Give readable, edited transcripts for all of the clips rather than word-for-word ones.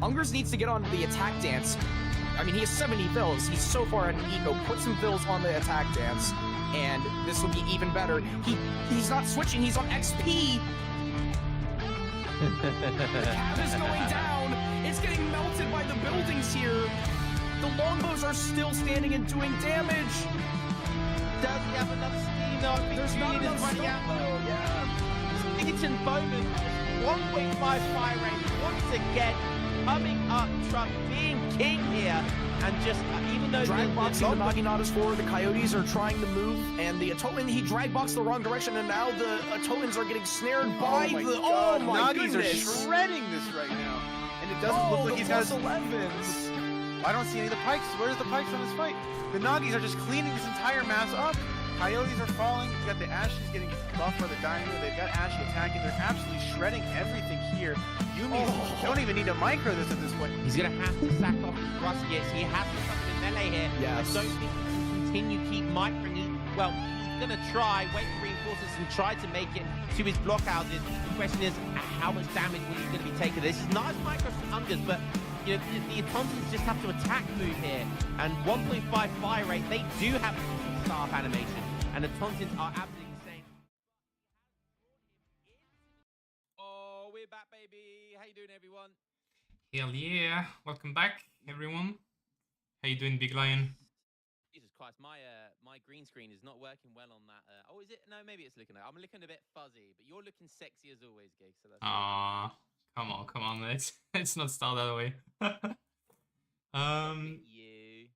Ungers needs to get on the attack dance. I mean, he has 70 fills. He's so far ahead in eco. Put some fills on the attack dance, and this will be even better. He's not switching. He's on XP. The cab is going down. It's getting melted by the buildings here. The longbows are still standing and doing damage. Does he have enough steam though? I think There's not Julian enough is running stuff, out. though. Yeah. Eaton Bowman, 1.5 fire rate once again, coming up, Trump being king here, and just even though Drag boxing the Naginatas forward, the Coyotes are trying to move, and the Atoman, he drag boxed the wrong direction, and now the Atomans are getting snared by the. God. Oh my Nagis goodness! are shredding this right now, and it doesn't look like he's got his 11s. I don't see any of the pikes. Where's the pikes on this fight? The Nagis are just cleaning this entire mass up. Coyotes are falling. You've got the Ashes getting buffed by the Dynamo. They've got Ashy attacking. They're absolutely shredding everything here. Yumi don't even need to micro this at this point. He's going to have to sack off his Rustius. He has to put in melee here. Yes. I don't think he can continue keep microing. Well, he's going to try, wait for reinforcements and try to make it to his blockhouses. The question is, how much damage will he going to be taking? This is nice micro from Ungers, but you know, the Autontons just have to attack move here. And 1.5 fire rate, they do have staff animation. And the Autontons are absolutely insane. Oh, we're back, baby. How you doing, everyone? Hell yeah! Welcome back, everyone. How you doing, Big Lion? Jesus Christ, my green screen is not working well on that. Oh, is it? No, maybe it's looking. I'm looking a bit fuzzy, but you're looking sexy as always, Gig. So that's. Ah, come on, let's not start that way. You.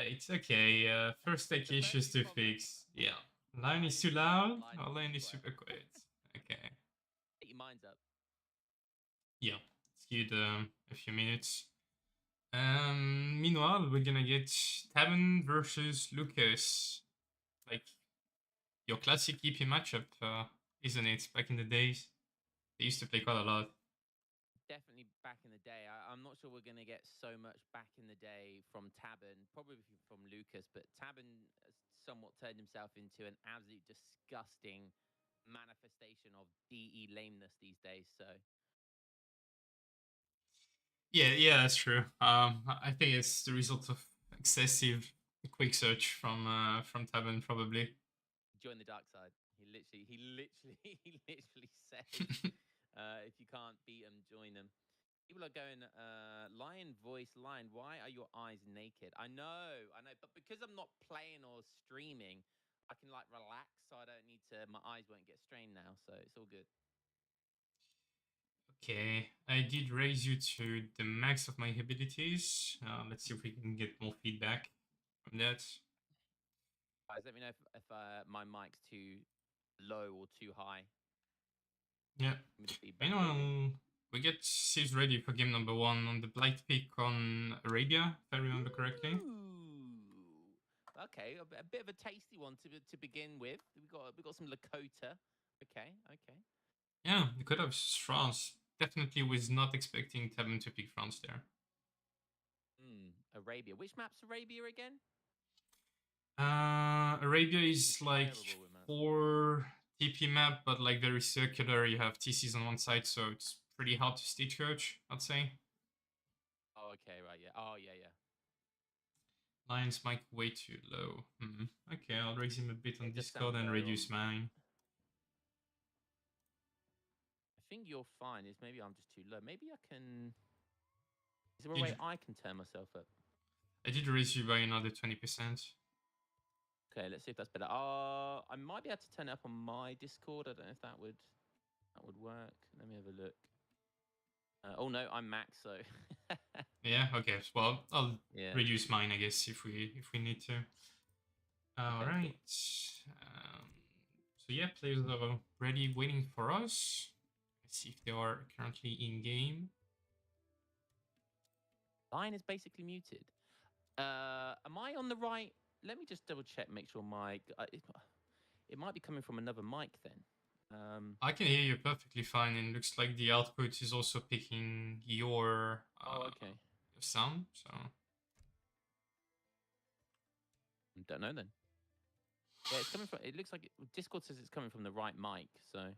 It's okay. First tech issues to fix. Yeah, line is too loud. Or line is super quiet. Okay. Get your minds up. Yeah, let's give it a few minutes. Meanwhile, we're gonna get Tavern versus Lucas. Like your classic EP matchup, isn't it? Back in the days, they used to play quite a lot. Definitely back in the day. I'm not sure we're going to get so much back in the day from Tabern, probably from Lucas, but Tabern has somewhat turned himself into an absolute disgusting manifestation of DE lameness these days. So. Yeah, that's true. I think it's the result of excessive quick search from Tavern, probably. Join the dark side. He literally said, if you can't beat them, join them. People are going, Lion voice, Lion, why are your eyes naked? I know, but because I'm not playing or streaming, I can like relax, so I don't need to. My eyes won't get strained now, so it's all good. Okay, I did raise you to the max of my abilities. Let's see if we can get more feedback from that. Guys, let me know if my mic's too low or too high. Yeah. Meanwhile, we get Sieves ready for game number 1 on the Blight pick on Arabia, if I remember correctly. Ooh. Okay, a bit of a tasty one to begin with. We got some Lakota. Okay. Yeah, Dakota versus France. Definitely was not expecting Tavern to pick France there. Arabia. Which map's Arabia again? Arabia is like 4 TP map, but like very circular. You have TCs on one side, so it's pretty hard to stage coach, I'd say. Oh, okay, right, yeah. Oh, yeah. Lion's mic way too low. Okay, I'll raise him a bit on Discord and reduce mine. I think you're fine. It's maybe I'm just too low. Maybe I can. Is there a way I can turn myself up? I did raise you by another 20%. Okay, let's see if that's better. I might be able to turn it up on my Discord. I don't know if that would work. Let me have a look. Oh no, I'm max, so. Yeah. Okay. Well, I'll reduce mine, I guess, if we need to. All right. So yeah, players are ready, waiting for us. Let's see if they are currently in game. Line is basically muted. Am I on the right? Let me just double check, make sure my it might be coming from another mic then. I can hear you perfectly fine, and looks like the output is also picking your okay. your sound. So don't know then. Yeah, it's coming from. It looks like Discord says it's coming from the right mic. So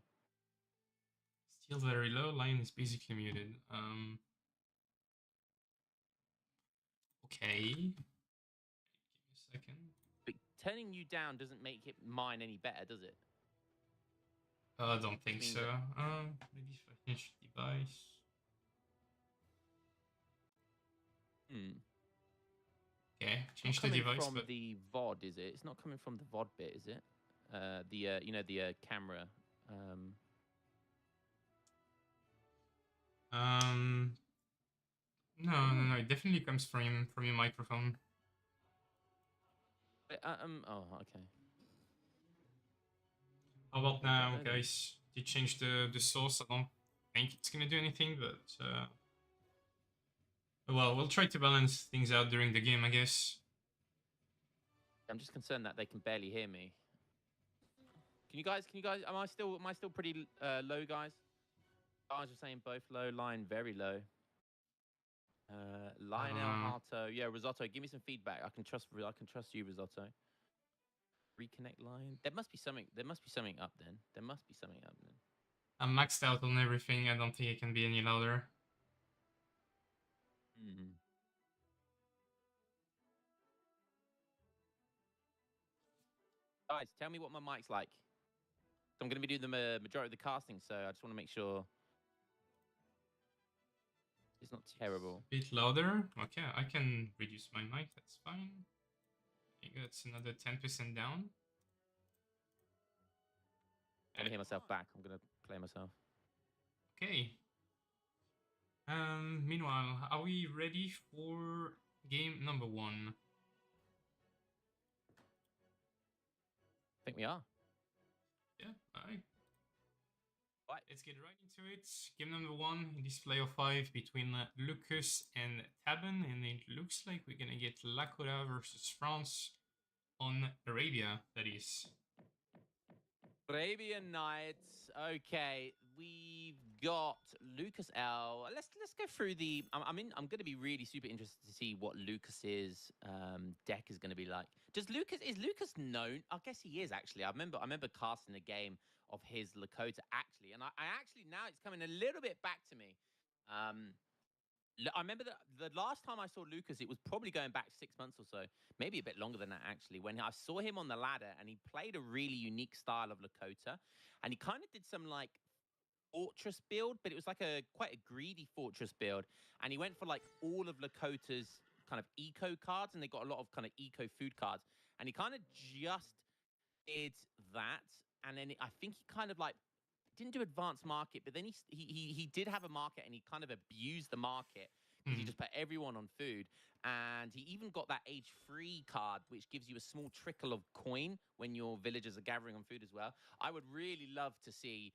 still very low. Lion is basically muted. Okay. Give me a second. But turning you down doesn't make it mine any better, does it? I don't think means so. that- Maybe if I change device. Hmm. Okay, It's not change the coming device, from but the VOD, is it? It's not coming from the VOD bit, is it? You know, the camera. no, it definitely comes from your microphone. Oh, okay. How about I don't now, know then. guys? Did you change the source? I don't think it's gonna do anything, but well, we'll try to balance things out during the game, I guess. I'm just concerned that they can barely hear me. Can you guys, am I still pretty low, guys? Guys are saying both low, line very low. Lionel Harto, yeah, Risotto, give me some feedback. I can trust you, Risotto. Reconnect line. There must be something up then. There must be something up then. I'm maxed out on everything. I don't think it can be any louder. Hmm. Guys, tell me what my mic's like. I'm going to be doing the majority of the casting, so I just want to make sure it's not terrible. A bit louder. Okay, I can reduce my mic. That's fine. I think that's another 10% down. I'm going to hear myself back. I'm going to play myself. Okay. Meanwhile, are we ready for game number 1? I think we are. Yeah, alright. Right. Let's get right into it. Game number 1 in this play of 5 between Lucas and Taben, and it looks like we're gonna get Lakota versus France on Arabia, that is. Arabian Nights. Okay, we've got Lucas L. Let's go through the. I'm going to be really super interested to see what Lucas's deck is going to be like. Is Lucas known? I guess he is actually. I remember casting a game of his Lakota actually, and I actually now it's coming a little bit back to me. I remember the last time I saw Lucas, it was probably going back 6 months or so, maybe a bit longer than that actually, when I saw him on the ladder and he played a really unique style of Lakota, and he kind of did some like fortress build, but it was like quite a greedy fortress build, and he went for like all of Lakota's kind of eco cards, and they got a lot of kind of eco food cards, and he kind of just did that, and then I think he kind of like didn't do advanced market, but then he did have a market, and he kind of abused the market because he just put everyone on food, and he even got that age free card, which gives you a small trickle of coin when your villagers are gathering on food as well. I would really love to see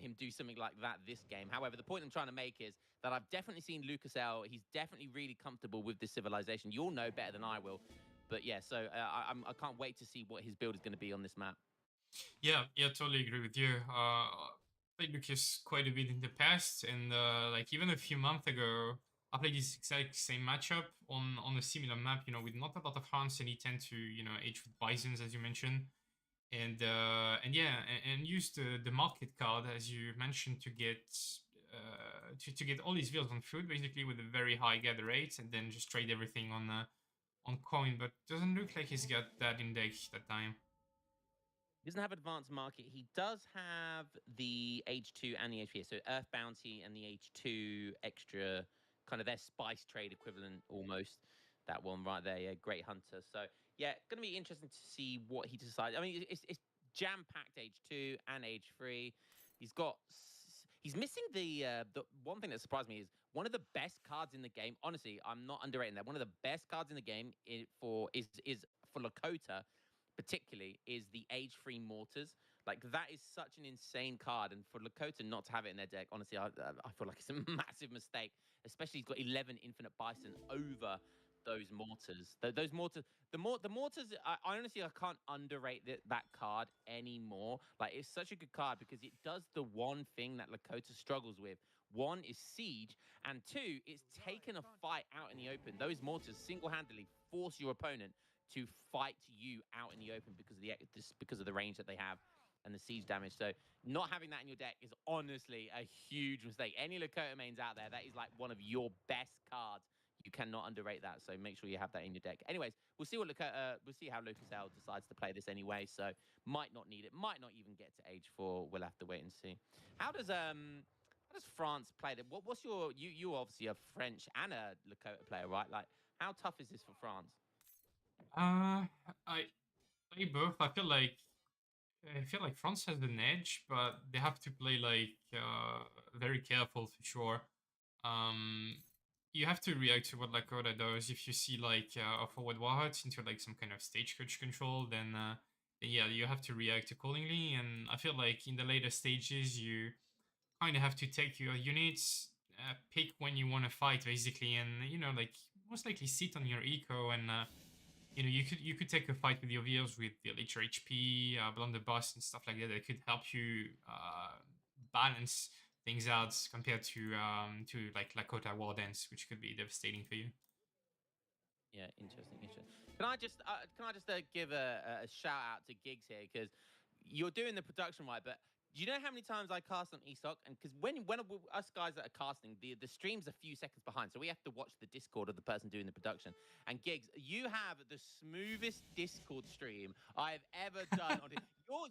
him do something like that this game. However, the point I'm trying to make is that I've definitely seen Lucas L. He's definitely really comfortable with this civilization. You'll know better than I will, but yeah. So I can't wait to see what his build is going to be on this map. Yeah, totally agree with you. Played Lucas quite a bit in the past, and like even a few months ago, I played this exact same matchup on a similar map, with not a lot of hunts, and he tend to, age with bisons, as you mentioned, and yeah, and use the market card, as you mentioned, to get to get all his builds on food, basically with a very high gather rate, and then just trade everything on coin. But doesn't look like he's got that in deck that time. He doesn't have advanced market. He does have the H2 and the HP. So Earth Bounty and the H2 extra, kind of their spice trade equivalent almost. That one right there, yeah, Great Hunter. So yeah, going to be interesting to see what he decides. I mean, it's jam-packed H2 and H3. He's missing the one thing that surprised me is one of the best cards in the game. Honestly, I'm not underrating that. One of the best cards in the game is for Lakota, particularly, is the age-free mortars. Like, that is such an insane card, and for Lakota not to have it in their deck, honestly, I feel like it's a massive mistake. Especially, he's got 11 infinite bison over those mortars. Those mortars, the mortars. I honestly, I can't underrate that card anymore. Like, it's such a good card because it does the one thing that Lakota struggles with. One is siege, and two, it's taken a fight out in the open. Those mortars single-handedly force your opponent to fight you out in the open because of the range that they have and the siege damage. So not having that in your deck is honestly a huge mistake. Any Lakota mains out there, that is like one of your best cards You cannot underrate that. So make sure you have that in your deck. Anyways, we'll see we'll see how Lucas L decides to play this anyway. So might not need it. Might not even get to age 4. We'll have to wait and see. How does France play that? What's your you obviously a French and a Lakota player, right? Like, how tough is this for France? I play both. I feel like France has an edge, but they have to play like very careful for sure. Um, you have to react to what Lakota does. If you see like a forward warhead into like some kind of stagecoach control, then yeah, you have to react accordingly. And I feel like in the later stages, you kind of have to take your units, pick when you want to fight basically, and like most likely sit on your eco and. You could take a fight with your Veers with the later HP, blunderbuss and stuff like that. That could help you balance things out compared to like Lakota War Dance, which could be devastating for you. Yeah, interesting. Can I just give a shout out to Gigs here, because you're doing the production right, but do you know how many times I cast on ESOC? And because when us guys that are casting, the stream's a few seconds behind, so we have to watch the Discord of the person doing the production. And Gigs, you have the smoothest Discord stream I've ever done on it.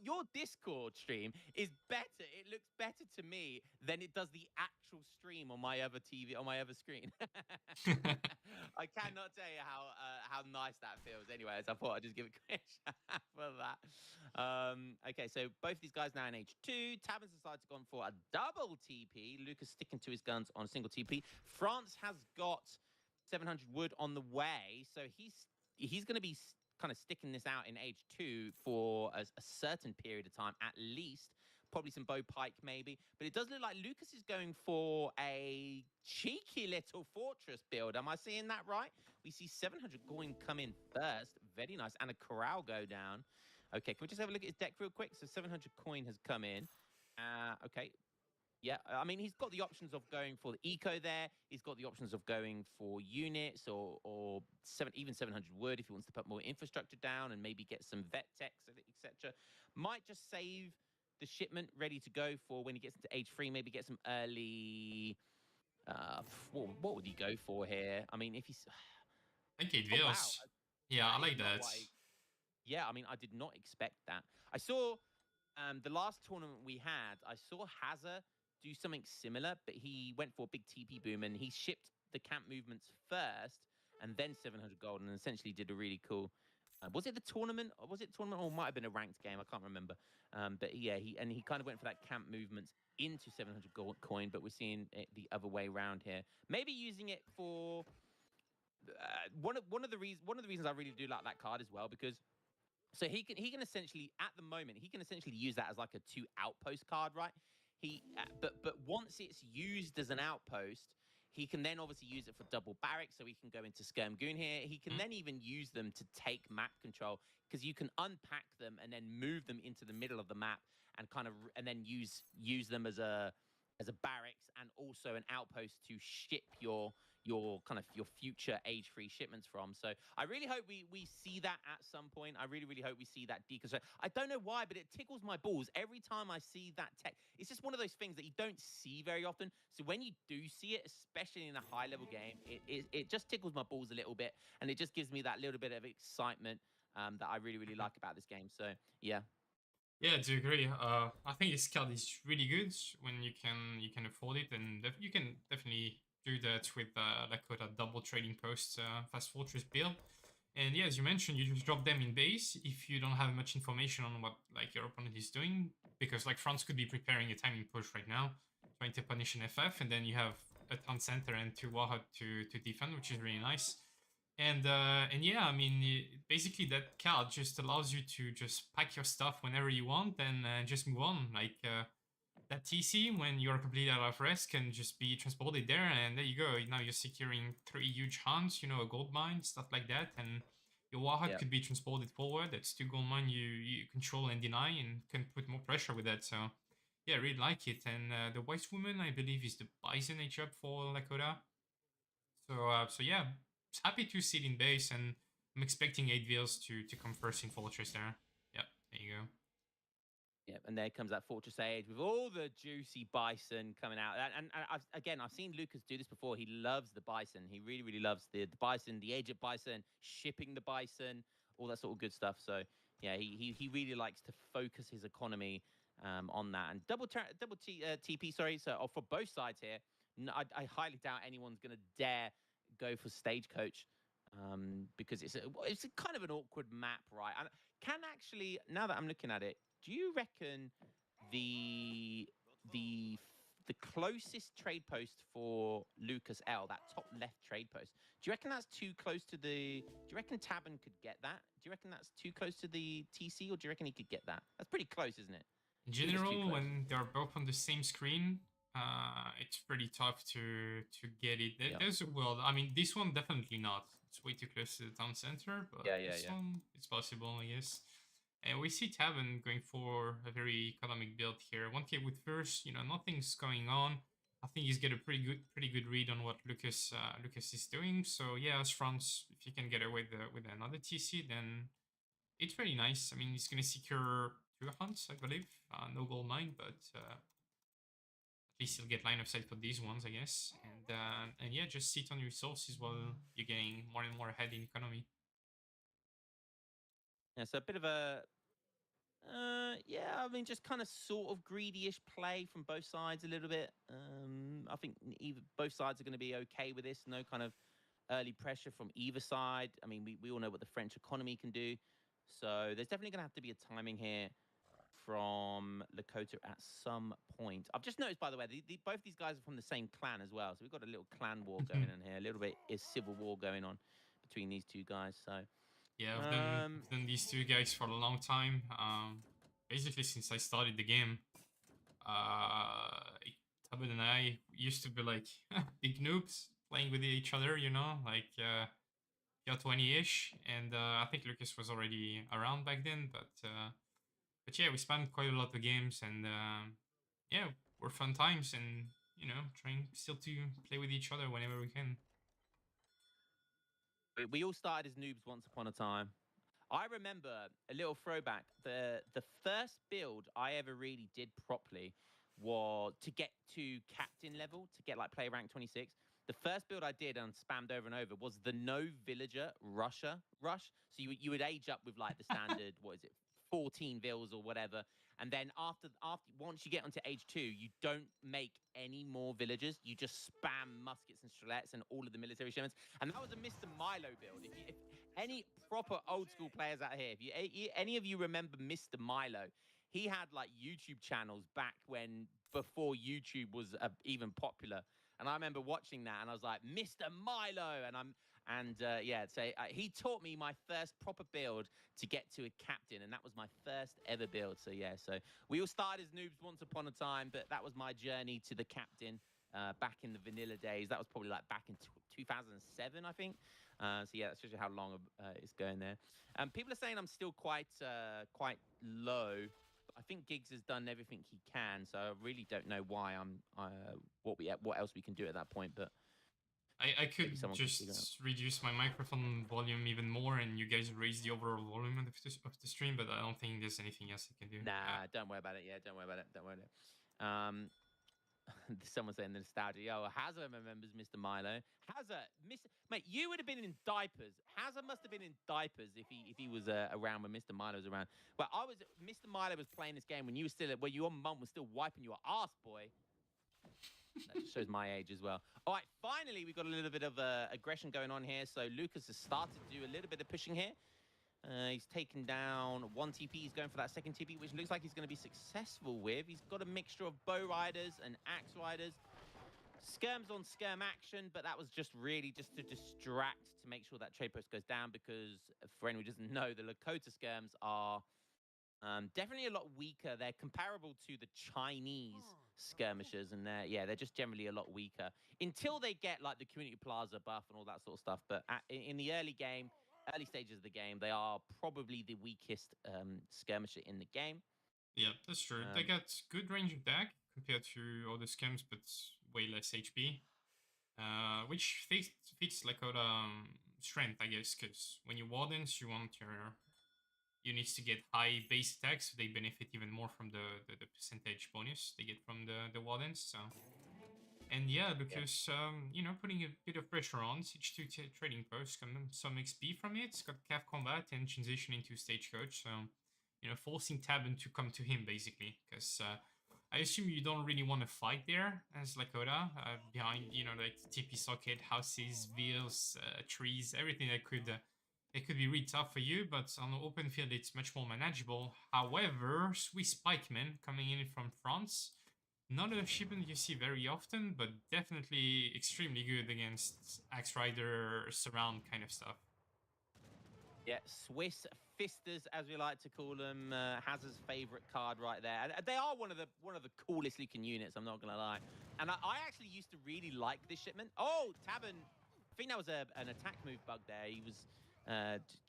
Your Discord stream is better. It looks better to me than it does the actual stream on my other TV, on my other screen. I cannot tell you how nice that feels. Anyways, I thought I'd just give a quick shout out for that. Okay, so both these guys now in H2. Taverns decided to go for a double TP. Lucas sticking to his guns on a single TP. France has got 700 wood on the way, so he's going to be kind of sticking this out in H2 for a certain period of time, at least. Probably some bow pike, maybe. But it does look like Lucas is going for a cheeky little fortress build. Am I seeing that right? We see 700 coin come in first. Very nice. And a corral go down. Okay, can we just have a look at his deck real quick? So 700 coin has come in. Okay. Yeah, I mean, he's got the options of going for the eco there. He's got the options of going for units or even 700 wood if he wants to put more infrastructure down and maybe get some vet techs, etc. Might just save the shipment ready to go for when he gets into H3. Maybe get some early. What would he go for here? I mean, if he's. I think it Oh, wow. feels. Yeah, I That is like not that. what Yeah, I mean, I did not expect that. I saw the last tournament we had, I saw Hazza do something similar, but he went for a big TP boom and he shipped the camp movements first and then 700 gold and essentially did a really cool. Was it the tournament? Was it tournament or might have been a ranked game? I can't remember. But yeah, he kind of went for that camp movements into 700 gold coin, but we're seeing it the other way around here. Maybe using it for one of the reasons I really do like that card as well, because so he can essentially, at the moment, he can essentially use that as like a 2 outpost card, right? But once it's used as an outpost, he can then obviously use it for double barracks, so he can go into Skirm-Goon here. He can then even use them to take map control, because you can unpack them and then move them into the middle of the map and then use them as a barracks and also an outpost to ship your future age-free shipments from. So I really hope we see that at some point. I really, really hope we see that deconstruct. I don't know why, but it tickles my balls every time I see that tech. It's just one of those things that you don't see very often. So when you do see it, especially in a high-level game, it just tickles my balls a little bit, and it just gives me that little bit of excitement that I really, really like about this game. So yeah. Yeah, I do agree. I think this card is really good when you can afford it, and you can definitely do that with Lakota double trading post fast fortress build. And yeah, as you mentioned, you just drop them in base if you don't have much information on what like your opponent is doing, because like France could be preparing a timing push right now, trying to punish an FF, and then you have a town center and 2 warhead to defend, which is really nice. And yeah, I mean, basically that card just allows you to just pack your stuff whenever you want and just move on. Like that TC, when you're completely out of rest, can just be transported there, and there you go. Now you're securing 3 huge hunts, a gold mine, stuff like that, and your warhead could be transported forward. That's 2 gold mine you control and deny, and can put more pressure with that. So yeah, I really like it. And the White Woman, I believe, is the Bison HUB for Lakota. So yeah, happy to sit in base, and I'm expecting 8 Veils to come first in Fortress there. Yeah, there you go. Yeah, and there comes that Fortress Age with all the juicy bison coming out. And I've seen Lucas do this before. He loves the bison. He really, really loves the bison, the age of bison, shipping the bison, all that sort of good stuff. So yeah, he really likes to focus his economy on that. And TP, sorry. So for both sides here, I highly doubt anyone's going to dare go for Stagecoach. Because it's a kind of an awkward map, right? And can actually, now that I'm looking at it, do you reckon the closest trade post for Lucas L, that top left trade post, do you reckon that's too close to the? Do you reckon Tabin could get that? Do you reckon that's too close to the TC, or do you reckon he could get that? That's pretty close, isn't it? In general, when they're both on the same screen, it's pretty tough to get it. There's well, I mean, this one definitely not. It's way too close to the town center, but this one it's possible, I guess. And we see Tavern going for a very economic build here. 1k with first, nothing's going on. I think he's got a pretty good read on what Lucas is doing. So yeah, as France, if you can get away with another TC, then it's very nice. I mean, he's gonna secure 2 hunts, I believe. No gold mine, but at least he'll get line of sight for these ones, I guess. And yeah, just sit on your resources while you're getting more and more ahead in economy. Yeah, so a bit of a, I mean, just kind of sort of greedy-ish play from both sides a little bit. I think both sides are going to be okay with this. No kind of early pressure from either side. I mean, we all know what the French economy can do. So there's definitely going to have to be a timing here from Lakota at some point. I've just noticed, by the way, both these guys are from the same clan as well. So we've got a little clan war going on here. A little bit is civil war going on between these two guys. So yeah, I've done these two guys for a long time. Basically since I started the game. Tabin and I used to be like big noobs playing with each other, like you're 20-ish, and I think Lucas was already around back then, but yeah, we spent quite a lot of games, and yeah, were fun times, and trying still to play with each other whenever we can. We all started as noobs once upon a time. I remember a little throwback. The first build I ever really did properly was to get to captain level, to get like play rank 26. The first build I did and spammed over and over was the no villager rush. So you would age up with like the standard, what is it, 14 vills or whatever. And then once you get onto age 2, you don't make any more villagers. You just spam muskets and strelets and all of the military shipments. And that was a Mr. Milo build. If any proper old school players out here, if any of you remember Mr. Milo, he had like YouTube channels back before YouTube was even popular. And I remember watching that, and I was like, Mr. Milo, he taught me my first proper build to get to a captain, and that was my first ever build. So yeah, so we all started as noobs once upon a time, but that was my journey to the captain back in the vanilla days. That was probably like back in 2007, I think. So yeah, that shows you how long it's going there. People are saying I'm still quite low. I think Giggs has done everything he can, so I really don't know why what else we can do at that point. But I could just reduce my microphone volume even more, and you guys raise the overall volume of the stream. But I don't think there's anything else I can do. Nah, don't worry about it. Yeah, don't worry about it. Don't worry about it. Someone saying the nostalgia. Yo, Hazard remembers Mr. Milo. Hazard, mate, you would have been in diapers. Hazard must have been in diapers if he was around when Mr. Milo was around. But Mr. Milo was playing this game when you were still, where your mum was still wiping your ass, boy. That just shows my age as well. All right, finally, we've got a little bit of aggression going on here. So Lucas has started to do a little bit of pushing here. He's taken down 1 TP. He's going for that second TP, which looks like he's going to be successful with. He's got a mixture of bow riders and axe riders. Skirms on skirm action, but that was just really just to distract, to make sure that trade post goes down, because for anyone who doesn't know, the Lakota skirms are definitely a lot weaker. They're comparable to the Chinese skirmishers, and they're just generally a lot weaker until they get like the community plaza buff and all that sort of stuff. But in the early stages of the game, they are probably the weakest skirmisher in the game. Yeah, that's true. They got good range attack compared to other skirms, but way less HP, which fits like strength, I guess, because when you wardens, you want your you need to get high base attacks, so they benefit even more from the percentage bonus they get from the wardens. So, and yeah, because you know, putting a bit of pressure on Siege 2 trading post, some XP from it, got Cav combat and transition into stagecoach. So, you know, forcing Tabin to come to him basically, because I assume you don't really want to fight there as Lakota, behind, you know, like TP socket, houses, villas, trees, everything that could it could be really tough for you, but on the open field it's much more manageable. However, Swiss pikemen coming in from France, not a shipment you see very often, but definitely extremely good against Axe Rider surround kind of stuff. Yeah, Swiss Fisters, as we like to call them, Hazard's favorite card right there. And they are one of the coolest looking units. I'm not gonna lie. And I actually used to really like this shipment. Oh, Tabin! I think that was an attack move bug there. He was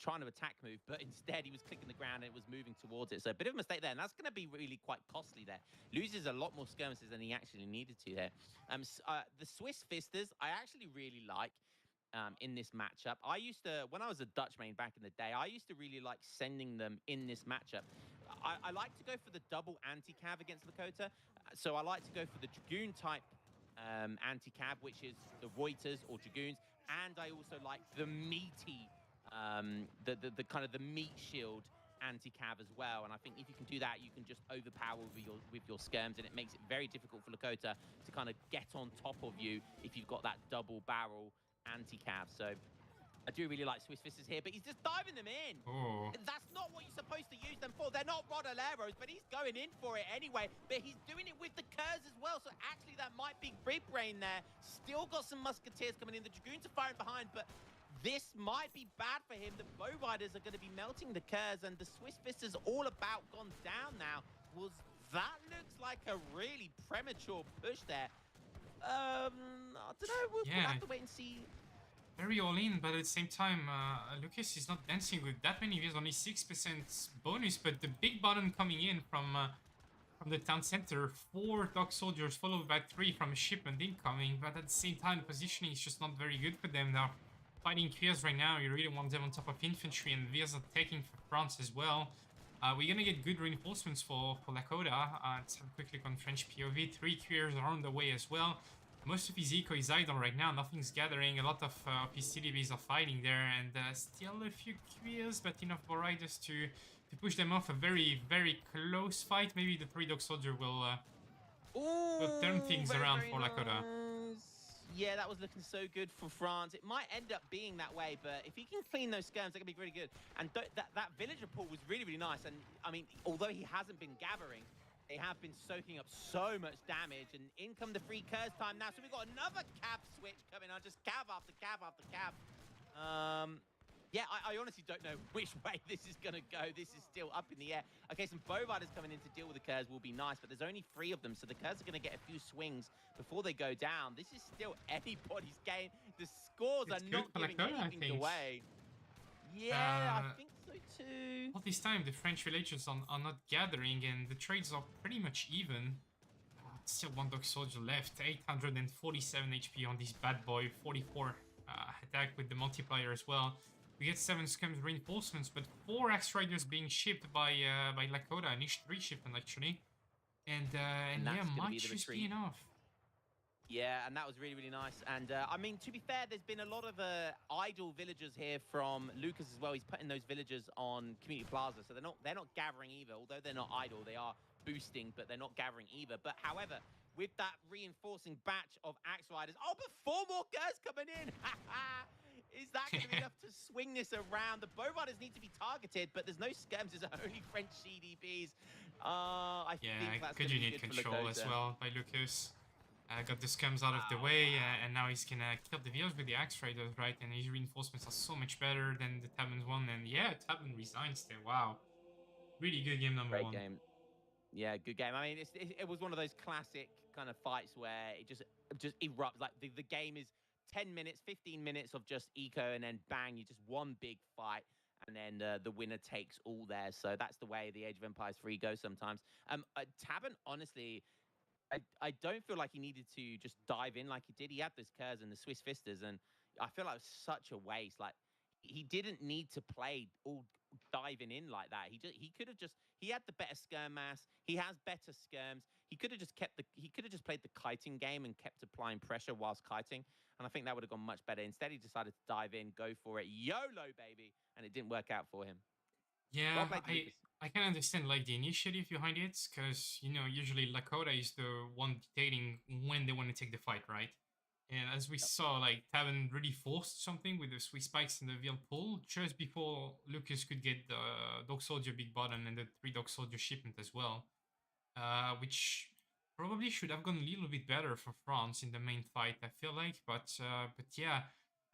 trying to attack move, but instead he was clicking the ground and it was moving towards it. So a bit of a mistake there, and that's going to be really quite costly there. Loses a lot more skirmishes than he actually needed to there. The Swiss Fisters, I actually really like. In this matchup, I used to, when I was a Dutch main back in the day, I used to really like sending them in this matchup. I like to go for the double anti-cav against Lakota. So I like to go for the Dragoon type anti-cav, which is the Reuters or Dragoons. And I also like the meaty, the kind of the meat shield anti-cav as well. And I think if you can do that, you can just overpower with your skirms, and it makes it very difficult for Lakota to kind of get on top of you if you've got that double barrel anti-cav. So I do really like Swiss Fisters here, but he's just diving them in. Oh. That's not what you're supposed to use them for. They're not Rodoleros, but he's going in for it anyway. But he's doing it with the Curs as well. So actually that might be Big Brain there. Still got some Musketeers coming in. The Dragoons are firing behind, but this might be bad for him. The Bow Riders are going to be melting the Curs, and the Swiss Fisters all about gone down now. That looks like a really premature push there. I don't know. We'll have to wait and see. Very all in, but at the same time, Lucas is not dancing with that many views, only 6% bonus, but the big button coming in from the town center, 4 Dog Soldiers followed by 3 from a shipment incoming, but at the same time, the positioning is just not very good for them. They're fighting Viers right now, you really want them on top of infantry, and Viers are taking for France as well. We're gonna get good reinforcements for Lakota. Let's have a quick look on French POV. 3 Viers are on the way as well. Most of his eco is idle right now, nothing's gathering, a lot of his CDBs are fighting there, and still a few Viers, but enough for riders to push them off. A very, very close fight. Maybe the 3 Dog Soldier will turn things around for Lakota. Yeah, that was looking so good for France. It might end up being that way, but if he can clean those skirms, that could be really good. And that villager pool was really, really nice. And I mean, although he hasn't been gathering, they have been soaking up so much damage, and in come the free Curse time now. So we've got another cav switch coming on, just cav after cav after cav. Yeah, I honestly don't know which way this is going to go. This is still up in the air. Okay, some Bow Riders coming in to deal with the Curse will be nice, but there's only 3 of them, so the Curse are going to get a few swings before they go down. This is still anybody's game. The scores are not giving anything away. Yeah, I think so too. All this time, the French villagers are not gathering, and the trades are pretty much even. Still 1 Dog Soldier left, 847 HP on this bad boy, 44 attack with the multiplier as well. We get 7 skirms reinforcements, but 4 Axe Riders being shipped by Lakota, an ish 3 shipment actually. And yeah, might just be enough. Yeah, and that was really, really nice. And I mean, to be fair, there's been a lot of idle villagers here from Lucas as well. He's putting those villagers on Community Plaza, so they're not gathering either. Although they're not idle, they are boosting, but they're not gathering either. But however, with that reinforcing batch of Axe Riders, oh, but 4 more Gers coming in. Is that going to be enough to swing this around? The Bow Riders need to be targeted, but there's no skirms. There's only French CDBs. I think that's good unit control as well by Lucas. Got the skirms out of the way, and now he's gonna kill the Viers with the Axe Riders, right? And his reinforcements are so much better than the Tabin's one. And yeah, Tabin resigns there. Wow, really good game number 1. Great game. Yeah, good game. I mean, it was one of those classic kind of fights where it just erupts. Like the game is 10 minutes, 15 minutes of just eco, and then bang, you just one big fight, and then the winner takes all there. So that's the way the Age of Empires 3 goes sometimes. Tabin, honestly, I don't feel like he needed to just dive in like he did. He had those Curs and the Swiss Fisters, and I feel like it was such a waste. Like, he didn't need to play all diving in like that. He could have just he had the better skirm mass. He has better skirms. He could have just played the kiting game and kept applying pressure whilst kiting. And I think that would have gone much better. Instead, he decided to dive in, go for it, YOLO, baby, and it didn't work out for him. Yeah, Well played, Lucas. I can understand like the initiative behind it, because usually Lakota is the one dictating when they want to take the fight, right? And as we saw, like Tavern really forced something with the sweet spikes and the veil pull just before Lucas could get the Dog Soldier big button and the 3 Dog Soldier shipment as well, which probably should have gone a little bit better for France in the main fight, I feel like. But yeah,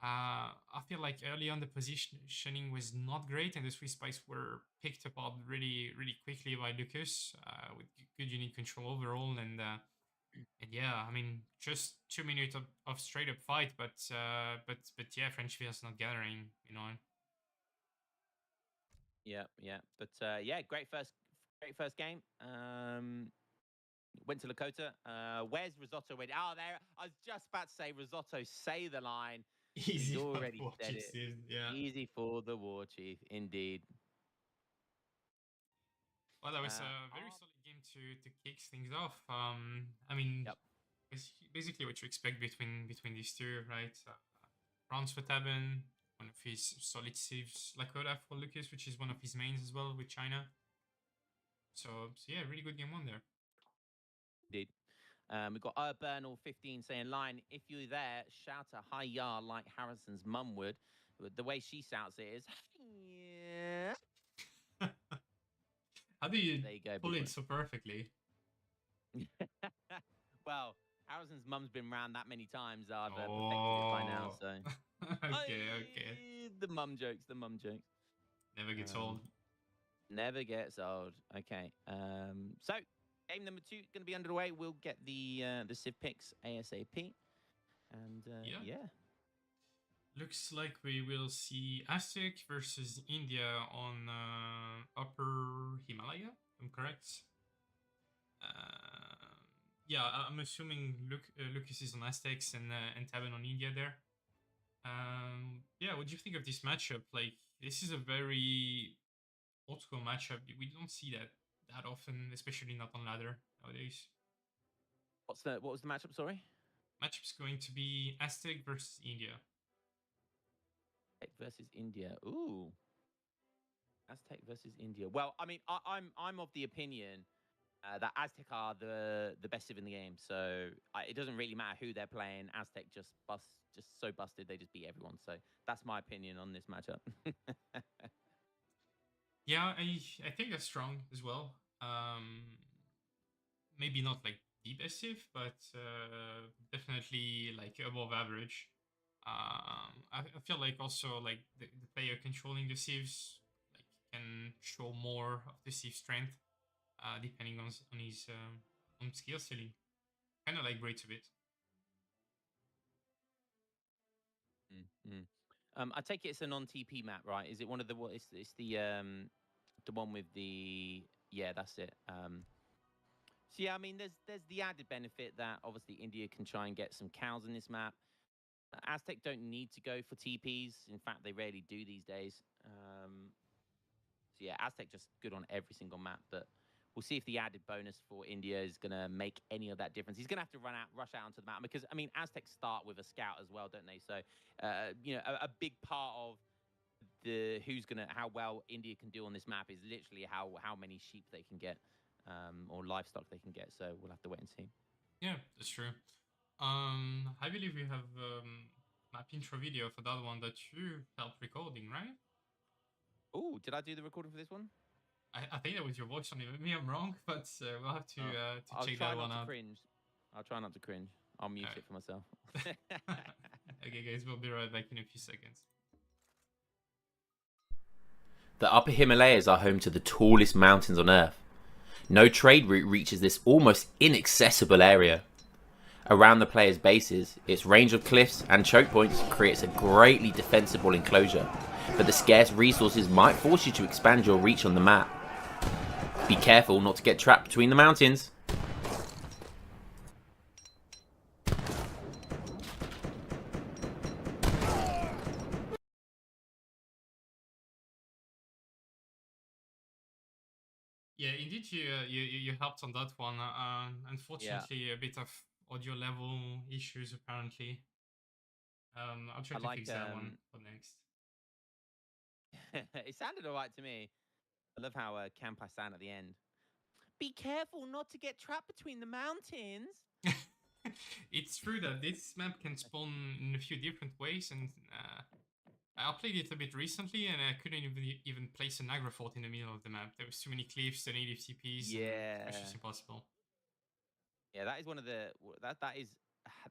I feel like early on the positioning was not great, and the Swiss spikes were picked apart really, really quickly by Lucas with good unit control overall. And yeah, I mean, just 2 minutes of straight up fight, but yeah, French feels not gathering, Yeah. But yeah, great first game. Went to Lakota. Where's Risotto? Oh, there. I was just about to say Risotto. Say the line. Easy He's for already said it. Chiefs, yeah. Easy for the war chief, indeed. Well, that was a very solid game to kick things off. I mean, Yep. basically what you expect between these two, right? France for Taben, one of his solid saves. Lakota for Lucas, which is one of his mains as well with China. So yeah, really good game one there. Indeed. We've got Bernal 15 saying, "Line, if you're there, shout a hi ya like Harrison's mum would." The way she shouts it is, yeah. How do you There you go, pull big it so perfectly? Well, Harrison's mum's been around that many times. I've perfected it by now. So okay. The mum jokes. Never gets old. Never gets old. Okay. So game number 2 going to be underway. We'll get the Civ picks ASAP. And yeah. Looks like we will see Aztec versus India on Upper Himalaya. I'm correct. Yeah, I'm assuming Lucas is on Aztecs and Taban on India there. Yeah, what do you think of this matchup? Like, this is a very old school matchup. We don't see that often, especially not on ladder nowadays. What was the matchup? Sorry. Matchup's going to be Aztec versus India. Aztec versus India. Ooh. Aztec versus India. Well, I mean, I'm of the opinion that Aztec are the best civ in the game. So it doesn't really matter who they're playing. Aztec just so busted. They just beat everyone. So that's my opinion on this matchup. Yeah, I think that's strong as well. Maybe not like the best civ, but definitely like above average. I feel like also like the player controlling the civs like can show more of the civ strength depending on his own skill ceiling. Kind of like Braids a bit. I take it it's a non-TP map, right? Is it one of the what? It's the one with the that's it. So yeah, I mean, there's the added benefit that obviously India can try and get some cows in this map. Aztec don't need to go for TPs. In fact, they rarely do these days. So yeah, Aztec just good on every single map, but we'll see if the added bonus for India is going to make any of that difference. He's going to have to rush out onto the map because, I mean, Aztec start with a scout as well, don't they? So, a big part of how well India can do on this map is literally how many sheep they can get or livestock they can get. So we'll have to wait and see. Yeah, that's true. I believe we have map intro video for that one that you helped recording, right? Oh, did I do the recording for this one? I think that was your voice on it. Maybe I'm wrong, but we'll have to check that one out. I'll try not to cringe. I'll mute it for myself. Okay, guys, we'll be right back in a few seconds. The Upper Himalayas are home to the tallest mountains on Earth. No trade route reaches this almost inaccessible area. Around the player's bases, its range of cliffs and choke points creates a greatly defensible enclosure, but the scarce resources might force you to expand your reach on the map. Be careful not to get trapped between the mountains. Yeah, indeed, you helped on that one. Unfortunately, a bit of audio level issues apparently. I'll try I to like fix that one for next. it sounded all right to me. I love how Campai sound at the end. Be careful not to get trapped between the mountains. It's true that this map can spawn in a few different ways, and I played it a bit recently, and I couldn't even place an aggro fort in the middle of the map. There was too many cliffs and native TPs, and it was Yeah. just impossible. Yeah, that is one of the that is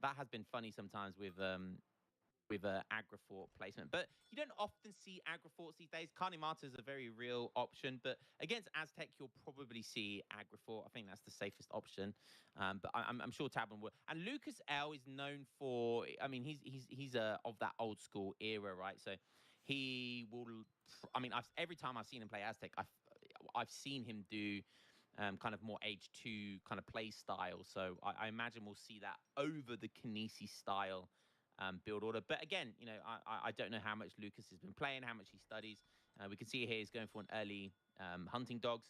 that has been funny sometimes with Agrafort placement. But you don't often see Agraforts these days. Carnimata is a very real option, but against Aztec, you'll probably see Agrafort. I think that's the safest option. But I'm sure Tabon will. And Lucas L is known for. I mean, he's of that old school era, right? So he will. I mean, every time I've seen him play Aztec, I've seen him do. Kind of more H2 kind of play style. So I imagine we'll see that over the Kinesi style build order. But again, you know, I don't know how much Lucas has been playing, how much he studies. We can see here he's going for an early hunting dogs.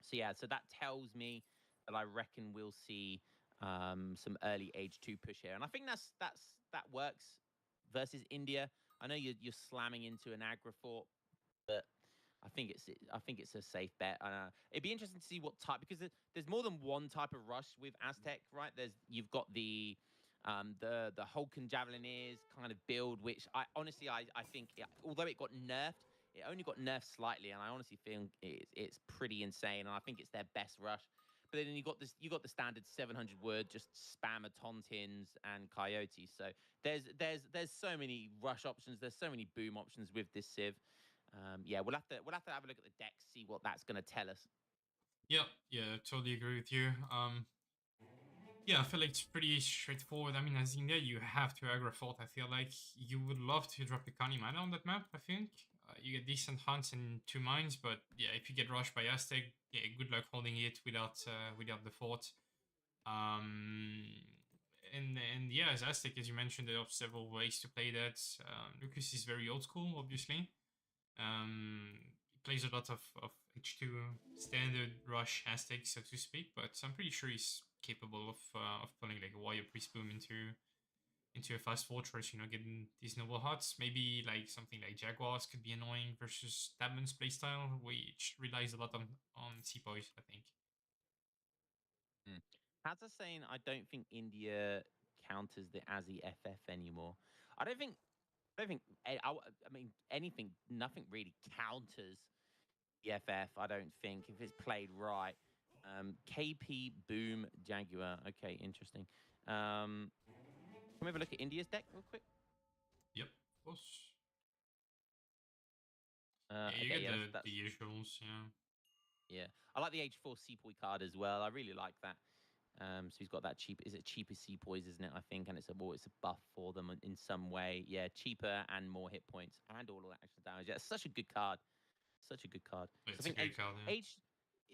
So yeah, so that tells me that I reckon we'll see some early H2 push here, and I think that works versus India. I know you're slamming into an Agrafort, but I think it's a safe bet. It'd be interesting to see what type because there's more than one type of rush with Aztec, right? You've got the Hulken Javelineers kind of build, which I honestly I think although it got nerfed, it only got nerfed slightly, and I honestly think it's pretty insane, and I think it's their best rush. But then you got the standard 700 word, just spam a Tontins and Coyotes. So there's so many rush options. There's so many boom options with this Civ. Yeah, we'll have to have a look at the deck, see what that's going to tell us. Yeah, totally agree with you. Yeah, I feel like it's pretty straightforward. I mean, as in there, you have to aggro fort. I feel like you would love to drop the Kani mana on that map, I think. You get decent hunts and 2 mines, but yeah, if you get rushed by Aztec, yeah, good luck holding it without the fort. And yeah, as Aztec, as you mentioned, there are several ways to play that. Lucas is very old school, obviously. He plays a lot of H2 standard rush Aztec, so to speak, but I'm pretty sure he's capable of pulling like a wire priest boom into a fast fortress, you know, getting these noble huts. Maybe like something like Jaguars could be annoying versus Tabman's playstyle, which relies a lot on Seapoys, I think. Hazza saying I don't think India counters the Aussie FF anymore. I mean anything. Nothing really counters the FF. I don't think if it's played right. KP Boom Jaguar. Okay, interesting. Can we have a look at India's deck real quick? Yep, of course. Yeah, you Okay, get yeah, the usuals, yeah. yeah. I like the H4 Sepoy card as well. I really like that. So he's got that cheap. Is it cheaper Sepoys, isn't it? I think, and it's a buff for them in some way. Yeah, cheaper and more hit points and all of that extra damage. Yeah, it's such a good card. Such a good card. So It's I a think great card, yeah.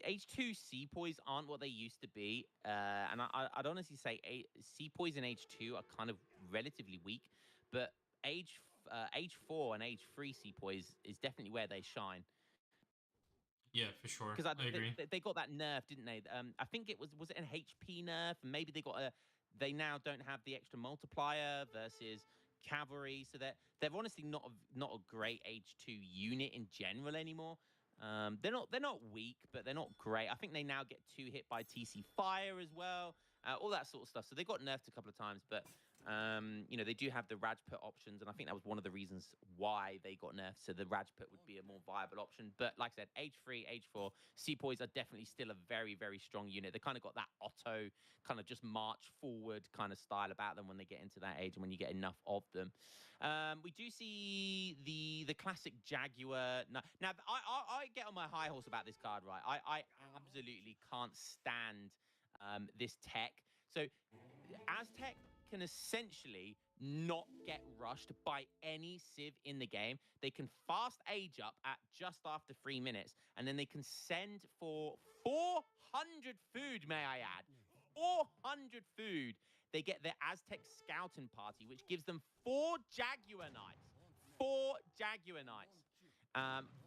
H2 Sepoys aren't what they used to be, and I'd honestly say Sepoys in H2 are kind of relatively weak, but H4 and H3 Sepoys is definitely where they shine. Yeah, for sure. Because I agree. they got that nerf, didn't they? I think it was it an HP nerf? Maybe they got a. They now don't have the extra multiplier versus cavalry, so they're honestly not a great H2 unit in general anymore. They're not weak, but they're not great. I think they now get 2 hit by TC Fire as well, all that sort of stuff. So they got nerfed a couple of times, but you know, they do have the Rajput options, and I think that was one of the reasons why they got nerfed. So the Rajput would be a more viable option. But like I said, H3, H4, Sepoys are definitely still a very, very strong unit. They kind of got that Otto kind of just march forward kind of style about them when they get into that age and when you get enough of them. We do see the classic Jaguar. Now I get on my high horse about this card, right? I absolutely can't stand this tech. So Aztec can essentially not get rushed by any Civ in the game. They can fast age up at just after 3 minutes, and then they can send for 400 food, may I add. 400 food. They get their Aztec Scouting Party, which gives them 4 Jaguar Knights. 4 Jaguar Knights.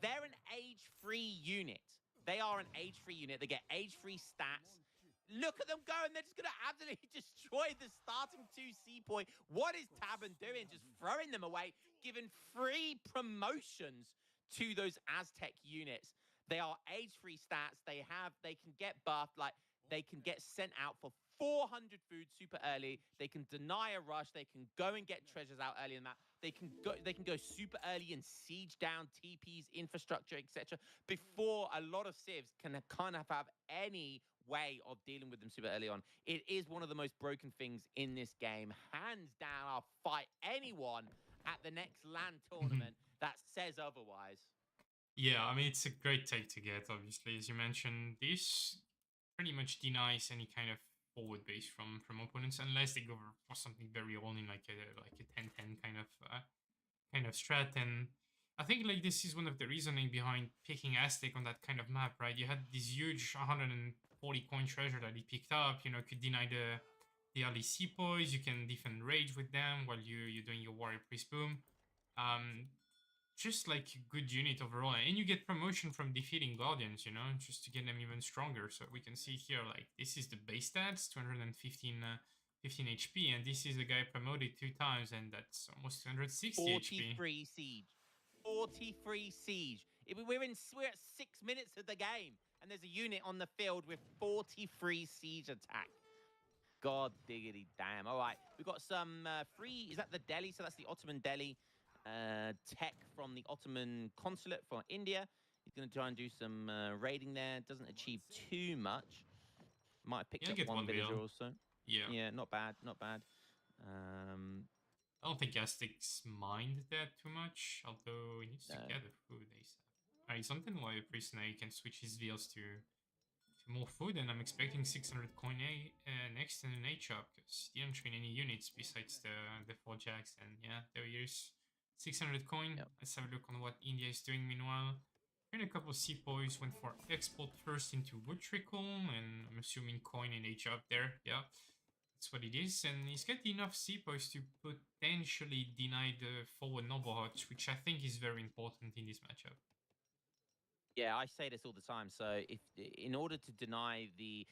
They're an age-free unit. They are an age-free unit. They get age-free stats. Look at them go, and they're just going to absolutely destroy the starting 2 C-point. What is Taban doing? Just throwing them away, giving free promotions to those Aztec units. They are age-free stats. They can get buffed, like they can get sent out for 400 food super early. They can deny a rush. They can go and get treasures out early in that. They can go super early and siege down TPs, infrastructure, etc. before a lot of civs can kind of have any way of dealing with them super early on. It is one of the most broken things in this game. Hands down, I'll fight anyone at the next LAN tournament that says otherwise. Yeah, I mean, it's a great take to get, obviously. As you mentioned, this pretty much denies any kind of forward base from opponents, unless they go for something very all-in, like a 10-10 kind of strat. And I think like this is one of the reasoning behind picking Aztec on that kind of map, right? You had this huge 140 coin treasure that he picked up, you know, could deny the early C-poise, you can defend rage with them while you're doing your warrior priest boom. Just like a good unit overall, and you get promotion from defeating guardians, you know, just to get them even stronger. So we can see here, like, this is the base stats, 215 15 HP, and this is a guy promoted 2 times, and that's almost 260 HP. 43 siege. 43 siege. We're at 6 minutes of the game, and there's a unit on the field with 43 siege attack. God diggity damn. All right, we've got some free, is that the Delhi? So that's the Ottoman Delhi. Tech from the Ottoman consulate for India. He's going to try and do some raiding there. Doesn't achieve too much. Might have picked up one villager also. Yeah, not bad, not bad. I don't think Aztecs mind that too much, although he needs to gather food ASAP. Alright, something like a priest now can switch his vills to more food, and I'm expecting 600 coin next in an H-up, because he didn't train any units besides the 4 jacks, and yeah, there he is. 600 coin. Yep. Let's have a look on what India is doing meanwhile. And a couple of C-poise went for export first into wood trickle, and I'm assuming coin and H up there. Yeah, that's what it is. And he's got enough C-poise to potentially deny the forward noble huts, which I think is very important in this matchup. Yeah, I say this all the time. So if in order to deny the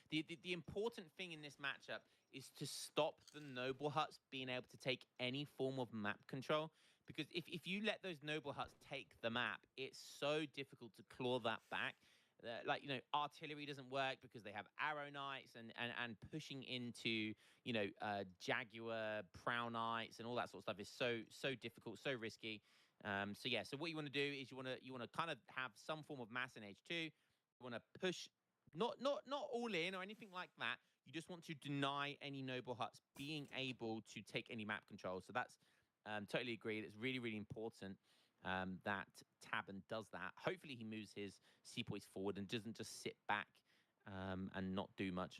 important thing in this matchup is to stop the noble huts being able to take any form of map control. Because if you let those noble huts take the map, it's so difficult to claw that back. Like, you know, artillery doesn't work because they have arrow knights, and pushing into, you know, jaguar, prow knights and all that sort of stuff is so difficult, so risky. So yeah, so what you want to do is you want to kind of have some form of mass in H2. You want to push, not all in or anything like that. You just want to deny any noble huts being able to take any map control. So that's totally agree. It's really, really important that Taban does that. Hopefully he moves his C-poise forward and doesn't just sit back and not do much.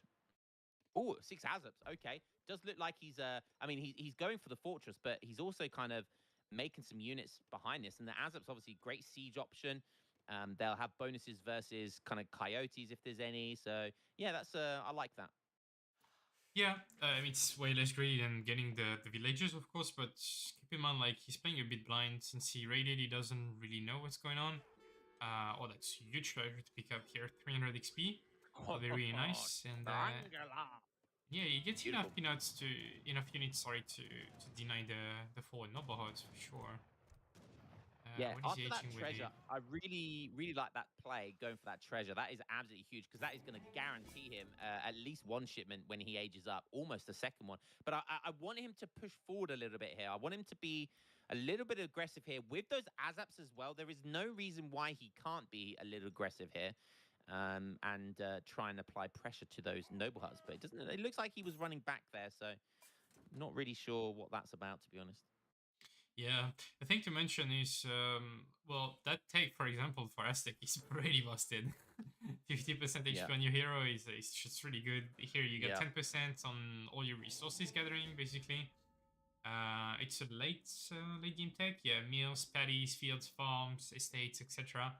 Oh, 6 Aizamks. Okay. Does look like he's, I mean, he's going for the fortress, but he's also kind of making some units behind this. And the Aizamk's obviously great siege option. They'll have bonuses versus kind of coyotes if there's any. So yeah, that's I like that. Yeah, it's way less greedy than getting the villagers, of course, but keep in mind, like, he's playing a bit blind. Since he raided, he doesn't really know what's going on. Oh, that's huge treasure to pick up here, 300 XP. Oh, very nice. And yeah, he gets enough units to deny the forward noble huts for sure. Yeah, after that treasure, I really, really like that play, going for that treasure. That is absolutely huge, because that is going to guarantee him at least one shipment when he ages up, almost a second one. But I want him to push forward a little bit here. I want him to be a little bit aggressive here. With those Aizamks as well, there is no reason why he can't be a little aggressive here and try and apply pressure to those noble huts. But it looks like he was running back there, so not really sure what that's about, to be honest. Yeah, the thing to mention is, well, that take, for example, for Aztec is pretty busted. 50% HP on your hero is just really good. Here you get 10% on all your resources gathering, basically. It's a late game tech, yeah, meals, paddies, fields, farms, estates, etc.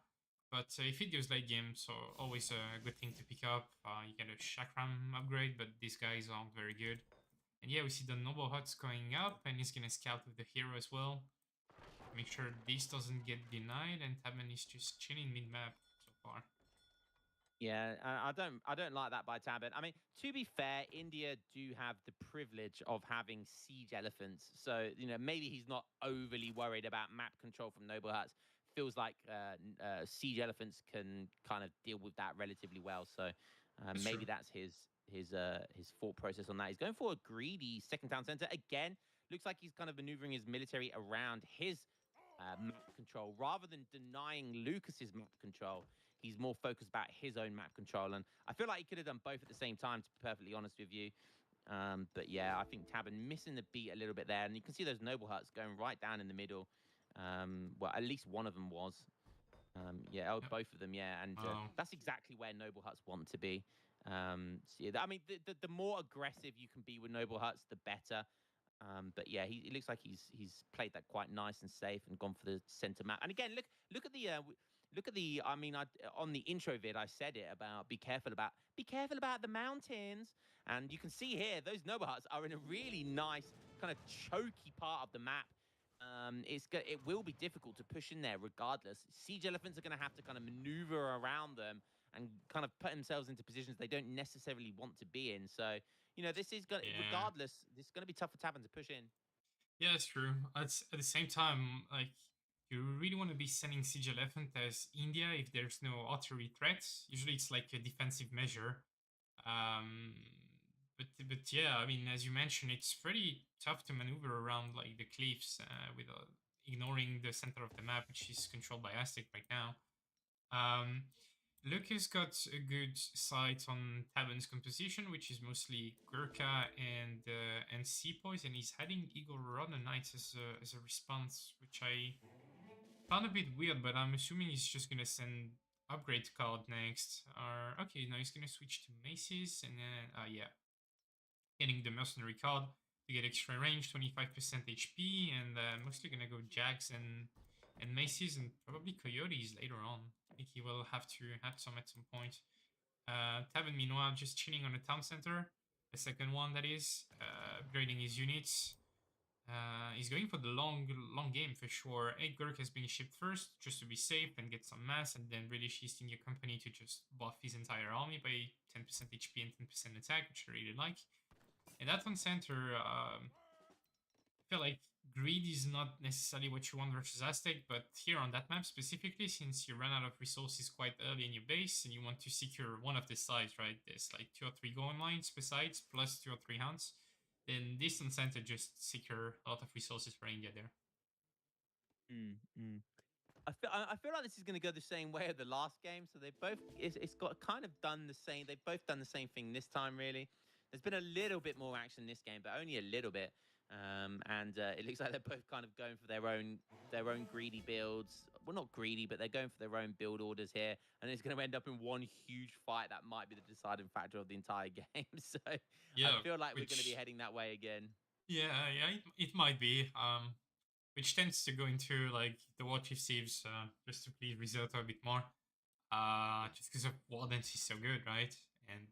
But if it goes late game, so always a good thing to pick up. You get a chakram upgrade, but these guys aren't very good. And yeah, we see the noble huts going up, and he's gonna scout with the hero as well. Make sure this doesn't get denied, and Taban is just chilling mid-map so far. Yeah, I don't like that by Tabit. I mean, to be fair, India do have the privilege of having siege elephants, so maybe he's not overly worried about map control from Noble Huts. Feels like siege elephants can kind of deal with that relatively well. So That's true. maybe that's his thought process on that. He's going for a greedy second town center again. Looks like he's kind of maneuvering his military around his map control rather than denying Lucas's map control. He's more focused about his own map control, and I feel like he could have done both at the same time, to be perfectly honest with you. But yeah, I think Tabin missing the beat a little bit there, and you can see those noble huts going right down in the middle. Well, at least one of them was. Yeah, Yep. both of them, yeah, and Oh. that's exactly where noble huts want to be. So yeah, I mean, the more aggressive you can be with noble huts, the better. But yeah, it looks like he's played that quite nice and safe and gone for the center map. And again, look at the look at the. I mean, on the intro vid, I said it about be careful about the mountains. And you can see here those noble huts are in a really nice kind of choky part of the map. It will be difficult to push in there regardless. Siege elephants are going to have to kind of maneuver around them and kind of put themselves into positions they don't necessarily want to be in. So this is going Yeah. regardless. This is going to be tough for Tabin to push in. Yeah, that's true. At the same time, like, you really want to be sending Siege Elephant as India if there's no artillery threat. Usually it's like a defensive measure. Um, but yeah, I mean, as you mentioned, it's pretty tough to maneuver around like the cliffs without ignoring the center of the map, which is controlled by Aztec right now. Lucas got a good sight on Tabin's composition, which is mostly Gurkha and Seapoys, and he's heading Eagle Runner Knights as a response, which I found a bit weird, but I'm assuming he's just gonna send upgrade card next. Or okay, no, he's gonna switch to Maces, and then yeah, getting the mercenary card to get extra range, 25% HP, and mostly gonna go Jags and Maces and probably Coyotes later on. I think he will have to have some at some point. Tabin, meanwhile, just chilling on the town center. The second one, that is, upgrading his units. He's going for the long game for sure. 8 Gurk has been shipped first, just to be safe and get some mass, and then really East India Company to just buff his entire army by 10% HP and 10% attack, which I really like. And that one center, I feel like greed is not necessarily what you want versus Aztec, but here on that map specifically, since you run out of resources quite early in your base and you want to secure one of the sides, right? There's like 2 or 3 going lines besides, plus 2 or 3 hunts. Then distant center just secure a lot of resources for India there. I feel like this is going to go the same way as the last game. So they both it's got kind of done the same. They've both done the same thing this time, really. There's been a little bit more action this game, but only a little bit. And it looks like they're both kind of going for their own greedy builds. Well, not greedy, but they're going for their own build orders here, and it's going to end up in one huge fight that might be the deciding factor of the entire game. So Yeah, I feel like we're going to be heading that way again. Yeah, it might be. Which tends to go into like the War Chief Thieves, just to please Risotto a bit more. Just because of Wardens is so good, right? And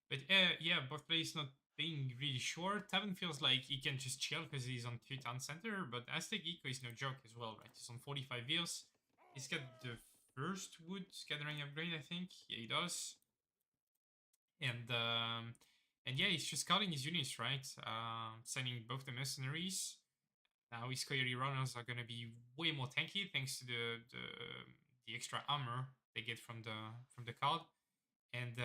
but yeah, both players not being really sure. Tavern feels like he can just chill because he's on 2 town center, but Aztec Eco is no joke as well, right? He's on 45 wheels. He's got the first wood scattering upgrade, I think. Yeah, he does. And yeah, he's just cutting his units, right? Sending both the mercenaries. Now his coyote runners are gonna be way more tanky thanks to the extra armor they get from the card. And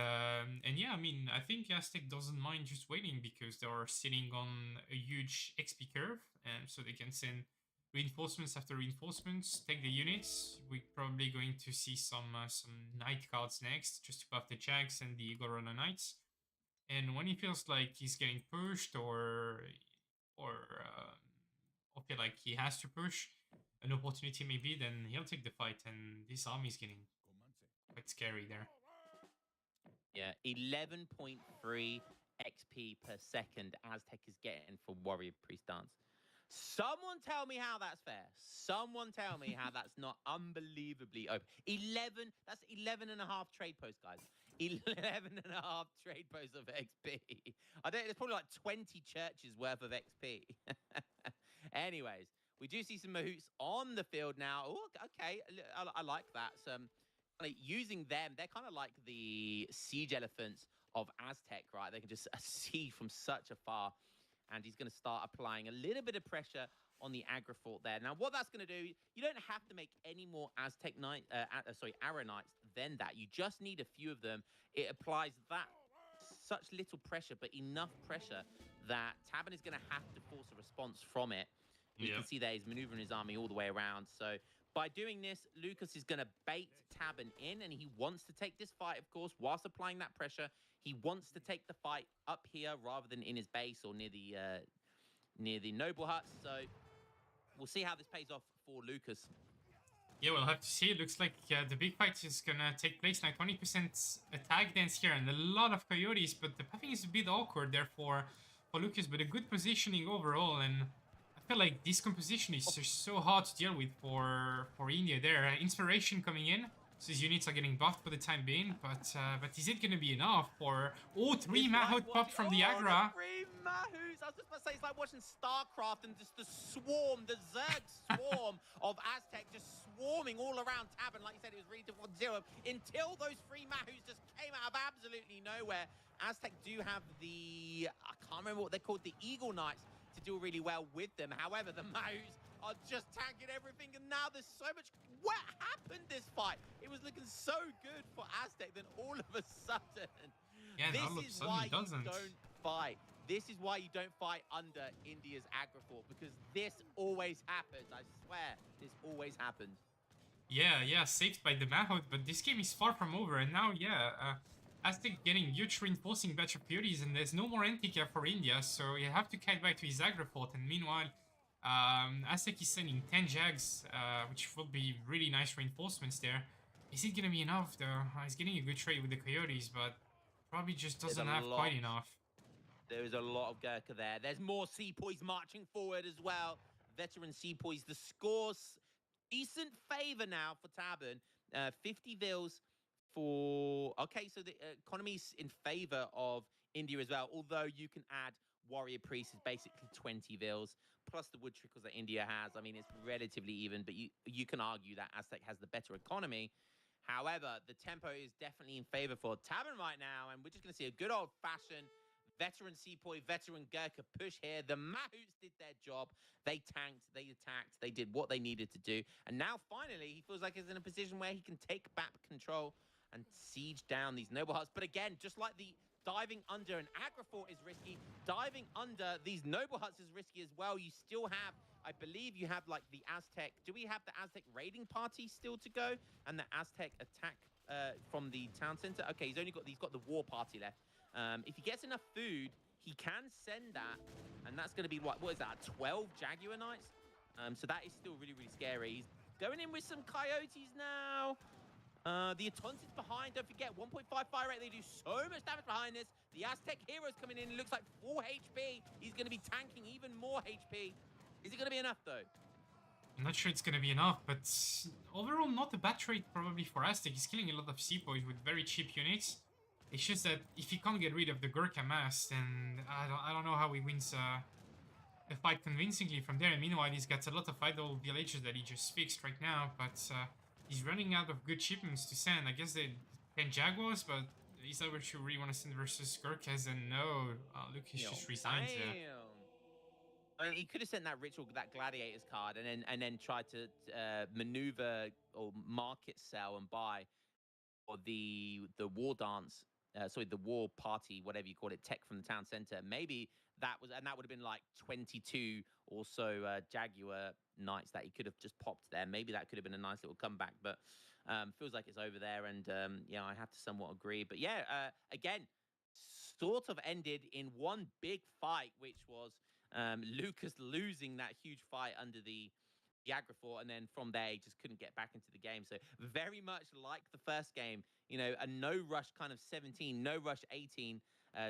yeah, I mean, I think Aztec doesn't mind just waiting because they are sitting on a huge XP curve, and so they can send reinforcements after reinforcements, take the units. We're probably going to see some knight cards next, just to buff the Jags and the Eagle Runner Knights. And when he feels like he's getting pushed or feel like he has to push an opportunity maybe, then he'll take the fight, and this army is getting quite scary there. Yeah, 11.3 XP per second Aztec is getting for Warrior Priest Dance. Someone tell me how that's fair. Someone tell me how that's not unbelievably open. 11, that's 11 and a half trade posts, guys. 11 and a half trade posts of XP. I think there's probably like 20 churches worth of XP. Anyways, we do see some Mahouts on the field now. Oh, okay, I like that. Some using them, they're kind of like the siege elephants of Aztec, right? They can just siege from such afar. And he's going to start applying a little bit of pressure on the aggro fort there. Now, what that's going to do, you don't have to make any more Aztec Arrow Knights than that. You just need a few of them. It applies that such little pressure, but enough pressure that Tabin is going to have to force a response from it. You can see there he's maneuvering his army all the way around. So by doing this, Lucas is going to bait Tabin in, and he wants to take this fight, of course, whilst applying that pressure. He wants to take the fight up here rather than in his base or near the noble huts. So we'll see how this pays off for Lucas. Yeah, we'll have to see. It looks like the big fight is gonna take place now. 20% attack dance here and a lot of coyotes, but the pathing is a bit awkward there for Lucas, but a good positioning overall. And I feel like this composition is just so hard to deal with for India there. Inspiration coming in, so his units are getting buffed for the time being, but is it gonna be enough for three Mahout popped from the Agra? Three Mahouts! I was just about to say, it's like watching StarCraft and just the swarm, the Zerg swarm of Aztec just swarming all around Tabin. Like you said, it was really difficult to deal with until those three Mahouts just came out of absolutely nowhere. Aztec do have the, I can't remember what they're called, the Eagle Knights, to do really well with them. However, the Mahouts are just tanking everything, and now there's so much. What happened this fight? It was looking so good for Aztec, then all of a sudden, yeah, this all of a is sudden why it doesn't. you don't fight. This is why you don't fight under India's aggro fort, because this always happens. I swear, this always happens. Yeah, saved by the Mahout, but this game is far from over, and now, Aztec getting huge reinforcing batch of beauties, and there's no more anti-cap for India, so you have to kite back to his aggro fort, and meanwhile, Aztec is sending 10 Jags, which will be really nice reinforcements there. Is it gonna be enough, though? He's getting a good trade with the Coyotes, but probably just doesn't have quite enough. There is a lot of Gurkha there. There's more Sepoys marching forward as well. Veteran Sepoys. The score's decent favor now for Tabin. 50 vils for... Okay, so the economy's in favor of India as well, although you can add Warrior Priest is basically 20 vils, plus the wood trickles that India has. I mean, it's relatively even, but you can argue that Aztec has the better economy. However, the tempo is definitely in favor for Tabin right now, and we're just going to see a good old-fashioned veteran Sepoy, veteran Gurkha push here. The Mahouts did their job. They tanked, they attacked, they did what they needed to do. And now, finally, he feels like he's in a position where he can take back control and siege down these noble huts. But again, just like the diving under an aggro fort is risky, diving under these noble huts is risky as well. You still have, I believe you have like the Aztec. Do we have the Aztec raiding party still to go? And the Aztec attack from the town center? Okay, he's got the war party left. If he gets enough food, he can send that. And that's going to be, what is that, 12 Jaguar Knights? So that is still really, really scary. He's going in with some Coyotes now. The Aton's behind, don't forget, 1.5 fire rate. They do so much damage behind this. The Aztec hero's coming in. It looks like full HP. He's going to be tanking even more HP. Is it going to be enough, though? I'm not sure it's going to be enough, but overall, not a bad trade probably for Aztec. He's killing a lot of Sepoys with very cheap units. It's just that if he can't get rid of the Gurkha mass, then I don't know how he wins a fight convincingly from there. And meanwhile, he's got a lot of idle villages that he just fixed right now, but he's running out of good shipments to send. I guess they 10 Jaguars, but is that what you really want to send versus Gurkhas? And no, Lucas just resigns there. I mean, he could have sent that ritual, that gladiators card, and then tried to maneuver or market sell and buy, or the war dance. The war party, whatever you call it, tech from the town center. Maybe that would have been like 22 or so Jaguar Knights that he could have just popped there. Maybe that could have been a nice little comeback, but feels like it's over there. And yeah, I have to somewhat agree. But yeah, again, sort of ended in one big fight, which was Lucas losing that huge fight under the aggro fort, and then from there he just couldn't get back into the game. So very much like the first game, you know, a no rush kind of 17, no rush 18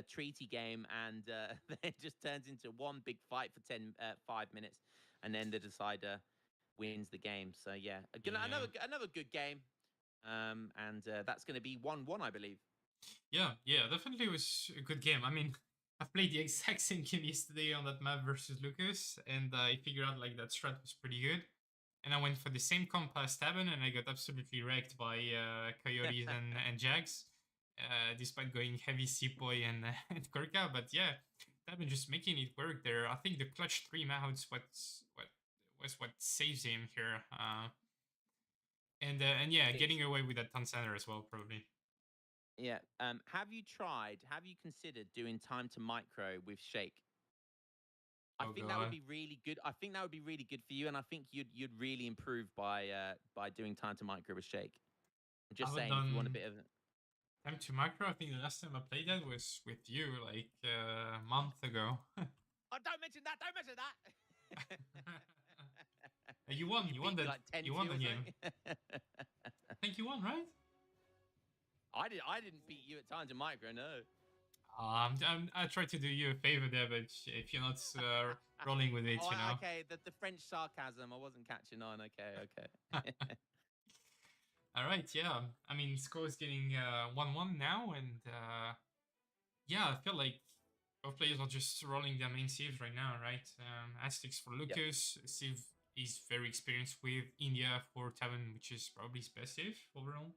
treaty game, and then it just turns into one big fight for 5 minutes, and then the decider wins the game. So yeah, another good game, and that's going to be 1-1, I believe. Yeah, definitely was a good game. I mean, I've played the exact same game yesterday on that map versus Lucas, and I figured out like that strat was pretty good. and I went for the same comp as Taben, and I got absolutely wrecked by Coyotes and Jags, despite going heavy Sepoy and Kurka. But yeah, Taben just making it work there. I think the clutch 3 mounts what saves him here. And yeah, getting away with that Ton Center as well, probably. Yeah. Have you considered doing time to micro with Shake? I Oh, think that would God. be really good. I think that would be really good for you, and I think you'd really improve by doing time to micro with Shake. I'm just haven't saying, if you want a done bit of Time to Macro. I think the last time I played that was with you, like a month ago. oh, don't mention that! Don't mention that! You won. You won beat me that. like 10 You won the or game. something. I think you won, right? I didn't beat you at time to micro. No. I tried to do you a favor there, but if you're not rolling with it, Oh, you know. okay. The French sarcasm. I wasn't catching on. Okay. All right, yeah. I mean, score is getting 1-1 now, and yeah, I feel like both players are just rolling their main saves right now, right? Aztecs for Lucas, Civ is very experienced with India for Taben, which is probably his best save overall.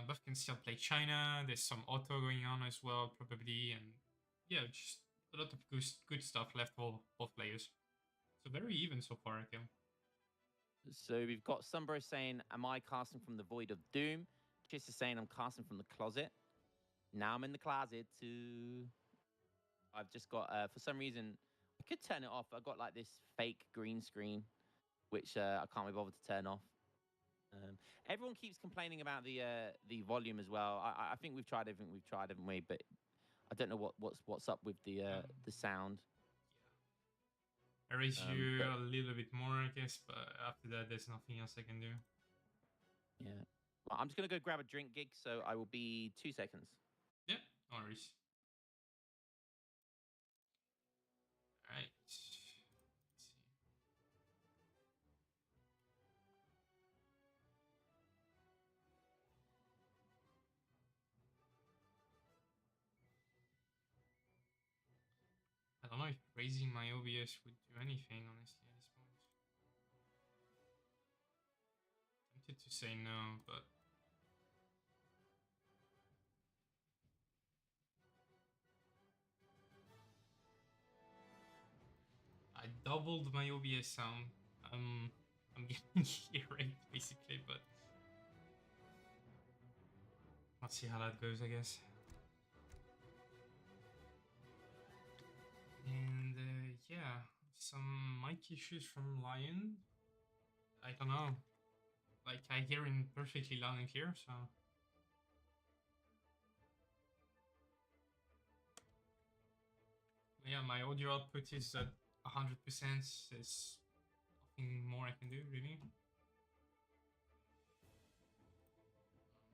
Buff can still play China. There's some auto going on as well, probably, and yeah, just a lot of good stuff left for both players. So very even so far, I feel. So we've got Sunbro saying, "Am I casting from the Void of Doom?" Kiss is saying, "I'm casting from the closet." Now I'm in the closet too. I've just got, for some reason, I could turn it off. I've got like this fake green screen, which I can't be bothered to turn off. Everyone keeps complaining about the volume as well. I think we've tried everything we've tried, haven't we? But I don't know what's up with the sound. I raise you but- a little bit more, I guess, but after that, there's nothing else I can do. Yeah. Well, I'm just gonna go grab a drink, Gig. So I will be 2 seconds. Yeah, no worries. All right. Let's see. I don't know if raising my OBS would do anything, honestly, at this point. Tempted to say no, but I doubled my OBS sound. I'm getting earache basically, but let's see how that goes, I guess. And yeah, some mic issues from Lion. I don't know. Like, I hear him perfectly loud and clear, so. Yeah, my audio output is at 100%. There's nothing more I can do, really.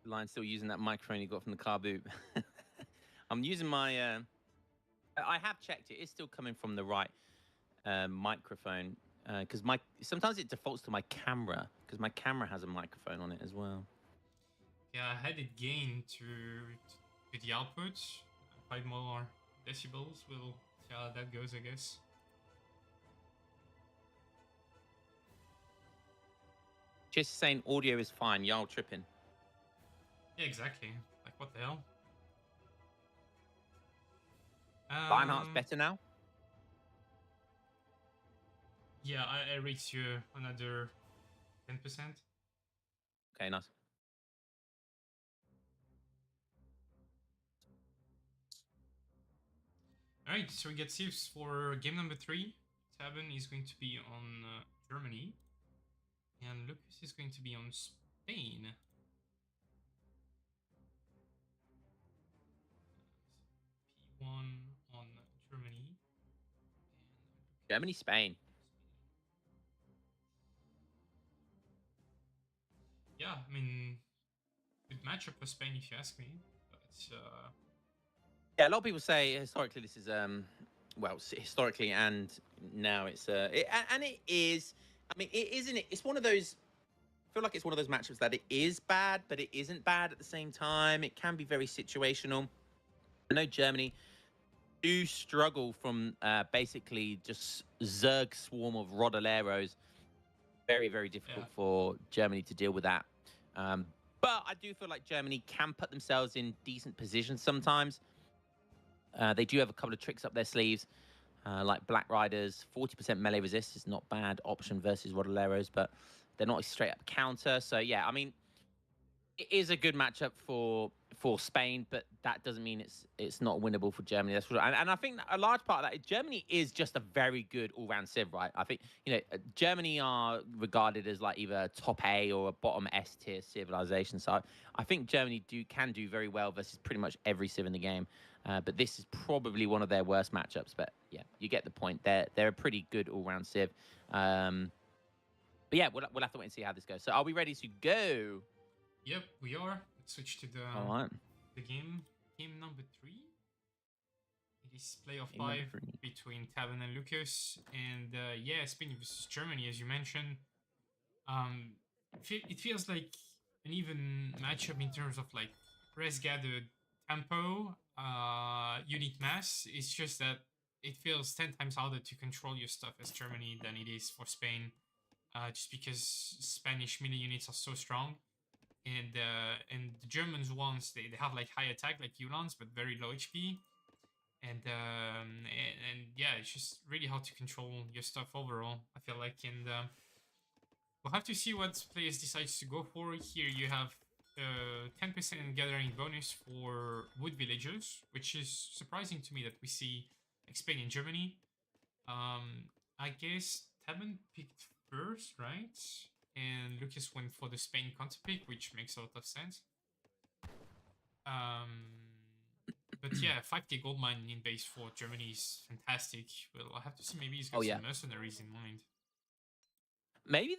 Lion's still using that microphone you got from the car boot. I'm using my. I have checked it. It's still coming from the right microphone because sometimes it defaults to my camera because my camera has a microphone on it as well. Yeah, I had it gained to the output. 5 more decibels. We'll see how that goes, I guess. Just saying audio is fine. Y'all tripping. Yeah, exactly. Like, what the hell? Lionheart's better now. Yeah, I raised you another 10%. Okay, nice. Alright, so we get saves for game number 3. Taben is going to be on Germany. And Lucas is going to be on Spain. P1 on Germany. Germany, Spain. Yeah, I mean, good matchup for Spain if you ask me. But yeah, a lot of people say historically this is well, historically and now it's and it is. I mean, it isn't. It's one of those. I feel like it's one of those matchups that it is bad, but it isn't bad at the same time. It can be very situational. I know Germany do struggle from basically just Zerg swarm of Rodoleros. very, very difficult Yeah. for Germany to deal with that. But I do feel like Germany can put themselves in decent positions sometimes. They do have a couple of tricks up their sleeves, like Black Riders. 40% melee resist is not bad option versus Rodoleros, but they're not a straight up counter. So yeah, I mean, it is a good matchup for Spain, but that doesn't mean it's not winnable for Germany. That's what, and I think that a large part of that is Germany is just a very good all-round civ, right? I think Germany are regarded as like either a top A or a bottom S tier civilization. So I think Germany can do very well versus pretty much every civ in the game. But this is probably one of their worst matchups. But yeah, you get the point. They're a pretty good all-round civ. But yeah, we'll have to wait and see how this goes. So are we ready to go? Yep, we are. Let's switch to All right. the game. Game number 3. It is playoff Game number 5 3. between Taban and Lucas. And yeah, Spain versus Germany, as you mentioned. It feels like an even matchup in terms of like res gathered tempo, unit mass. It's just that it feels 10 times harder to control your stuff as Germany than it is for Spain. Just because Spanish melee units are so strong. And the Germans ones they have like high attack like Ulans but very low HP, and yeah, it's just really hard to control your stuff overall, I feel like. And we'll have to see what players decides to go for. Here you have 10% gathering bonus for wood villagers, which is surprising to me that we see like Spain and Germany. I guess Taban picked first, right? And Lucas went for the Spain counter pick, which makes a lot of sense. But yeah, 5k gold mine in base for Germany is fantastic. Well, I'll have to see. Maybe he's got some mercenaries in mind. Maybe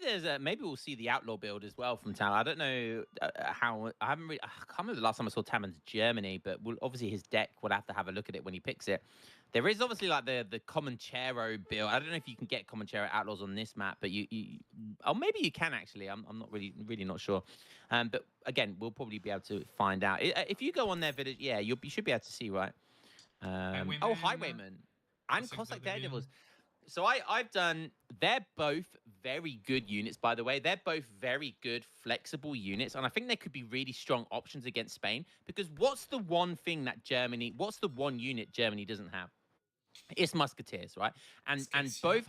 we'll see the outlaw build as well from Tam. I don't know how. I can't remember the last time I saw Taman's Germany, but obviously his deck. We'll have to have a look at it when he picks it. There is obviously like the Comanchero build. I don't know if you can get Comanchero outlaws on this map, but oh, maybe you can actually. I'm not really not sure. But again, we'll probably be able to find out if you go on their village. Yeah, you should be able to see, right? Highwayman and Cossack Daredevils. So I've done. They're both very good units, by the way. They're both very good, flexible units, and I think they could be really strong options against Spain. Because what's the one unit Germany doesn't have? It's musketeers, right? And both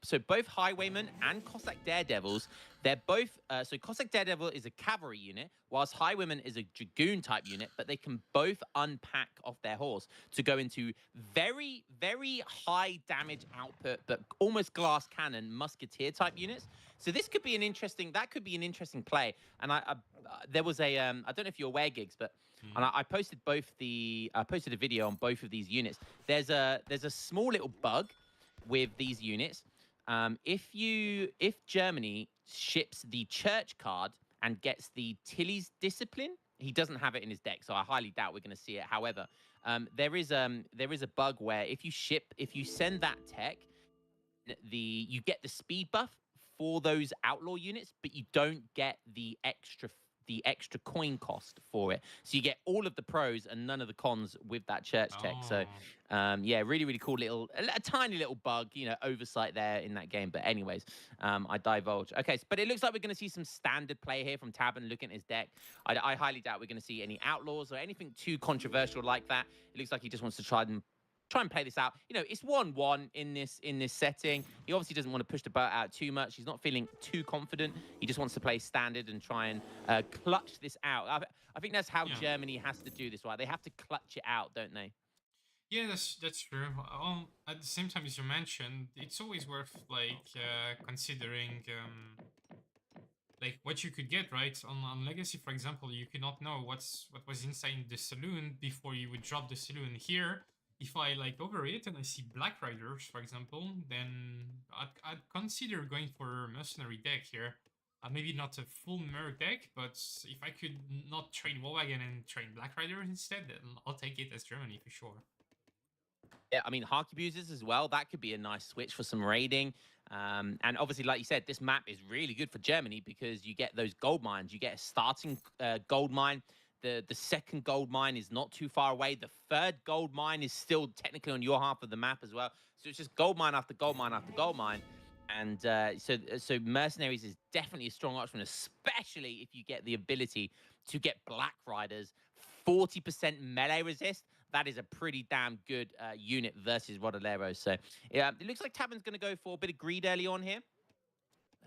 so both Highwaymen and Cossack Daredevils, they're both so Cossack Daredevil is a cavalry unit, whilst Highwayman is a dragoon type unit, but they can both unpack off their horse to go into very, very high damage output, but almost glass cannon musketeer type units. So this could be an interesting play. And there was a I don't know if you're aware, Gigs, but and I posted I posted a video on both of these units. There's a small little bug with these units. If Germany ships the church card and gets the Tilly's discipline, he doesn't have it in his deck, so I highly doubt we're going to see it. However, there is a bug where if you send that tech, you get the speed buff for those outlaw units, but you don't get the extra coin cost for it. So you get all of the pros and none of the cons with that church tech. So yeah, really, really cool a tiny little bug, oversight there in that game. But anyways, I divulge. Okay, but it looks like we're going to see some standard play here from Taban looking at his deck. I highly doubt we're going to see any outlaws or anything too controversial like that. It looks like he just wants to try and play this out. It's 1-1 in this setting. He obviously doesn't want to push the boat out too much. He's not feeling too confident. He just wants to play standard and try and clutch this out. I think that's how Germany has to do this, right? They have to clutch it out, don't they? Yeah, that's true. At the same time, as you mentioned, it's always worth considering like what you could get, right? On Legacy, for example, you could not know what was inside the saloon before you would drop the saloon. Here, if I overrate and I see Black Riders, for example, then I'd consider going for a mercenary deck here. Maybe not a full mer deck, but if I could not train Warwagon and train Black Riders instead, then I'll take it as Germany for sure. Yeah, I mean, Harkebusers as well. That could be a nice switch for some raiding. And obviously, like you said, this map is really good for Germany because you get those gold mines. You get a starting gold mine. The second gold mine is not too far away. The third gold mine is still technically on your half of the map as well. So it's just gold mine after gold mine after gold mine. And so mercenaries is definitely a strong option, especially if you get the ability to get Black Riders 40% melee resist. That is a pretty damn good unit versus Rodolero. So yeah, it looks like Tabin's going to go for a bit of greed early on here.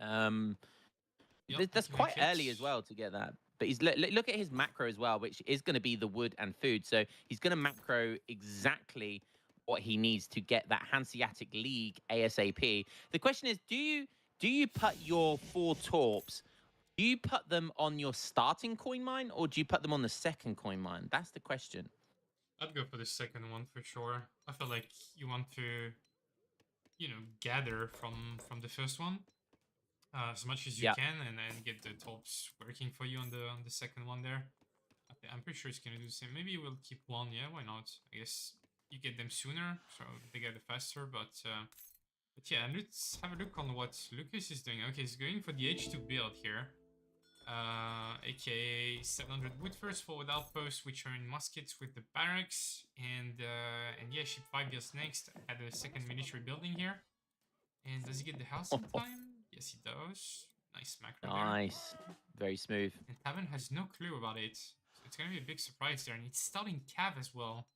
Yep, That's taking my quite early as kits. well to get that. But he's look at his macro as well, which is going to be the wood and food. So he's going to macro exactly what he needs to get that Hanseatic League ASAP. The question is, do you put your 4 torps? Do you put them on your starting coin mine, or do you put them on the second coin mine? That's the question. I'd go for the second one for sure. I feel like you want to, gather from the first one as much as you Yeah. can, and then get the tops working for you on the second one there. I'm pretty sure it's gonna do the same. Maybe we'll keep one. Yeah, why not? I guess you get them sooner, so they get it faster. But yeah, let's have a look on what Lucas is doing. Okay, he's going for the H2 build here. aka 700 wood first forward outpost, which are in muskets with the barracks, and yeah, ship 5 years next. Add a second military building here. And does he get the house in time? Yes, he does. Nice macro there. Nice, very smooth. And Taban has no clue about it. So it's gonna be a big surprise there, and it's starting Cav as well.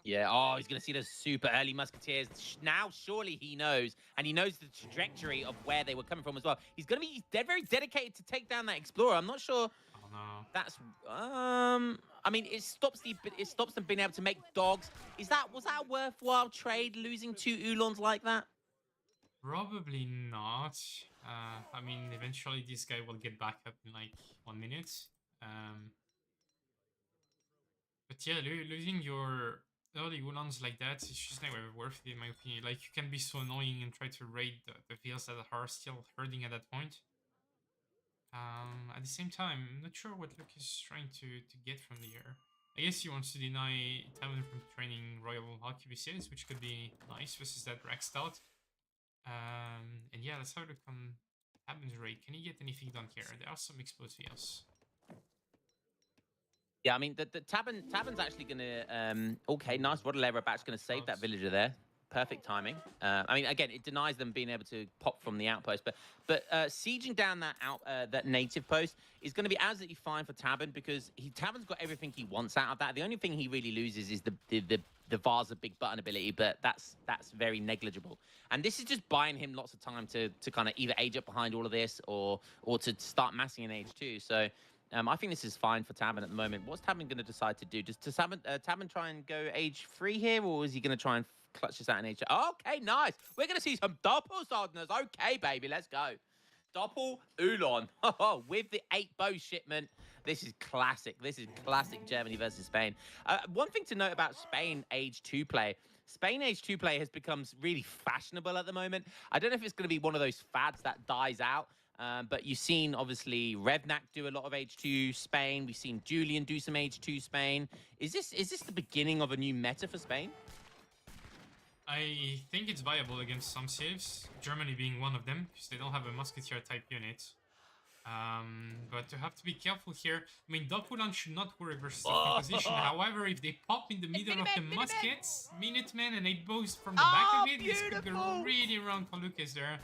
Yeah, oh, he's going to see those super early musketeers. Now, surely he knows, and he knows the trajectory of where they were coming from as well. He's going to be very dedicated to take down that explorer. I'm not sure Oh no. that's I mean, it stops them being able to make dogs. Was that a worthwhile trade, losing 2 Oolons like that? Probably not. I mean, eventually this guy will get back up in like 1 minute. But yeah, losing your early Ulans like that, it's just never worth it in my opinion. Like, you can be so annoying and try to raid the fields that are still herding at that point. At the same time, I'm not sure what Luke is trying to get from the air. I guess he wants to deny Talon from training Royal Arquebusiers, which could be nice versus that Rack Stout. And yeah, let's have a look on Tabin's raid. Can he get anything done here? There are some explosives. Yeah, I mean, the Tabin's actually going to... okay, nice. Rodolero bat's going to save that villager there. Perfect timing. I mean, again, it denies them being able to pop from the outpost, but sieging down that native post is going to be absolutely fine for Tabin, because Tabin's got everything he wants out of that. The only thing he really loses is the Vaza big button ability, but that's very negligible. And this is just buying him lots of time to kind of either age up behind all of this or to start massing in age 2. So I think this is fine for Tabin at the moment. What's Tabin going to decide to do? Does Tabin try and go age 3 here, or is he going to try and clutch this out in age 2? Okay, nice. We're going to see some doppel Soldners. Okay, baby, let's go. Doppel Ulan with the 8 bow shipment. This is classic. This is classic Germany versus Spain. One thing to note about Spain age 2 play. Spain age 2 play has become really fashionable at the moment. I don't know if it's going to be one of those fads that dies out. But you've seen, obviously, Revnak do a lot of age 2 Spain. We've seen Julian do some age 2 Spain. Is this the beginning of a new meta for Spain? I think it's viable against some saves, Germany being one of them, because they don't have a musketeer type unit. But you have to be careful here. I mean, Dopulan should not work versus the composition. However, if they pop in the middle of the muskets, Minutemen and 8 bows from the back of it, this could go really wrong for Lucas there.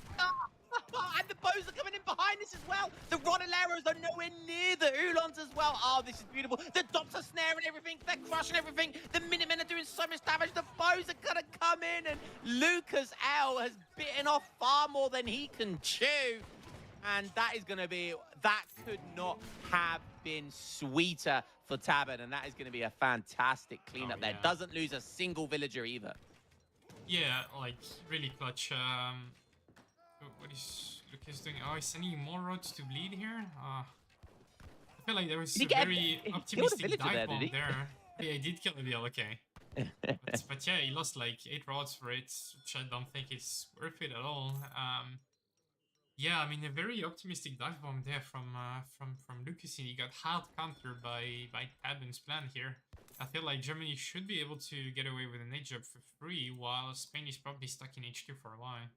And the bows are coming in behind this as well. The Rodoleros are nowhere near the Ulans as well. Oh, this is beautiful. The Dops are snaring everything. They're crushing everything. The Minutemen are doing so much damage. The bows are going to come in. And Lucas L has bitten off far more than he can chew. And that is going to be... That could not have been sweeter for Tabin. And that is going to be a fantastic cleanup there. Yeah. Doesn't lose a single villager either. Yeah, like, really clutch. What is Lucas doing? Oh, he's sending more roads to bleed here? I feel like there was a very optimistic dive bomb there. Yeah, he did kill the deal, okay. but yeah, he lost like 8 rods for it, which I don't think is worth it at all. Yeah, I mean, a very optimistic dive bomb there from Lucas, and he got hard countered by Tabin's plan here. I feel like Germany should be able to get away with an age up for free, while Spain is probably stuck in H2 for a while.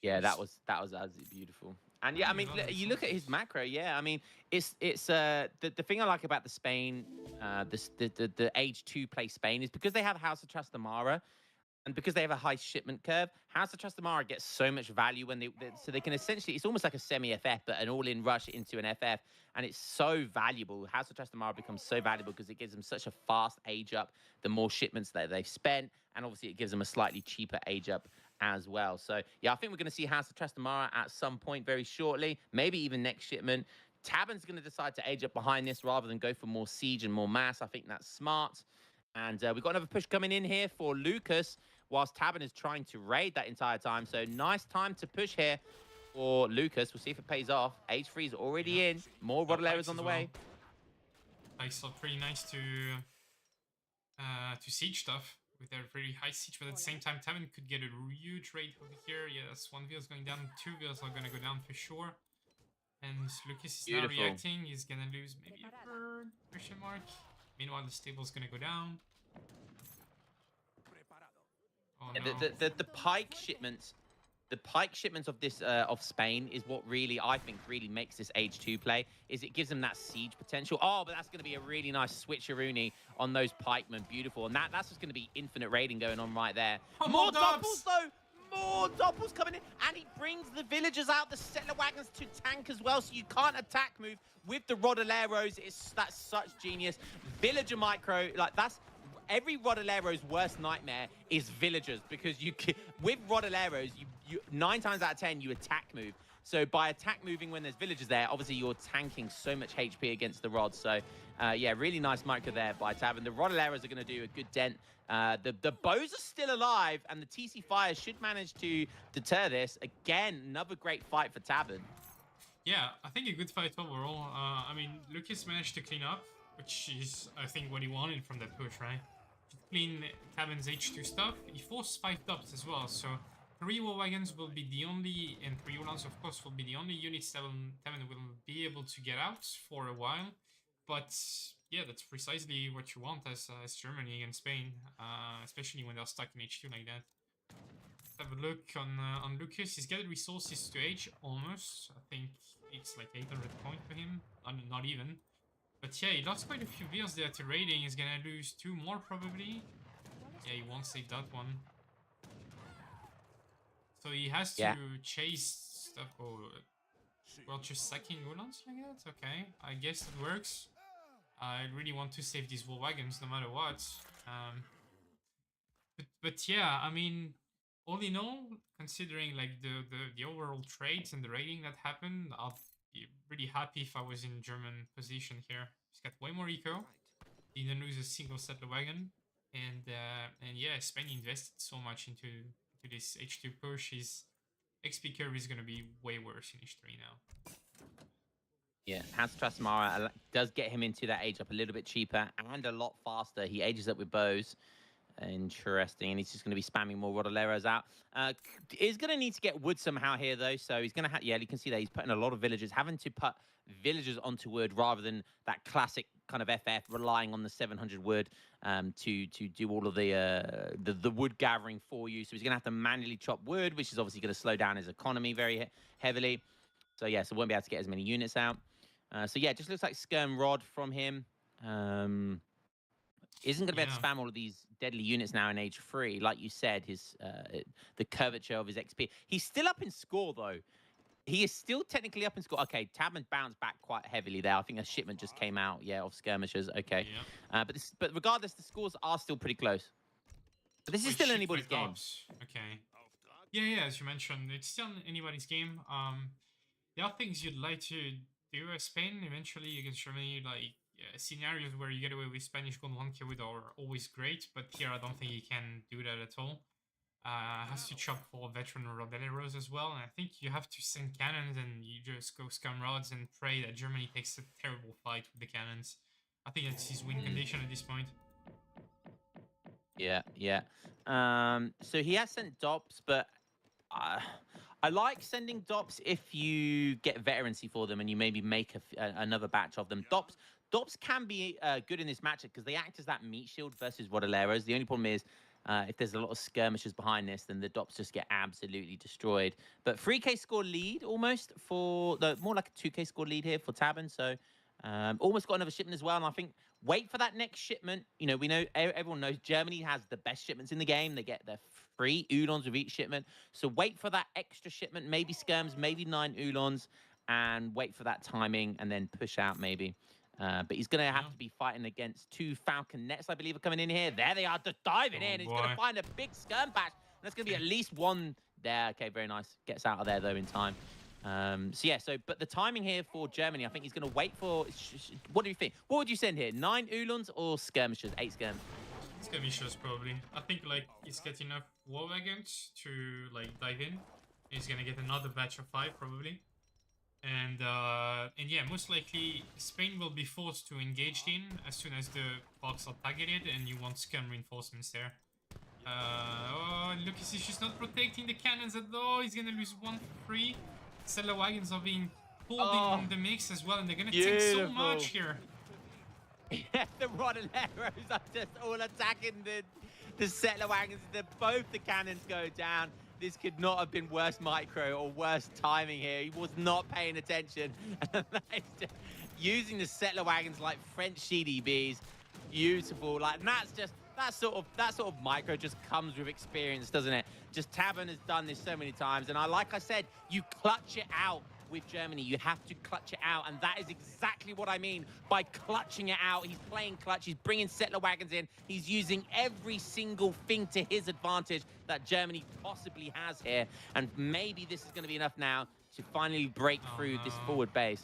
Yeah, that was absolutely beautiful. And yeah, I mean, you look at his macro. Yeah, I mean, it's the thing I like about the Spain, the age 2 play Spain is because they have House of Trastamara. And because they have a high shipment curve, House of Trastamara gets so much value when so they can essentially, it's almost like a semi-FF, but an all-in rush into an FF. And it's so valuable. House of Trastamara becomes so valuable because it gives them such a fast age up, the more shipments that they've spent. And obviously it gives them a slightly cheaper age up as well. So yeah, I think we're going to see House of Trastamara at some point very shortly, maybe even next shipment. Tabin's going to decide to age up behind this rather than go for more siege and more mass. I think that's smart. And we've got another push coming in here for Lucas, whilst Tabin is trying to raid that entire time. So nice time to push here for Lucas. We'll see if it pays off. Age 3 is already in. More Rodoleros on the way. Pikes are pretty nice to siege stuff with their very high siege, but at the same time, Tabin could get a huge raid over here. Yes, 1 wheel's going down, 2 wheels are going to go down for sure. And Lucas is now reacting. He's going to lose maybe a bird, question mark. Meanwhile, the stable's going to go down. Oh, no. The pike shipments, of this of Spain is what really, I think, really makes this Age 2 play. Is it gives them that siege potential. Oh, but that's going to be a really nice switcheroony on those pikemen. Beautiful, and that's just going to be infinite raiding going on right there. Oh, more doppels though. More doppels coming in, and he brings the villagers out, the settler wagons to tank as well, so you can't attack move with the Rodoleros. That's such genius. Villager micro, like that's every Rodolero's worst nightmare is villagers, because with Rodoleros, you 9 times out of 10 you attack move. So by attack moving when there's villagers there, obviously you're tanking so much HP against the rods. So yeah, really nice micro there by Tabin. The Rodoleros are going to do a good dent. The bows are still alive, and the TC Fire should manage to deter this. Again, another great fight for Tabin. Yeah, I think a good fight overall. I mean, Lucas managed to clean up, which is, I think, what he wanted from that push, right? To clean Tabin's H2 stuff. He forced 5 dubs as well, so 3 war wagons will be the only, and 3 Ulans, of course, will be the only units that Tabin will be able to get out for a while. But yeah, that's precisely what you want as Germany and Spain, especially when they're stuck in H2 like that. Let's have a look on Lucas. He's got resources to age almost. I think it's like 800 points for him, not even. But yeah, he lost quite a few wheels there to raiding. He's gonna lose 2 more probably. Yeah, he won't save that one. So he has to chase stuff. Oh, well, just sacking Ulans like that? Okay, I guess it works. I really want to save these war wagons no matter what. But yeah, I mean, all in all, considering like the overall trades and the raiding that happened, I'll be really happy if I was in German position here. He's got way more eco. He didn't lose a single settler wagon, and yeah, Spain invested so much into this H2 push. His XP curve is gonna be way worse in H3 now. Yeah, House of Trastamara does get him into that age up a little bit cheaper and a lot faster. He ages up with bows. Interesting, and he's just going to be spamming more Rodoleros out. He's going to need to get wood somehow here, though, so he's going to have... Yeah, you can see that he's putting a lot of villagers, having to put villagers onto wood rather than that classic kind of FF, relying on the 700 wood to do all of the wood gathering for you. So he's going to have to manually chop wood, which is obviously going to slow down his economy very heavily. So yeah, so won't be able to get as many units out. So yeah, it just looks like Skirm Rod from him. Isn't going to be able to spam all of these deadly units now in Age 3. Like you said, the curvature of his XP. He's still up in score, though. He is still technically up in score. Okay, Tabin bounced back quite heavily there. I think a shipment just came out, of skirmishers. Okay. Yeah. But regardless, the scores are still pretty close. But this is still anybody's game. Okay. Yeah, as you mentioned, it's still anybody's game. There are things you'd like to do as Spain eventually against Germany, like scenarios where you get away with Spanish gold 1k with are always great, but here I don't think you can do that at all. Has to chop for veteran Rodoleros as well, and I think you have to send cannons and you just go scum rods and pray that Germany takes a terrible fight with the cannons. I think that's his win condition at this point. Yeah. So he has sent DOPS, but I like sending DOPS if you get veterancy for them and you maybe make another batch of them. DOPS can be good in this matchup because they act as that meat shield versus Rodoleros. The only problem is if there's a lot of skirmishers behind this, then the DOPS just get absolutely destroyed. But 3k score lead almost for more like a 2k score lead here for Tabin. So Almost got another shipment as well, and I think wait for that next shipment. You know, we know everyone knows Germany has the best shipments in the game. They get their free Ulons with each shipment. So wait for that extra shipment, maybe skirms, maybe 9 Ulons, and wait for that timing, and then push out maybe. But he's going to have to be fighting against 2 Falcon Nets, I believe, are coming in here. There they are, just diving in. He's going to find a big skirm bash. And that's going to be at least one there. Okay, very nice. Gets out of there, though, in time. But the timing here for Germany, I think he's going to wait for... What do you think? What would you send here? 9 Ulons or skirmishers? 8 skirms? Skirmishers, probably. I think, like, he's got enough war wagons to, like, dive in. He's going to get another batch of 5, probably. And yeah, most likely Spain will be forced to engage in as soon as the box are targeted, and you want scum reinforcements there. Oh, Lucas is just not protecting the cannons at all. He's gonna lose 1 for 3. Settler wagons are being pulled in the mix as well, and they're gonna take so much here. Yeah, the Rodoleros are just all attacking the settler wagons. Both the cannons go down. This could not have been worse micro or worse timing here. He was not paying attention. Using the settler wagons like French CDBs, beautiful. Like that sort of micro just comes with experience, doesn't it? Just Tabern has done this so many times, and like I said, you clutch it out with Germany. You have to clutch it out, and that is exactly what I mean by clutching it out. He's playing clutch. He's bringing settler wagons in. He's using every single thing to his advantage that Germany possibly has here, and maybe this is going to be enough now to finally break through this forward base.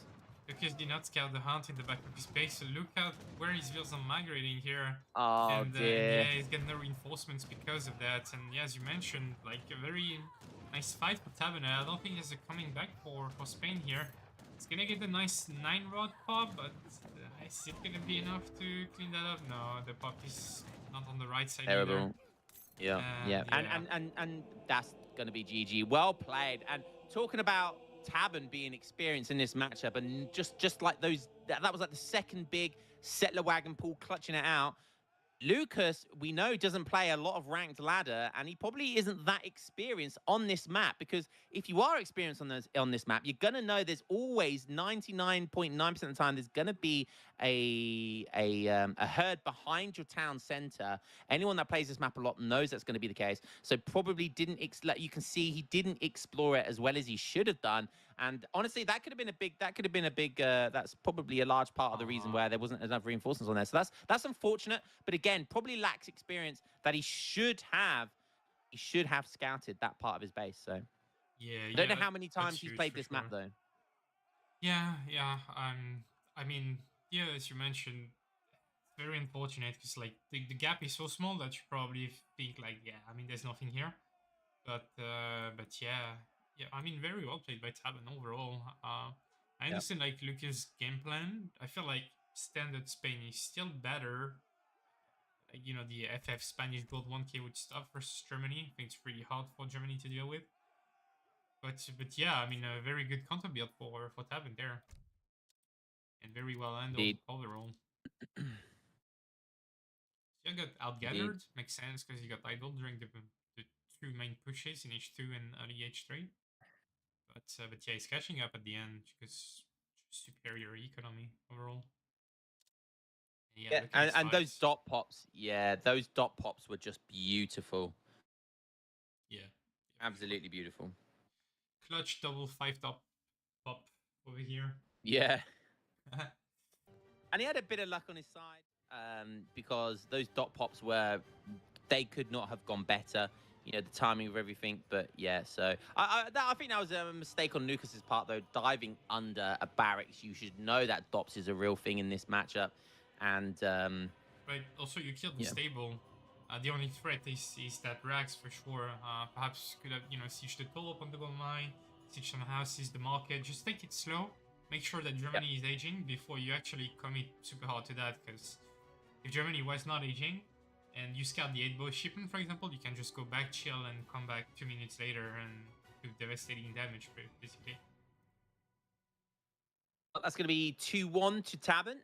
Lucas did not scout the hunt in the back of his base, so look out where his vills are migrating here. Oh, dear. Yeah, he's getting no reinforcements because of that. And yeah, as you mentioned, like a very nice fight for Taberner. I don't think there's a coming back for Spain here. It's gonna get a nice 9-rod pop, but is it gonna be enough to clean that up? No, the pop is not on the right side either. Yeah, and that's gonna be GG. Well played. And talking about Tabern being experienced in this matchup, and just like those, that was like the second big settler wagon pool clutching it out. Lucas, we know, doesn't play a lot of ranked ladder, and he probably isn't that experienced on this map, because if you are experienced on this map, you're gonna know there's always 99.9% of the time there's gonna be a herd behind your town center. Anyone that plays this map a lot knows that's going to be the case. So probably didn't you can see he didn't explore it as well as he should have done. And honestly, that could have been a big that's probably a large part of the reason why there wasn't enough reinforcements on there. So that's unfortunate, but again, probably lacks experience that he should have scouted that part of his base. So yeah, I don't know how many times he's played this map though. Yeah. I mean, yeah, as you mentioned, it's very unfortunate because like the gap is so small that you probably think like, yeah, I mean, there's nothing here. But yeah, I mean, very well played by Taban overall. I understand like Lucas' game plan. I feel like standard Spain is still better. Like, you know, the FF Spanish build 1k with stuff versus Germany. I think it's pretty hard for Germany to deal with. But yeah, I mean, a very good counter build for Taban there. And very well handled overall. You got outgathered, makes sense because you got idle during the 2 main pushes in H2 and early H3. But yeah, he's catching up at the end because superior economy overall. Yeah, and those dot pops, those dot pops were just beautiful. Yeah, absolutely beautiful. Clutch double 5-top pop over here. Yeah. And he had a bit of luck on his side because those dot pops they could not have gone better. You know, the timing of everything. But yeah, so I think that was a mistake on Lucas's part, though. Diving under a barracks, you should know that DOPS is a real thing in this matchup. And right. Also, you killed the stable. The only threat is that Rax for sure. Perhaps could have siege the toll up on the gold mine, siege some houses, the market. Just take it slow. Make sure that Germany is aging before you actually commit super hard to that. Because if Germany was not aging, and you scout the 8-bow shipment, for example, you can just go back, chill, and come back 2 minutes later and do devastating damage, basically. That's going to be 2-1 to Taban.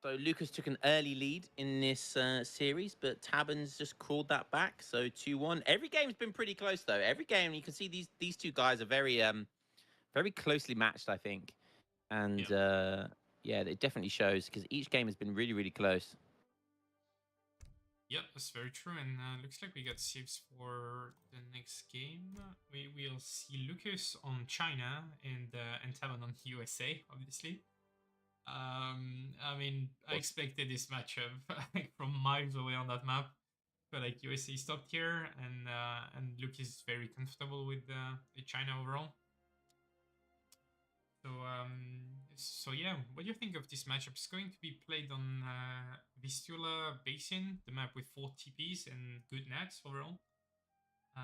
So Lucas took an early lead in this series, but Taban's just crawled that back. So 2-1. Every game's been pretty close, though. Every game, you can see these two guys are very closely matched, I think. And yeah, it definitely shows because each game has been really, really close. Yep, that's very true. And looks like we got saves for the next game. We will see Lucas on China and Taman on USA, obviously. I mean, I expected this matchup like from miles away on that map. But like USA stopped here, and Lucas is very comfortable with China overall. So yeah, what do you think of this matchup? It's going to be played on Vistula Basin, the map with 4 TPs and good nats overall. So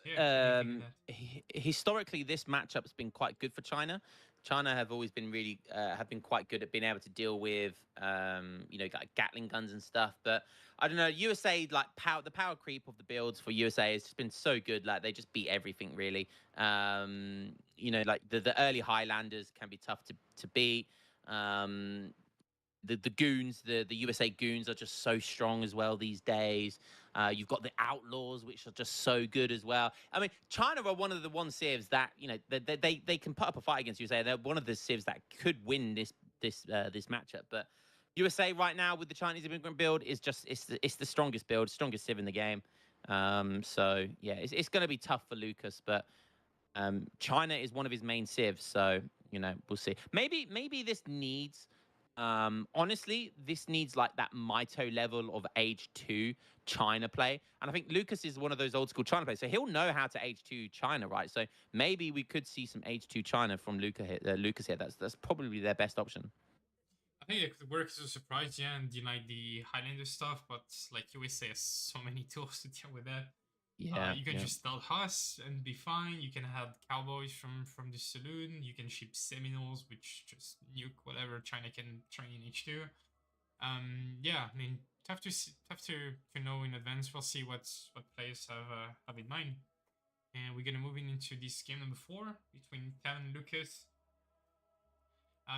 yeah, what do you think of that? Historically, this matchup's been quite good for China. China have always been really have been quite good at being able to deal with like Gatling guns and stuff. But I don't know, USA like the power creep of the builds for USA has just been so good. Like they just beat everything really. Like the early Highlanders can be tough to beat. The goons, the USA goons are just so strong as well these days. You've got the outlaws, which are just so good as well. I mean, China are one of the civs that they can put up a fight against USA. They're one of the civs that could win this matchup. But USA right now with the Chinese immigrant build is just it's the strongest build, strongest civ in the game. So yeah, it's going to be tough for Lucas, but China is one of his main civs. So we'll see. Maybe this needs. Honestly, this needs like that Mitoe level of age 2 China play. And I think Lucas is one of those old school China players. So he'll know how to age 2 China, right? So maybe we could see some age 2 China from Lucas here. That's probably their best option. I think it could work as a surprise, yeah, and deny the Highlander stuff, but like USA has so many tools to deal with that. Yeah. You can just start Huss and be fine. You can have cowboys from the saloon. You can ship Seminoles, which just nuke whatever China can train in H2. Yeah, I mean, tough to know in advance. We'll see what players have in mind. And we're gonna move into this game number 4 between Tavan and Lucas.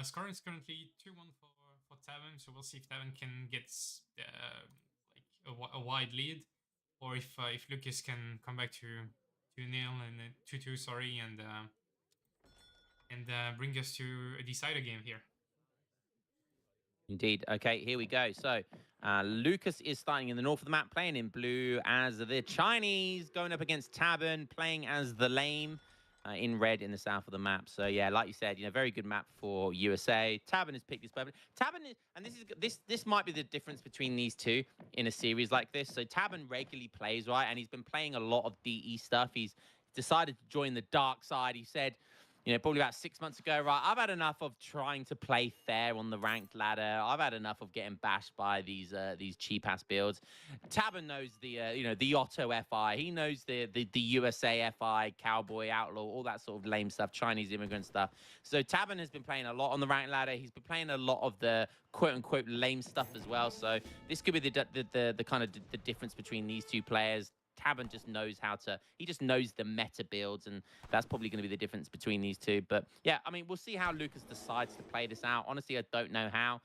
Score is currently 2-1 for Tavan, so we'll see if Tavan can get like a wide lead, or if Lucas can come back to 2-0 and 2-2, sorry, and bring us to a decider game here. Indeed. Okay, here we go. So Lucas is starting in the north of the map, playing in blue as the Chinese, going up against Taban, playing as the lame in red in the south of the map. So yeah, like you said, very good map for USA. Taban has picked this perfect. Taban is, and this might be the difference between these two in a series like this. So Taban regularly plays, right, and he's been playing a lot of DE stuff. He's decided to join the dark side. He said, probably about 6 months ago, right, I've had enough of trying to play fair on the ranked ladder. I've had enough of getting bashed by these cheap-ass builds. Taban knows the Otto FI. He knows the USA FI, Cowboy, Outlaw, all that sort of lame stuff, Chinese immigrant stuff. So Taban has been playing a lot on the ranked ladder. He's been playing a lot of the quote-unquote lame stuff as well. So this could be the kind of the difference between these two players. Taban just knows he just knows the meta builds, and that's probably going to be the difference between these two. But yeah, I mean, we'll see how Lucas decides to play this out. Honestly, I don't know how.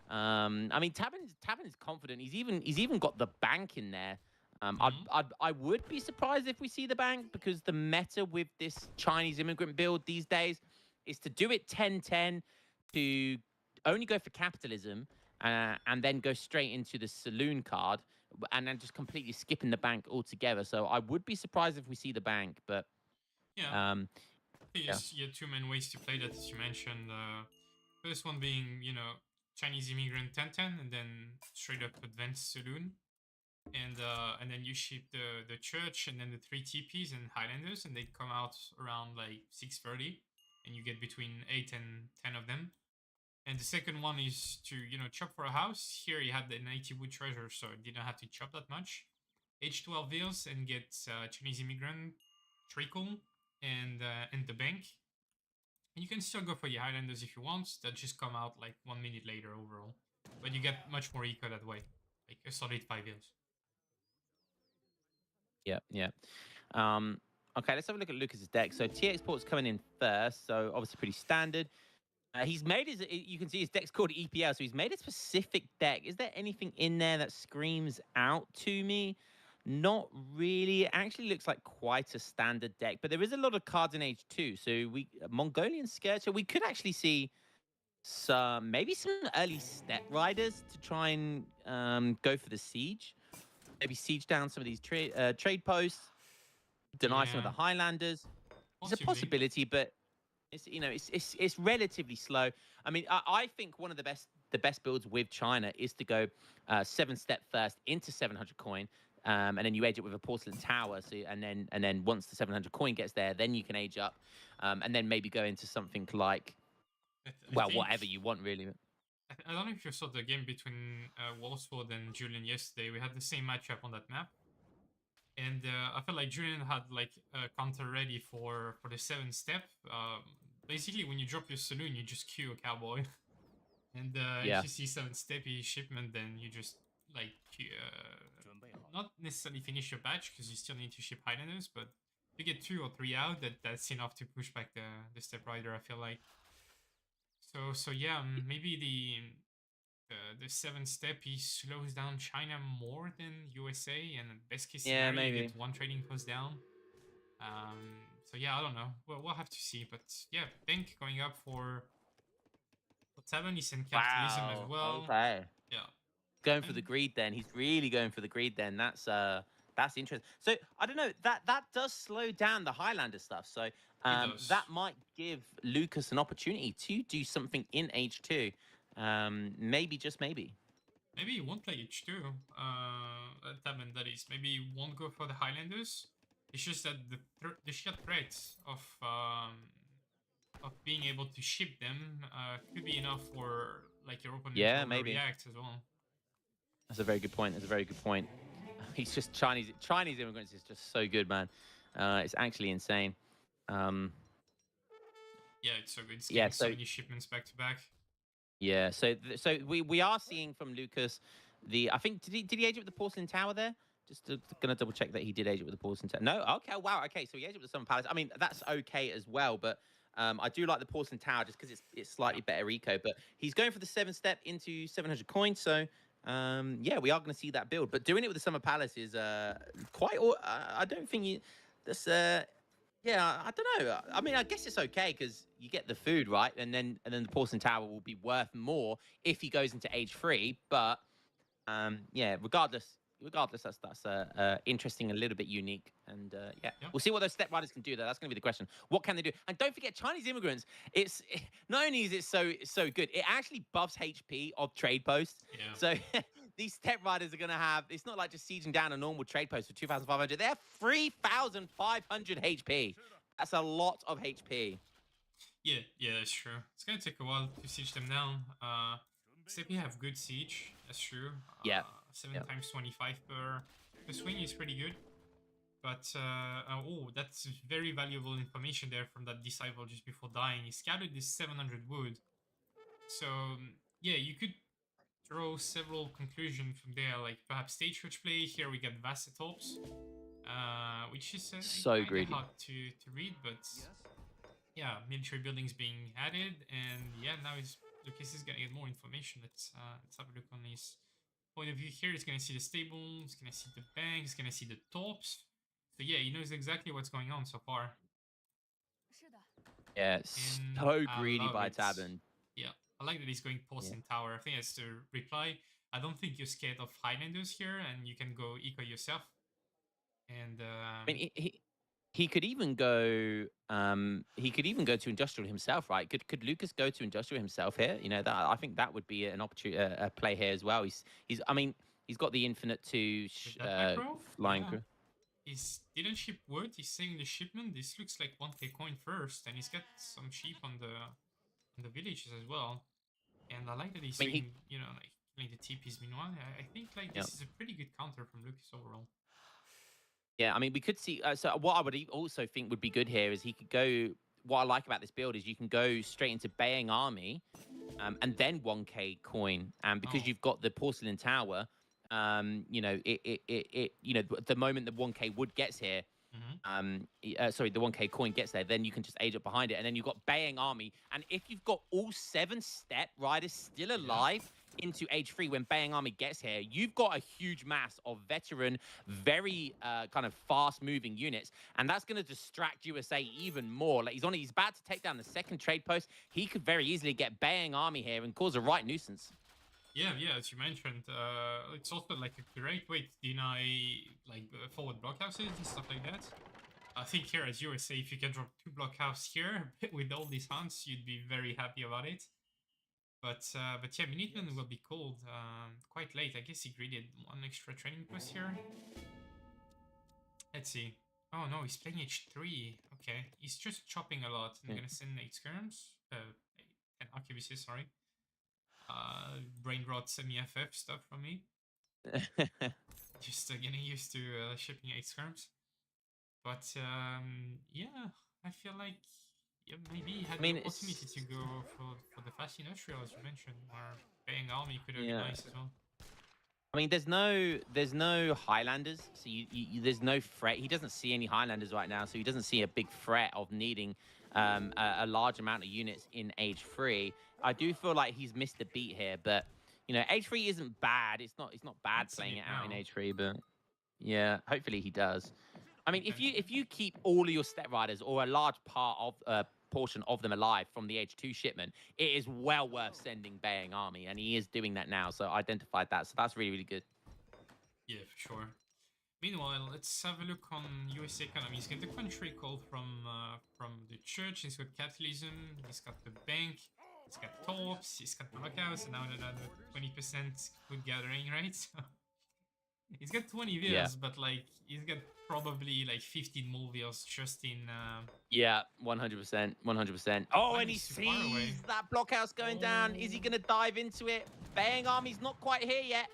I mean, Taban is confident. He's even got the bank in there. I would be surprised if we see the bank, because the meta with this Chinese immigrant build these days is to do it 10-10, to only go for capitalism, and then go straight into the saloon card, and then just completely skipping the bank altogether. So I would be surprised if we see the bank, but yeah. I think there's two main ways to play that, as you mentioned. First one being, Chinese immigrant 10-10, and then straight up advanced saloon, and then you ship the church, and then the 3 TPs and Highlanders, and they come out around like 6:30, and you get between 8 and 10 of them. And the second one is to, chop for a house. Here you had the 90 wood treasure, so you didn't have to chop that much. H12 deals and get Chinese immigrant, treacle, and the bank. And you can still go for the Highlanders if you want. That just come out like 1 minute later overall. But you get much more eco that way. Like a solid 5 deals. Yeah. Okay, let's have a look at Lucas's deck. So TX Port's coming in first, so obviously pretty standard. He's made you can see his deck's called EPL, so he's made a specific deck. Is there anything in there that screams out to me? Not really. It actually looks like quite a standard deck, but there is a lot of cards in H2. So Mongolian Scourge, so we could actually see maybe some early step riders to try and go for the siege. Maybe siege down some of these trade posts, deny some of the Yeah, Highlanders. It's a possibly. possibility, but it's relatively slow. I mean, I think one of the best builds with China is to go 7-step first into 700 coin, and then you age it with a porcelain tower. So and then once the 700 coin gets there, then you can age up, and then maybe go into something like, I well, think whatever you want really. I don't know if you saw the game between Wolfsword and Julian yesterday. We had the same matchup on that map, and I felt like Julian had like a counter ready for the 7-step. Basically, when you drop your saloon, you just queue a cowboy, and if Yeah. you see 7-step shipment, then you just like not necessarily finish your batch because you still need to ship Highlanders, but if you get 2 or 3 out, that's enough to push back the step rider. I feel like. So yeah, maybe the 7-step he slows down China more than USA, and best case Yeah, scenario you maybe. get 1 trading post down. So yeah, I don't know. We'll have to see, but yeah, think going up for Tabanis and capitalism as Wow. well. Okay. Yeah, Going for and the greed then. He's really going for the greed then. That's interesting. So I don't know, that does slow down the Highlander stuff. So it does. that might give Lucas an opportunity to do something in H2. Maybe, just maybe. Maybe he won't play H2. Taban, that is. Maybe he won't go for the Highlanders. It's just that the sheer threat of being able to ship them could be enough for like your opponent to Yeah, maybe. overreact as well. That's a very good point. That's a very good point. He's just Chinese immigrants is just so good, man. It's actually insane. Um, Yeah, it's so good. It's yeah, getting so so many shipments back to back. yeah, so we are seeing from Lucas I think did he age it with the porcelain tower there? Gonna double check that he did age it with the porcelain tower. No, okay, wow, okay, so he aged it with the Summer Palace. I mean, that's okay as well, but I do like the porcelain tower just because it's slightly better eco. But he's going for the 7-step into 700 coins, so yeah, we are going to see that build. But doing it with the Summer Palace is quite. I don't think you. That's yeah, I don't know. I mean, I guess it's okay because you get the food right, and then the porcelain tower will be worth more if he goes into age 3. But yeah, regardless, that's interesting, a little bit unique, and yeah, Yep. we'll see what those step riders can do. Though that's going to be the question. What can they do? And don't forget, Chinese immigrants. Not only is it so good, it actually buffs HP of trade posts. Yeah. So these step riders are going to have. It's not like just sieging down a normal trade post for 2,500. They have 3,500 HP. That's a lot of HP. Yeah, that's true. It's gonna take a while to siege them down. Except we have good siege. That's true. Yeah. 7 Yeah. times 25 per swing is pretty good. But oh, that's very valuable information there from that disciple just before dying. He scouted this 700 wood. So yeah, you could draw several conclusions from there, like perhaps stagecoach play. Here we get Vassatops, which is So kind of greedy. hard to read, but yeah, military buildings being added, and yeah, now Lucas is gonna get more information. Let's have a look on his point of view here. He's gonna see the stable, he's gonna see the bank, he's gonna see the tops. So yeah, he knows exactly what's going on so far. Yeah, And so I greedy love by it. Tabin. Yeah, I like that he's going porcelain tower. I think that's the reply. I don't think you're scared of Highlanders here, and you can go eco yourself. And I mean, he could even go. He could even go to industrial himself, right? Could Lucas go to industrial himself here? You know, that I think that would be an opportunity, a play here as well. He's. I mean, he's got the infinite to with that macro, flying yeah. crew. He's didn't ship wood. He's saving the shipment. This looks like 1k coin first, and he's got some sheep on the villages as well. And I like that he's I mean, doing, you know, like killing the TPs meanwhile. I think like yeah. this is a pretty good counter from Lucas overall. Yeah, I mean, we could see. So what I would also think would be good here is he could go. What I like about this build is you can go straight into baying army, and then 1k coin, and because Oh. you've got the porcelain tower, you know, you know, the moment the 1k wood gets here, sorry, the 1k coin gets there, then you can just age up behind it, and then you've got baying army, and if you've got all 7-step riders still alive into age 3 when Bayang Army gets here, you've got a huge mass of veteran, very kind of fast-moving units, and that's going to distract USA even more. Like he's about to take down the second trade post. He could very easily get Bayang Army here and cause a right nuisance. Yeah, as you mentioned, it's also like a great way to deny like forward blockhouses and stuff like that. I think here, as you were saying, if you can drop 2 blockhouse here with all these hunts, you'd be very happy about it. But yeah, Minuteman will be called quite late. I guess he greeted 1 extra training post here. Let's see. Oh no, he's playing H3. Okay, he's just chopping a lot. I'm gonna send 8 skirms. 10 arquebuses, sorry. Brain rot semi-FF stuff from me. Just getting used to shipping 8 skirms. But yeah, I feel like maybe he had the opportunity to go for the fast industrial, as you mentioned, or Bayang Army could have been nice as well. I mean, there's no Highlanders, so there's no threat. He doesn't see any Highlanders right now, so he doesn't see a big threat of needing a large amount of units in age 3. I do feel like he's missed a beat here, but you know, age 3 isn't bad. It's not bad playing it out in age 3, but yeah, hopefully he does. I mean, if you keep all of your step riders or a large part of portion of them alive from the age 2 shipment, it is well worth sending Bayang Army, and he is doing that now. So I identified that, so that's really good. Yeah, for sure. Meanwhile, let's have a look on USA economy. He's got the country called from the church. He's got capitalism. He's got the bank. He's got torps. He's got blockhouse, and now another 20% good gathering, right? He's got 20 villas, but like he's got probably like 15 more villas just in. Yeah, 100%, 100%. Oh, and he sees that blockhouse going down. Is he gonna dive into it? Bayang Army's not quite here yet.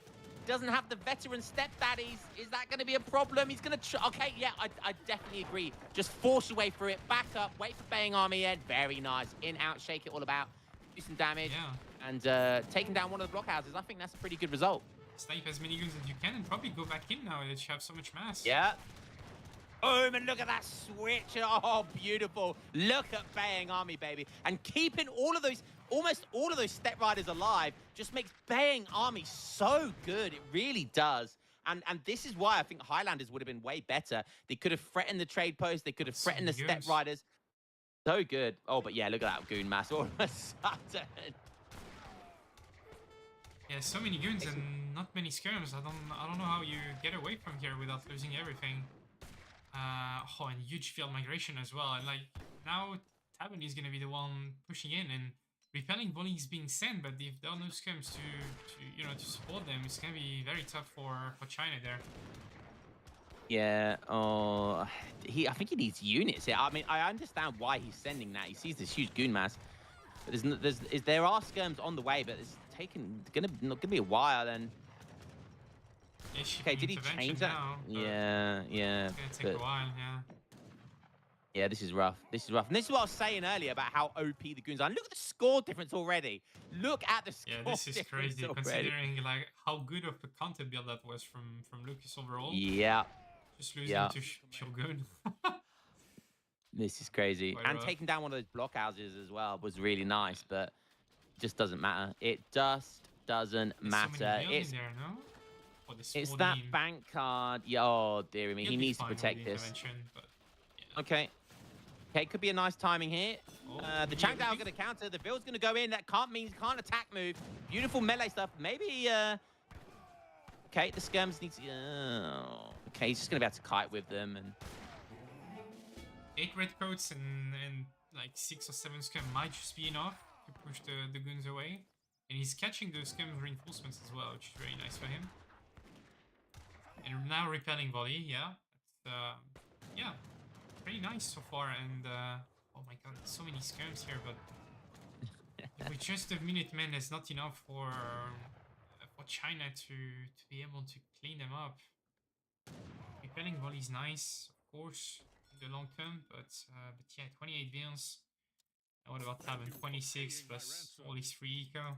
Doesn't have the veteran stepdaddies. Is that gonna be a problem? He's gonna. Okay, yeah, I definitely agree. Just force your way through it. Back up. Wait for Bayang Army in. Very nice. In, out, shake it all about. Do some damage. Yeah. And taking down one of the blockhouses. I think that's a pretty good result. Snipe as many guns as you can and probably go back in now that you have so much mass. Yeah. Boom, and look at that switch. Oh, beautiful. Look at Bayang Army, baby. And keeping all of those, almost all of those step riders alive just makes Bayang Army so good. It really does. And this is why I think Highlanders would have been way better. They could have threatened the trade post. They could have threatened the step riders. So good. Oh, but yeah, look at that goon mass all of a sudden. Yeah, so many goons and not many skirms. I don't know how you get away from here without losing everything. Oh, and huge field migration as well. And like now, Tabin is gonna be the one pushing in and repelling volleys being sent, but if there are no skirms to support them, it's gonna be very tough for China there. Yeah. Oh, I think he needs units here. I mean, I understand why he's sending that. He sees this huge goon mass, but there are skirms on the way, but it's gonna be a while then. Yeah, okay, did he change that? Yeah. It's gonna take a while, yeah. Yeah, this is rough. This is rough. And this is what I was saying earlier about how OP the goons are. And look at the score difference already. Look at the score difference. Yeah, this is crazy already. Considering like how good of a counter build that was from Lucas overall. Yeah. Just losing to Shogun. This is crazy. Quite and rough. Taking down one of those blockhouses as well was really nice, but it just doesn't matter. It just doesn't matter. It's there, no? It's that bank card. Yeah, oh, dear me. He needs to protect this. But, yeah. Okay. Okay, could be a nice timing here. Oh, the Changdao are going to counter. The build's going to go in. That can't attack move. Beautiful melee stuff. Maybe, okay, the skirms need to... okay, he's just going to be able to kite with them. And 8 red coats and like 6 or 7 skirm might just be enough to push the goons away. And he's catching those skirm reinforcements as well, which is very nice for him. And now repelling volley, yeah. Yeah, pretty nice so far. And oh my god, so many skirms here, but with just a Minutemen, that's not enough for China to be able to clean them up. Repelling volley is nice, of course, in the long term, but yeah, 28 vills. And what about Tabin? 26 plus all these 3 eco.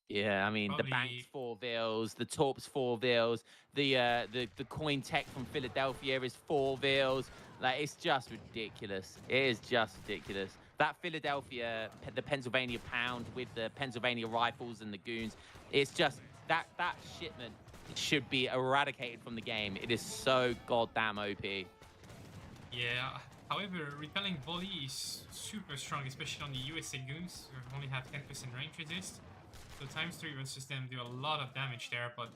Yeah, I mean, Probably... the bank's 4 vils, the torp's 4 vils, the coin tech from Philadelphia is 4 vils. Like, it's just ridiculous. It is just ridiculous. That Philadelphia, the Pennsylvania Pound with the Pennsylvania rifles and the goons, it's just that shipment should be eradicated from the game. It is so goddamn OP. Yeah, however, repelling volley is super strong, especially on the USA goons, who only have 10% range resist. So times 3 versus them do a lot of damage there, but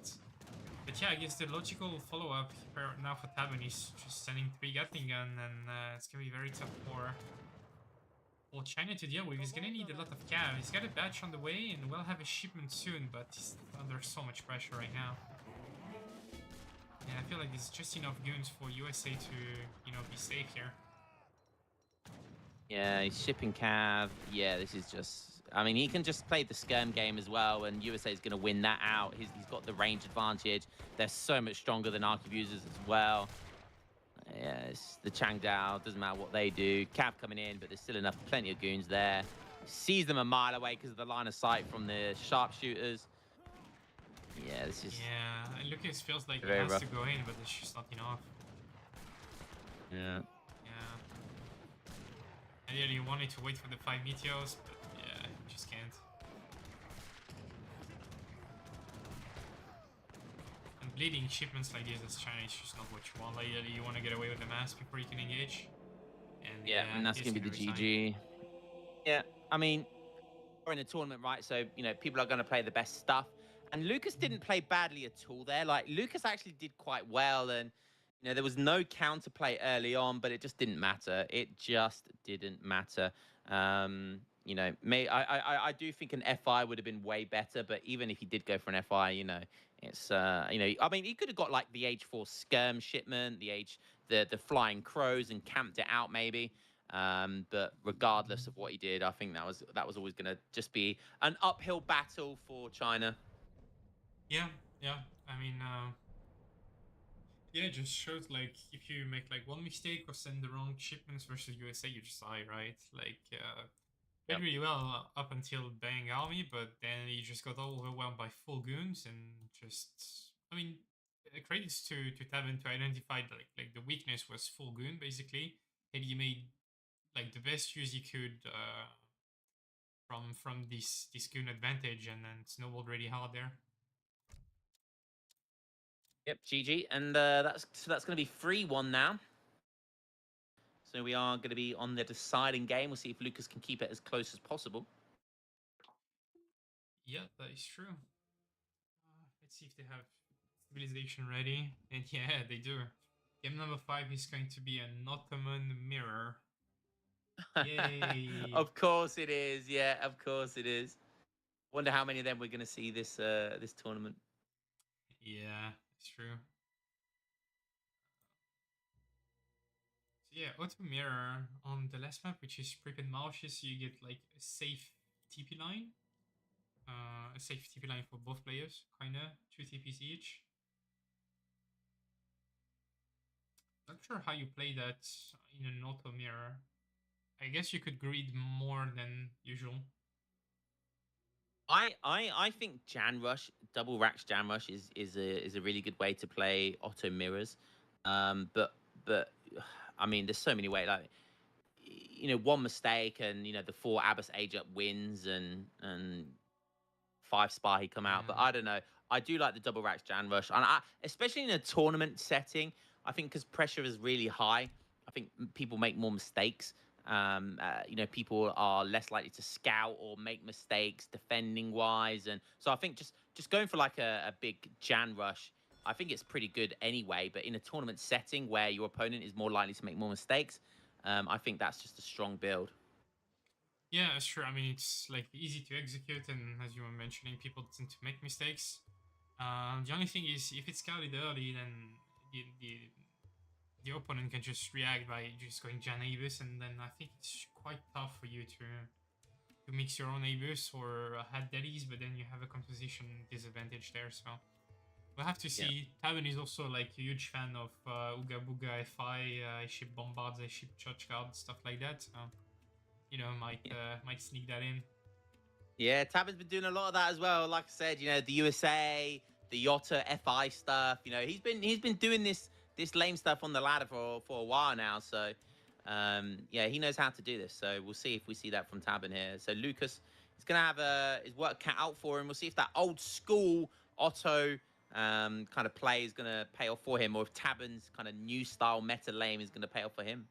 yeah, I guess the logical follow-up now for Tabun is just sending 3 Gatling gun, and it's gonna be very tough for China to deal with. He's gonna need a lot of cav. He's got a batch on the way, and we'll have a shipment soon, but he's under so much pressure right now. And I feel like it's just enough goons for USA to, you know, be safe here. Yeah, he's shipping cav. Yeah, this is just... I mean, he can just play the skirm game as well, and USA is going to win that out. He's got the range advantage. They're so much stronger than arquebusers as well. Yeah, it's the Changdao. Doesn't matter what they do. Cav coming in, but there's still plenty of goons there. Sees them a mile away because of the line of sight from the sharpshooters. Yeah, this is... Yeah, and Lucas feels like he very has rough. to go in, but it's just not enough. Yeah. Yeah. Ideally, you wanted to wait for the 5 meteors, but yeah, you just can't. And bleeding shipments like this as China is just not what you want. Like, ideally, you want to get away with the mass before you can engage. And Yeah, and that's he's going to be the resign. GG. Yeah, I mean, we're in a tournament, right? So, you know, people are going to play the best stuff. And Lucas didn't play badly at all there. Like, Lucas actually did quite well. And, you know, there was no counterplay early on, but it just didn't matter. It just didn't matter. You know, I do think an FI would have been way better. But even if he did go for an FI, you know, it's, you know, I mean, he could have got like the H4 skirm shipment, the flying crows and camped it out maybe. But regardless of what he did, I think that was always going to just be an uphill battle for China. Yeah, yeah. I mean, yeah, it just shows like if you make like one mistake or send the wrong shipments versus USA, you just die, right? Like, did really well up until Bang Army, but then you just got overwhelmed by full goons and just, I mean, credits to Tavern to identify like the weakness was full goon basically, and he made like the best use he could from this goon advantage, and then snowballed really hard there. Yep, GG, and that's going to be 3-1 now. So we are going to be on the deciding game. We'll see if Lucas can keep it as close as possible. Yeah, that is true. Let's see if they have civilization ready, and yeah, they do. Game number 5 is going to be an Ottoman mirror. Yay! Of course it is. Yeah, of course it is. Wonder how many of them we're going to see this this tournament. Yeah, it's true. So yeah, Auto Mirror on the last map, which is Prepared Marshes, you get like a safe TP line. A safe TP line for both players, kinda 2 TPs each. Not sure how you play that in an auto mirror. I guess you could greed more than usual. I think Jan Rush, double racks Jan Rush is a really good way to play auto mirrors. But I mean, there's so many ways. Like, you know, one mistake and you know the 4 Abbas age up wins and 5 Spy he come out. But I don't know. I do like the double racks Jan Rush, and especially in a tournament setting. I think because pressure is really high. I think people make more mistakes. You know, people are less likely to scout or make mistakes defending wise, and so I think just going for like a big Jan Rush, I think it's pretty good anyway. But in a tournament setting where your opponent is more likely to make more mistakes, I think that's just a strong build. Yeah, that's true. I mean, it's like easy to execute, and as you were mentioning, people tend to make mistakes. The only thing is, if it's scouted early, then the opponent can just react by just going Jan Abus, and then I think it's quite tough for you to mix your own Abus or had Daddies, but then you have a composition disadvantage there, so we'll have to see. Yeah. Tavern is also like a huge fan of Ooga Booga FI, I ship Bombards, I ship Church Guard, stuff like that, so you know, might sneak that in. Yeah, Tavern's been doing a lot of that as well. Like I said, you know, the USA, the Yotta FI stuff, you know, he's been doing this lame stuff on the ladder for a while now, so Yeah, he knows how to do this. So we'll see if we see that from Tabin here. So Lucas is going to have his work cut out for him. We'll see if that old school Otto kind of play is going to pay off for him, or if Tabin's kind of new style meta lane is going to pay off for him.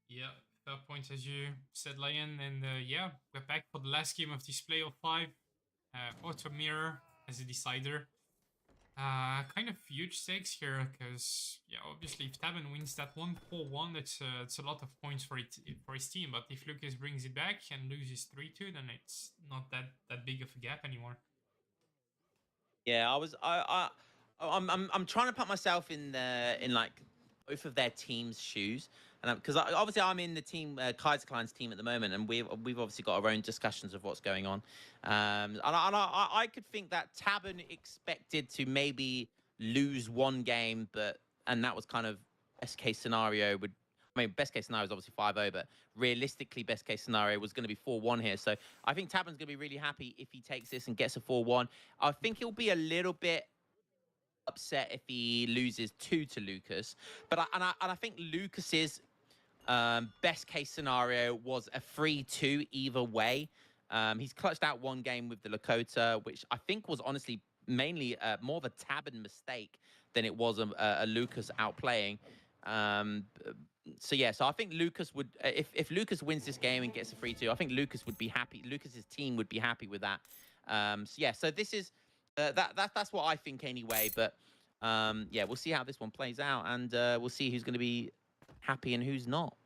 Yeah, fair point as you said, Lion. And yeah, we're back for the last game of this play of 5. Auto Mirror as a decider. Kind of huge stakes here, because yeah, obviously if Tabin wins that 1-4-1, that's a lot of points for his team. But if Lucas brings it back and loses 3-2, then it's not that big of a gap anymore. Yeah, I'm trying to put myself in like both of their team's shoes, and because obviously I'm in the team Kaiser Klein's team at the moment, and we've obviously got our own discussions of what's going on. And I could think that Tabin expected to maybe lose one game, and that was kind of best case scenario. Best case scenario is obviously 5-0, but realistically, best case scenario was going to be 4-1 here. So I think Tabin's going to be really happy if he takes this and gets a 4-1. I think he'll be a little bit upset if he loses 2 to Lucas. But I think Lucas's best case scenario was a 3-2 either way. He's clutched out one game with the Lakota, which I think was honestly mainly more of a Tabin mistake than it was a Lucas outplaying. So yeah, so I think Lucas would, if Lucas wins this game and gets a 3-2, I think Lucas would be happy. Lucas's team would be happy with that. So yeah, so this is that's what I think anyway. But yeah, we'll see how this one plays out, and we'll see who's going to be happy and who's not.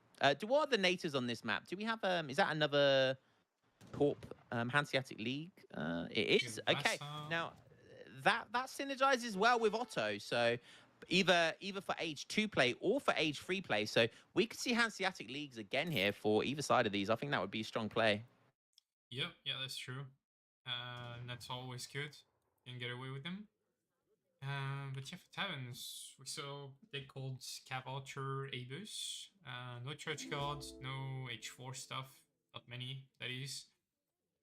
What are the natives on this map? Do we have is that another Corp Hanseatic League? It is. Okay, now that synergizes well with Otto. So either for age 2 play or for age 3 play. So we could see Hanseatic Leagues again here for either side of these. I think that would be a strong play. Yep, yeah, that's true. That's always good. You can get away with them. But yeah, for Taverns, we saw they called Cap Archer Abus. No church cards, no H4 stuff. Not many, that is.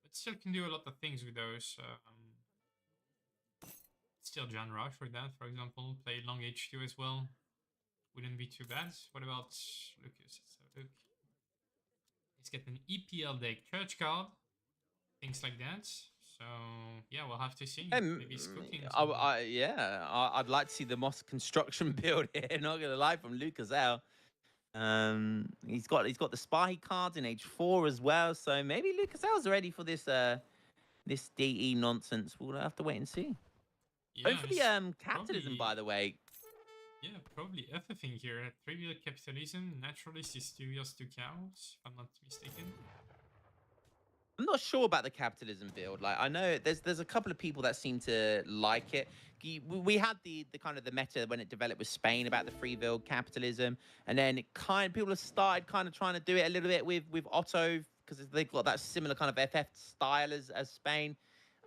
But still can do a lot of things with those. Still John Rush for that, for example. Play long H2 as well. Wouldn't be too bad. What about Lucas? Let's have a look. He's got an EPL deck church card. Things like that. So yeah, we'll have to see. Maybe it's cooking. I'd like to see the Moss construction build here. Not gonna lie, from Lucas L. He's got the spy cards in H4 as well. So maybe Lucas L's ready for this this DE nonsense. We'll have to wait and see. Yeah, hopefully, capitalism, by the way. Yeah, probably everything here. Trivial capitalism, naturalist is 2 years 2 cows, if I'm not mistaken. I'm not sure about the capitalism build. Like, I know there's a couple of people that seem to like it. We had the kind of the meta when it developed with Spain about the free build capitalism, and then people have started kind of trying to do it a little bit with Otto, because they've got that similar kind of FF style as Spain.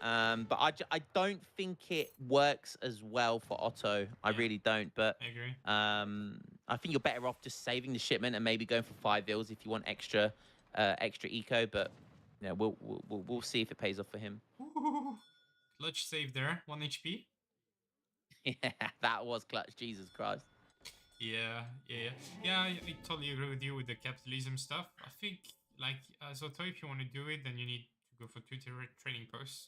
But I don't think it works as well for Otto. I really don't. But I agree. I think you're better off just saving the shipment and maybe going for 5 bills if you want extra eco. But yeah, we'll see if it pays off for him. Ooh, clutch save there, 1 HP. Yeah, that was clutch. Jesus Christ. Yeah. I totally agree with you with the capitalism stuff. I think, like, as Otto, if you want to do it, then you need to go for 2 training posts.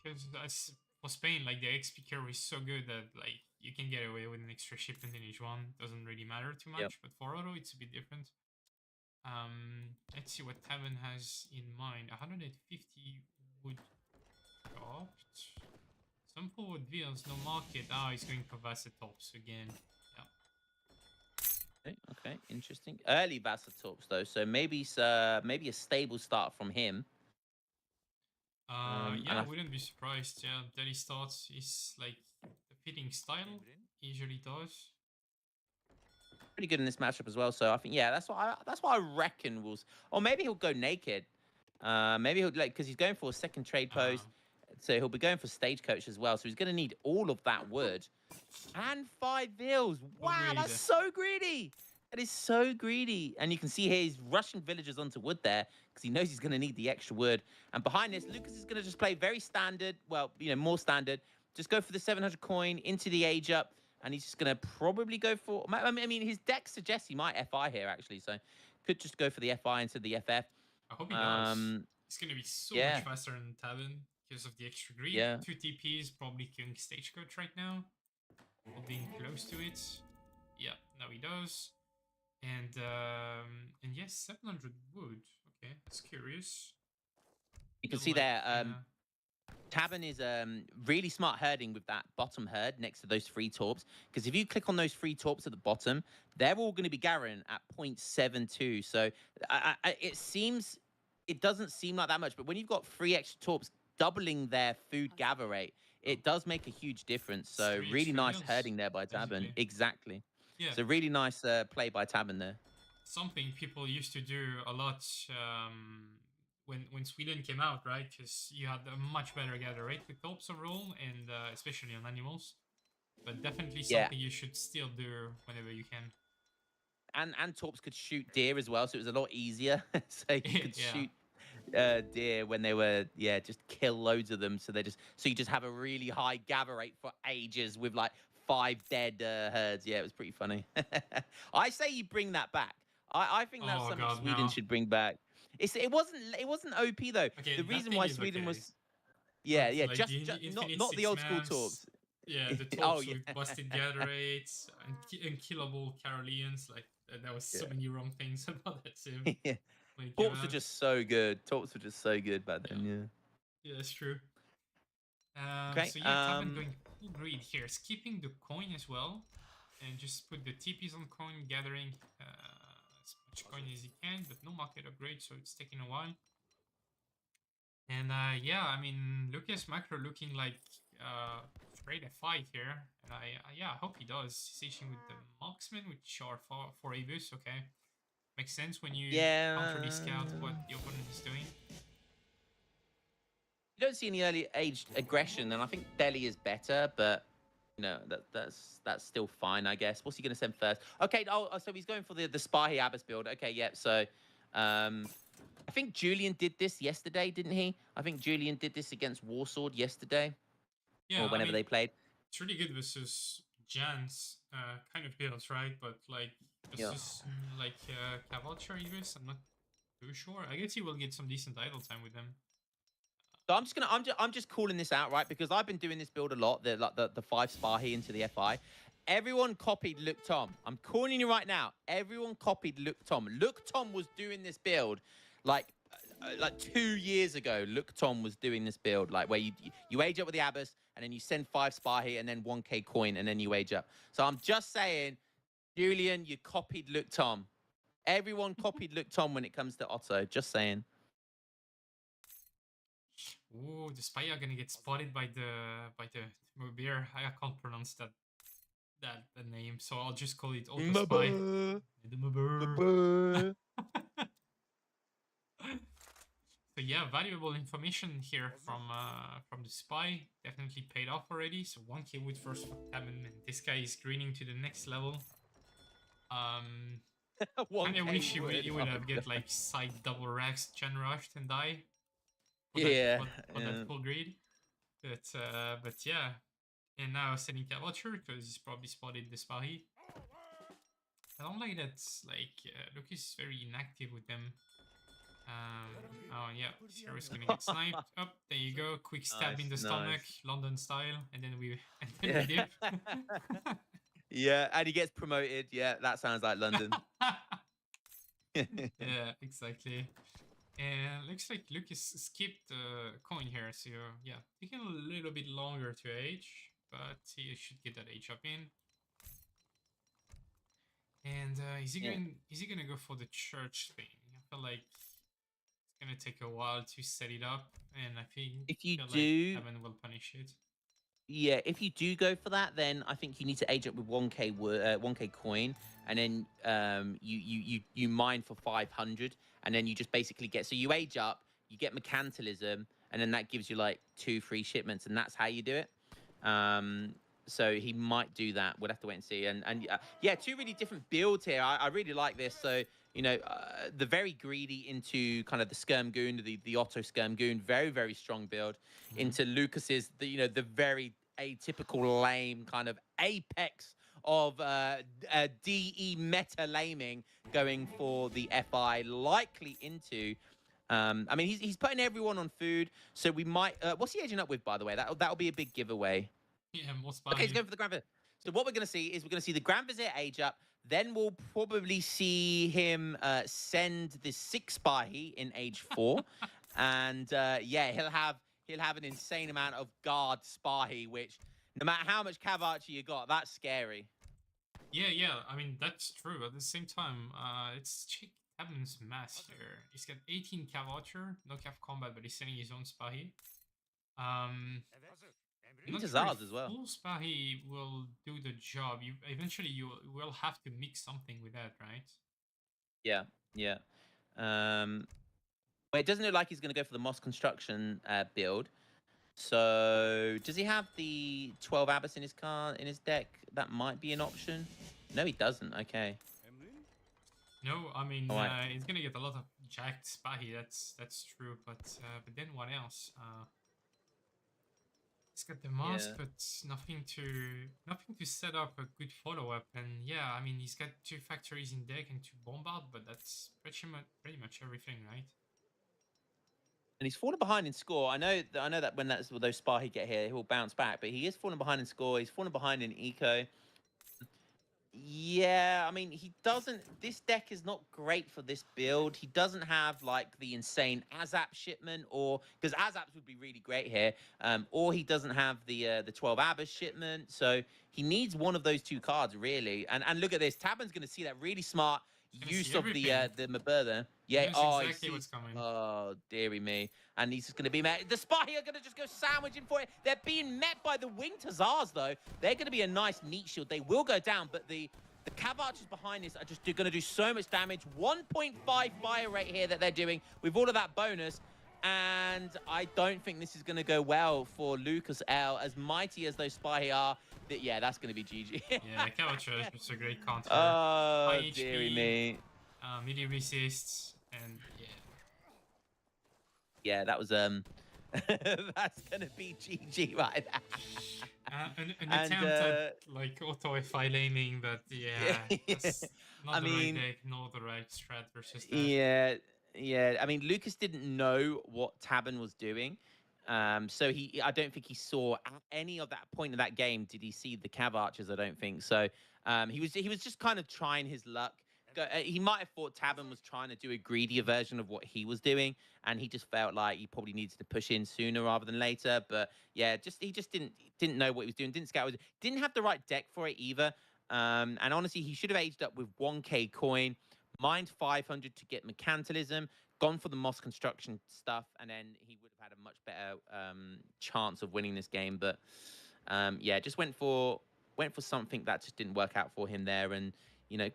Because for Spain, like, the XP curve is so good that, like, you can get away with an extra shipment in each one. Doesn't really matter too much. Yep. But for Otto, it's a bit different. Let's see what Tavern has in mind. 150 wood dropped. Some forward wheels, no market. He's going for Vassatops again. Yeah. Okay, interesting. Early Vassatops though, so maybe a stable start from him. Yeah, I wouldn't be surprised. Yeah, that he starts is like the fitting style. He usually does. Pretty good in this matchup as well. So I think that's what I reckon or maybe he'll go naked. Maybe he'll because he's going for a second trade post, so he'll be going for stagecoach as well. So he's going to need all of that wood and 5 bills. Wow, that's so greedy. That is so greedy. And you can see here he's rushing villagers onto wood there because he knows he's going to need the extra wood. And behind this, Lucas is going to just play very standard. Well, more standard. Just go for the 700 coin into the age up. and he's just going to probably go for... I mean, his deck suggests he might FI here, actually, so could just go for the FI instead of the FF. I hope he does. It's gonna be so much Yeah. faster than Tavern because of the extra greed. Yeah. 2 TPs, probably killing Stagecoach right now. Or being close to it. Yeah, now he does. And yes, 700 wood. Okay, that's curious. You can Feel see like, there, Tavern is really smart herding with that bottom herd next to those 3 torps. Because if you click on those 3 torps at the bottom, they're all going to be Garen at 0.72. So it doesn't seem like that much. But when you've got 3 extra torps doubling their food gather rate, it does make a huge difference. So Three really extra nice meals, herding there by Tavern. basically. Exactly. Yeah, So really nice play by Tavern there. something people used to do a lot when Sweden came out, right? Because you had a much better gather rate with torps overall, and especially on animals. But definitely Yeah. something you should still do whenever you can. And torps could shoot deer as well, so it was a lot easier. So you could Yeah. shoot deer when they were just kill loads of them. So you just have a really high gather rate for ages with like 5 dead herds. Yeah, it was pretty funny. I say you bring that back. I think that's Oh, something God, Sweden no. should bring back. It wasn't OP though. Okay, The that reason thing why is Sweden okay. was yeah, But, like, just the not Infinite the old school Six talks. Yeah, the Oh, talks yeah. with busted gather rates and unkillable Caroleans. Like, that was so Yeah. many wrong things about that sim. Yeah. when it came Torps were out. just so good. Torps were just so good back then. Yeah. Yeah, that's true. Okay, So yeah, Tavern going full greed here, skipping the coin as well, and just put the TPs on coin, gathering as much coin as he can, but no market upgrade, so it's taking a while. And yeah, I mean, Lucas Macro looking like straight F5 here, and I hope he does. He's aging with the marksmen, which are for Abus. Okay, makes sense when you counter scout what the opponent is doing. You don't see any early aged aggression, and I think Delhi is better, but that's still fine, I guess. What's he going to send first? Okay, so he's going for the Spahi Abbas build. Okay, yeah. So, I think Julian did this yesterday, didn't he? I think Julian did this against Warsword yesterday, Yeah, or whenever I mean, they played. it's really good versus Jan's kind of builds, right? But like versus like Cavalcher Ibis, I'm not too sure. I guess he will get some decent idle time with them. So I'm just calling this out, right? Because I've been doing this build a lot, the 5 Spahi into the FI. Everyone copied Luke Tom. I'm calling you right now. Everyone copied Luke Tom. Luke Tom was doing this build like 2 years ago. Luke Tom was doing this build like where you age up with the Abbas and then you send 5 Spahi and then 1k coin and then you age up. So I'm just saying, Julian, you copied Luke Tom. Everyone copied Luke Tom when it comes to Otto. Just saying. Ooh, the spy are gonna get spotted by the Mobir. I can't pronounce that name, so I'll just call it Auto Spy. The Mobir. So yeah, valuable information here from the spy. Definitely paid off already. So 1k wood first for Tabin, and this guy is greening to the next level. Kind of wish he would have get like side double racks, gen rushed and die. For that full greed. But yeah. And now sending Cavalcher because he's probably spotted the Spahi. I don't like that, like, Lucas is very inactive with them. Oh yeah, this hero is gonna get sniped. Oh, there you go, quick stab in the stomach, London style, and then we dip. Yeah, and he gets promoted. Yeah, that sounds like London. Yeah, exactly. And looks like Lucas skipped coin here, so yeah, taking a little bit longer to age, but he should get that age up in. And is he gonna go for the church thing? I feel like it's gonna take a while to set it up, and I think If you feel do, like Evan will punish it. yeah, if you do go for that, then I think you need to age up with 1k coin, and then you mine for 500, and then you just basically get, so you age up, you get mercantilism, and then that gives you like 2 free shipments, and that's how you do it. So he might do that. We'll have to wait and see. And yeah, 2 really different builds here. I really like this. So, you know, the very greedy into kind of the Skirm Goon, the Otto Skirm Goon, very, very strong build. Into Lucas's, the very a typical lame kind of apex of DE meta laming going for the FI, likely into. I mean, he's putting everyone on food, so we might. What's he aging up with, by the way? That'll be a big giveaway. Yeah, more Okay, he's Spahi. going for the Grand Vizier. So what we're going to see is we're going to see the Grand Vizier age up. Then we'll probably see him send the 6 Spahi in age 4. And yeah, he'll have an insane amount of guard Spahi, which no matter how much cav archer you got, that's scary. Yeah, I mean, that's true. At the same time, let's check Tabman's mass here. He's got 18 cav archer, no cav combat, but he's sending his own Spahi. I'm not Into sure Zars if as well. full Spahi will do the job. Eventually you will have to mix something with that, right? Yeah, yeah. Well, it doesn't look like he's going to go for the Moss construction build. So does he have the 12 Abyss in his deck? That might be an option. No, he doesn't. Okay. No, I mean, Alright. he's gonna get a lot of jacked Spahi. That's true. But then what else? He's got the mask, Yeah. but nothing to set up a good follow up. And yeah, I mean, he's got 2 factories in deck and 2 bombard, but that's pretty much everything, right? And he's fallen behind in score. I know that when those Spahi get here, he'll bounce back. But he is falling behind in score. He's fallen behind in eco. Yeah, I mean, he doesn't. This deck is not great for this build. He doesn't have like the insane Azap shipment, or because Azaps would be really great here. Or he doesn't have the 12 Abyss shipment. So he needs one of those 2 cards really. And look at this. Tabman's going to see that really smart gonna use see of the everything. Mabertha. He Yeah. knows Oh, exactly he what's sees. coming. Oh, dearie me. And he's just going to be met. The Spahi are going to just go sandwiching for it. They're being met by the Wing Tazars, though. They're going to be a nice meat shield. They will go down, but the Cav Archers behind this are just going to do so much damage. 1.5 fire rate here that they're doing with all of that bonus. And I don't think this is going to go well for Lucas L. As mighty as those Spahi are, yeah, that's going to be GG. Yeah, Cavacho is just a great counter. Oh, High dearie HP, me. Melee resists, and yeah. Yeah, that was that's gonna be GG right there. An And, attempt at like auto FI laming, but yeah, that's not I the mean, right deck, not the right strat versus that. yeah. I mean, Lucas didn't know what Tabban was doing, so I don't think he saw at any of that point of that game. Did he see the Cav Archers? I don't think so. He was just kind of trying his luck. He might have thought Tabban was trying to do a greedier version of what he was doing, and he just felt like he probably needed to push in sooner rather than later. But yeah, he just didn't know what he was doing, didn't scout, didn't have the right deck for it either. And honestly, he should have aged up with 1k coin, mined 500 to get mercantilism, gone for the Moss construction stuff, and then he would have had a much better chance of winning this game. But yeah, just went for something that just didn't work out for him there, and you know.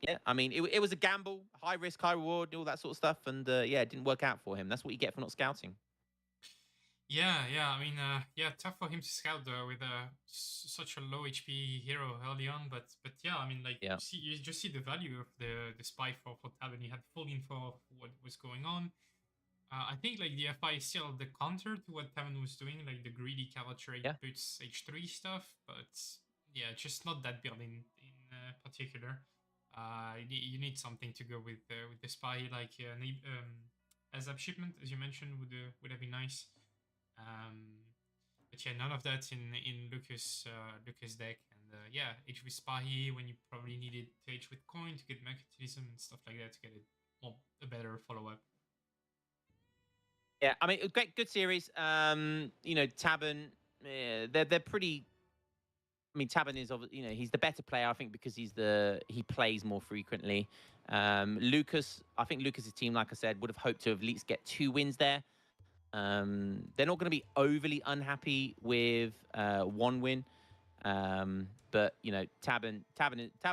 Yeah, I mean, it was a gamble, high risk, high reward, all that sort of stuff, and yeah, it didn't work out for him. That's what you get for not scouting. Yeah. I mean, yeah, tough for him to scout though with such a low HP hero early on. But yeah, I mean, like Yeah. you just see the value of the spy for Tabban. He had full info of what was going on. I think like the FI is still the counter to what Tabban was doing, like the greedy cavalry boots H3 stuff. But yeah, just not that build in particular. You need something to go with the spy, like as a shipment, as you mentioned, would have been nice. But yeah, none of that in Lucas deck, and yeah, H with spy when you probably needed to H with coin to get mechanism and stuff like that to get a better follow up. Yeah, I mean, great, good series. You know, Tabban, they're pretty. I mean, Tabban is, you know, he's the better player, I think, because he plays more frequently. Lucas, I think Lucas's team, like I said, would have hoped to at least get 2 wins there. They're not going to be overly unhappy with 1 win, but you know, Tabban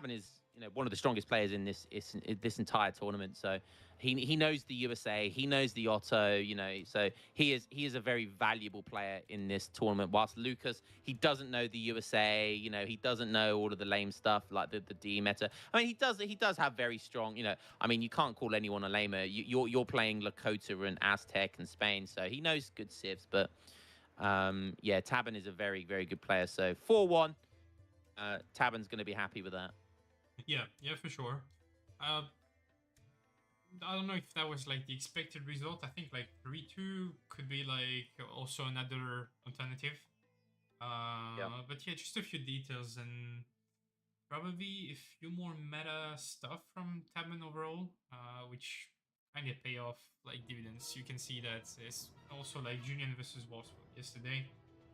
is, you know, one of the strongest players in this entire tournament. So he knows the USA, he knows the Otto, you know, so he is a very valuable player in this tournament. Whilst Lucas, he doesn't know the USA, you know, he doesn't know all of the lame stuff like the D meta. I mean, he does have very strong, you know, I mean, you can't call anyone a lamer. You're playing Lakota and Aztec and Spain, so he knows good civs, but yeah, Tabin is a very, very good player. So 4-1, Tabin's going to be happy with that. Yeah, for sure. I don't know if that was like the expected result. I think like 3-2 could be like also another alternative. But yeah, just a few details and probably a few more meta stuff from Tabin overall, which kind of pay off like dividends. You can see that it's also like Julian versus Warsford yesterday.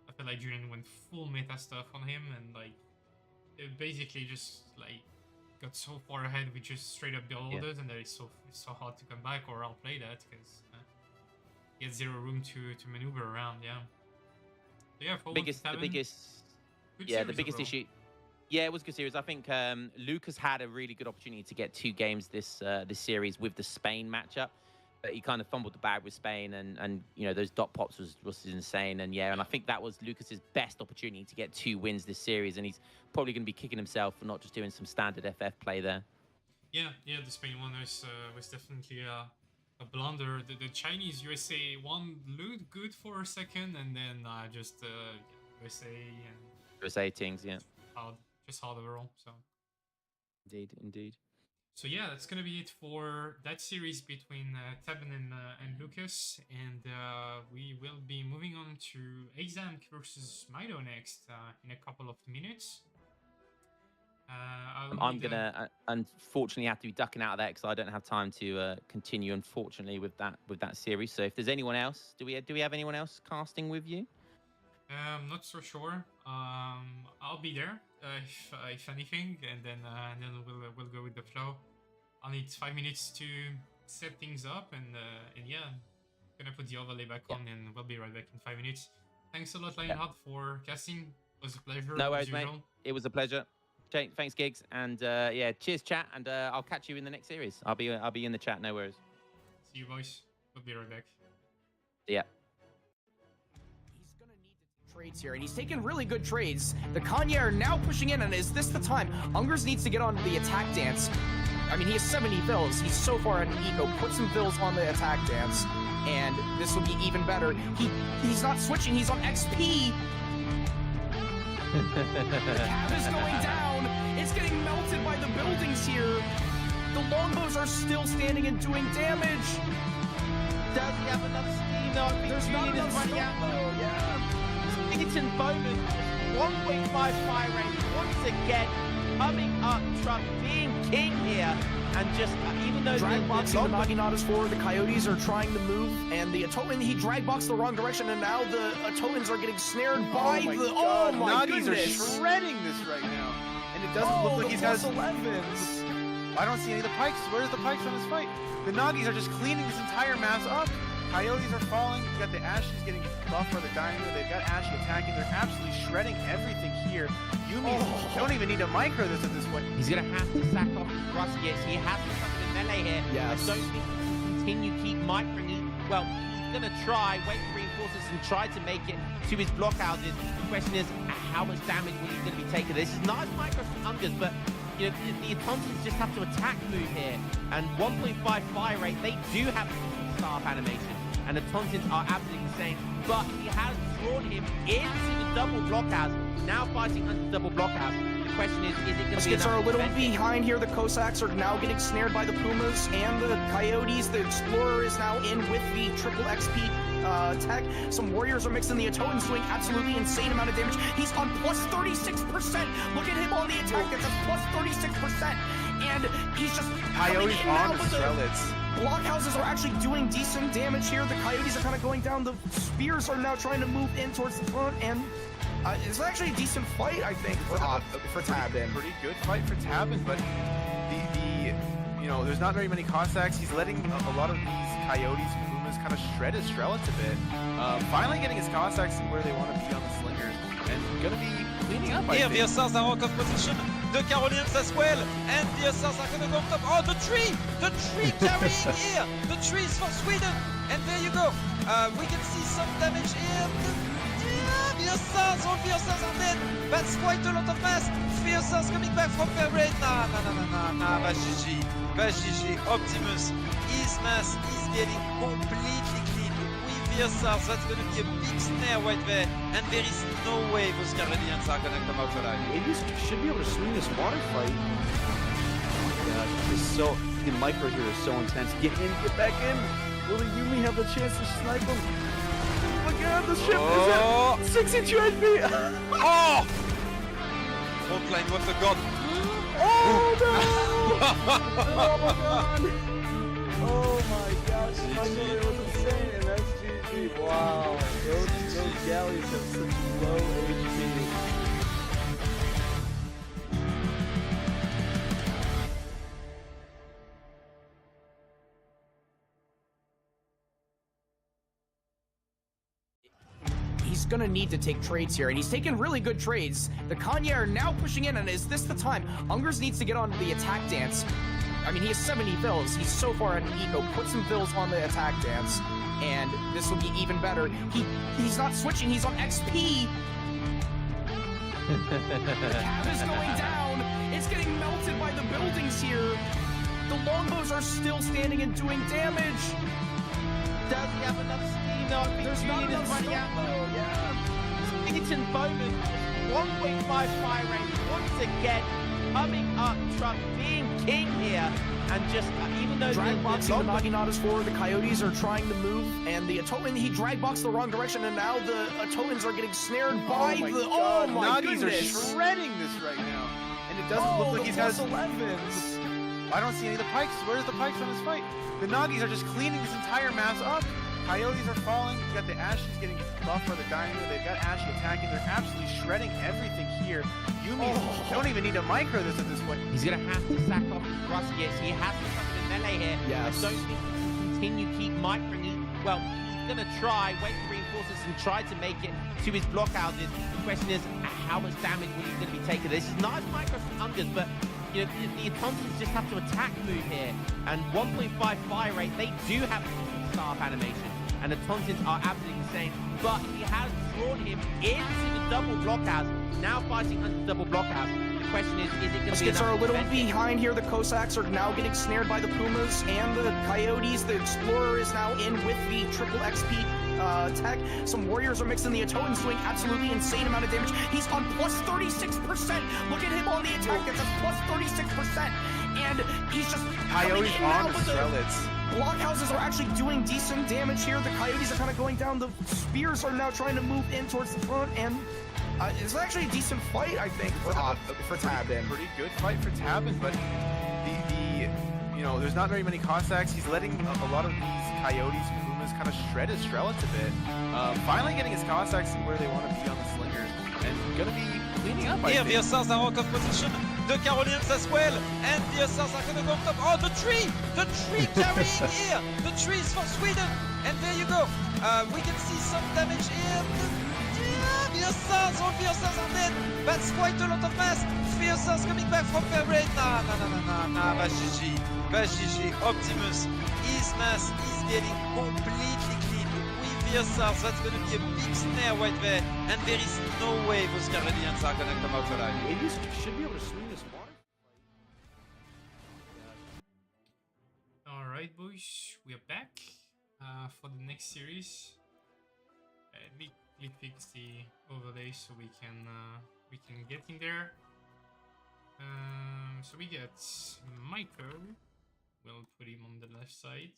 I feel like Julian went full meta stuff on him and like it basically just like got so far ahead with just straight up build orders, and that it's so hard to come back or outplay that because he has zero room to maneuver around. Yeah. So yeah, the biggest issue. Yeah, it was a good series. I think Lucas had a really good opportunity to get 2 games this series with the Spain matchup, but he kind of fumbled the bag with Spain, and you know those dot pops was insane, and yeah, and I think that was Lucas's best opportunity to get 2 wins this series, and he's probably going to be kicking himself for not just doing some standard FF play there. Yeah, the Spain one was definitely a blunder. The Chinese USA one looked good for a second, and then just USA things, yeah. Just hard overall. So Indeed. So yeah, that's gonna be it for that series between Tabin and Lucas, and we will be moving on to Aizamk versus Mitoe next in a couple of minutes. I'm gonna unfortunately have to be ducking out of that because I don't have time to continue, unfortunately, with that series. So if there's anyone else, do we have anyone else casting with you? Not so sure. I'll be there if anything, and then we'll go with the flow. I'll need 5 minutes to set things up, and yeah, gonna put the overlay back on, and we'll be right back in 5 minutes. Thanks a lot, Lionheart, for casting. It was a pleasure. No worries, mate. It was a pleasure. Thanks, Gigs, and yeah, cheers, chat, and I'll catch you in the next series. I'll be in the chat. No worries. See you, boys. We'll be right back. Yeah. Trades here, and he's taking really good trades. The Kanye are now pushing in, and is this the time? Ungers needs to get on the attack dance. I mean, he has 70 vills. He's so far at an eco. Put some vills on the attack dance, and this will be even better. He's not switching. He's on XP. The cab is going down. It's getting melted by the buildings here. The longbows are still standing and doing damage. Does he have enough steam? No, I think there's not enough running out. Yeah. Egerton Bowman, 1.5 fire rate once again, coming up, Truck being king here, and just even though drag boxing the Naginatas forward, the Coyotes are trying to move, and the Atoan, he drag boxed the wrong direction, and now the Atoans are getting snared by oh my Nagis are shredding this right now, and it doesn't look like he's got 11s. I don't see any of the pikes. Where's the pikes on this fight? The Nagis are just cleaning this entire mass up. Coyotes are falling. You got the Ashes getting buffed for the Dynamo. They've got Ashley attacking. They're absolutely shredding everything here. Yumi don't even need to micro this at this point. He's going to have to sack off his thrust. Yes, he has to come in melee here. Yes. I don't think he can continue keep microing. Well, he's going to try, wait for reinforcements and try to make it to his blockhouses. The question is, how much damage will he going to be taking? This is nice micro from Ungers, but you know, the Atontans just have to attack move here. And 1.5 fire rate, they do have a staff animation. And the Tontins are absolutely insane, but he has drawn him into the double blockhouse. Now fighting under the double blockhouse. The question is it going to be Skits are a little behind here. The Cossacks are now getting snared by the Pumas and the Coyotes. The Explorer is now in with the triple XP tech. Some Warriors are mixing. The Atoans doing absolutely insane amount of damage. He's on plus 36%. Look at him on the attack. That's a plus 36%. And he's just Coyotes on the Strelets. Blockhouses are actually doing decent damage here. The Coyotes are kind of going down. The Spears are now trying to move in towards the front, and it's actually a decent fight, I think, for Tabin. Pretty good fight for Tabin, but you know, there's not very many Cossacks. He's letting a lot of these Coyotes and Pumas kind of shred his Strelets a bit. Finally getting his Cossacks where they want to be on the Slingers, and gonna be cleaning up. Here, the Assassins are out of position. The Carolines as well, and the Assassins are gonna go up top. Oh, the tree carrying here. The tree is for Sweden, and there you go. We can see some damage here. The Assassins are dead. That's quite a lot of mass. The Assassins coming back from their raid. Nah, GG. Optimus, his mass is getting completely clean with VSRs, that's gonna be a big snare right there, and there is no way those Carolinians are gonna come out alive. Maybe should be able to swing this water fight. Yeah, it's so the micro here is so intense. Get in, get back in. Will the Yumi have the chance to snipe him? Look at the ship is at 62 HP. Oh! Frontline, what a god! Oh no! Oh my god! Oh my gosh! I thought it was insane, and that's GG. Wow, those galleys have such low HP. He's gonna need to take trades here, and he's taking really good trades. The Kanye are now pushing in, and is this the time? Ungers needs to get on the attack dance. I mean, he has 70 fills. He's so far at an eco. Put some fills on the attack dance, and this will be even better. He's not switching. He's on XP. The cab is going down. It's getting melted by the buildings here. The longbows are still standing and doing damage. Does he have enough steam though? There's not enough running stuff, out. though. Yeah. Eaton Bowman, 1.5 fire rate once again, coming up, Truck being king here, and just even though Drag boxing the longbow- Naginatas forward, the Coyotes are trying to move, and the Atoman, he drag boxed the wrong direction, and now the Atomans are getting snared by my the. god, Oh my Nagis goodness! are shredding this right now. And it doesn't look like he's got his 11s. I don't see any of the pikes. Where's the pikes on this fight? The Nagis are just cleaning this entire mass up. Coyotes are falling. You got the Ashes getting buffed for the Dino. They've got Ashy attacking. They're absolutely shredding everything here. Yumi don't even need to micro this at this point. He's gonna have to sack off his Ruskets. He has to come in melee here. Yes. I don't think he can continue keep microing. Well, he's gonna try, wait for reinforcements and try to make it to his blockhouses. The question is, how much damage will he gonna be taking? This is nice micro from Ungers, but you know, the Autons just have to attack move here. And 1.5 fire rate, they do have staff animation. And the Tontins are absolutely insane. But he has drawn him into the double blockhouse. Now fighting under the double blockhouse. The question is it going to be Muskets enough are a to little prevent it? behind here. The Cossacks are now getting snared by the Pumas and the Coyotes. The Explorer is now in with the triple XP tech. Some warriors are mixing. The Atotan's doing absolutely insane amount of damage. He's on plus 36%. Look at him on the attack. That's plus 36%. And he's just Coyotes coming in now on the with Strelitz. blockhouses are actually doing decent damage here. The Coyotes are kind of going down. The Spears are now trying to move in towards the front, and it's actually a decent fight, I think, for Tabin. Pretty good fight for Tabin, but there's not very many Cossacks. He's letting a lot of these Coyotes and Pumas kind of shred his Strelitz a bit. Finally getting his Cossacks where they want to be on the Slingers, and gonna be cleaning up. Here, VSRs are out of position. The Carolinians as well, and VSRs are gonna go up top. Oh, the tree carrying here. The tree is for Sweden, and there you go. We can see some damage here. VSRs, all VSRs are dead. That's quite a lot of mass. VSRs coming back from their raid. Nah, that's GG. That's GG. Optimus, his mass is getting completely clean. With VSRs, that's gonna be a big snare right there, and there is no way those Carolinians are gonna come out alive. Maybe should be able to swing this water. All right, boys, we are back for the next series. Let me fix the overlay so we can get in there. So we get Mitoe. We'll put him on the left side,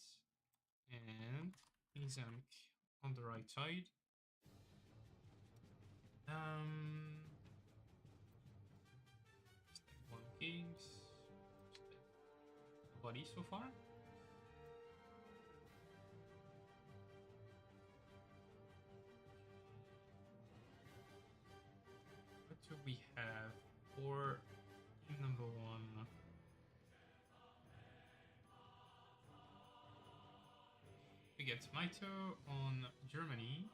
and Aizamk on the right side. One games. Nobody so far. What do we have for team number one? We get Mitoe on Germany.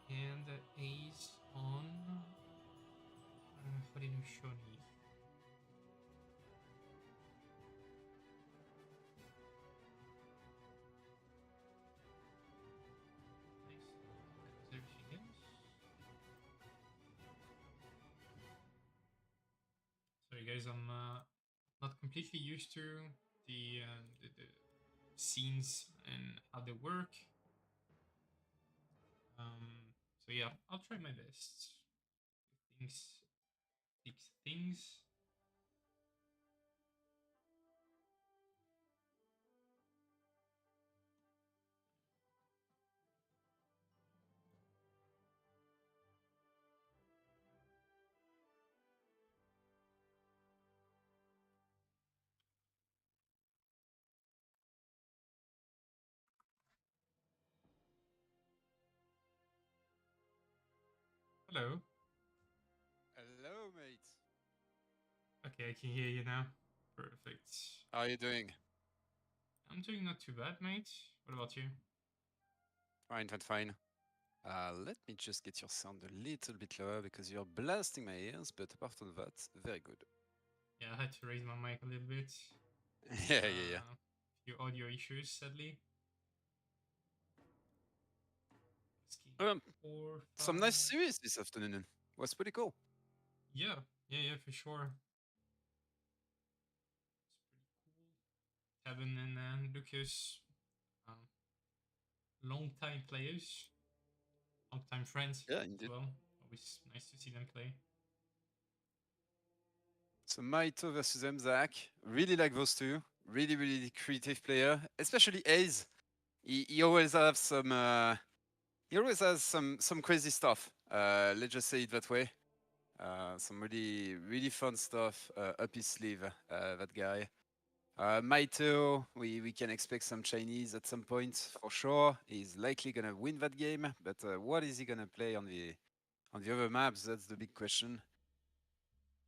And Ace on Harinoushoni. Nice. Everything else. Sorry guys, I'm not completely used to the scenes and how they work. So yeah, I'll try my best. Things, fix things. Hello. Hello, mate. Okay, I can hear you now. Perfect. How are you doing? I'm doing not too bad, mate. What about you? Fine, fine, fine. Let me just get your sound a little bit lower because you're blasting my ears, but apart from that, very good. Yeah, I had to raise my mic a little bit. Yeah. Few audio issues, sadly. Um, Four, some nice five. series this afternoon. Was pretty cool. Yeah, for sure. It's pretty cool. Kevin and Lucas, um, long time players, long time friends Yeah, as indeed. well. Always nice to see them play. So Mitoe versus Aizamk. Really like those two. Really, really creative player. Especially Ace. He always has some crazy stuff. Let's just say it that way. Some really, really fun stuff up his sleeve, that guy. Mitoe, we can expect some Chinese at some point for sure. He's likely gonna win that game, but what is he gonna play on the other maps? That's the big question.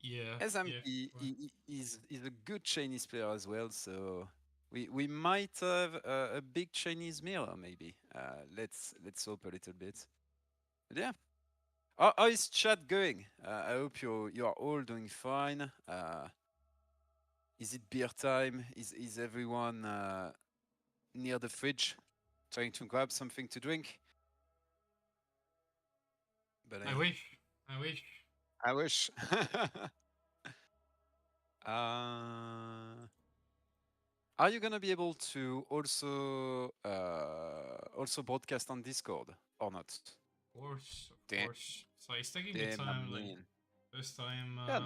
Yeah, Aizamk, for sure. he's a good Chinese player as well, so we might have a big Chinese mirror maybe. Let's hope a little bit. But yeah. How is chat going? I hope you are all doing fine. Is it beer time? Is everyone near the fridge trying to grab something to drink? But I wish. I wish. I wish. uh, are you gonna be able to also broadcast on Discord or not? Of course, of Damn, course. So it's taking the damn, my time, like man. first time Yeah,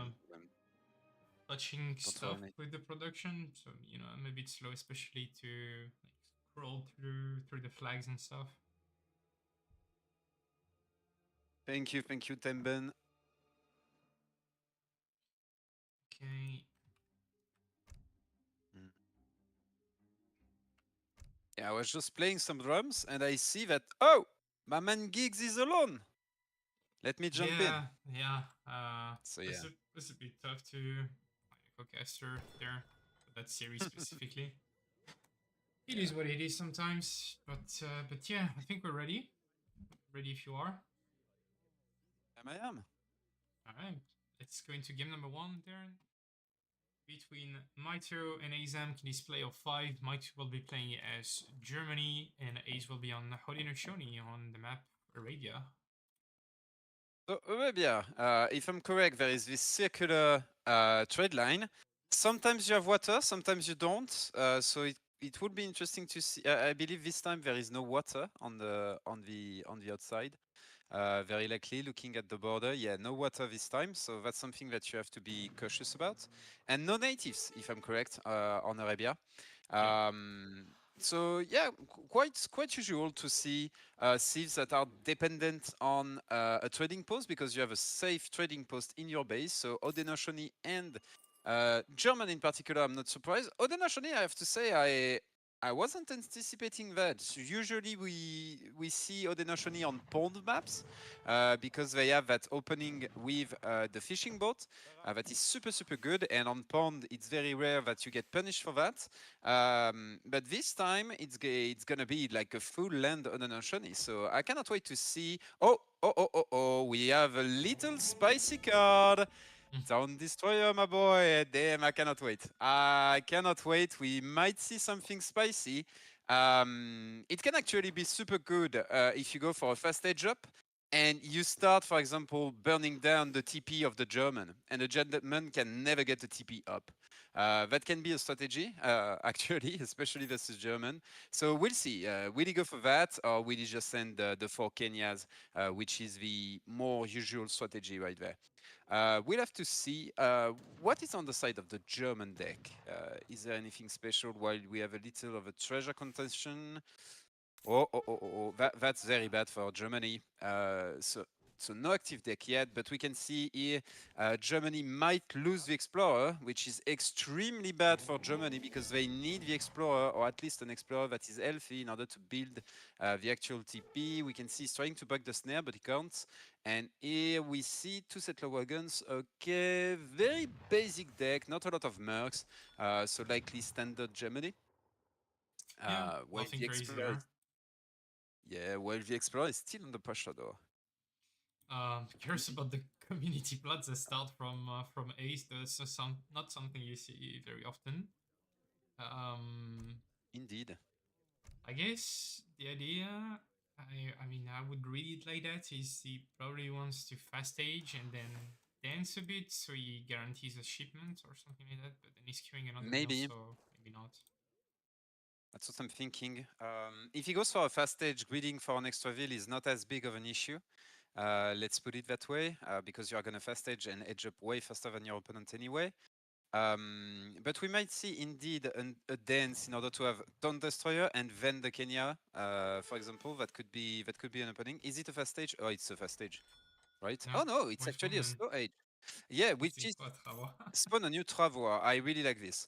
touching don't worry, stuff mate. with the production. So I'm a bit slow, especially to like scroll through the flags and stuff. Thank you, Temben. Okay. Yeah, I was just playing some drums and I see that, oh, my man Giggs is alone. Let me jump in. Yeah. So yeah. It's a bit tough to find a co-caster there for that series specifically. It is what it is sometimes, but yeah, I think we're ready. Ready if you are. I am. All right, let's go into game number one, Darren. Between Mitoe and Aizamk in display of 5, Mitoe will be playing as Germany, and Ace will be on Haudenosaunee on the map Arabia. So Arabia, if I'm correct, there is this circular trade line. Sometimes you have water, sometimes you don't. So it would be interesting to see. I believe this time there is no water on the outside. Very likely, looking at the border, yeah, no water this time. So that's something that you have to be cautious about. And no natives, if I'm correct, on Arabia. So yeah, quite usual to see civs that are dependent on a trading post because you have a safe trading post in your base. So Haudenosaunee and German in particular, I'm not surprised. Haudenosaunee, I have to say, I wasn't anticipating that. So usually we see Haudenosaunee on pond maps because they have that opening with the fishing boat that is super good, and on pond it's very rare that you get punished for that. But this time it's gonna be like a full land Haudenosaunee, so I cannot wait to see. Oh, we have a little spicy card. Town Destroyer, my boy. Damn, I cannot wait. I cannot wait. We might see something spicy. It can actually be super good if you go for a fast edge up and you start, for example, burning down the TP of the German, and the German can never get the TP up. That can be a strategy, actually, especially versus German. So we'll see. Will he go for that, or will he just send the 4 Kenyas, which is the more usual strategy right there? We'll have to see what is on the side of the German deck. Is there anything special while we have a little of a treasure contention? That's very bad for Germany. So no active deck yet, but we can see here Germany might lose the Explorer, which is extremely bad for Germany because they need the Explorer, or at least an Explorer that is healthy in order to build the actual TP. We can see he's trying to bug the snare, but he can't. And here we see 2 settler wagons. Okay, very basic deck, not a lot of mercs, so likely standard Germany. Yeah, While nothing the crazy Explorer there. is yeah, well, the Explorer is still under pressure though. Curious about the community plots that start from Ace. That's not something you see very often. Indeed. I guess the idea, I mean, I would read it like that, is he probably wants to fast stage and then dance a bit so he guarantees a shipment or something like that, but then he's queuing another mill, Maybe. so maybe not. That's what I'm thinking. If he goes for a fast stage, greeding for an extra veil is not as big of an issue. Let's put it that way, because you are going to fast stage and edge up way faster than your opponent anyway. But we might see indeed a dance in order to have Dawn Destroyer and then the Kenya, for example. That could be an opening. Is it a fast stage? Oh, it's a fast stage, right? No, Oh no, it's Wise actually a Woman. slow age. Yeah, which It's is pas travaux. spawn a new Travois. I really like this.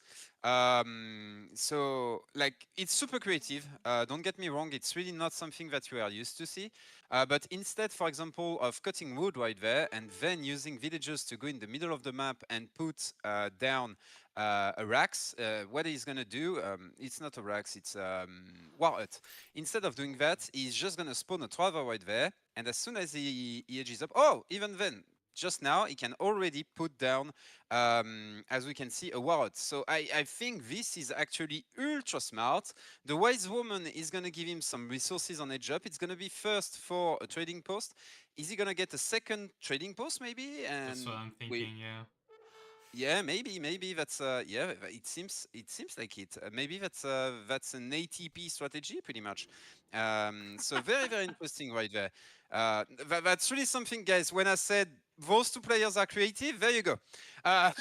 So like it's super creative. Don't get me wrong, it's really not something that you are used to see. But instead, for example, of cutting wood right there and then using villagers to go in the middle of the map and put down a Rax, what he's gonna do, it's not a Rax, it's War Hut. Instead of doing that, he's just gonna spawn a Travois right there, and as soon as he edges up, oh, even then, just now, he can already put down, as we can see, a Warrot. So I think this is actually ultra smart. The Wise Woman is going to give him some resources on edge up. It's going to be first for a trading post. Is he going to get a second trading post, maybe? And That's what I'm thinking, yeah. yeah, maybe that's yeah. It seems like it. Maybe that's an ATP strategy, pretty much. So very interesting right there. That's really something, guys. When I said those 2 players are creative, there you go. Yeah.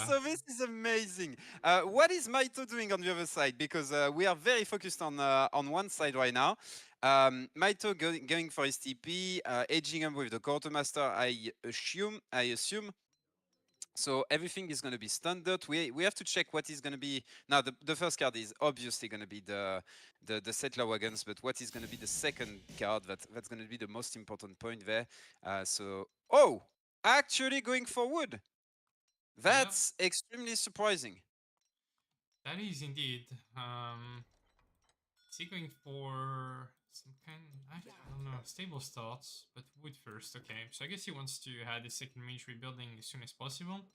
So this is amazing. What is Mitoe doing on the other side? Because we are very focused on one side right now. Mitoe going for his TP, edging him with the quartermaster. I assume. So everything is going to be standard. We have to check what is going to be now. The first card is obviously going to be the settler wagons, but what is going to be the second card? That's going to be the most important point there. So actually going for wood. That's extremely surprising. That is indeed. Is he going for some kind? I don't know. Stable starts, but wood first. Okay, so I guess he wants to have the second mage rebuilding as soon as possible,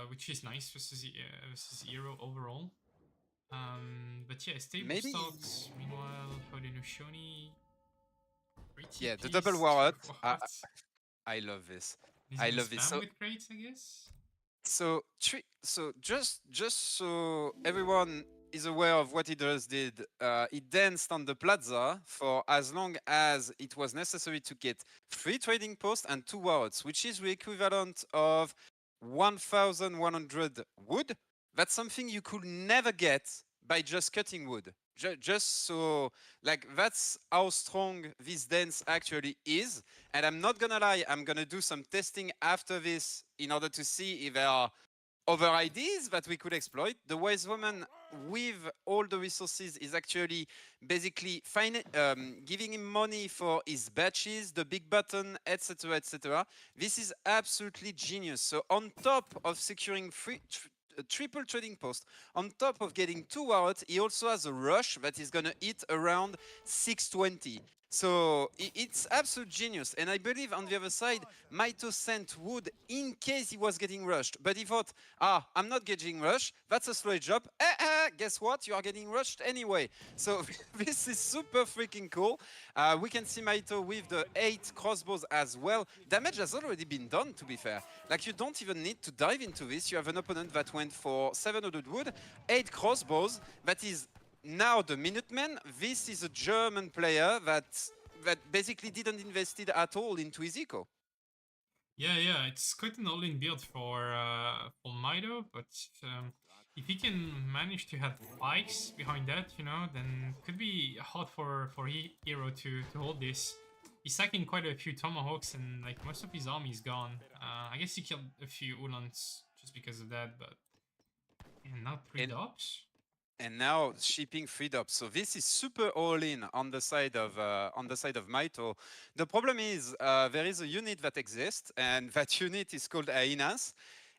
which is nice versus Hero overall. But yeah, stable Maybe. starts. Meanwhile, Haudenosaunee. Yeah, the double Warrot. I love this. I love this. So with crates, I guess. So just so everyone is aware of what he just did, he danced on the plaza for as long as it was necessary to get 3 trading posts and 2 wards, which is the equivalent of 1,100 wood. That's something you could never get by just cutting wood. Just so, like, that's how strong this dance actually is. And I'm not gonna lie, I'm gonna do some testing after this in order to see if there are other ideas that we could exploit. The Wise Woman, with all the resources, is actually basically giving him money for his batches, the big button, etc., etc. This is absolutely genius. So on top of securing triple trading post, on top of getting 2 warrants, he also has a rush that is gonna hit around 620. So it's absolute genius. And I believe on the other side, Mitoe sent wood in case he was getting rushed. But he thought, I'm not getting rushed. That's a slow job. Guess what? You are getting rushed anyway. So this is super freaking cool. We can see Mitoe with the 8 crossbows as well. Damage has already been done, to be fair. Like, you don't even need to dive into this. You have an opponent that went for 700 wood, 8 crossbows. That is now the Minutemen. This is a German player that basically didn't invest it at all into his eco. Yeah, it's quite an all-in build for Mitoe, but if he can manage to have pikes behind that, you know, then could be hard for Hero to hold this. He's sacking quite a few tomahawks, and like most of his army is gone. I guess he killed a few Ulans just because of that, but and now 3 dops. And now shipping freed up. So this is super all in on the side of Mitoe. The problem is there is a unit that exists, and that unit is called hyenas.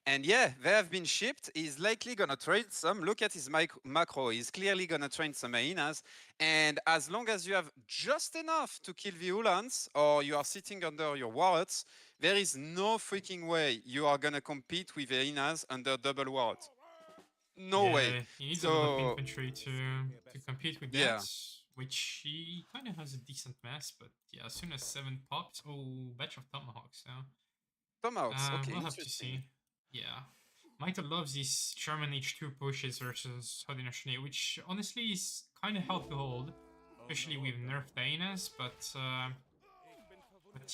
And yeah, they have been shipped. He's likely gonna trade some. Look at his macro. He's clearly gonna train some hyenas. And as long as you have just enough to kill the Ulans, or you are sitting under your warlords, there is no freaking way you are gonna compete with hyenas under double warlord. No way. He needs a lot of infantry to compete with that, which he kind of has a decent mass, but yeah, as soon as 7 pops, batch of tomahawks now. Tomahawks, okay. We'll have to see. Yeah. Mitoe loves these German H2 pushes versus Haudenosaunee, which honestly is kind of hard to hold, especially with nerfed hyenas, but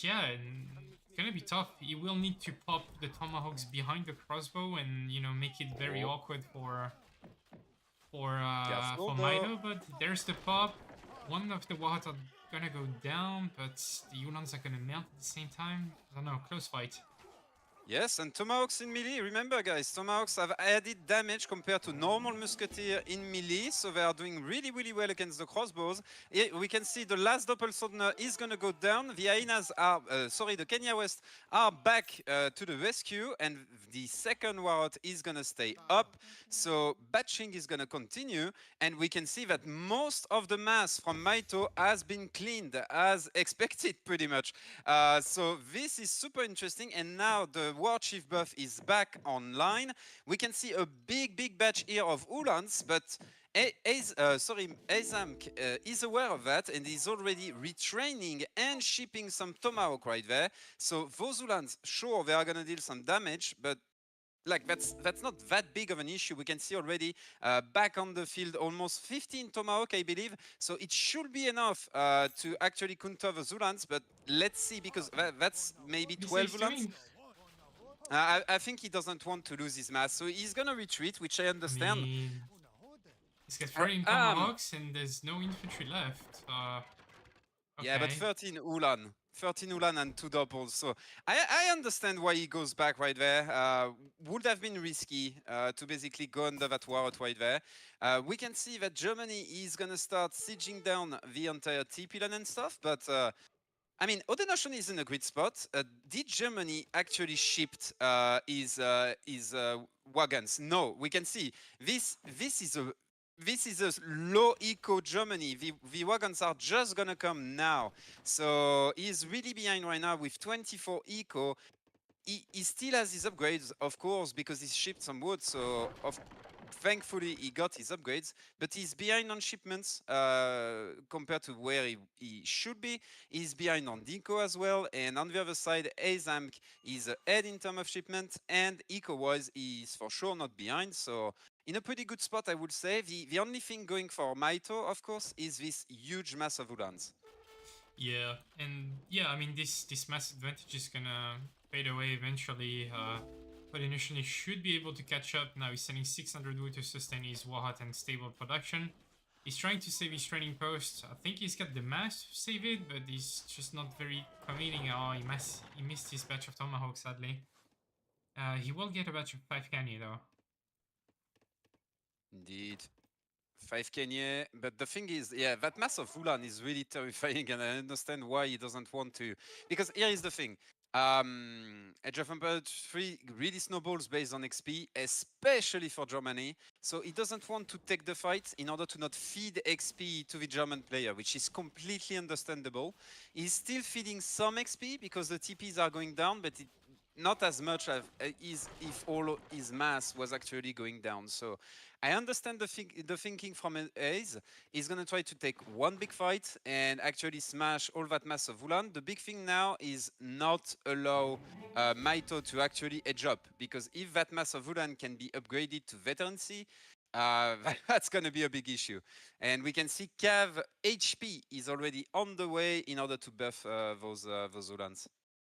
yeah, it's gonna be tough. You will need to pop the tomahawks behind the crossbow and, you know, make it very awkward for Mitoe, but there's the pop. One of the Wahat are gonna go down, but the Ulans are gonna melt at the same time. I don't know, close fight. Yes, and tomahawks in melee. Remember, guys, tomahawks have added damage compared to normal musketeer in melee, so they are doing really, really well against the crossbows. Here we can see the last Doppelswordner is going to go down. The hyenas are, the Kenya West are back to the rescue, and the second warlord is going to stay up. So batching is going to continue, and we can see that most of the mass from Mitoe has been cleaned as expected, pretty much. So this is super interesting, and now the War Chief buff is back online. We can see a big batch here of Ulans, but Aizamk is aware of that and is already retraining and shipping some Tomahawk right there. So those Ulans, sure, they are gonna deal some damage, but like that's not that big of an issue. We can see already back on the field almost 15 Tomahawk, I believe. So it should be enough to actually counter the Zulans, but let's see, because that's maybe 12 Zulans. I think he doesn't want to lose his mass, so he's gonna retreat, which I understand. I mean, he's got 13 Tomahawks and there's no infantry left. Okay. Yeah, but 13 Ulan and 2 doubles. So I understand why he goes back right there. Would have been risky to basically go under that warlord right there. We can see that Germany is gonna start sieging down the entire TP-LAN and stuff, but I mean, Haudenosaunee is in a great spot. Did Germany actually shipped his wagons? No, we can see this is a low eco Germany. The wagons are just gonna come now. So he's really behind right now with 24 eco. He still has his upgrades, of course, because he shipped some wood. So thankfully he got his upgrades, but he's behind on shipments compared to where he should be. He's behind on Deco as well, and on the other side, Aizamk is ahead in terms of shipment, and eco-wise, he's for sure not behind. So in a pretty good spot, I would say. The only thing going for Mitoe, of course, is this huge mass of Ulans. Yeah, and yeah, I mean, this mass advantage is gonna fade away eventually. But initially should be able to catch up. Now he's sending 600 wood to sustain his Wahat and stable production. He's trying to save his training post. I think he's got the mass to save it, but he's just not very committing. Oh, he missed his batch of Tomahawk, sadly. He will get a batch of 5 Kanye though. Indeed. 5 Kenya, but the thing is, yeah, that mass of Ulan is really terrifying, and I understand why he doesn't want to. Because here is the thing. Age of Empires 3 really snowballs based on XP, especially for Germany. So he doesn't want to take the fight in order to not feed XP to the German player, which is completely understandable. He's still feeding some XP because the TPs are going down, but not as much as if all his mass was actually going down. So I understand the thinking from Ace. He's going to try to take one big fight and actually smash all that mass of Ulan. The big thing now is not allow Mitoe to actually edge up, because if that mass of Ulan can be upgraded to veterancy, that's going to be a big issue. And we can see Cav HP is already on the way in order to buff those Ulans.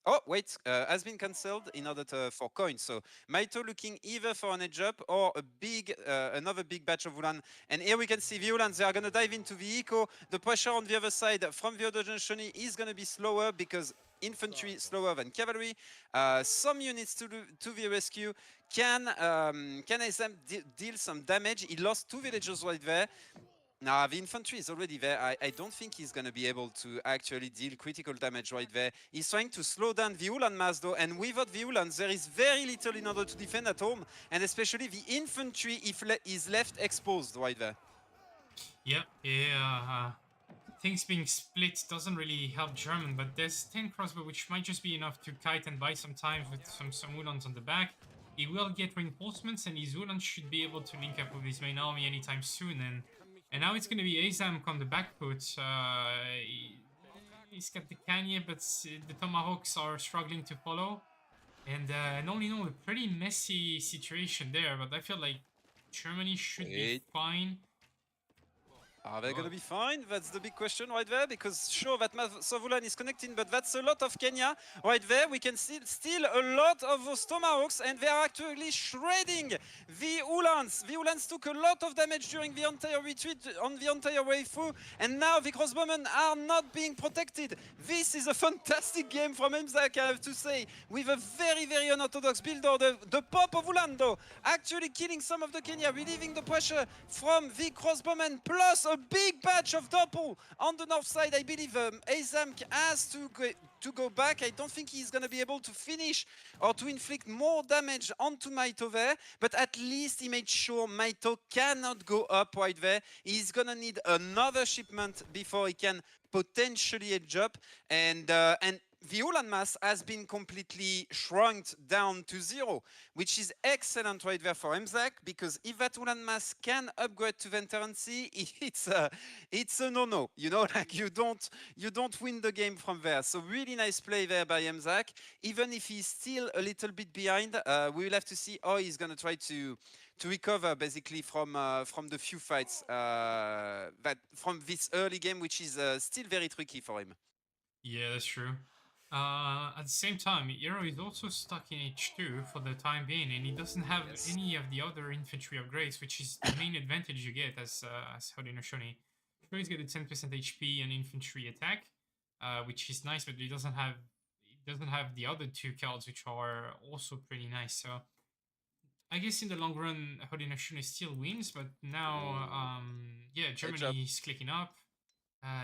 Oh, wait, has been cancelled in order for coins. So Mitoe looking either for an edge up or a big, another big batch of Ulan. And here we can see the Ulans, they are going to dive into the eco. The pressure on the other side from the other Shoni is going to be slower because infantry slower than cavalry. Some units to the rescue. Can Aizamk deal some damage? He lost 2 villagers right there. Now, the infantry is already there. I don't think he's going to be able to actually deal critical damage right there. He's trying to slow down the Ulan mass though, and without the Ulans, there is very little in order to defend at home, and especially the infantry is left exposed right there. Yeah. Things being split doesn't really help German, but there's 10 crossbow, which might just be enough to kite and buy some time with some Ulans on the back. He will get reinforcements, and his Ulans should be able to link up with his main army anytime soon. And now it's going to be Aizamk on the back foot. He's got the Kanye, but the Tomahawks are struggling to follow. And all in all, a pretty messy situation there, but I feel like Germany should be fine. Are they going to be fine? That's the big question right there, because sure, that Savulan is connecting, but that's a lot of Kenya right there. We can see still a lot of those Tomahawks, and they are actually shredding the Ulans. The Ulans took a lot of damage during the entire retreat, on the entire way through, and now the crossbowmen are not being protected. This is a fantastic game from Aizamk, I have to say, with a very, very unorthodox build order. The pop of Ulan, though, actually killing some of the Kenya, relieving the pressure from the crossbowmen, plus a big batch of Doppel on the north side. I believe Aizamk has to go back. I don't think he's going to be able to finish or to inflict more damage onto Mitoe there, but at least he made sure Mitoe cannot go up right there. He's going to need another shipment before he can potentially edge up, and the Ulan mass has been completely shrunk down to 0, which is excellent right there for Aizamk, because if that Ulan mass can upgrade to veterancy, it's a no-no. You know, like you don't win the game from there. So really nice play there by Aizamk. Even if he's still a little bit behind, we will have to see how he's gonna try to recover basically from the few fights from this early game, which is still very tricky for him. Yeah, that's true. At the same time, Hero is also stuck in H2 for the time being, and he doesn't have any of the other infantry upgrades, which is the main advantage you get as Haudenosaunee. Sure, he's got a 10% HP and infantry attack, which is nice, but he doesn't have the other 2 cards, which are also pretty nice. So I guess in the long run, Haudenosaunee still wins, but now, yeah, Germany is clicking up.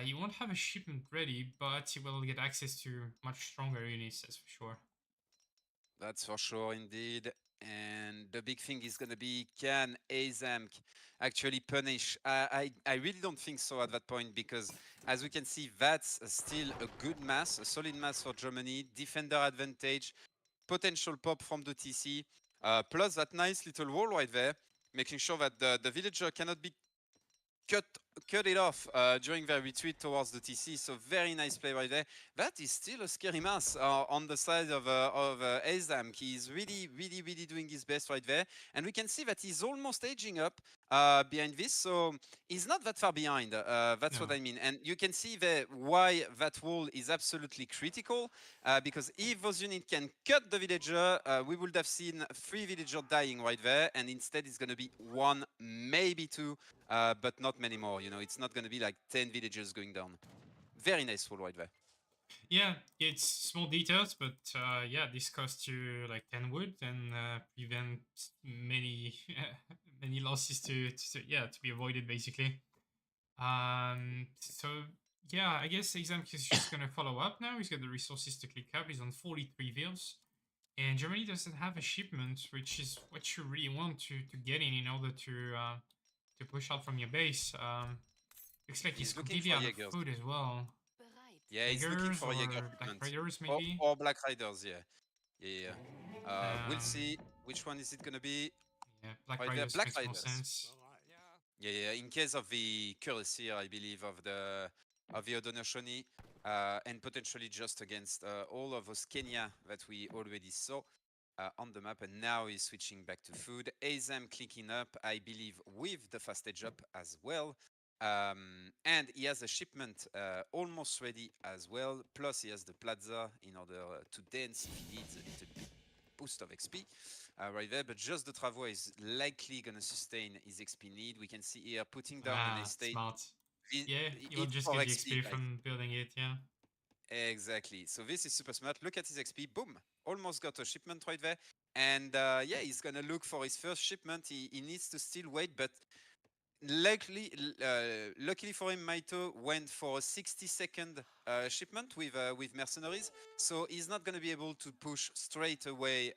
He won't have a shipment ready, but he will get access to much stronger units, that's for sure. That's for sure, indeed. And the big thing is going to be, can Aizamk actually punish? I really don't think so at that point, because as we can see, that's still a good mass, a solid mass for Germany. Defender advantage, potential pop from the TC, plus that nice little wall right there, making sure that the villager cannot be cut it off during their retreat towards the TC. So very nice play right there. That is still a scary mass on the side of Aizamk. He's really doing his best right there, and we can see that he's almost edging up behind this. So he's not that far behind. That's what I mean. And you can see why that wall is absolutely critical, because if those units can cut the villager, we would have seen 3 villagers dying right there, and instead it's going to be 1, maybe 2, but not many more. You know, it's not going to be like 10 villagers going down. Very nice wall right there. Yeah, it's small details, but yeah, this costs you like 10 wood and prevent many many losses to be avoided basically. So Yeah, I guess Aizamk is just gonna follow up now. He's got the resources to click up. He's on 43 vils. And Germany doesn't have a shipment, which is what you really want to get in order to push out from your base. Looks like he's He's looking completely for out of Jaegers. food as well. Yeah, he's looking Jaegers for Jaeger or Black shipment. Riders, maybe? Or Black Riders, yeah. Yeah. We'll Um, see. Which one is it gonna be? Yeah, Black Right there, Riders Black makes more Riders. sense. Yeah, yeah. In case of the cuirassier, I believe of the Haudenosaunee, and potentially just against all of those Kenya that we already saw on the map, and now he's switching back to food. Azam clicking up, I believe, with the fast edge up as well. And he has a shipment almost ready as well. Plus, he has the plaza in order to dance if he needs a little bit boost of XP right there. But just the Travois is likely going to sustain his XP need. We can see here putting down an estate. Smart. Yeah, It you'll just for get the XP, XP like- from building it, yeah. Exactly. So this is super smart. Look at his XP. Boom. Almost got a shipment right there. And yeah, he's going to look for his first shipment. He needs to still wait, but luckily for him, Mitoe went for a 60-second shipment with mercenaries. So he's not going to be able to push straight away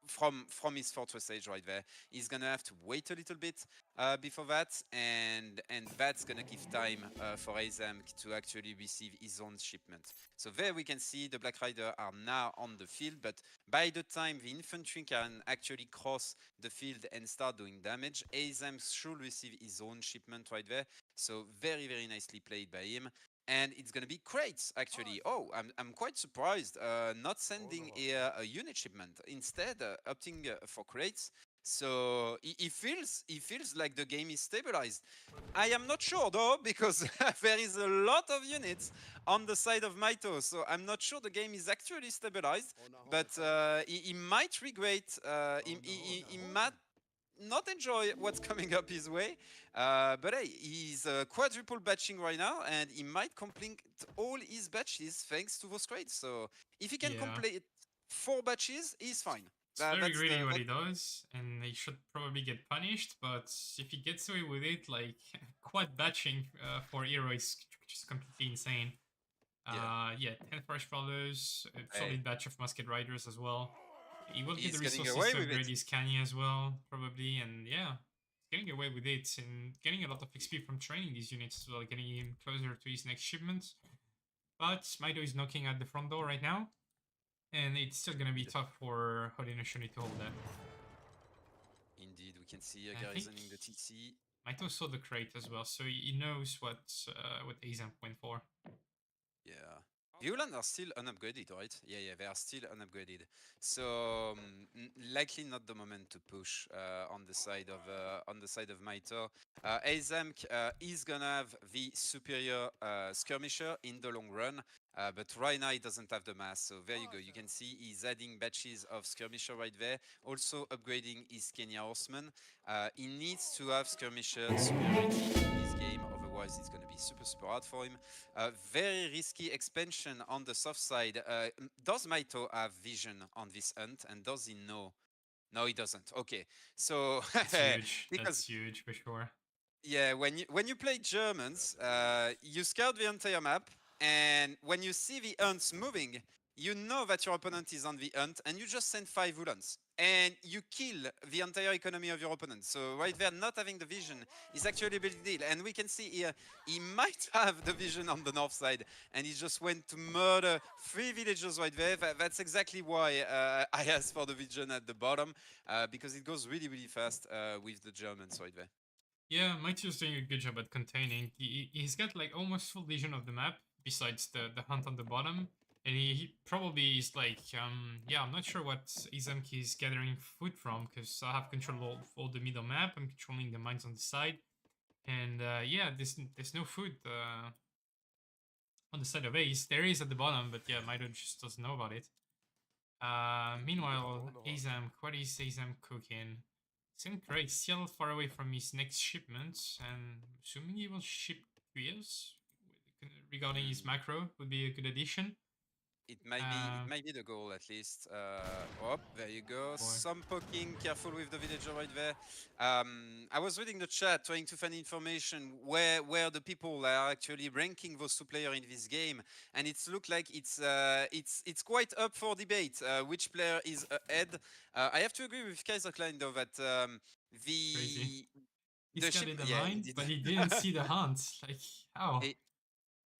from his fortress age right there. He's gonna have to wait a little bit before that, and that's gonna give time for Aizamk to actually receive his own shipment. So there we can see the Black Rider are now on the field, but by the time the infantry can actually cross the field and start doing damage, Aizamk should receive his own shipment right there. So very, very nicely played by him. And it's going to be crates, actually. Oh, I'm quite surprised. Not sending a unit shipment. Instead, opting for crates. So he feels like the game is stabilized. I am not sure, though, because there is a lot of units on the side of Mitoe. So I'm not sure the game is actually stabilized. But he might regret, he might not enjoy what's coming up his way. But hey, he's quadruple batching right now, and he might complete all his batches thanks to those crates. So if he can Yeah. complete 4 batches, he's fine. It's very That's greedy the- what he does, and he should probably get punished, but if he gets away with it, like, quad batching for hero is just completely insane. Yeah, 10 Fresh Brothers, a solid batch of Musket Riders as well. He will get He's the getting resources away to with upgrade it. his Kanye as well, probably, and yeah, getting away with it and getting a lot of XP from training these units as well, getting him closer to his next shipment. But Mitoe is knocking at the front door right now, and it's still gonna be tough for Haudenosaunee to hold that. Indeed, we can see I garrisoning think- the TC. Mitoe saw the crate as well, so he knows what Aizamk went for. Yeah. Violan are still unupgraded, right? Yeah, they are still unupgraded. So likely not the moment to push on the side of Mitoe. Aizamk is gonna have the superior skirmisher in the long run, but right now he doesn't have the mass. So there you go. You can see he's adding batches of skirmisher right there. Also upgrading his Kenya horseman. He needs to have skirmisher superiority in this game, otherwise it's going to be super hard for him. Very risky expansion on the soft side. Does Mitoe have vision on this hunt, and does he know? No, he doesn't. Okay, so That's huge. because That's huge for sure. yeah, when you play Germans, you scout the entire map, and when you see the hunts moving, you know that your opponent is on the hunt, and you just send 5 Ulans, and you kill the entire economy of your opponent. So right there, not having the vision is actually a big deal. And we can see here, he might have the vision on the north side, and he just went to murder 3 villagers right there. That's exactly why I asked for the vision at the bottom, because it goes really fast with the Germans right there. Yeah, Mitoe's doing a good job at containing. He's got like almost full vision of the map, besides the hunt on the bottom. And he probably is like, yeah, I'm not sure what Aizamk is gathering food from, because I have control of all the middle map. I'm controlling the mines on the side. And yeah, there's no food on the side of Ace. There is at the bottom, but yeah, Mitoe just doesn't know about it. Meanwhile, Aizamk, what is Aizamk cooking? Seems great, still far away from his next shipment, and assuming he will ship QS regarding his macro would be a good addition. It might be the goal at least. Oh, there you go. Some poking. Careful with the villager right there. I was reading the chat, trying to find information where the people are actually ranking those two players in this game, and it's looked like it's quite up for debate. Which player is ahead? I have to agree with Kaiser Klein though that Crazy. He the scouted ship, the yeah, he line, did. but he didn't see the hunt. Like, how?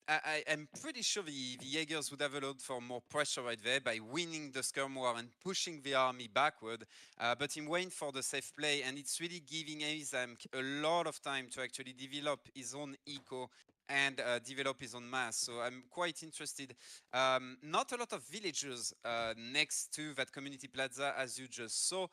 I'm pretty sure the Jaegers would have allowed for more pressure right there by winning the skirm war and pushing the army backward, but him waiting for the safe play, and it's really giving Aizamk a lot of time to actually develop his own eco and develop his own mass. So I'm quite interested. Not a lot of villagers next to that community plaza, as you just saw.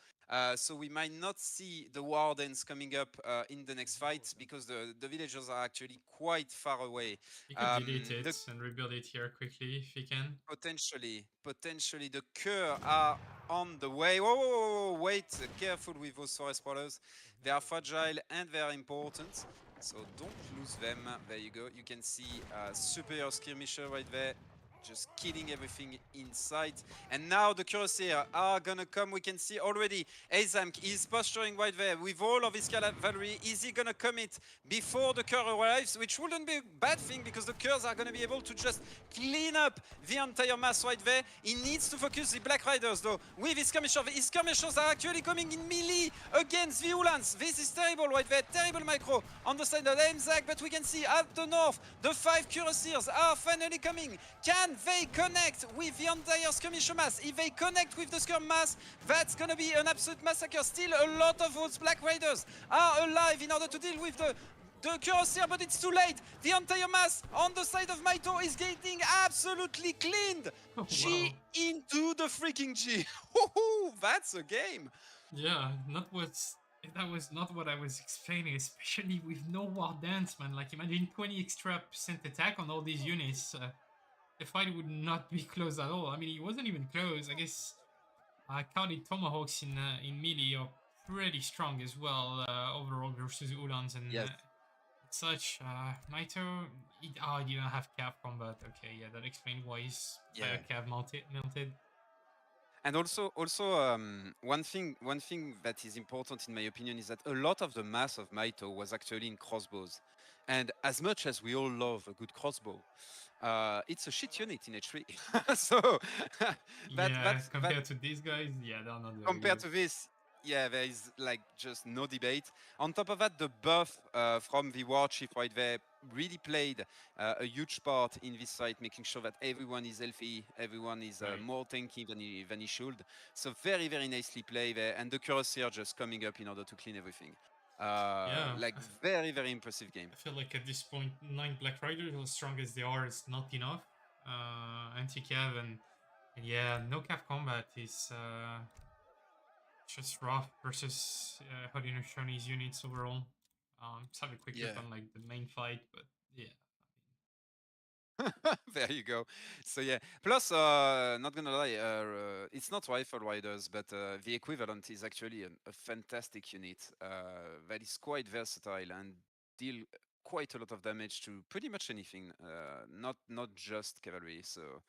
So we might not see the wardens coming up in the next fight because the villagers are actually quite far away. He could delete it and rebuild it here quickly if he can. Potentially the Cur are on the way. Whoa, wait, careful with those forest spoilers. They are fragile and they are important, so don't lose them. There you go. You can see superior skirmisher right there, just killing everything in sight. And now the Cuirassiers are gonna come. We can see already Aizamk is posturing right there with all of his cavalry. Is he gonna commit before the Cur arrives? Which wouldn't be a bad thing because the Curs are gonna be able to just clean up the entire mass right there. He needs to focus the Black Riders though with his skirmishers. His skirmishers are actually coming in melee against the Uhlans. This is terrible right there. Terrible micro on the side of Aizamk, but we can see at the north the 5 Cuirassiers are finally coming. Can they connect with the entire skirmisher mass? If they connect with the skirm mass, that's gonna be an absolute massacre. Still a lot of those Black Riders are alive in order to deal with the Cuirassier, but it's too late. The entire mass on the side of Mitoe is getting absolutely cleaned. Oh, G wow. into the freaking G. That's a game. Yeah, that was not what I was explaining, especially with no wild dance, man. Like, imagine 20 extra % attack on all these units. The fight would not be close at all. I mean, it wasn't even close. I guess Kali Tomahawks in melee are pretty strong as well overall versus Uhlans and Yes. such. Mitoe, he didn't have cav combat. Okay, yeah, that explains why he's cav mounted. And also, one thing that is important in my opinion is that a lot of the mass of Mitoe was actually in crossbows. And as much as we all love a good crossbow, it's a shit unit in H3. So compared to these guys, yeah, they're not very compared good. to this, yeah, there is like just no debate. On top of that, the buff from the war chief right there really played a huge part in this fight, making sure that everyone is healthy, everyone is more tanky than he should. So very, very nicely played there, and the Cuirassier just coming up in order to clean everything. Like very, very impressive game. I feel like at this point, 9 Black Riders, as strong as they are, is not enough. Anti-cav and yeah, no cav combat is just rough versus Haudenosaunee units overall. Let's have a quick look on like the main fight, but yeah. There you go. So yeah, plus not gonna lie, it's not rifle riders, but the equivalent is actually a fantastic unit that is quite versatile and deal quite a lot of damage to pretty much anything, not just cavalry. So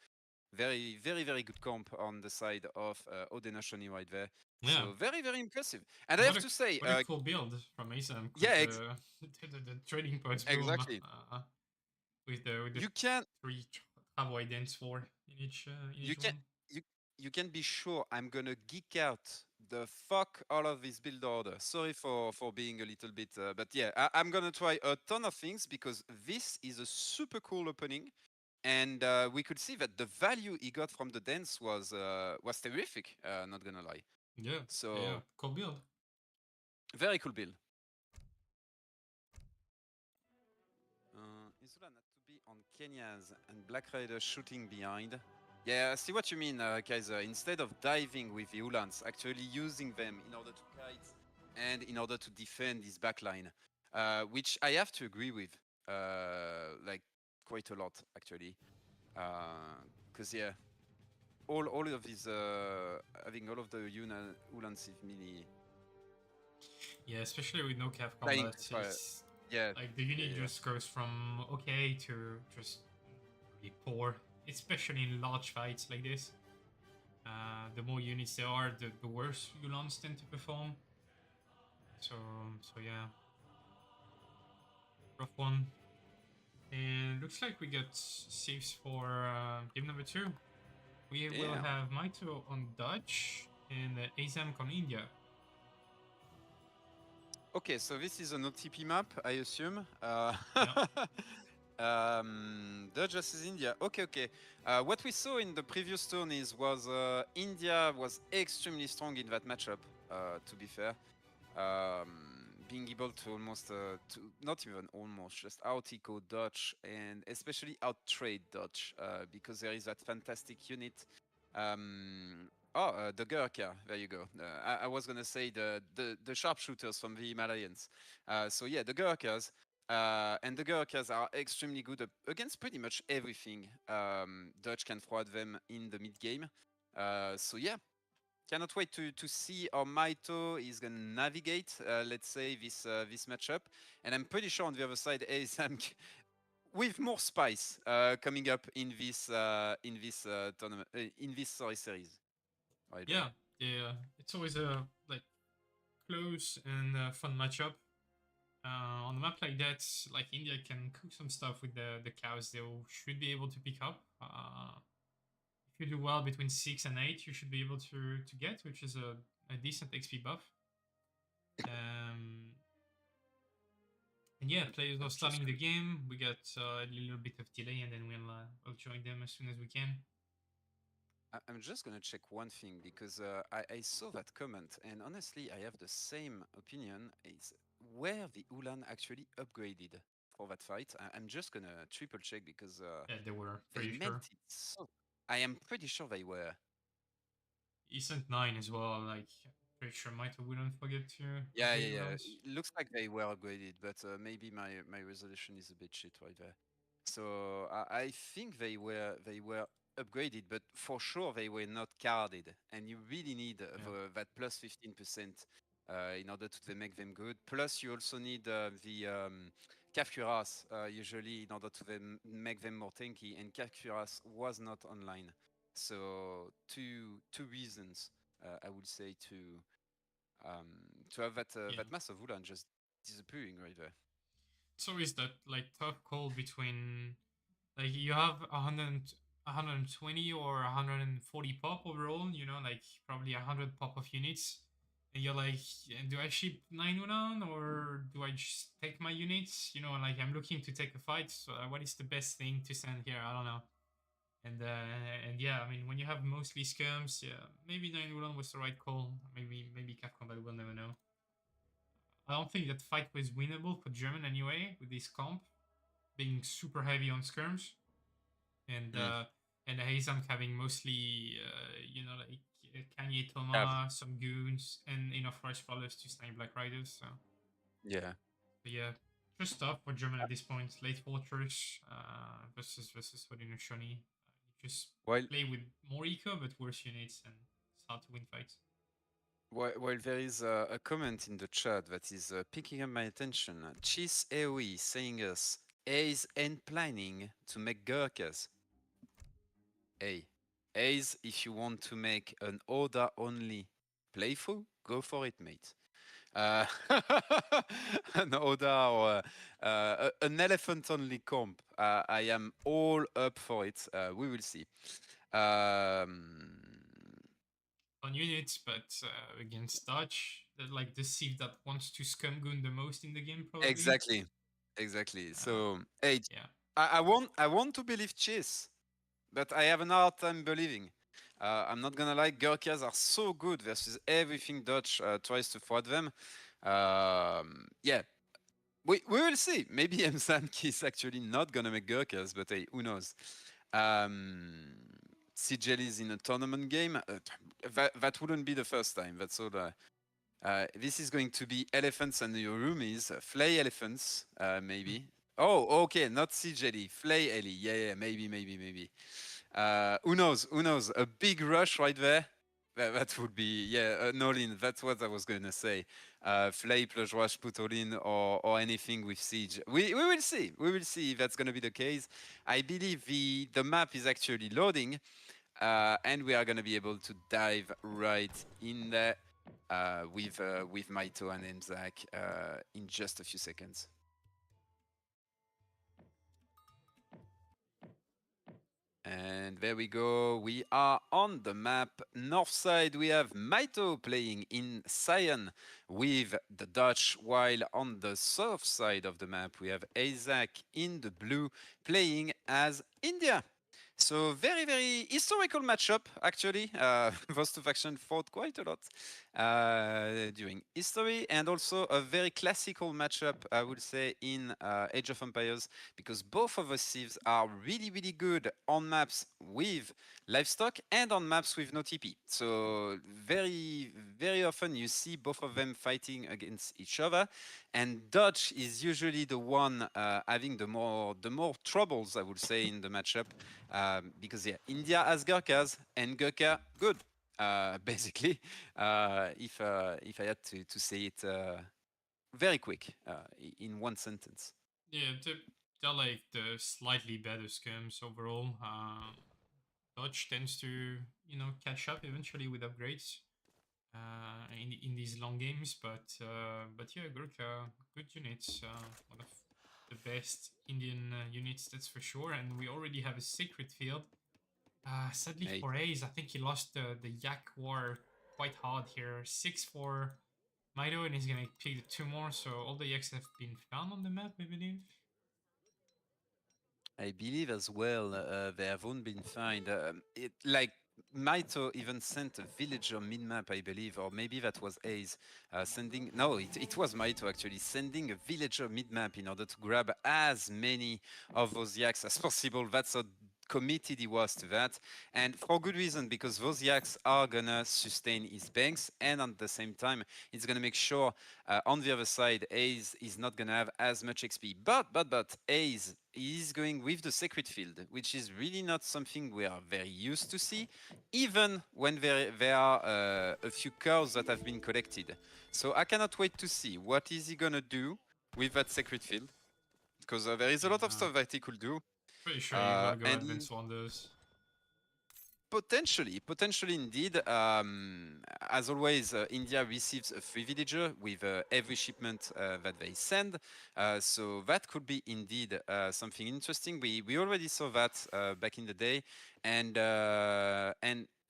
very, very, very good comp on the side of Haudenosaunee right there. Yeah. So very, very impressive. And I have to say, what a cool build from Aizamk. Yeah, the trading post exactly. boom, with the You can 3 travel idents for in each one. You can be sure I'm gonna geek out the fuck out of this build order. Sorry for being a little bit, but yeah, I'm gonna try a ton of things because this is a super cool opening, and we could see that the value he got from the dance was terrific. Not gonna lie. Yeah. So yeah, cool build. Very cool build. Isula not to be on Kenya's and Black Rider shooting behind. Yeah, I see what you mean, Kaiser. Instead of diving with the Uhlans, actually using them in order to kite and in order to defend his backline, which I have to agree with, like quite a lot actually, because yeah, all of these having all of the Uhlans in melee. Yeah, especially with no cav combat. Yeah, like the unit just goes from okay to just really poor. especially in large fights like this. The more units there are, the worse Ulans tend to perform. So yeah, rough one. And looks like we got saves for game number 2. We will Yeah. have Mitoe on Dutch and Aizamk on India. Okay, so this is an OTP map, I assume. Dutch versus India. Okay. What we saw in the previous tourneys was India was extremely strong in that matchup, to be fair. Being able to almost, not even almost, just out-eco Dutch and especially out-trade Dutch because there is that fantastic unit. The Gurkha, there you go. I was gonna say the sharpshooters from the Himalayans. So yeah, the Gurkhas. And the Gurkhas are extremely good against pretty much everything. Dutch can throw at them in the mid game. So yeah, cannot wait to see how Mitoe is gonna navigate, let's say, this matchup. And I'm pretty sure on the other side, Aizamk with more spice coming up in this tournament, in this series. Right, Yeah, it's always a close and fun matchup. On a map like that, like India can cook some stuff with the cows. They should be able to pick up. If you do well between 6 and 8, you should be able to get, which is a decent XP buff. And yeah, players are starting the game. We got a little bit of delay, and then we'll join them as soon as we can. I'm just gonna check one thing because I saw that comment, and honestly, I have the same opinion. Is where the Ulan actually upgraded for that fight? I'm just gonna triple check because Yeah, they were they pretty meant sure. it so. I am pretty sure they were. He sent 9 as well. Like, pretty sure Mitoe wouldn't forget to Yeah. upgrade Ulans. It looks like they were upgraded, but maybe my resolution is a bit shit right there. So I think they were upgraded, but for sure they were not carded, and you really need that plus 15% in order to make them good. Plus, you also need the Kafkuras usually in order to make them more tanky, and Kafkuras was not online. So two reasons I would say to have that mass of Ulan just disappearing right there. It's always that tough call between you have 120 or 140 pop overall, probably 100 pop of units, and you're like, do I ship 9 Ulan or do I just take my units? I'm looking to take a fight, so what is the best thing to send here? I don't know. And yeah, I mean, when you have mostly skirms, yeah, maybe 9 Ulan was the right call. Maybe Capcom, but we'll never know. I don't think that fight was winnable for German anyway, with this comp being super heavy on skirms, and Aizamk having mostly Kanye Toma, some goons, and enough rush followers to snipe Black Riders. So yeah, just tough for German at this point. Late Fortress versus Haudenosaunee. You just play with more eco but worse units and start to win fights. Well, there is a comment in the chat that is picking up my attention. Cheese AoE saying us, Ace and planning to make Gurkhas. Ace, if you want to make an Oda only playthrough, go for it, mate. An Oda or an elephant only comp. I am all up for it. We will see. On units, but against Dutch, the Civ that wants to scum goon the most in the game, probably. Exactly. So, hey, yeah. I want to believe Chase, but I have an hard time believing. I'm not gonna lie, Gurkhas are so good versus everything Dutch tries to throw at them. Yeah, we will see. Maybe Aizamk is actually not gonna make Gurkhas, but hey, who knows? Sigel is in a tournament game. That wouldn't be the first time. That's all. This is going to be elephants and your roomies. Flay elephants, maybe. Oh, okay, not Sigeli. Flay Ellie. Yeah, maybe. Who knows? A big rush right there. That would be, yeah, an all-in. That's what I was going to say. Flay plus Rush put all-in or anything with Siege. We will see. We will see if that's going to be the case. I believe the map is actually loading, and we are going to be able to dive right in there with Mitoe and Aizamk in just a few seconds. And there we go. We are on the map. North side, we have Mitoe playing in cyan with the Dutch, while on the south side of the map, we have Aizamk in the blue playing as India. So very, very historical matchup, actually. Those two factions fought quite a lot during history, and also a very classical matchup, I would say, in Age of Empires, because both of the civs are really, really good on maps with livestock and on maps with no TP. So very, very often you see both of them fighting against each other, and Dutch is usually the one having the more troubles, I would say, in the matchup. Because yeah, India has Gurkhas and Gurkha good, basically. If I had to say it very quick in one sentence. Yeah, they're like the slightly better skims overall. Dodge tends to, you know, catch up eventually with upgrades in these long games, but yeah, Gurkha, good units, one of the best Indian units, that's for sure. And we already have a Sacred Field. Sadly Hey. for Ace, I think he lost the Yak War quite hard here. 6 for Mitoe, and he's gonna pick the 2 more, so all the Yaks have been found on the map, I believe. I believe as well they have all been found. Like Mitoe even sent a villager mid-map, I believe, or maybe that was Ace sending. No, it was Mitoe actually sending a villager mid-map in order to grab as many of those yaks as possible. That's how committed he was to that, and for good reason, because those yaks are gonna sustain his banks, and at the same time it's gonna make sure on the other side Ace is not gonna have as much XP. But Ace is going with the Sacred Field, which is really not something we are very used to see, even when there are a few cows that have been collected. So I cannot wait to see what is he gonna do with that Sacred Field, because there is a lot of stuff that he could do. Pretty sure you gotta go And Advance Wonders. Potentially indeed. As always, India receives a free villager with every shipment that they send. So that could be indeed something interesting. We already saw that back in the day, and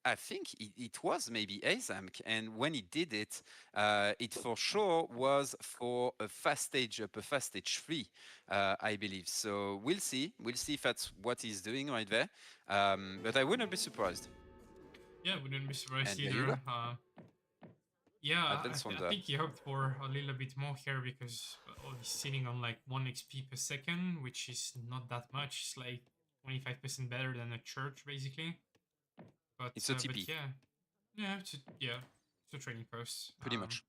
I think it was maybe Aizamk, and when he did it, it for sure was for a fast stage up, a fast stage 3, I believe. So we'll see if that's what he's doing right there. But I wouldn't be surprised. Yeah, wouldn't be surprised And there you either. Yeah, Advance I Wonder. think he hoped for a little bit more here because he's sitting on like 1 XP per second, which is not that much. It's like 25% better than a church, basically. But It's a but TP. it's a training post. Pretty much.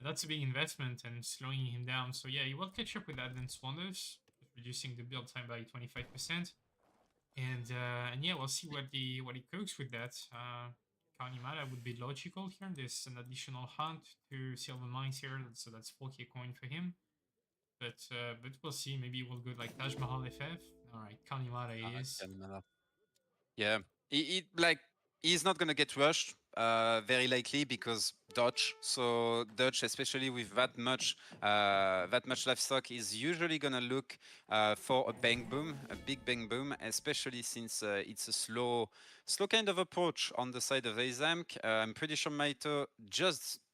That's a big investment and slowing him down. So yeah, he will catch up with Advanced Wonders, reducing the build time by 25%. And yeah, we'll see what he cooks with that. Kanimata would be logical here. There's an additional hunt to silver mines here, so that's 4k coin for him. But we'll see. Maybe we'll go like Taj Mahal FF. All right, Kanimata is. Yeah, he's not gonna get rushed very likely because Dutch. So Dutch, especially with that much livestock, is usually gonna look for a bang boom, a big bang boom, especially since it's a slow kind of approach on the side of Aizamk. I'm pretty sure Mitoe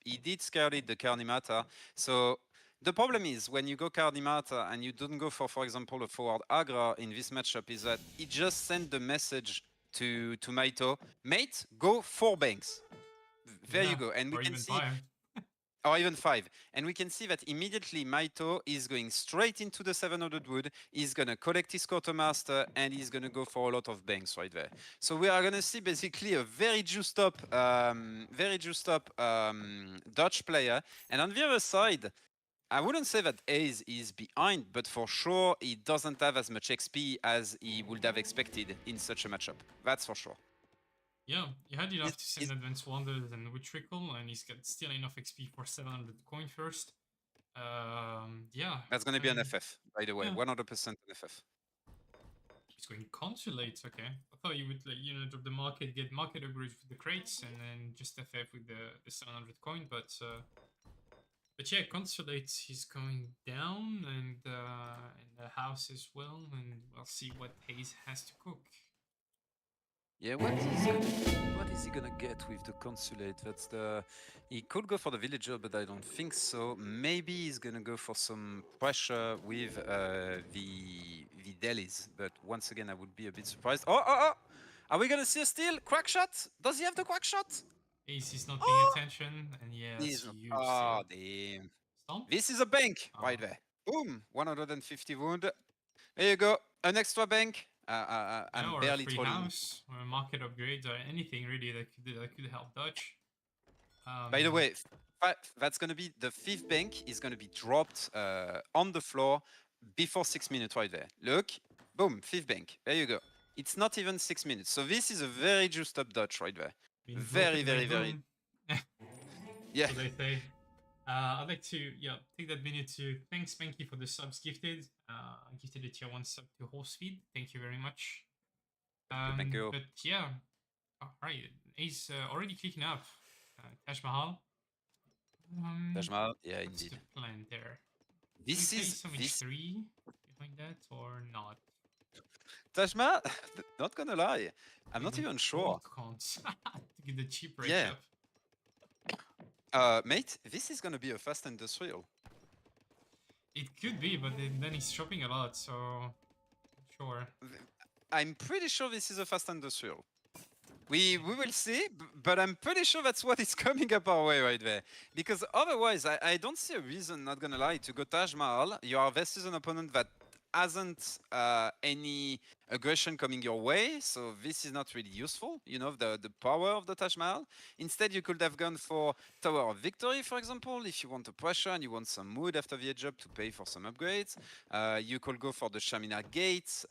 he did scare lead the Karnimata, so. The problem is when you go Karnimata and you don't go for example, a forward Agra in this matchup, is that it just sent the message to Mitoe, mate, go 4 banks. There you go, and we or can even see, 5. or even 5, and we can see that immediately Mitoe is going straight into the 700 wood. He's gonna collect his quartermaster, and he's gonna go for a lot of banks right there. So we are gonna see basically a very juiced up Dutch player, and on the other side. I wouldn't say that Ace is behind, but for sure he doesn't have as much XP as he would have expected in such a matchup. That's for sure. Yeah, he had enough Is- to send is- Advanced Wonders and Wood Trickle, and he's got still enough XP for 700 coin first. Yeah. That's gonna I be an mean, FF, by the way, yeah. 100% an FF. He's going Consulate, okay. I thought you would, like, drop the market, get market upgrades with the crates, and then just FF with the 700 coin, but yeah, Consulate is going down, and the house as well, and we'll see what Hayes has to cook. Yeah, what is he gonna get with the consulate? That's the. He could go for the villager, but I don't think so. Maybe he's gonna go for some pressure with the delis, but once again, I would be a bit surprised. Oh! Are we gonna see a steal? Quack shot? Does he have the quack shot? Hayes is not paying attention, and yeah, that's He's a not. huge Oh, steal. damn. Stomp? This is a bank right Ah. there. Boom! 150 wound. There you go. An extra bank. I'm Or a barely free trolling. house, or a market upgrades, or anything really that could help Dutch. By the way, that's going to be the 5th bank is going to be dropped on the floor before 6 minutes right there. Look, boom, 5th bank. There you go. It's not even 6 minutes. So this is a very juiced up Dutch right there. being Very, broken very, by very. boom. Yeah. So they say. I'd like to take that minute to thank Spanky for the subs gifted. Gifted a tier 1 sub to Horsefeed. Thank you very much. Thank you. But yeah, alright, he's already clicking up. Taj Mahal. Taj Mahal, yeah, What's indeed. the plan there? This Can we is play some this H3 behind that or not? Taj Mahal. Not gonna lie, I'm not even sure. Cons to get the cheap rate Yeah. up. Mate, this is gonna be a fast industrial. It could be, but then he's shopping a lot, so sure. I'm pretty sure this is a fast industrial. We will see, but I'm pretty sure that's what is coming up our way right there. Because otherwise, I don't see a reason, not gonna lie, to go Taj Mahal. You are versus an opponent that hasn't any aggression coming your way, so this is not really useful, the power of the Taj Mahal. Instead, you could have gone for Tower of Victory, for example, if you want a pressure and you want some wood after the edge up to pay for some upgrades. You could go for the Shaminar Gate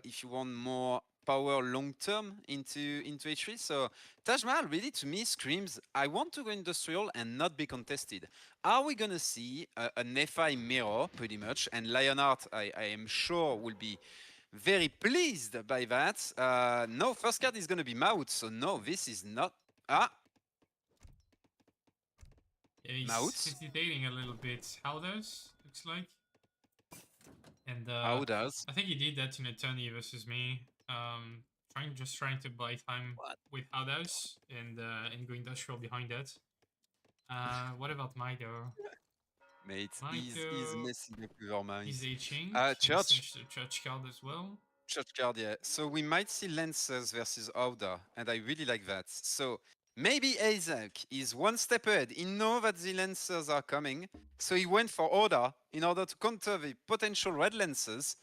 if you want more power long term into H3. So Taj Mahal really to me screams, I want to go industrial and not be contested. Are we gonna see an FI mirror pretty much? And Lionheart, I am sure will be very pleased by that. No, first card is gonna be Maut, so no, this is not. Yeah, he's Maut? hesitating a little bit. How does looks like. And How does? I think he did that in a tourney versus me. Trying to buy time with Howdoes and go industrial behind that. What about Mitoe? Mate, he's messing up with our minds. He's aging. Church. Church card as well. Church card, yeah. So we might see Lancers versus Auda, and I really like that. So maybe Aizamk is one step ahead. He knows that the Lancers are coming, so he went for Auda in order to counter the potential red Lancers.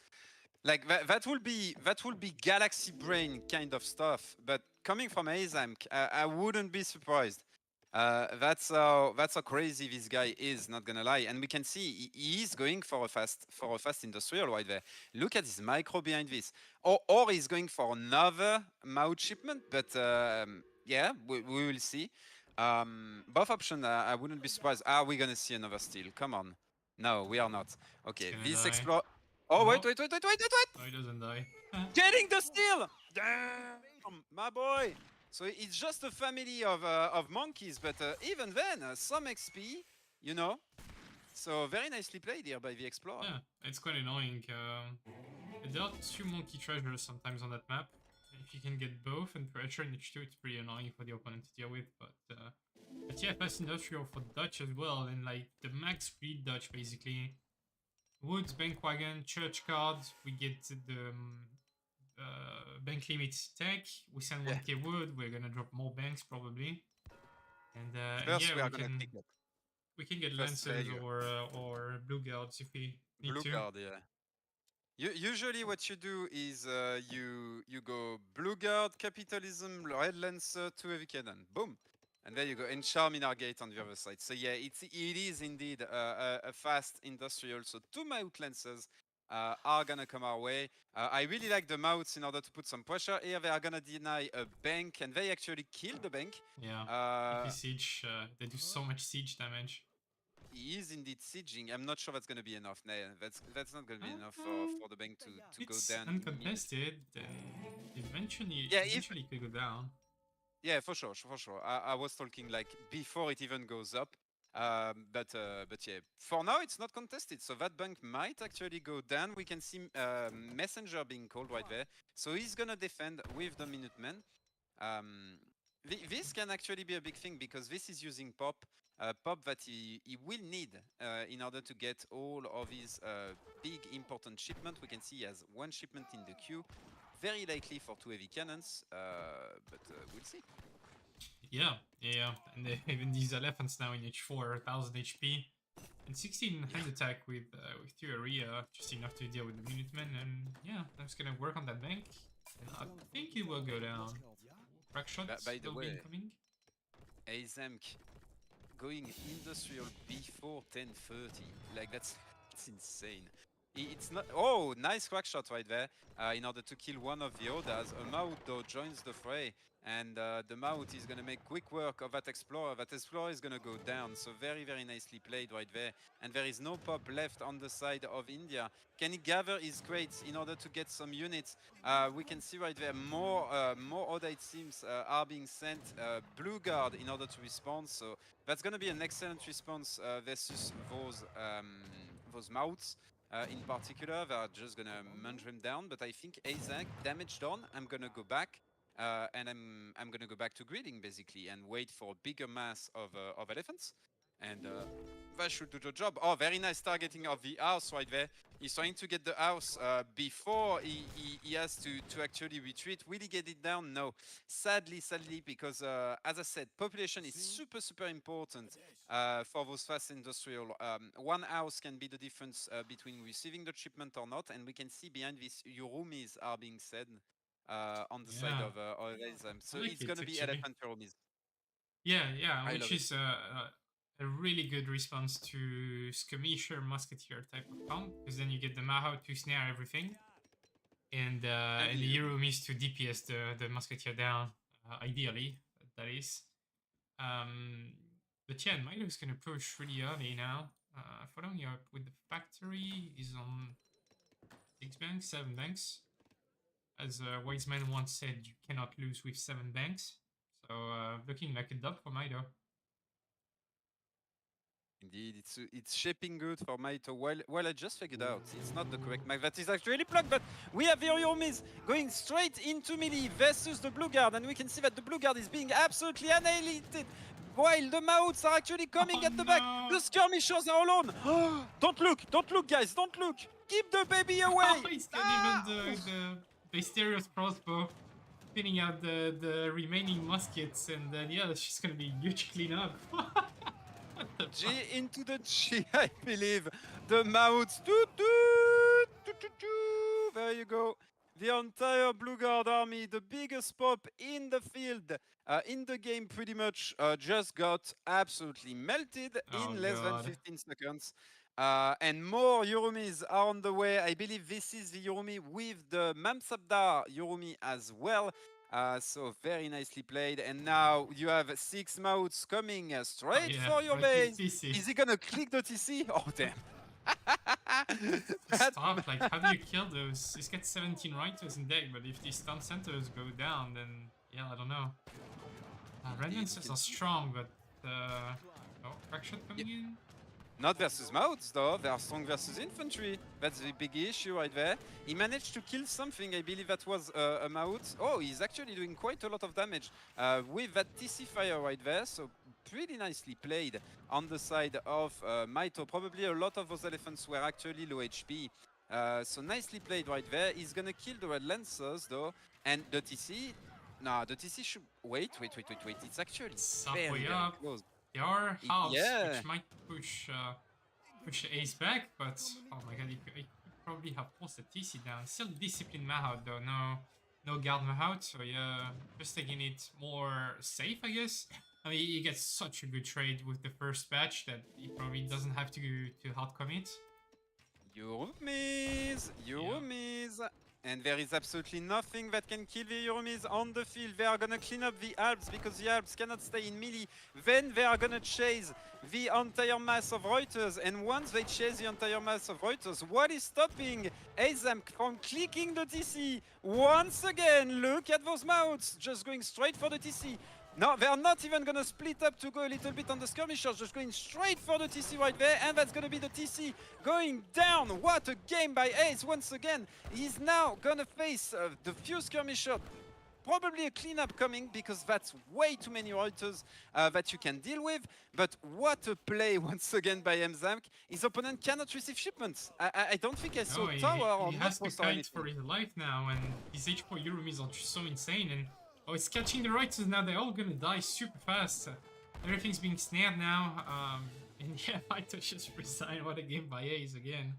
Like that will be Galaxy Brain kind of stuff. But coming from Aizamk, I wouldn't be surprised. That's how crazy this guy is, not gonna lie. And we can see he is going for a fast industrial right there. Look at his micro behind this. Or he's going for another Maut shipment, but yeah, we will see. Both options, I wouldn't be surprised. Are we gonna see another steal? Come on. No, we are not. Okay, this explore. Oh, wait. No, he doesn't die. Getting the steal! Damn, my boy. So it's just a family of monkeys, but even then, some XP, So very nicely played here by the Explorer. Yeah, it's quite annoying. There are 2 monkey treasures sometimes on that map. If you can get both and pressure in H2, it's pretty annoying for the opponent to deal with. But yeah, fast industrial for Dutch as well, and like the max speed Dutch basically. Woods, bank wagon, church card. We get the bank limit tech. We send 1k wood. We're gonna drop more banks probably. And First, yeah, we are gonna pick up. we can get First lancers player. or blue guards if we need Blue to. guard, yeah. Usually what you do is you go blue guard, capitalism, red lancer, 2 heavy cannon, boom, and there you go. And Charminar gate on the other side. So yeah, it is indeed a fast industrial. So 2 Maut lancers are gonna come our way. I really like the mounts in order to put some pressure here. They are gonna deny a bank, and they actually kill the bank. Yeah. If siege, they do so much siege damage. He is indeed sieging. I'm not sure that's gonna be enough. Nah, that's not gonna be enough for the bank to go It's down. uncontested, then eventually, Yeah, eventually it could go down. Yeah, for sure, for sure. I was talking like before it even goes up. But yeah, for now it's not contested, so that bank might actually go down. We can see Messenger being called right there, so he's gonna defend with the Minutemen. This can actually be a big thing because this is using pop that he will need in order to get all of his big important shipment. We can see he has one shipment in the queue, very likely for 2 heavy cannons, but we'll see. Yeah. And even these elephants now in H4, 1000 HP. And 16 hand attack with 2 area, just enough to deal with the Minutemen. And yeah, that's gonna work on that bank. And I think it will go down. Crack shots By the will be way, incoming. Aizamk going industrial before 10:30, like that's insane. It's not. Oh, nice crack shot right there in order to kill one of the Odas. A Maut though joins the fray, and the Maut is gonna make quick work of that Explorer. That Explorer is gonna go down, so very nicely played right there. And there is no pop left on the side of India. Can he gather his crates in order to get some units? We can see right there more Oda, it seems, are being sent. Blue Guard in order to respond, so that's gonna be an excellent response versus those Mauts. In particular, they're just gonna munch them down. But I think Aizamk, damage done. I'm gonna go back, and I'm gonna go back to greeting basically, and wait for a bigger mass of elephants, and that should do the job. Oh, very nice targeting of the house right there. He's trying to get the house before he has to actually retreat. Will he get it down? No. Sadly, because as I said, population is super important for those fast industrial. One house can be the difference between receiving the shipment or not, and we can see behind this Yurumis are being said on the side of Aizamk. So like it's gonna it, be actually. elephant Yurumis. Yeah, I which love is a really good response to skirmisher musketeer type of comp, because then you get the Maho to snare everything, and the Yurumis to DPS the musketeer down, ideally, that is. But yeah, Mito's gonna push really early now. Following up with the factory is on 6 banks, 7 banks. As Wise Man once said, you cannot lose with 7 banks. So looking like a dub for Mito. Indeed, it's shaping good for Mitoe. Well, I just figured out it's not the correct map that is actually plugged, but we have the Yorumis going straight into melee versus the Blue Guard, and we can see that the Blue Guard is being absolutely annihilated, while the Mauts are actually coming at the back. The skirmishers are alone. Don't look, guys, don't look. Keep the baby away. He's got even the Asterios crossbow, pinning out the remaining muskets, and then yeah, it's just gonna be a huge cleanup. G into the G, I believe. The Mauts. There you go. The entire Blue Guard army, the biggest pop in the field, in the game pretty much, just got absolutely melted in less than 15 seconds. And more Yurumis are on the way. I believe this is the Yurumi with the Mamsabdar Yurumi as well. So very nicely played. And now you have 6 Mauts coming straight for your base. Is he gonna click the TC? Oh, damn. It's tough. Like, how do you kill those? He's got 17 Writers in deck, but if these stun centers go down, then yeah, I don't know. Radiances are strong, but oh, crack shot coming in. Not versus Mauts though, they are strong versus infantry. That's the big issue right there. He managed to kill something, I believe that was a Maut. Oh, he's actually doing quite a lot of damage with that TC fire right there, so pretty nicely played on the side of Mitoe. Probably a lot of those elephants were actually low HP. So nicely played right there. He's gonna kill the Red Lancers though, and the TC... Nah, the TC should... Wait, it's actually very close. There are halves which might push Ace back, but oh my god, he could probably have forced the TC down. Still disciplined Mahout though, no guard Mahout, so yeah, just taking it more safe, I guess. I mean, he gets such a good trade with the first batch that he probably doesn't have to hard commit. Yurumis. And there is absolutely nothing that can kill the Yurumis on the field. They are gonna clean up the Alps because the Alps cannot stay in melee. Then they are gonna chase the entire mass of Reuters. And once they chase the entire mass of Reuters, what is stopping Aizamk from clicking the TC? Once again, look at those mouths, just going straight for the TC. No, they are not even going to split up to go a little bit on the skirmishers, just going straight for the TC right there, and that's going to be the TC going down. What a game by Ace once again. He's now going to face the few skirmishers. Probably a cleanup coming because that's way too many Reuters that you can deal with. But what a play once again by Aizamk. His opponent cannot receive shipments. I don't think I saw tower or he has to outpost or fight anything. for his life now, and his H4 Yurumis are just so insane. And oh, it's catching the Reuters now. They're all gonna die super fast. Everything's being snared now. And yeah, Mitoe just resigned. What a game by Ace again.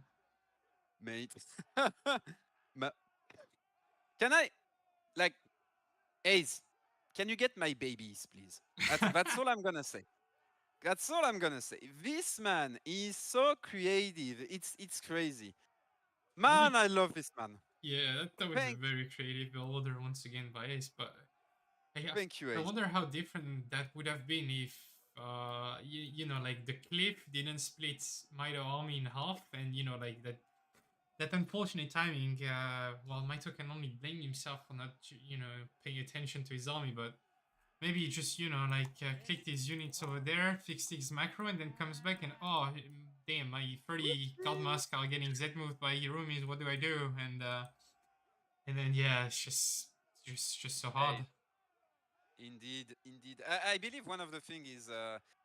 Mate. Can I, like, Ace, can you get my babies, please? That's all I'm gonna say. That's all I'm gonna say. This man is so creative. It's crazy. Man, I love this man. Yeah, that was a very creative order once again by Ace. But Thank you, I Ace. wonder how different that would have been if, you know, like the cliff didn't split Mitoe army in half, and you know, like that unfortunate timing. Well, Mitoe can only blame himself for not, you know, paying attention to his army, but maybe he just, you know, like clicked his units over there, fixed his macro, and then comes back and oh damn, my 30 card mask are getting Z moved by Yurumis. What do I do? And then yeah, it's just so hard. Indeed. I believe one of the things is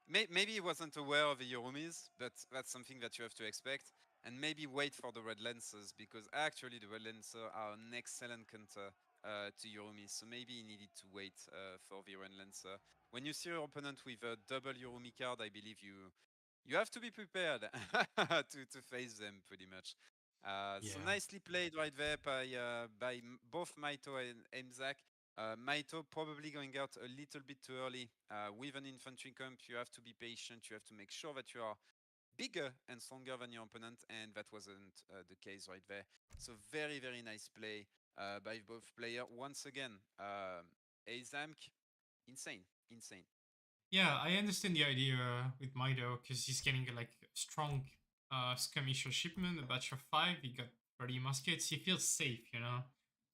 maybe he wasn't aware of the Yurumis, but that's something that you have to expect. And maybe wait for the Red Lancers, because actually the Red Lancers are an excellent counter to Yurumis. So maybe he needed to wait for the Red Lancer. When you see your opponent with a double Yurumi card, I believe you have to be prepared to face them pretty much. So nicely played right there by both Mitoe and Aizamk. Mitoe probably going out a little bit too early. With an infantry camp, you have to be patient. You have to make sure that you are bigger and stronger than your opponent, and that wasn't the case right there. So very, very nice play by both players. Once again, Aizamk, insane. Yeah, I understand the idea with Mitoe, because he's getting like strong skirmisher shipment, a batch of 5. He got 30 muskets. He feels safe, you know,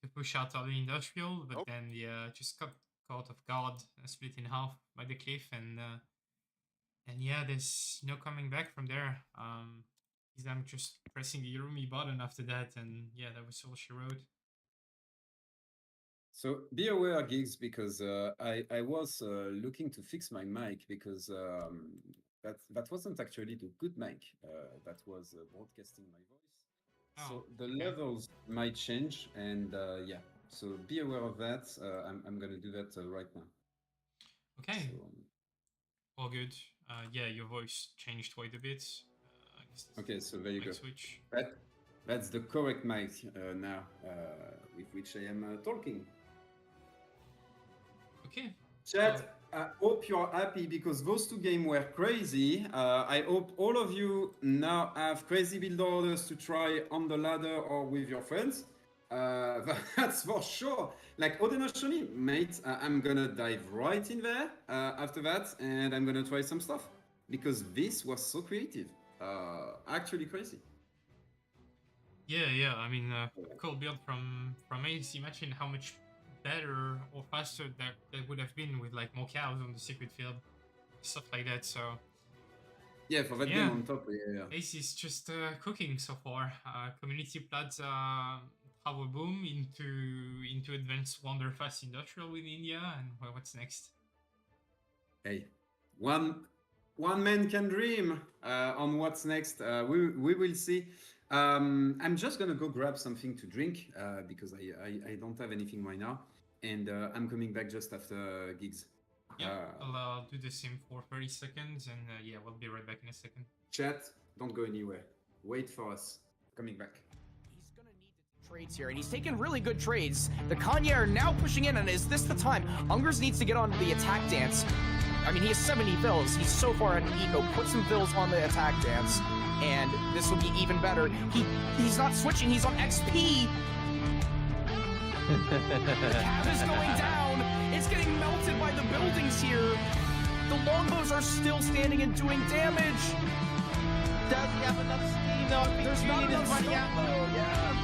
to push out all the industrial, but then yeah, just got caught off guard, split in half by the cliff, and yeah, there's no coming back from there. I'm just pressing the Yurumi button after that, and yeah, that was all she wrote. So be aware, Gigs, because I was looking to fix my mic, because that wasn't actually the good mic. That was broadcasting my voice. So the levels might change, and yeah. So be aware of that. I'm gonna do that right now. Okay. So, all good. Yeah, your voice changed quite a bit. okay, so there you go. Switch. That's the correct mic now, with which I am talking. Okay. Chat, I hope you're happy, because those 2 games were crazy. I hope all of you now have crazy build orders to try on the ladder or with your friends. That's for sure. Like Odenashoni, mate, I'm gonna dive right in there after that, and I'm gonna try some stuff, because this was so creative. Actually crazy. Yeah. I mean, cool build from Ace. Imagine how much better or faster that would have been with like more cows on the secret field, stuff like that. So yeah, for that game on top, yeah. Ace is just cooking so far. Community plans power boom into advanced wonder fast industrial with India, and well, what's next? Hey, one man can dream on what's next. We will see. I'm just gonna go grab something to drink because I don't have anything right now, and I'm coming back just after Gigs. Yeah, I'll do the same for 30 seconds, and yeah, we'll be right back in a second. Chat, don't go anywhere. Wait for us. Coming back. He's gonna need to trades here, and he's taken really good trades. The Kanye are now pushing in, and is this the time? Ungers needs to get onto the attack dance. I mean, he has 70 fills. He's so far at an eco. Put some fills on the attack dance. and this will be even better. He's not switching, he's on XP. The cab is going down. It's getting melted by the buildings here. The longbows are still standing and doing damage. Does he have enough steam though? I think There's not Julian is enough running out. though, yeah.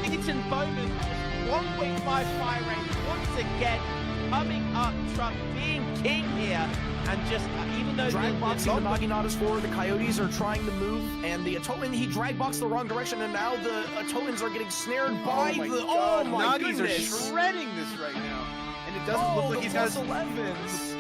Egerton Bowman, 1.5 fire rate once again, coming up, Trump being king here, and just even though Drag boxing the Naginatas forward, the Coyotes are trying to move, and the Atoman, he drag boxed the wrong direction, and now the Atomans are getting snared by the. Oh my Nuggies goodness! are shredding this right now, and it doesn't look like he's got his 11s.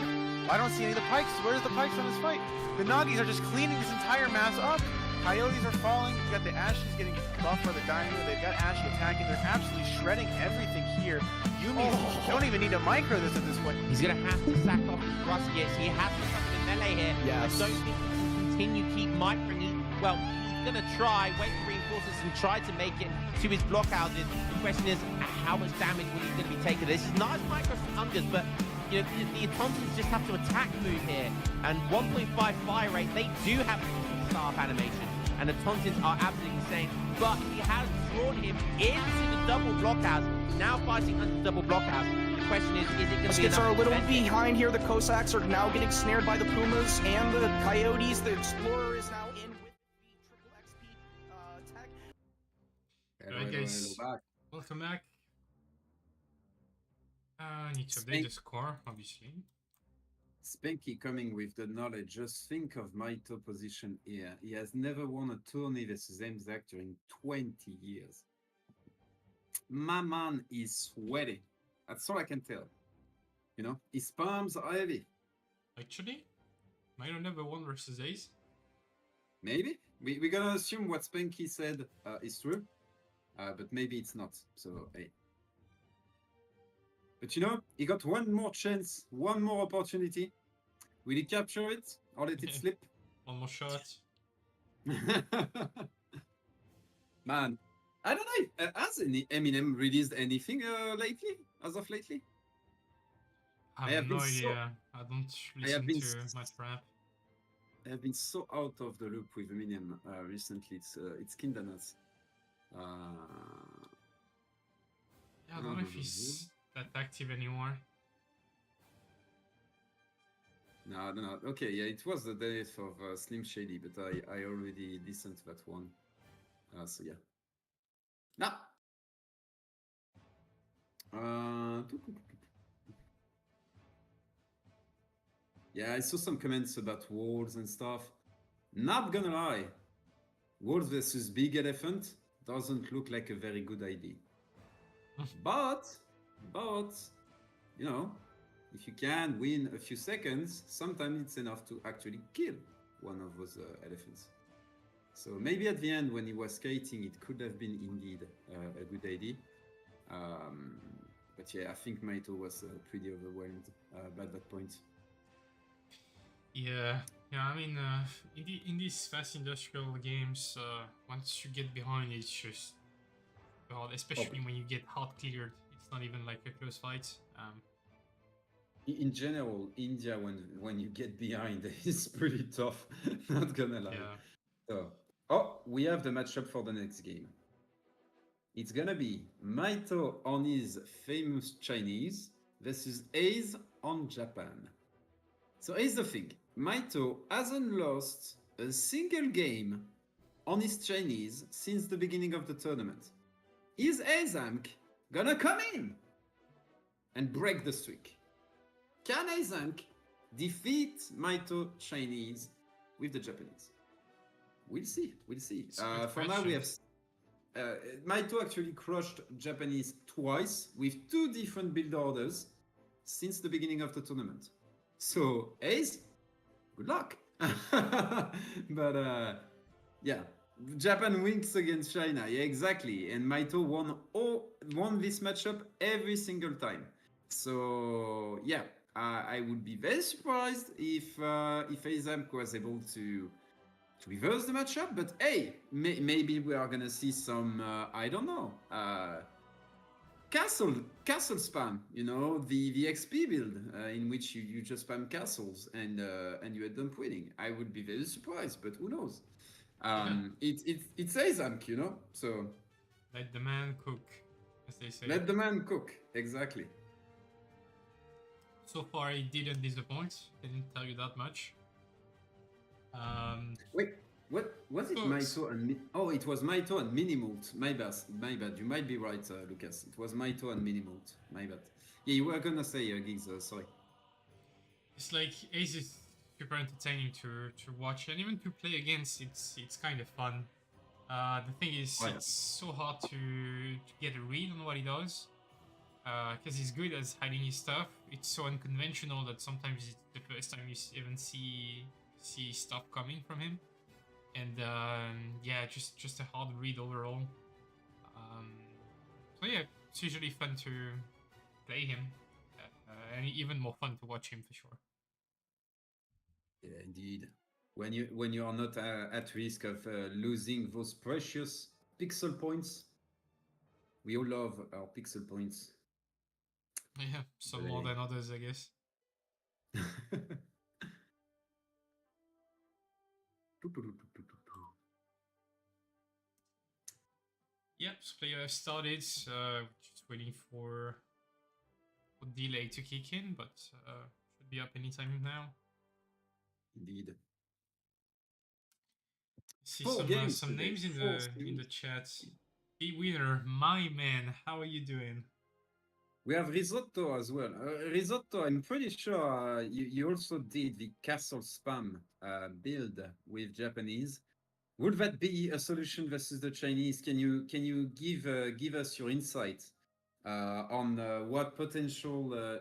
I don't see any of the pikes. Where's the pikes on this fight? The Nuggies are just cleaning this entire mass up. Coyotes are falling. You got the Ashes getting buffed for the Dino. They've got Ashy attacking. They're absolutely shredding everything here. Yumi don't even need to micro this at this point. He's going to have to sack off his Ruskets. He has to come in melee here. Yes. I don't think he can continue keep microing. Well, he's going to try, wait for reinforcements and try to make it to his blockhouses. The question is, how much damage will he going to be taking? This is nice micro from Ungus, but you know, the Autontons just have to attack move here. And 1.5 fire rate, they do have staff animation. And the Tontons are absolutely insane. But he has drawn him into the double blockhouse. Now fighting under the double blockhouse. The question is it going to be Muskets enough are a to little prevent it? behind here. The Cossacks are now getting snared by the Pumas and the Coyotes. The Explorer is now in with the triple XP tech. Alright guys, welcome back. Need to update the score, obviously. Spanky coming with the knowledge. Just think of Mitoe position here. He has never won a tourney versus Aizamk during 20 years. My man is sweating. That's all I can tell. You know, his palms are heavy. Actually, Mitoe never won versus Ace. Maybe. We're gonna assume what Spanky said is true. But maybe it's not. So, hey. But you know, he got one more chance, one more opportunity. Will he capture it or let it slip? One more shot. Man, I don't know. Has any Eminem released anything lately? As of lately? I have no idea. I don't listen to much rap. I have been so out of the loop with Eminem recently. It's kinda nuts. Yeah, I don't know if he's that active anymore. No. Okay, yeah, it was the days of Slim Shady, but I already listened to that one. So yeah. Nah. Yeah, I saw some comments about walls and stuff. Not gonna lie, walls versus big elephant doesn't look like a very good idea. But, you know, if you can win a few seconds, sometimes it's enough to actually kill one of those elephants. So maybe at the end when he was skating, it could have been indeed a good idea. But yeah, I think Mitoe was pretty overwhelmed by that point. Yeah, I mean, in these fast industrial games, once you get behind, it's just hard, especially when you get hard cleared. It's not even like a close fight. In general, India, when you get behind, it's pretty tough. Not gonna lie. Yeah. So, we have the matchup for the next game. It's gonna be Mitoe on his famous Chinese versus Ace on Japan. So here's the thing. Mitoe hasn't lost a single game on his Chinese since the beginning of the tournament. Is Aizamk gonna come in and break the streak? Can Aizamk defeat Mitoe Chinese with the Japanese? We'll see. For now, we have Mitoe actually crushed Japanese twice with 2 different build orders since the beginning of the tournament. So, Ace, good luck. But yeah, Japan wins against China. Yeah, exactly. And Mitoe won this matchup every single time. So yeah, I would be very surprised if Aizamk was able to reverse the matchup. But hey, maybe we are gonna see some I don't know. Castle spam, you know, the XP build in which you just spam castles and you end up winning. I would be very surprised, but who knows? It's Aizamk, you know. So Let the man cook, as they say. let the man cook. Exactly. So far, he didn't disappoint. Didn't tell you that much. Wait, what was it? Cooks. Mitoe and oh, it was Mitoe and Minimult. My bad. My bad. You might be right, Lucas. It was Mitoe and Minimult. My bad. Yeah, you were gonna say Gigs. Sorry. It's like Ace is super entertaining to watch and even to play against. It's kind of fun. The thing is, Oh, yeah. it's so hard to get a read on what he does. Because he's good at hiding his stuff. It's so unconventional that sometimes it's the first time you even see stuff coming from him. And yeah, just a hard read overall. So yeah, it's usually fun to play him, and even more fun to watch him for sure. Yeah, indeed. When you are not at risk of losing those precious pixel points, we all love our pixel points. Yeah, some more than others, I guess. Yep, so player have started. Just waiting for delay to kick in, but should be up anytime now. Indeed. See Four some games some today, names in four the games. chat. The winner, my man. How are you doing? We have Risotto as well. Risotto, I'm pretty sure you also did the castle spam build with Japanese. Would that be a solution versus the Chinese? Can you give us your insight on what potential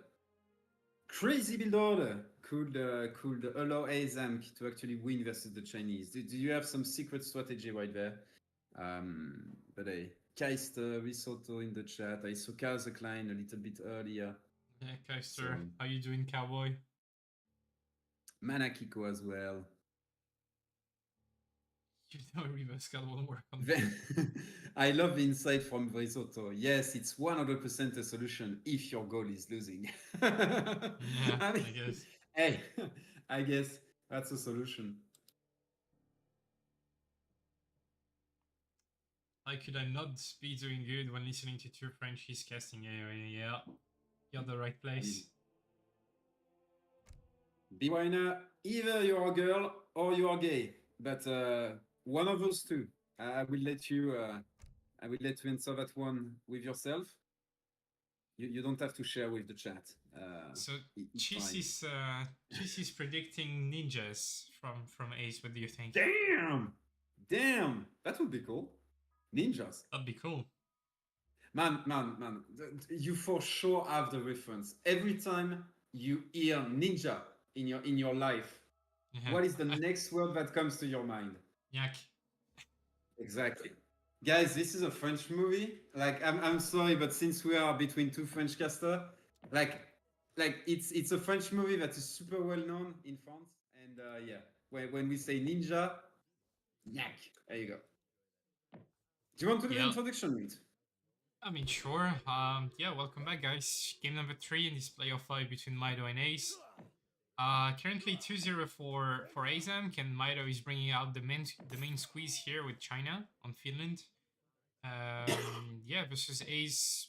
crazy build order could allow Aizamk to actually win versus the Chinese? Do you have some secret strategy right there? But hey, Keister, Risotto in the chat. I saw Kaza Klein a little bit earlier. Yeah, Keister, So- how you doing, cowboy? Manakiko as well. You know reverse scal won't work on I love the insight from Risotto. Yes, it's 100% a solution if your goal is losing. Yeah, I mean, I guess. Hey, I guess that's a solution. How could I not be doing good when listening to two Frenchies casting AoE? Yeah, you're the right place. Bwina, either you're a girl or you are gay, but one of those two. I will let you. I will let you answer that one with yourself. You don't have to share with the chat. So it's Cheese is predicting ninjas from Ace. What do you think? Damn, that would be cool. Ninjas. That'd be cool. Man, you for sure have the reference. Every time you hear ninja in your life, Yeah. what is the next word that comes to your mind? Yak. Exactly. Guys, this is a French movie. Like, I'm sorry, but since we are between two French casters, like it's a French movie that is super well known in France. And yeah, when we say ninja, yak. There you go. Do you want to do the introduction, mate? I mean, sure. Yeah, welcome back, guys. Game number 3 in this playoff fight between Mitoe and Ace. Currently 2-0 for Aizamk, and Mitoe is bringing out the main squeeze here with China on Finland. Yeah, versus Ace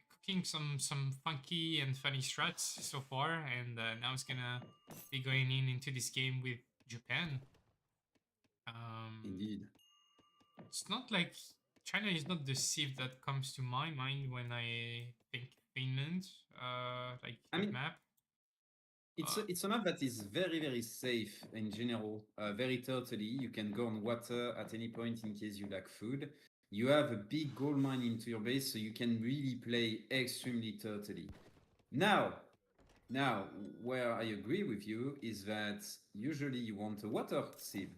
cooking some funky and funny strats so far, and now it's gonna be going into this game with Japan. Indeed. It's not like China is not the sieve that comes to my mind when I think Finland, like map. It's a map that is very, very safe in general, very turtly. You can go on water at any point in case you lack food. You have a big gold mine into your base, so you can really play extremely turtly. Now, where I agree with you is that usually you want a water sieve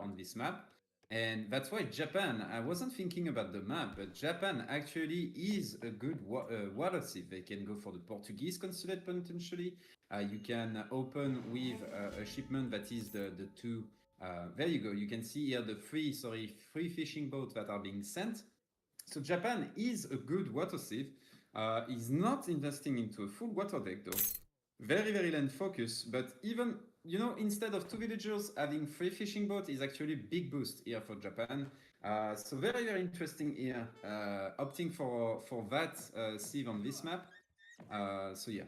on this map. And that's why Japan, I wasn't thinking about the map, but Japan actually is a good water sieve. They can go for the Portuguese consulate potentially. You can open with a shipment that is the two. There you go. You can see here the three fishing boats that are being sent. So Japan is a good water sieve. Is not investing into a full water deck though. Very, very land focused, but even you know, instead of 2 villagers having 3 fishing boats is actually a big boost here for Japan. So very, very interesting here, opting for that sieve on this map. So yeah,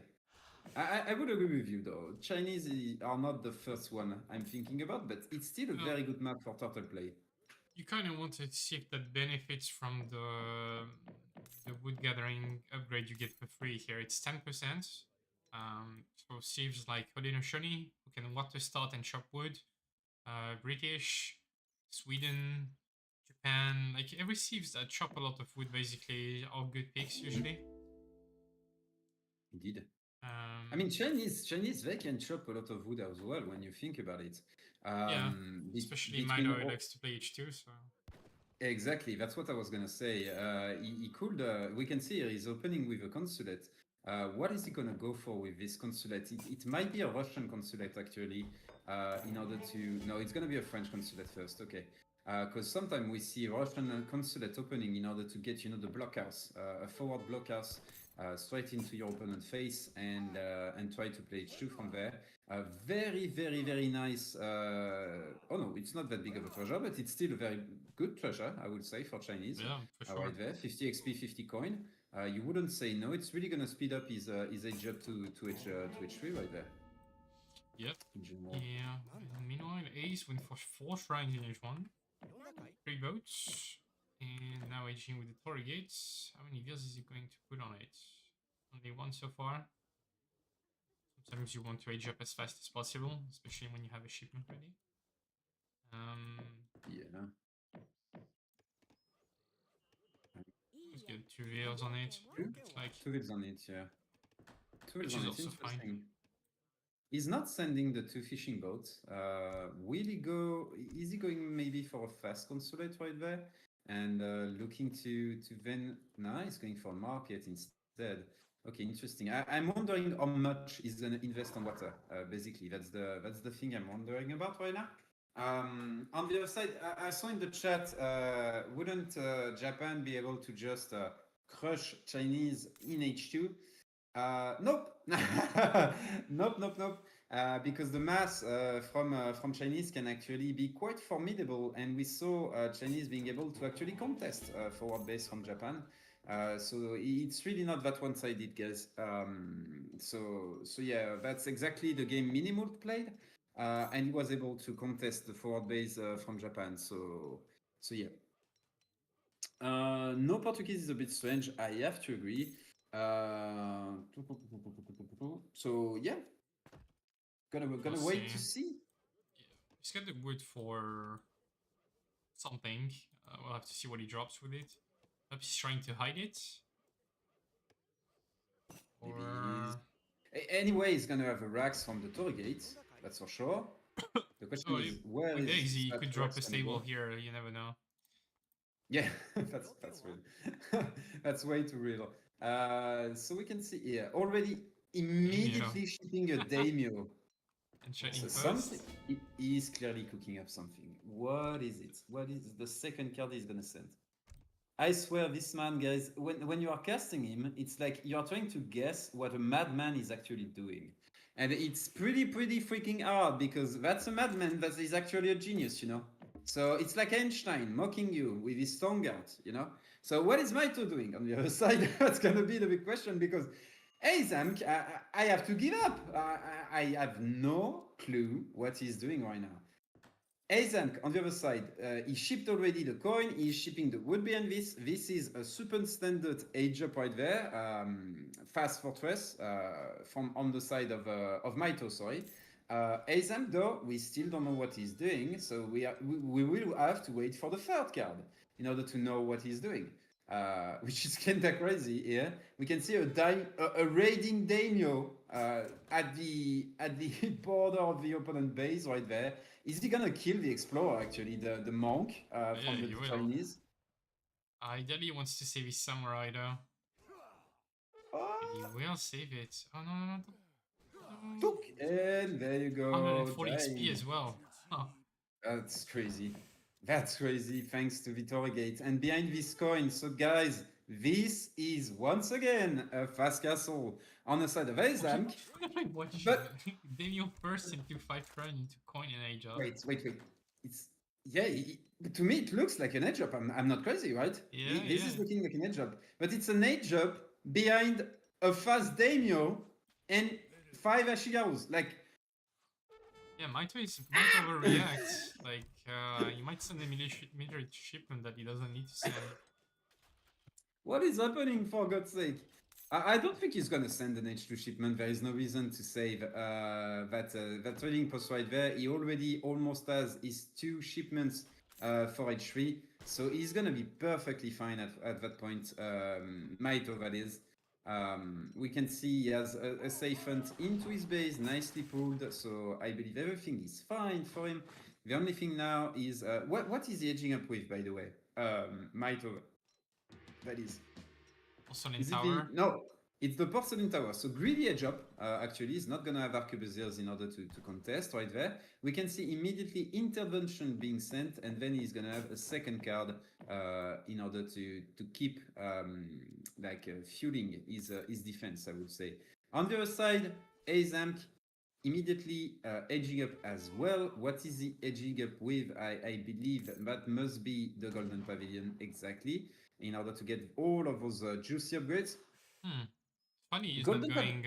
I would agree with you though. Chinese are not the first one I'm thinking about, but it's still a No. very good map for turtle play. You kind of want to see if that benefits from the wood gathering upgrade you get for free here. It's 10%. So sieves like Haudenosaunee, who can water start and chop wood. British, Sweden, Japan, like every sieves that chop a lot of wood basically are good picks usually. Indeed. I mean, Chinese, they can chop a lot of wood as well when you think about it. Yeah, especially between Mitoe all- likes to play H2, so Exactly, that's what I was gonna say. He could. We can see here he's opening with a consulate. What is he gonna go for with this consulate? It might be a Russian consulate actually. In order to no, it's gonna be a French consulate first. Okay, because sometimes we see Russian consulate opening in order to get the blockhouse, a forward blockhouse. Straight into your opponent's face and try to play H2 from there. Very, very, very nice. Oh no, it's not that big of a treasure, but it's still a very good treasure, I would say, for Chinese. yeah, for sure. Right there, 50 XP, 50 coin. You wouldn't say no. It's really gonna speed up his age up to H3 right there. Yep. In general. Yeah. And meanwhile, Ace went for 4 shrines in H1. 3 boats. And now aging with the Torii gates. How many gears is he going to put on it? Only 1 so far. Sometimes you want to age up as fast as possible, especially when you have a shipment ready. Yeah. Let's get 2 wheels on it. It's like 2 wheels on it, yeah. 2 Which wheels is on it, also fine. interesting. He's not sending the 2 fishing boats. Will he go? Is he going maybe for a fast consulate right there? And looking to then. No, he's going for market instead. Okay, interesting. I'm wondering how much he's gonna invest on water. Basically, that's the thing I'm wondering about right now. On the other side, I saw in the chat, wouldn't Japan be able to just crush Chinese in H2? Nope. Nope. Because the mass from Chinese can actually be quite formidable, and we saw Chinese being able to actually contest forward base from Japan. So it's really not that one-sided, guys. So yeah, that's exactly the game Minimoult played, and he was able to contest the forward base from Japan. So yeah. No Portuguese is a bit strange. I have to agree. So yeah, gonna We'll wait to see. see. Yeah, he's got the wood for something. We'll have to see what he drops with it. Perhaps he's trying to hide it. Maybe Or anyway, he's gonna have a racks from the Torii gates. That's for sure. The question is where with is eggs, he that could drop Rax a gonna stable go? here. You never know. Yeah, that's real. That's way too real. So we can see here already immediately shipping a daimyo. And checking So first. something he is clearly cooking up something. What is it? What is the second card he's gonna send? I swear, this man, guys, when you are casting him, it's like you are trying to guess what a madman is actually doing. And it's pretty freaking hard because that's a madman that is actually a genius, you know? So it's like Einstein mocking you with his tongue out, you know? So what is Mitoe doing on the other side? That's gonna be the big question because Aizamk, I have to give up. I have no clue what he's doing right now. Aizamk, on the other side, he shipped already the coin, he's shipping the wood behind this. This is a super standard age up right there. Fast fortress from on the side of Mitoe, sorry. Aizamk, though, we still don't know what he's doing, so we will have to wait for the third card in order to know what he's doing. Which is kinda crazy here. We can see a raiding daimyo at the border of the opponent base right there. Is he gonna kill the explorer actually, the monk from the he will. Chinese? Ideally, he wants to save his samurai though. He will save it. Oh no. Took, and there you go. 140 XP Dang. as well. Huh. That's crazy. That's crazy, thanks to Torii Gate. And behind this coin, so guys, this is once again a fast castle on the side of Aizamk. Why did But Daniel first into 5 run into coin and age up. Wait. It's yeah. To me, it looks like an edge up. I'm not crazy, right? Yeah, This is yeah. looking like an edge up, but it's an edge up behind a fast Daimyo and 5 Ashigarus. Like, Yeah, Mitoe might overreact. Like, you might send a military shipment that he doesn't need to send. what is happening, for God's sake? I don't think he's gonna send an H2 shipment. There is no reason to save that trading post right there. He already almost has his 2 shipments for H3, so he's gonna be perfectly fine at that point. Mitoe, that is. We can see he has a safe hunt into his base, nicely pulled, so I believe everything is fine for him. The only thing now is, what is he edging up with, by the way? Mitoe, that is. Porcelain Is it Tower. no, it's the Porcelain Tower. So greedy edge up, actually, is not gonna have arquebusiers in order to contest right there. We can see immediately intervention being sent, and then he's gonna have a second card in order to keep fueling his defense, I would say. On the other side, Aizamk immediately edging up as well. What is he edging up with? I believe that must be the Golden Pavilion, exactly, in order to get all of those juicy upgrades. Funny he's Golden not going.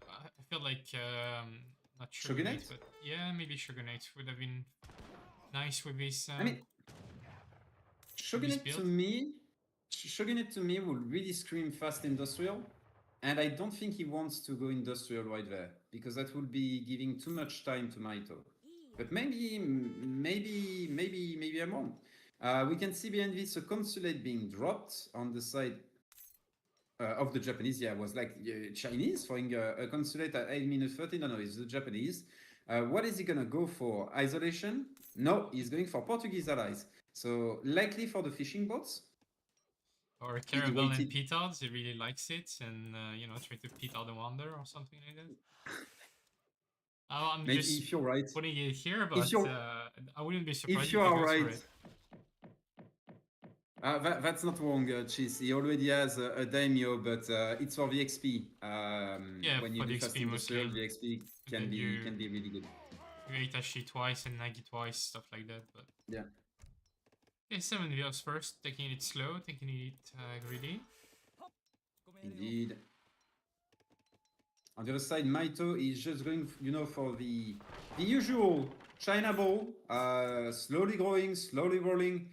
I feel like not Shogunate, Shogunate? but yeah, maybe Shogunate would have been nice with this. I mean, Shogunate to build? me, Shogunate to me will really scream fast industrial, and I don't think he wants to go industrial right there because that would be giving too much time to Mitoe. But maybe I'm wrong. We can see behind this a consulate being dropped on the side of the Japanese. Yeah, it was like Chinese throwing a consulate at 8-30. No, it's the Japanese. What is he gonna go for? Isolation? No, he's going for Portuguese allies. So likely for the fishing boats. Or Caravel and Petards, he really likes it, and try to Petard the Wonder or something like that. I'm Maybe just if you're right. putting it here, but I wouldn't be surprised If you he are goes for right. it. That's not wrong, Cheese. He already has a daimyo, but it's for the XP. Yeah, when you for do the fast XP industrial, mostly. the XP can Then be you- can be really good. You ate Ashi twice and Nagi twice, stuff like that. But Yeah. yeah, 7 Villas first, taking it slow, taking it greedy. Indeed. On the other side, Mitoe is just going, for the usual China ball, slowly growing, slowly rolling.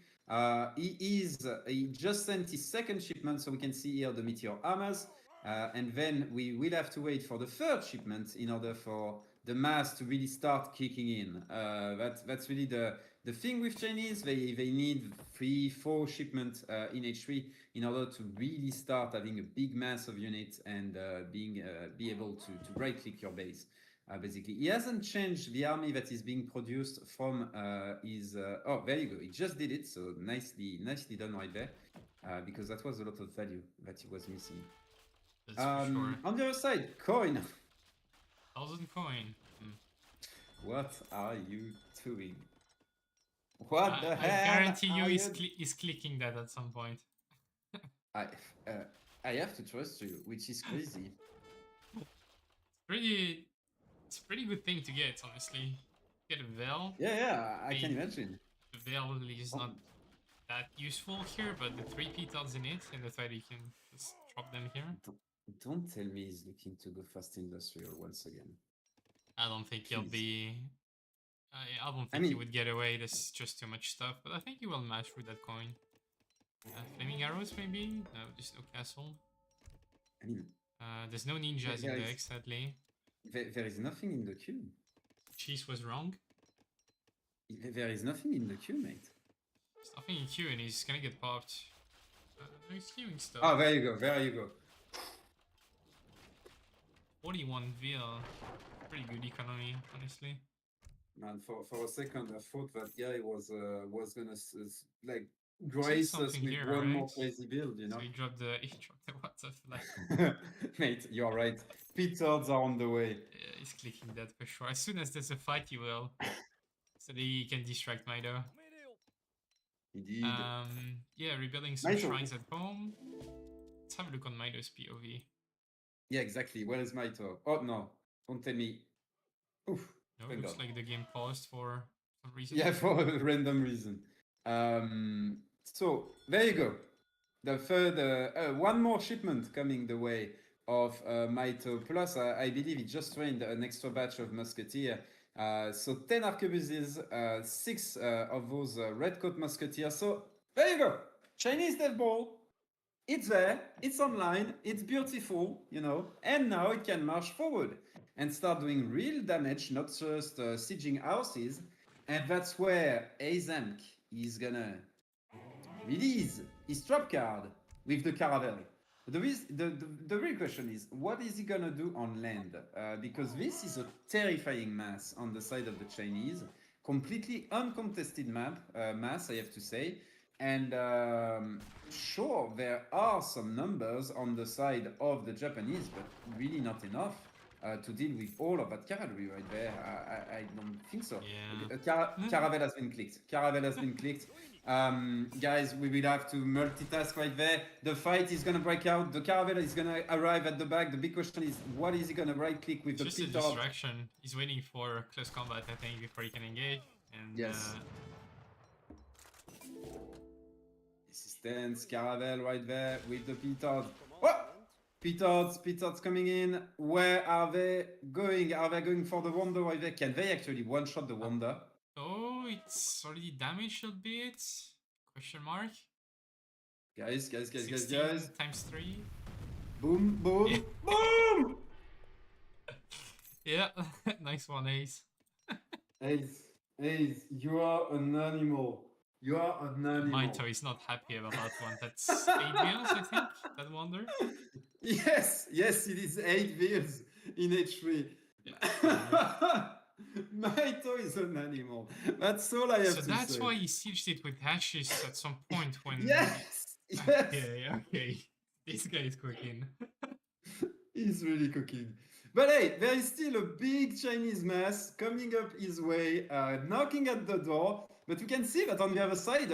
He just sent his second shipment, so we can see here the meteor armors, and then we will have to wait for the third shipment in order for the mass to really start kicking in. That's really the thing with Chinese. They need 3-4 shipments in H3 in order to really start having a big mass of units and be able to right click your base. Basically, he hasn't changed the army that is being produced from his. Oh, there you go. He just did it, so nicely done right there, because that was a lot of value that he was missing. That's for sure. On the other side, coin. 1000 coin. What are you doing? What the I hell? guarantee you are he's clicking that at some point. I have to trust you, which is crazy. It's a pretty good thing to get, honestly. Get a Veil. Yeah, I can imagine. The Veil is not that useful here, but the 3 Petards in it, and the fact you can just drop them here. Don't tell me he's looking to go fast industrial once again. I don't think he'll Please. be. I don't think he would get away. There's just too much stuff, but I think he will match with that coin. Flaming arrows, maybe? No, just no castle. I mean, there's no ninjas in deck, sadly. there is nothing in the queue. Cheese was wrong. There is nothing in the queue, mate. There's nothing in queue, and he's gonna get popped. No, he's queuing stuff. Oh, there you go. 41 VL. Pretty good economy, honestly. Man, for a second, I thought that guy was gonna grace us with here, one more right? crazy build, So he dropped the what the flag. Mate, you're right. Petards are on the way. Yeah, he's clicking that for sure. As soon as there's a fight, he will. So that he can distract Mitoe. Indeed. Yeah, rebuilding some Mitoe. shrines at home. Let's have a look on Mitoe's POV. Yeah, exactly. Where is Mitoe? Oh no, Don't tell me. Oof. No, it Thank looks God. like the game paused for some reason. Yeah, for a random reason. So there you go. The third, one more shipment coming the way of Mitoe. Plus, I believe he just trained an extra batch of musketeer. So 10 arquebuses, 6 of those red coat musketeers. So there you go. Chinese death ball. It's there. It's online. It's beautiful, you know. And now it can march forward and start doing real damage, not just sieging houses. And that's where Aizamk is gonna release his trap card with the Caravel. The real question is, what is he gonna do on land? Because this is a terrifying mass on the side of the Chinese, completely uncontested mass, I have to say. And sure, there are some numbers on the side of the Japanese, but really not enough to deal with all of that cavalry right there. I don't think so. Yeah. Caravel has been clicked. Caravel has been clicked. Guys, we will have to multitask right there. The fight is gonna break out. The Caravel is gonna arrive at the back. The big question is, what is he gonna right click with Just the a pit top? distraction. He's waiting for close combat, I think, before he can engage. And Yes. This is tense. Caravel right there with the petards. Oh! Petards coming in. Where are they going? Are they going for the Wonder right there? Can they actually one-shot the Wonder? oh, it's already damaged a bit. Question mark. Guys. 16 times 3. Boom, boom, Yeah. boom! Yeah, nice one, Ace. Ace, you are an animal. You are an animal. Mitoe is not happy about that one. That's 8 wheels, I think. That wonder. Yes, it is 8 wheels in H3. Yeah. Mitoe is an animal. That's all I have So to that's say. why he sieged it with hashes at some point when. Yes. Okay. This guy is cooking. He's really cooking. But hey, there is still a big Chinese mass coming up his way, knocking at the door. But we can see that on the other side,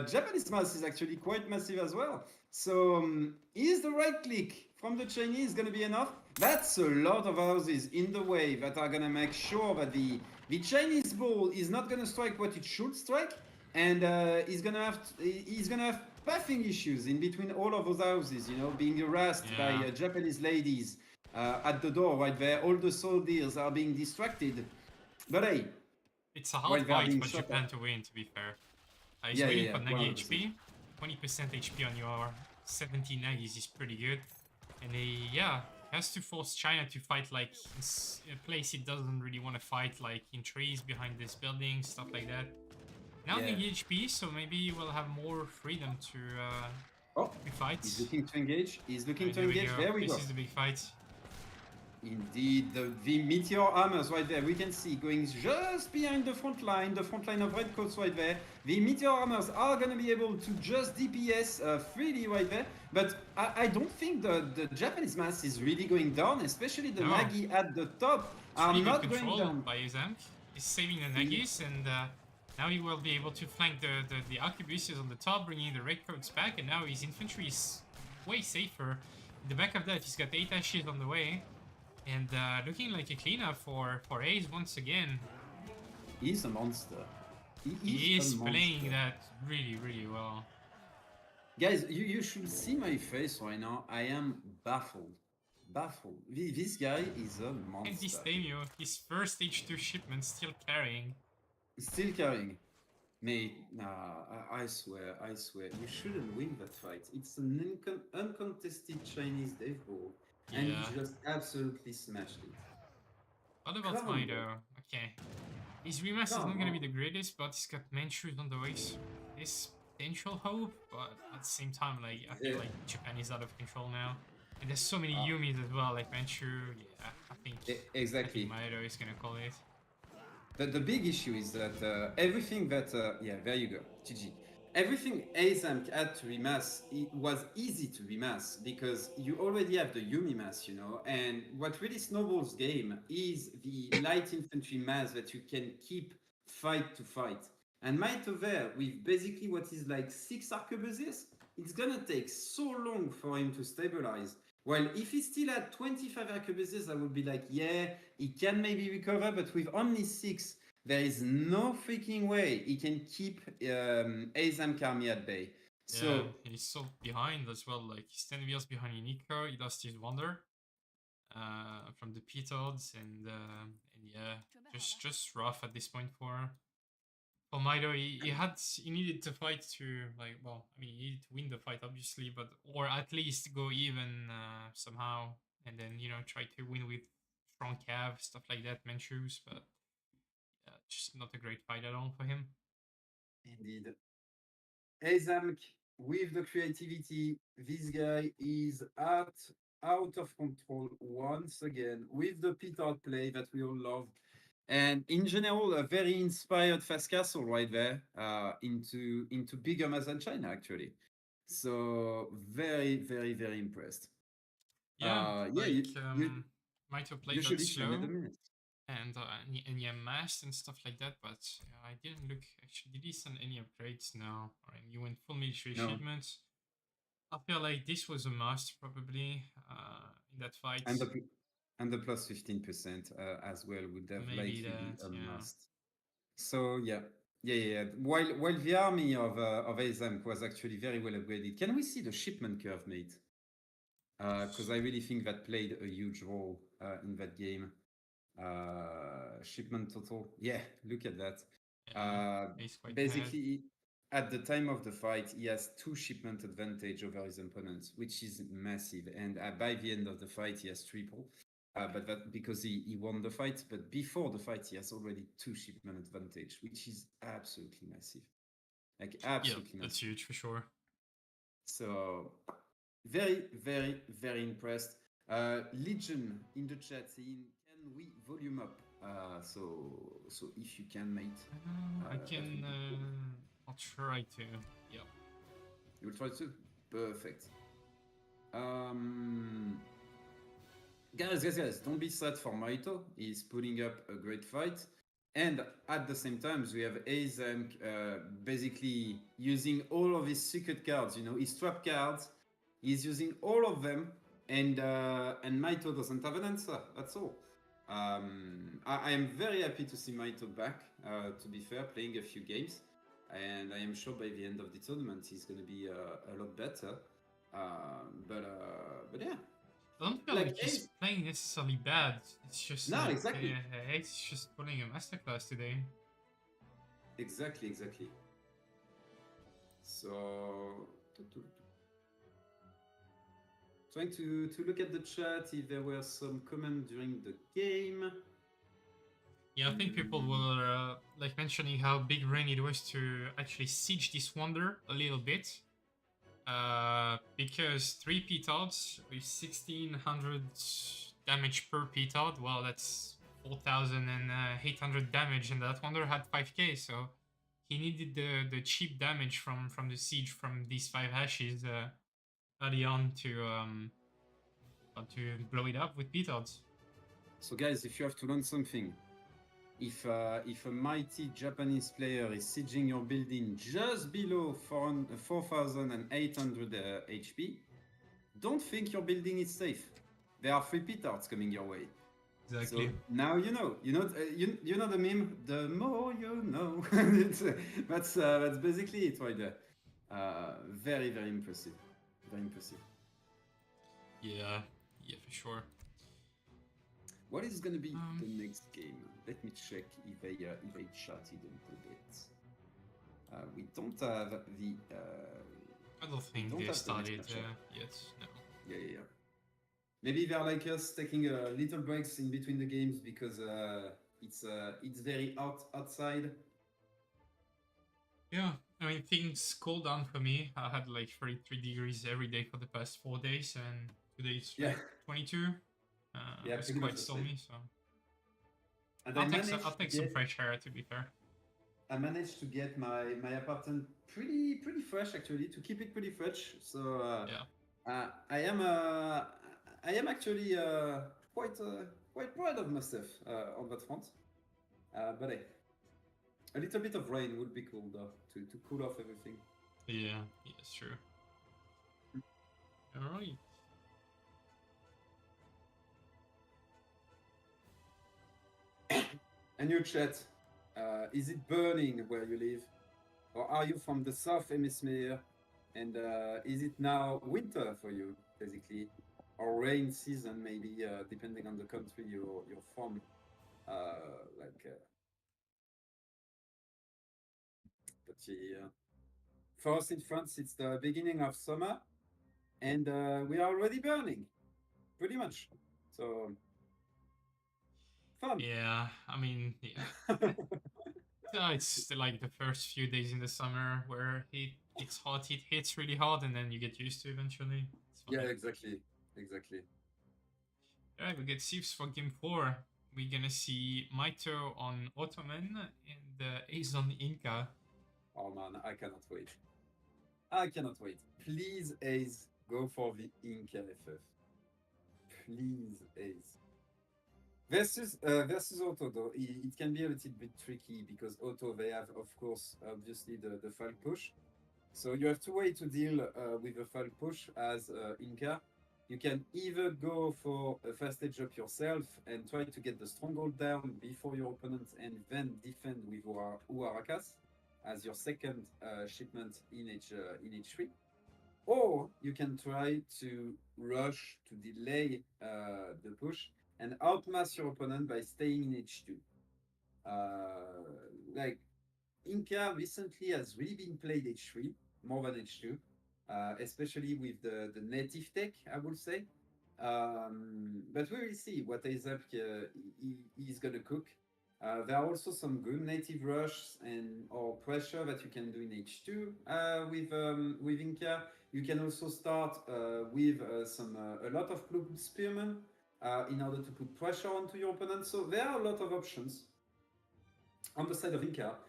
Japanese mass is actually quite massive as well. So is the right click from the Chinese going to be enough? That's a lot of houses in the way that are going to make sure that the Chinese ball is not going to strike what it should strike, and he's going to have pathing issues in between all of those houses, you know, being harassed by Japanese ladies at the door right there. All the soldiers are being distracted. But hey, it's a hard fight for Japan to win, to be fair. He's waiting for Nagi 100%. HP. 20% HP on your 70 Nagis is pretty good. And he, has to force China to fight like in a place it doesn't really want to fight, like in trees behind this building, stuff like that. Now Nagi HP, so maybe we'll have more freedom to fight. He's looking to engage. Right, There we go. This is the big fight. Indeed, the meteor armors right there, we can see going just behind the front line of redcoats right there. The meteor armors are going to be able to just DPS freely right there, but I don't think the Japanese mass is really going down, especially the Nagi at the top are not going down. By Aizamk. He's saving the Nagis, and now he will be able to flank the arquebuses on the top, bringing the redcoats back, and now his infantry is way safer. In the back of that, he's got 8 ashes on the way. And looking like a cleanup for Ace once again. He's a monster. He is playing that really, really well. Guys, you should see my face right now. I am baffled. This guy is a monster. And this Damio, his first H2 shipment, still carrying. Still carrying. Mate, nah, I swear, you shouldn't win that fight. It's an uncontested Chinese death ball. And he just absolutely smashed it. What about Mitoe? Okay. His remaster is not gonna be the greatest, but he's got Manchus on the way. So there's potential hope, but at the same time, like I feel like Japan is out of control now. And there's so many Yumis as well, like Manchu. Yeah, I think exactly. Mitoe is gonna call it. The big issue is that everything that there you go, GG. Everything Aizamk had to remass, it was easy to remass because you already have the Yumi mass, you know, and what really snowballs game is the light infantry mass that you can keep fight to fight. And Mitoe there, with basically what is like 6 arquebuses, it's gonna take so long for him to stabilize. Well, if he still had 25 accuracies, I would be like, yeah, he can maybe recover, but with only 6, there is no freaking way he can keep Aizamk army at bay. So Yeah, he's so behind as well. Like he's 10 wheels behind Unico. He lost his wonder from the P-Toads, and yeah, just rough at this point for Mitoe. He needed to fight to, like, well, I mean, he needed to win the fight obviously, but or at least go even somehow, and then try to win with strong cav, stuff like that, Manchus, but just not a great fight at all for him. indeed. Aizamk with the creativity, this guy is out of control once again with the Petard play that we all love. And in general, a very inspired fast castle right there into bigger mass than China actually. So very, very, very impressed. Yeah, Yeah, Mitoe played that usually slow. 10 minutes. And yeah, masked and stuff like that, but I didn't look. Actually, did he send any upgrades? No. Alright, you went full military No. shipments. I feel like this was a must probably in that fight. And the plus 15% as well would have Maybe likely be that, a yeah. must. So yeah. While the army of Aizamk was actually very well upgraded, can we see the shipment curve, mate? Because I really think that played a huge role in that game. Shipment total, yeah, look at that. He's quite Basically, at the time of the fight, he has 2 shipment advantage over his opponents, which is massive. And by the end of the fight, he has triple. But that because he won the fight. But before the fight, he has already 2 shipment advantage, which is absolutely massive. Like absolutely yeah, that's massive. huge for sure. So very, very, very impressed. Legion in the chat saying, "Can we volume up?" So if you can, mate. I can. I'll try to. Yeah. You will try to. Perfect. Guys, don't be sad for Mitoe. He's putting up a great fight. And at the same time, we have Aizamk basically using all of his secret cards, his trap cards. He's using all of them, and Mitoe doesn't have an answer. That's all. I am very happy to see Mitoe back, to be fair, playing a few games. And I am sure by the end of the tournament, he's going to be a lot better. But yeah. I don't feel like he's playing necessarily bad. It's just no, exactly. He's just pulling a masterclass today. Exactly. So trying to look at the chat if there were some comments during the game. Yeah, I think people were like mentioning how big rain it was to actually siege this wonder a little bit. Because 3 P-Tods with 1600 damage per P-Tod, well, that's 4800 damage, and that wonder had 5k, so he needed the cheap damage from the siege from these 5 hashes early on to blow it up with P-Tods. So guys, if you have to learn something, if a mighty Japanese player is sieging your building just below 4,800 HP, don't think your building is safe. There are 3 P-Tards coming your way. Exactly. So now you know. You know the meme. The more you know. That's basically it right there. Very, very impressive. Very impressive. Yeah, for sure. What is going to be the next game? Let me check if I chatted a little bit. We don't have the. I don't think they started yet. No. Yeah. Maybe they're like us, taking little breaks in between the games because it's very outside. Yeah, I mean things cooled down for me. I had like 33 degrees every day for the past 4 days, and today it's like 22. It's quite stormy, so. And I'll take some fresh air, to be fair. I managed to get my apartment pretty fresh actually, to keep it pretty fresh. So I am actually quite proud of myself on that front. But hey, a little bit of rain would be cool though, to cool off everything. Yeah, it's true. All right. And your chat, is it burning where you live? Or are you from the South Hemisphere? And is it now winter for you, basically? Or rain season, maybe, depending on the country you're from. But yeah. For us in France, it's the beginning of summer, and we are already burning, pretty much. So, fun. Yeah, I mean, yeah. It's like the first few days in the summer where it's hot, it hits really hard, and then you get used to it eventually. It's fine. Yeah, exactly. Alright, we get Sieves for game 4. We're gonna see Mitoe on Ottoman and Ace on Inca. Oh man, I cannot wait. Please, Ace, go for the Inca FF. Please, Ace. Versus Otto, though, it can be a little bit tricky because Otto, they have, of course, obviously the Falk push. So you have two ways to deal with the Falk push as Inca. You can either go for a fast edge up yourself and try to get the stronghold down before your opponent and then defend with Uarakas as your second shipment in H3. Or you can try to rush to delay the push and outmass your opponent by staying in H2. Like Inca recently has really been played H3 more than H2, especially with the native tech, I would say. But we will see what Aizamk is gonna cook. There are also some good native rush or pressure that you can do in H2 with Inca. You can also start with a lot of Club Spearmen in order to put pressure onto your opponent. So there are a lot of options on the side of Inca.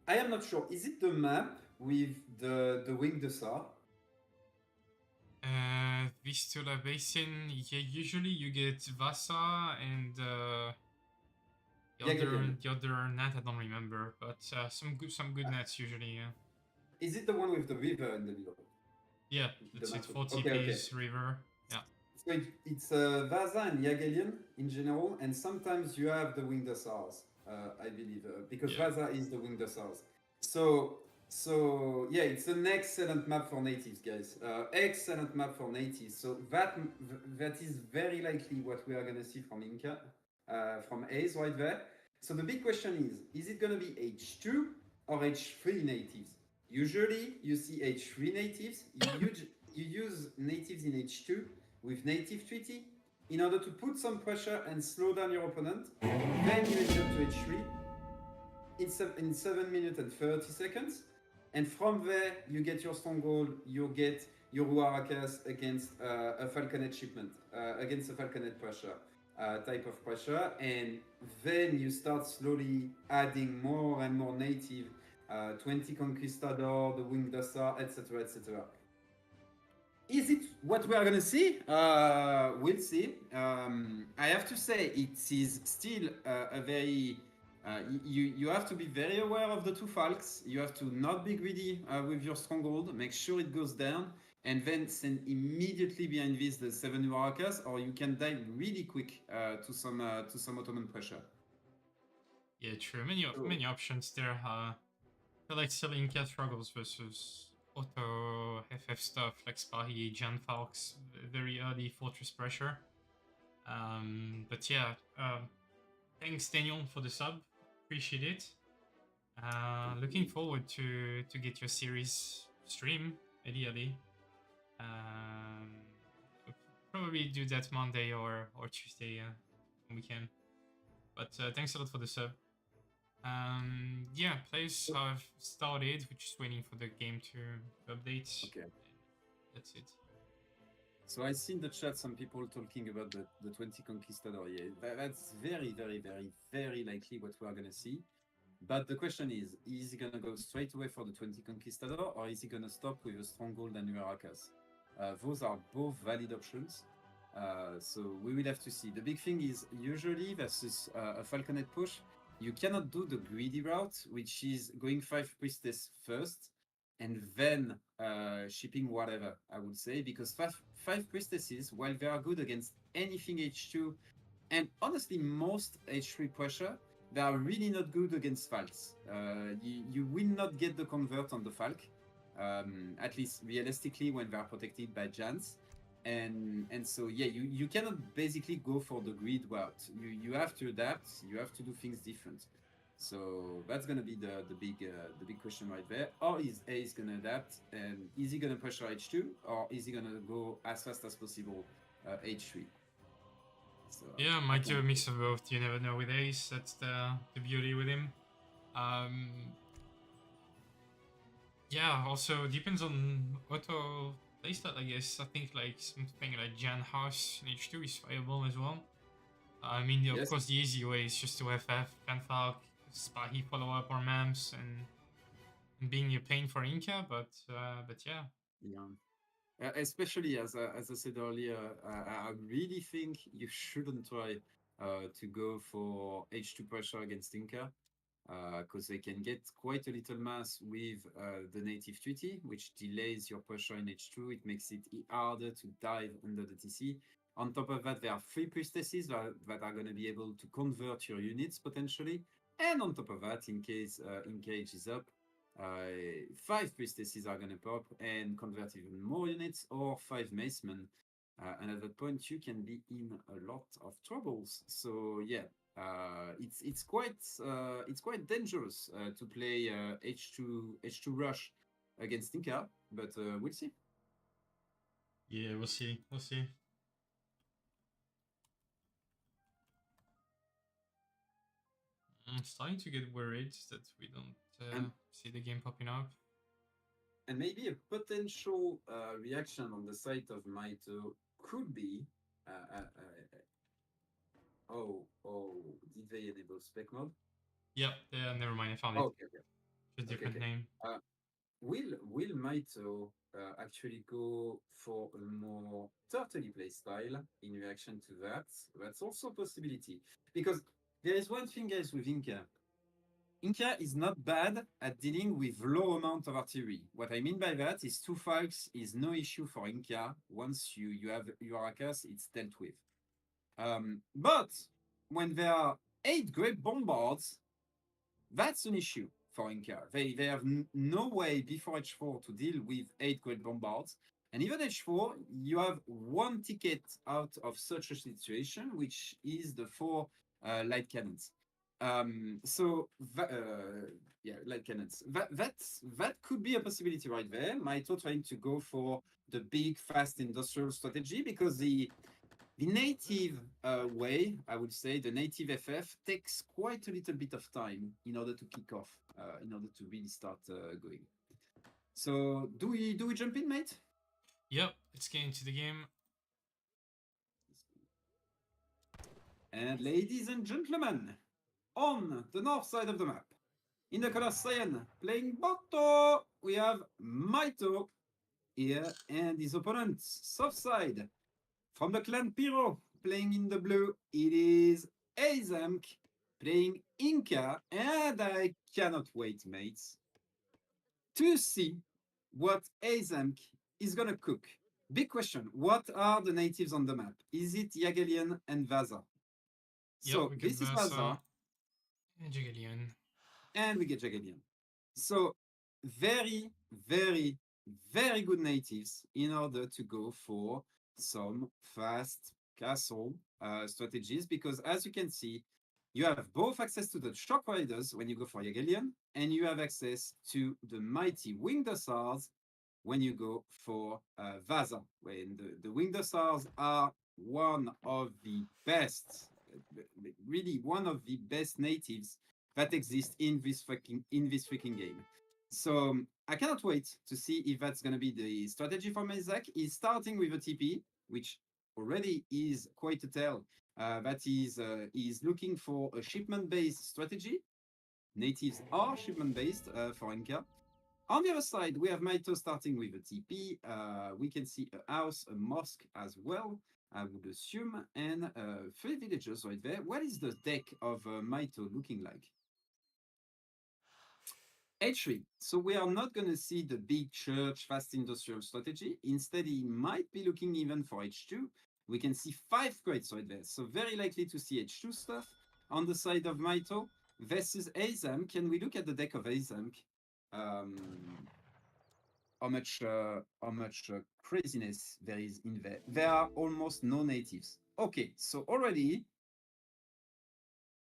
I am not sure. Is it the map with the Winged Hussar? Vistula Basin, yeah, usually you get Vasa and the other net, I don't remember, but some good nets usually, yeah. Is it the one with the river in the middle? Yeah, that's it, 40 piece river, yeah. So it's Vasa and Yagelian in general, and sometimes you have the Winged Hussars, I believe, because Vasa is the Winged Hussars. So yeah, it's an excellent map for natives, guys. Excellent map for natives. So that is very likely what we are gonna see from Inca, from Ace right there. So the big question is it gonna be H2 or H3 natives? Usually you see H3 natives. You use natives in H2 with native treaty in order to put some pressure and slow down your opponent. Then you enter to H3 in 7 minutes and 30 seconds. And from there, you get your stronghold, you get your Uarakas against a Falconet shipment, against a Falconet pressure, type of pressure. And then you start slowly adding more and more native, 20 Conquistador, the Winged Hussar, etc., etc. Is it what we are going to see? We'll see. I have to say, it is still a very... you have to be very aware of the two Falks. You have to not be greedy with your stronghold. Make sure it goes down, and then send immediately behind this the 7 Uarakas, or you can die really quick to some Ottoman pressure. Yeah, true. Many options there. I feel like still Inca struggles versus Otto FF stuff like Spahi, Jan Falks, very early fortress pressure. But yeah, thanks Daniel for the sub. Appreciate it. Looking forward to get your series stream ideally. We'll probably do that Monday or Tuesday when we can. But thanks a lot for the sub. Yeah, players have started. We're just waiting for the game to update. Okay. That's it. So I see in the chat some people talking about the 20 Conquistador. Yeah, that's very, very, very, very likely what we are going to see. But the question is he going to go straight away for the 20 Conquistador, or is he going to stop with a Stronghold and Uarakas? Those are both valid options. So we will have to see. The big thing is usually versus a Falconet push, you cannot do the greedy route, which is going 5 Priestess first, and then shipping whatever, I would say, because 5 Priestesses, while they are good against anything H2, and honestly most H3 pressure, they are really not good against Falks. You will not get the convert on the Falk, at least realistically when they are protected by Jans. And so yeah, you cannot basically go for the grid route. You have to adapt. You have to do things different. So that's gonna be the big question right there. Or is Ace gonna adapt, and is he gonna pressure H2, or is he gonna go as fast as possible H3? So, Yeah, might do a mix of both. You never know with Ace. That's the beauty with him. Yeah, also depends on auto playstyle, I guess. I think like something like Jan House in H2 is viable as well. I mean, of Yes. course, the easy way is just to FF, Fanfalk, Spahi follow up or Mams, and being a pain for Inca, but yeah. Yeah. Especially as I said earlier, I really think you shouldn't try to go for H2 pressure against Inca, because they can get quite a little mass with the native treaty, which delays your pressure in H2. It makes it harder to dive under the TC. On top of that, there are 3 priestesses that are going to be able to convert your units potentially. And on top of that, in case Engage is up, 5 priestesses are going to pop and convert even more units, or 5 macemen. And at that point, you can be in a lot of troubles. So yeah, it's quite dangerous to play H2 rush against Inca, but we'll see. Yeah, we'll see. We'll see. I'm starting to get worried that we don't see the game popping up. And maybe a potential reaction on the side of Mitoe could be, did they enable spec mode? Yeah, never mind, I found it. Okay. Just different name. Will Mitoe actually go for a more turtley play style in reaction to that? That's also a possibility. Because there is one thing, guys, with Inca. Inca is not bad at dealing with low amount of artillery. What I mean by that is 2 Falks is no issue for Inca. Once you have your Akas, it's dealt with. But when there are 8 great bombards, that's an issue for Inca. They have no way before H4 to deal with 8 great bombards. And even H4, you have 1 ticket out of such a situation, which is the 4 light cannons. Light cannons. That could be a possibility right there. Mitoe trying to go for the big, fast industrial strategy, because the native way, I would say, the native FF takes quite a little bit of time in order to kick off, in order to really start going. So do we jump in, mate? Yep, let's get into the game. And ladies and gentlemen, on the north side of the map, in the color cyan, playing Boto, we have Mitoe here, and his opponent, soft side, from the clan Pyro, playing in the blue, it is Aizamk, playing Inca, and I cannot wait, mates, to see what Aizamk is gonna cook. Big question, what are the natives on the map? Is it Yagelian and Vaza? Yep, So this is Vaza. And Jigalian. And we get Jagelian. So very, very, very good natives in order to go for some fast castle strategies, because as you can see, you have both access to the shock riders when you go for Yagelian, and you have access to the mighty winged hussars when you go for Vaza. When the winged hussars are one of the best, really one of the best natives that exist in this freaking game. So I cannot wait to see if that's going to be the strategy for Aizamk. He's starting with a TP, which already is quite a tell that is looking for a shipment-based strategy. Natives are shipment-based for Inca. On the other side, we have Mitoe starting with a TP. We can see a house, a mosque as well, I would assume, and 3 villagers right there. What is the deck of Mitoe looking like? H3. So we are not going to see the big church fast industrial strategy. Instead, he might be looking even for H2. We can see 5 crates right there. So very likely to see H2 stuff on the side of Mitoe. versus Aizamk, can we look at the deck of Aizamk? How much craziness there is in there. There are almost no natives. Okay, so already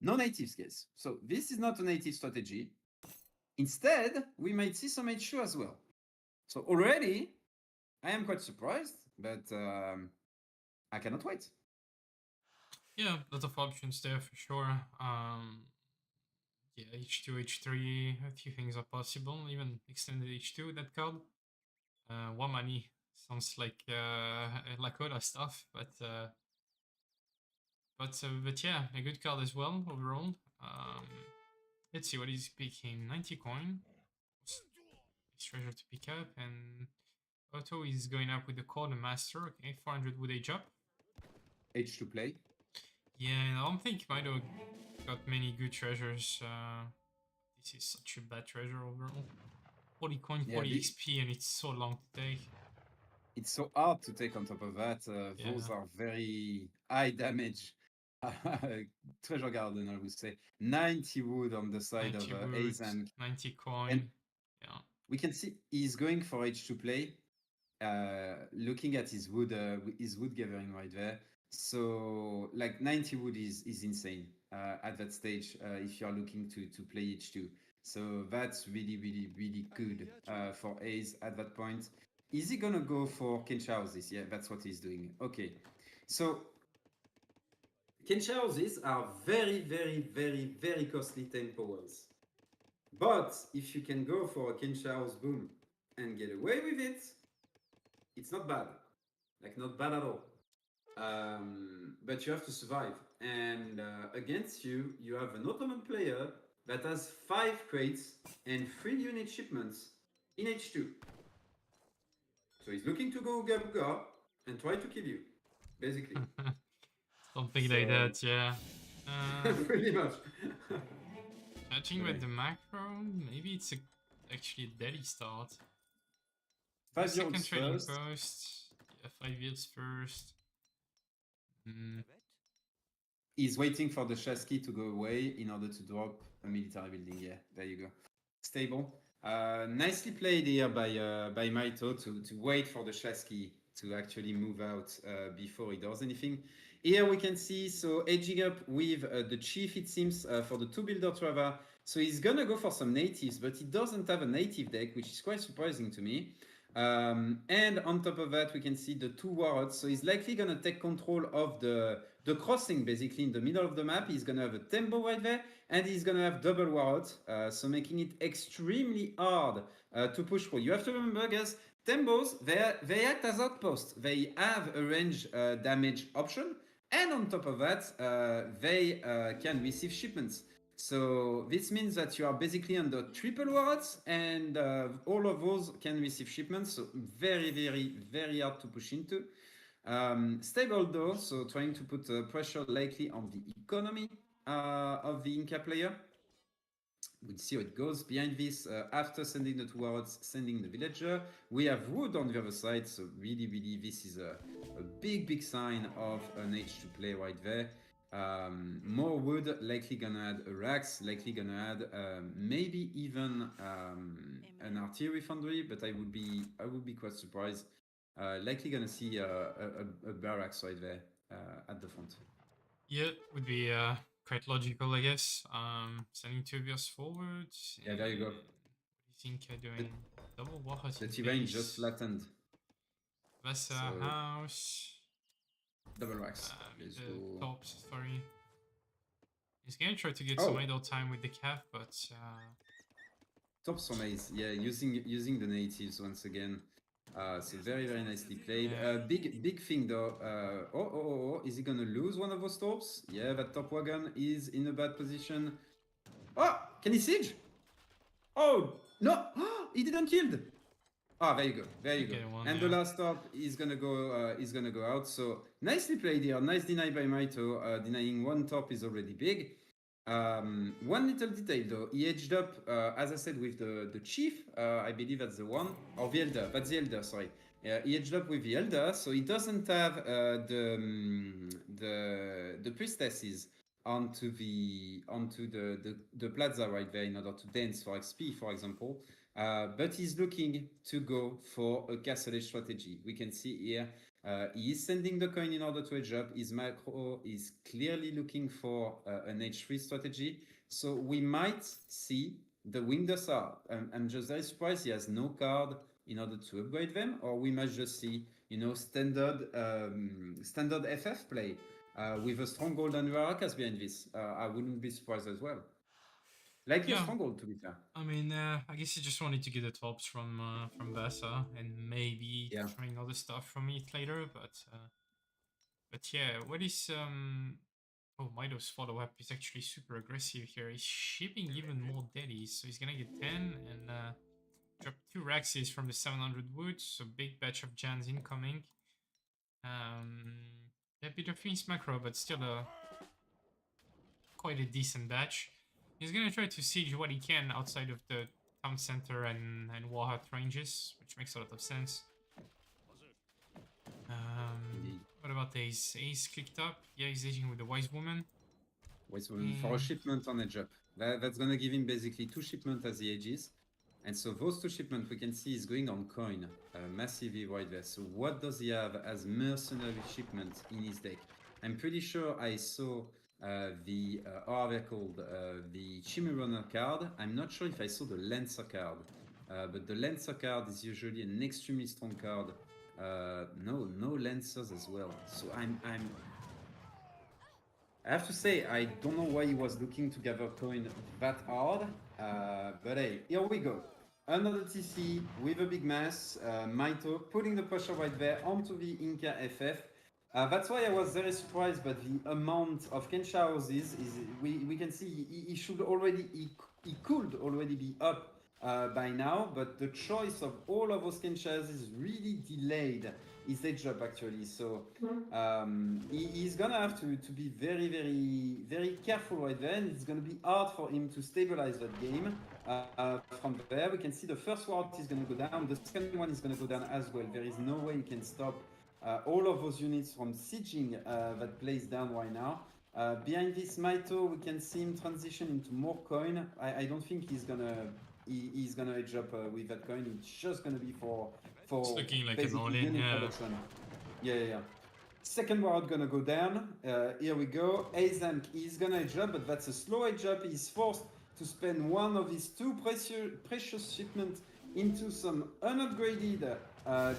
no natives, guys. So this is not a native strategy. Instead, we might see some H2 as well. So already, I am quite surprised, but I cannot wait. Yeah, a lot of options there for sure. Yeah, H2, H3, a few things are possible. Even extended H2 with that card. One money sounds like Lakota stuff, but yeah, a good card as well overall. Let's see what he's picking. 90 coin. His treasure to pick up, and Otto is going up with the Quartermaster. Okay, 400 would age up. H2 play. Yeah, and I don't think Mitoe got many good treasures. This is such a bad treasure overall. 40 coin, 40 XP, and it's so long to take. It's so hard to take on top of that. Those are very high damage. Treasure Garden, I would say. 90 wood on the side of Aizamk. 90 coin. And yeah. We can see he's going for H2 play. Looking at his wood gathering right there. So like 90 wood is insane at that stage if you are looking to play H2. So that's really good for Ace at that point. Is he gonna go for Kencha houses? Yeah, that's what he's doing. Okay, so Kencha houses are very costly 10 powers. But if you can go for a Kencha house boom and get away with it, it's not bad. Like, not bad at all. But you have to survive. And against you, you have an Ottoman player that has 5 crates and 3 unit shipments in H2. So he's looking to go Uga Buga and try to kill you, basically. Something like that, yeah. Pretty much. Judging with the macro, maybe it's actually a deadly start. 5 Second years trading first. post. Yeah, 5 years first. He's waiting for the Shasky to go away in order to drop a military building. Yeah, there you go. Stable. Nicely played here by Mitoe to wait for the Shasky to actually move out before he does anything. Here we can see, so edging up with the Chief, it seems, for the 2 builder Trava. So he's gonna go for some natives, but he doesn't have a native deck, which is quite surprising to me. And on top of that, we can see the 2 warlords. So he's likely gonna take control of the crossing, basically in the middle of the map. He's gonna have a tempo right there, and he's gonna have double warlords, so making it extremely hard to push through. You have to remember, guys, Tembos, they act as outposts. They have a range damage option, and on top of that, they can receive shipments. So this means that you are basically under triple wards, and all of those can receive shipments. So very hard to push into. Stable though, so trying to put pressure likely on the economy of the Inca player. We'll see how it goes. Behind this, after sending the 2 wards, sending the villager, we have wood on the other side. So really this is a big sign of an H2 play right there. More wood, likely gonna add a Rax, likely gonna add maybe even an artillery foundry, but I would be quite surprised. Likely gonna see a barracks right there at the front. Yeah, would be quite logical, I guess. Sending 2 gears forward. Yeah, there you go. What do you think doing? Double warhead. The terrain just flattened. That's a house. Double racks. The tops, sorry. He's gonna try to get some idle time with the calf, but tops from Ace, yeah, using the natives once again. So very nicely played. Big thing though. Is he gonna lose one of those torps? Yeah, that top wagon is in a bad position. Oh, can he siege? Oh no, he didn't yield. Ah, there you go. And the last top is gonna go out. So nicely played here. Nice deny by Mitoe. Denying 1 top is already big. One little detail though, he edged up, as I said, with the chief. I believe that's the one, or the elder. That's the elder. Sorry. He edged up with the elder, so he doesn't have the priestesses onto the plaza right there in order to dance for XP, for example. But he's looking to go for a castle edge strategy. We can see here he is sending the coin in order to edge up. His macro is clearly looking for an H3 strategy. So we might see the Windows are. I'm just very surprised he has no card in order to upgrade them, or we might just see, you know, standard FF play with a Stronghold and Rakas behind this. I wouldn't be surprised as well. Like your Yeah. Stronghold, to be fair. I mean, I guess he just wanted to get the tops from Vasa and maybe Yeah. trying other stuff from it later. But yeah, what is Oh, Mito's follow-up is actually super aggressive here. He's shipping even more deadies, so he's gonna get 10 and drop 2 Raxes from the 700 wood, so big batch of Jans incoming. A bit of Fiend's macro, but still quite a decent batch. He's gonna try to siege what he can outside of the town center and Warhat ranges, which makes a lot of sense. What about Ace? Ace clicked up. Yeah, he's aging with the Wise Woman. Wise Woman for a shipment on edge up. That's gonna give him basically 2 shipments as he ages. And so those 2 shipments we can see is going on coin massively right there. So what does he have as mercenary shipment in his deck? I'm pretty sure I saw the they're called the Chimera card. I'm not sure if I saw the Lancer card, but the Lancer card is usually an extremely strong card. No Lancers as well. So I have to say, I don't know why he was looking to gather coin that hard, but hey, here we go. Another TC with a big mass, Mitoe putting the pressure right there onto the Inca FF. That's why I was very surprised by the amount of Kensha houses. We can see he should already, he could already be up by now, but the choice of all of those Kenshas is really delayed his edge up actually. So he's gonna have to be very careful right there, and it's gonna be hard for him to stabilize that game. From there, we can see the first ward is gonna go down, the second one is gonna go down as well. There is no way you can stop all of those units from sieging that plays down right now. Behind this Mitoe, we can see him transition into more coin. I don't think he's gonna edge up with that coin. It's just gonna be for It's looking like an basically all-in, unit yeah. production. Yeah. Second ward gonna go down. Here we go. Aizamk is gonna edge up, but that's a slow edge up. He's forced to spend one of his 2 precious shipments into some unupgraded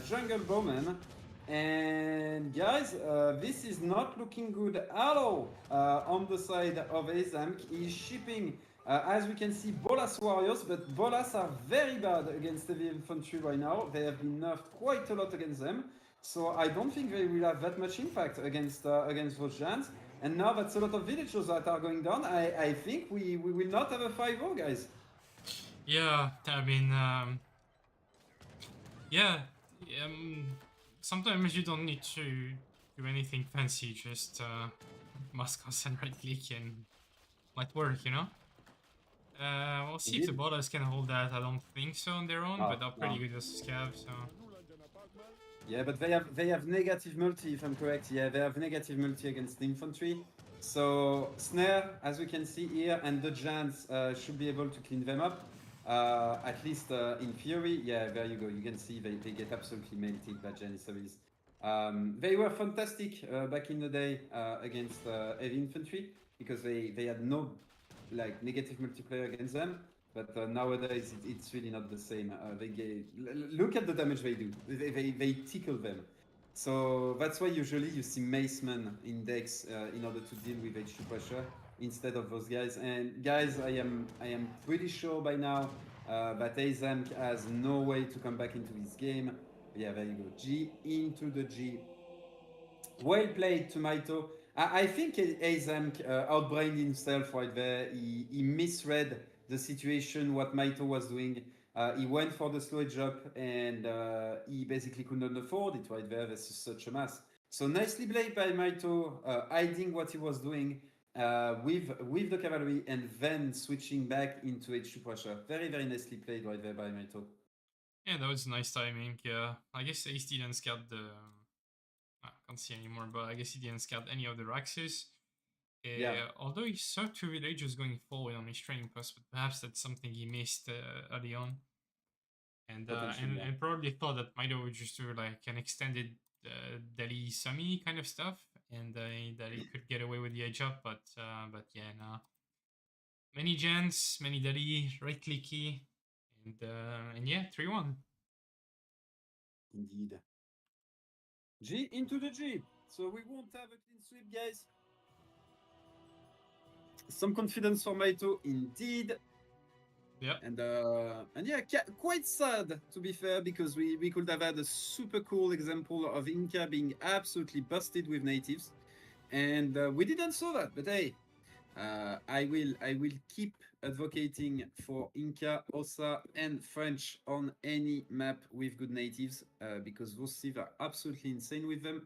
jungle bowman. And guys, this is not looking good at all on the side of Aizamk. He's shipping, as we can see, Bolas warriors, but Bolas are very bad against heavy infantry right now. They have been nerfed quite a lot against them. So I don't think they will have that much impact against those giants. And now that's a lot of villagers that are going down. I think we will not have a 5-0, guys. Yeah, I mean, sometimes you don't need to do anything fancy, just Muscos and right click and might work, you know? We'll see if the Bolas can hold that. I don't think so on their own, but they're pretty good versus Cav, so... Yeah, but they have negative multi, if I'm correct. Yeah, they have negative multi against the infantry. So Snare, as we can see here, and the Giants should be able to clean them up. At least in theory. Yeah, there you go. You can see they get absolutely melted by Janissaries. They were fantastic back in the day against heavy infantry because they had no like negative multiplayer against them. But nowadays it's really not the same. Look at the damage they do. They tickle them. So that's why usually you see Macemen in decks in order to deal with H2 pressure instead of those guys. And guys, I am pretty sure by now that Aizamk has no way to come back into this game. Yeah, there you go. G into the G. Well played to Mitoe. I think Aizamk outbrained himself right there. He misread the situation, what Mitoe was doing. He went for the slow edge up and he basically could not afford it right there versus such a mass. So nicely played by Mitoe, hiding what he was doing with the cavalry and then switching back into H2 pressure. Very nicely played right there by Mitoe. Yeah, that was nice timing. Yeah, I guess Ace didn't scout the... I can't see anymore, but I guess he didn't scout any of the Raxes. Yeah. Although he saw 2 villagers going forward on his training post, but perhaps that's something he missed early on. And, Potentially, yeah. and probably thought that Mitoe would just do like an extended Delhi Sami kind of stuff, and that he could get away with the edge up, but yeah, no. Many gens, many Delhi, right clicky, and yeah, 3-1. Indeed. G into the G. So we won't have a clean sweep, guys. Some confidence for Mitoe, indeed. Yep. And yeah, quite sad to be fair, because we could have had a super cool example of Inca being absolutely busted with natives, and we didn't saw that. But hey, I will keep advocating for Inca, Ossa, and French on any map with good natives, because those Civ are absolutely insane with them,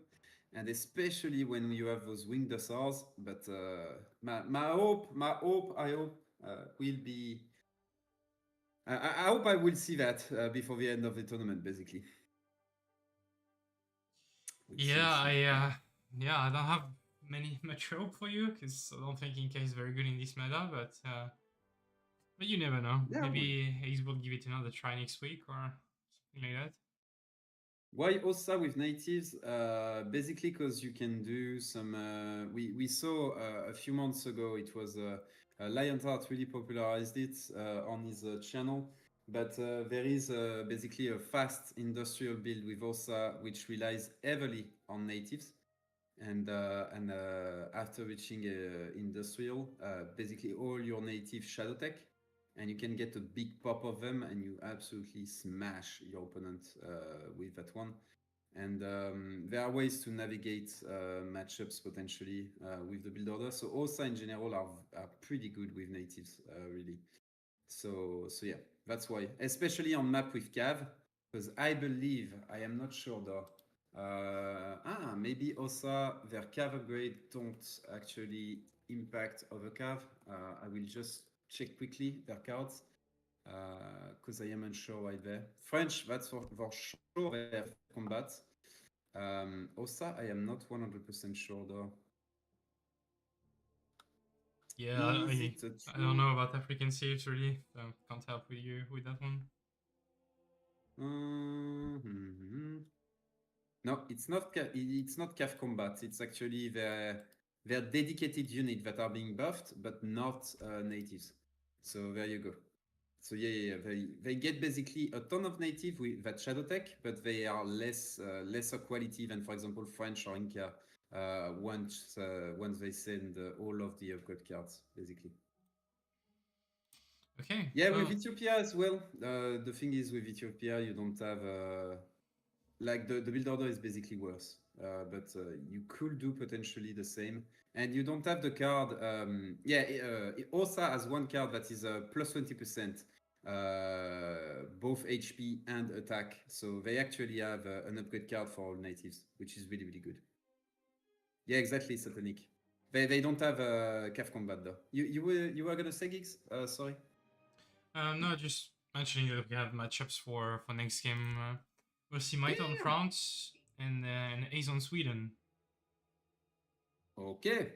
and especially when you have those winged hussars. But my hope will be. I hope I will see that before the end of the tournament, basically. Yeah, I don't have much hope for you, because I don't think Inca is very good in this meta, but you never know. Yeah, Maybe Ace will give it another try next week or something like that. Why Ossa with natives? Basically, because you can do some. We saw a few months ago. It was Lionheart really popularized it on his channel. But there is basically a fast industrial build with Ossa, which relies heavily on natives. And after reaching industrial, basically all your native shadow tech, and you can get a big pop of them, and you absolutely smash your opponent with that one. And there are ways to navigate matchups potentially with the build order. So Ossa in general are pretty good with natives, really. So yeah, that's why, especially on map with Cav, because I believe, I am not sure though. Maybe Ossa, their Cav upgrade don't actually impact other Cav. I will just check quickly their cards, because I am unsure right there. French, that's for sure they have combat. Ossa, I am not 100% sure though. Yeah, I don't know about African saves really. So can't help with you with that one. No, it's not. It's not CAF combat. It's actually their dedicated unit that are being buffed, but not natives. So there you go. So yeah. They get basically a ton of native with that shadow tech, but they are lesser quality than, for example, French or Inca. Once they send all of the upgrade cards, basically. Okay. Yeah, with Ethiopia as well. The thing is, with Ethiopia, you don't have like the build order is basically worse, but you could do potentially the same, and you don't have the card. Ossa has one card that is plus 20%, both HP and attack. So they actually have an upgrade card for all natives, which is really good. Yeah, exactly, Satanic. They don't have CAF combat though. You were gonna say, Gigs? Sorry. No, just mentioning that we have matchups for next game. We'll see Mitoe on France and Ace on Sweden. Okay.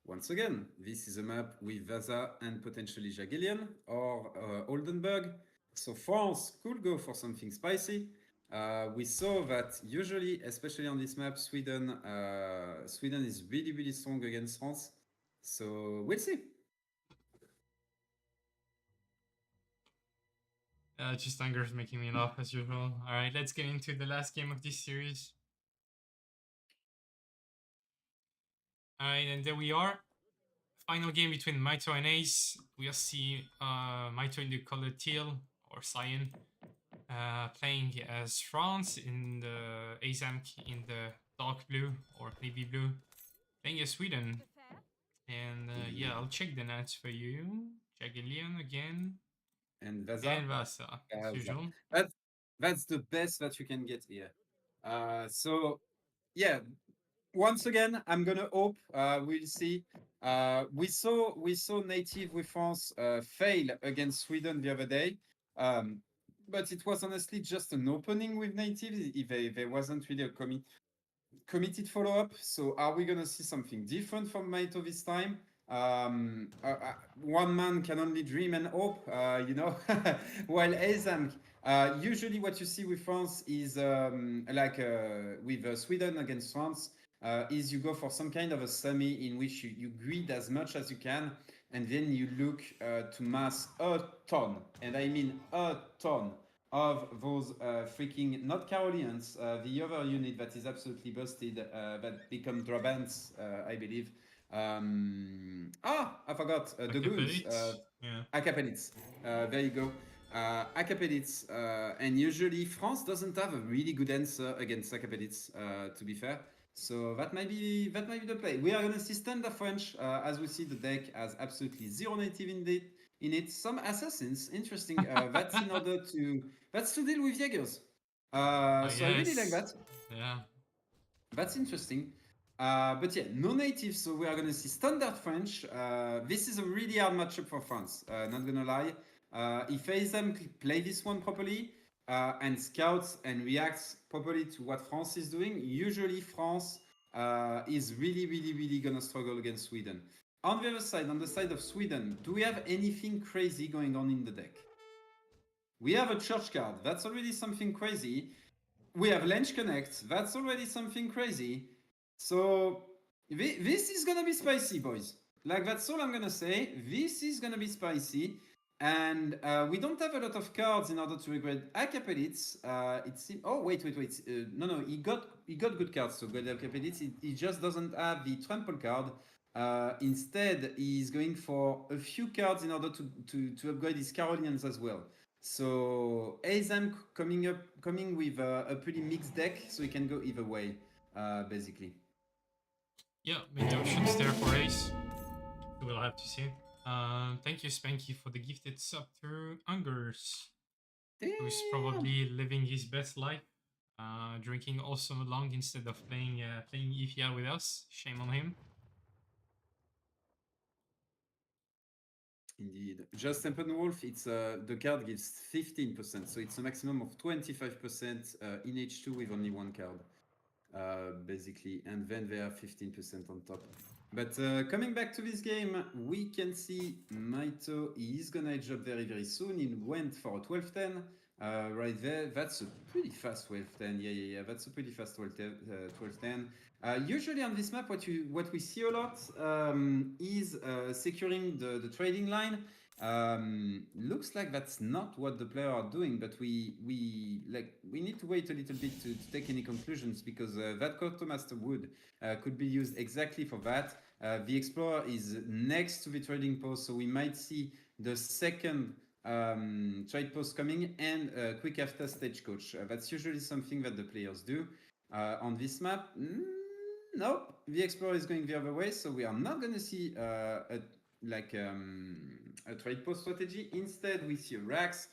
Once again, this is a map with Vaza and potentially Jagelian or Oldenburg. So France could go for something spicy. We saw that usually, especially on this map, Sweden is really strong against France. So we'll see. Just anger is making me laugh as usual. All right, let's get into the last game of this series. All right, and there we are. Final game between Mitoe and Ace. We'll see Mitoe in the color teal or cyan, playing as France in the Aizamk in the dark blue or navy blue, playing as Sweden. And yeah, I'll check the nats for you. Jagelian again. And Vaza. And Vasa, as usual. That's the best that you can get here. So yeah, once again, I'm gonna hope. We'll see. We saw native with France fail against Sweden the other day, but it was honestly just an opening with native. If there wasn't really a commit. committed follow-up. So are we gonna see something different from Mitoe this time? One man can only dream and hope, you know. While Aizamk, usually what you see with France is with Sweden against France, is you go for some kind of a semi in which you greed as much as you can, and then you look to mass a ton, and I mean a ton, of those freaking, not Carolians, the other unit that is absolutely busted, that become Drabants, I believe. I forgot the goons. Yeah. Acapelites. There you go. Acapelites, and usually France doesn't have a really good answer against Acapelites, to be fair. So that might be the play. We are gonna see standard French, as we see the deck has absolutely zero native in it. Some assassins, interesting. That's in order to deal with Jaegers. So I really like that. Yeah. That's interesting. But yeah, no native, so we are gonna see standard French. This is a really hard matchup for France, not gonna lie. If Aizamk play this one properly, and scouts and reacts properly to what France is doing, usually France is really gonna struggle against Sweden. On the other side, on the side of Sweden, do we have anything crazy going on in the deck? We have a church card, that's already something crazy. We have Lens Connect, that's already something crazy. So this is gonna be spicy, boys. Like, that's all I'm gonna say. This is gonna be spicy. And we don't have a lot of cards in order to upgrade Acapelites. It seems. Oh wait. No, he got good cards to upgrade Acapelites. He just doesn't have the trample card. Instead, he's going for a few cards in order to upgrade his Carolians as well. So Aizamk coming with a pretty mixed deck, so he can go either way, basically. Yeah, maybe options there for Ace. We'll have to see. Thank you, Spanky, for the gifted sub to Ungers, who's probably living his best life, drinking also long instead of playing EPL with us. Shame on him. Indeed. Just Wolf, it's the card gives 15%, so it's a maximum of 25% in H2 with only one card, basically, and then they have 15% on top. But coming back to this game, we can see Mitoe is gonna edge up very soon. He went for a 12-10 right there. That's a pretty fast 12-10. Yeah. That's a pretty fast 12-10. Usually on this map, what we see a lot is securing the trading line. Looks like that's not what the player are doing, but we need to wait a little bit to take any conclusions, because that Quartermaster wood could be used exactly for that. The Explorer is next to the trading post, so we might see the second trade post coming, and quick after Stagecoach. That's usually something that the players do. On this map, nope, the Explorer is going the other way, so we are not going to see a trade post strategy. Instead, we see a Rax,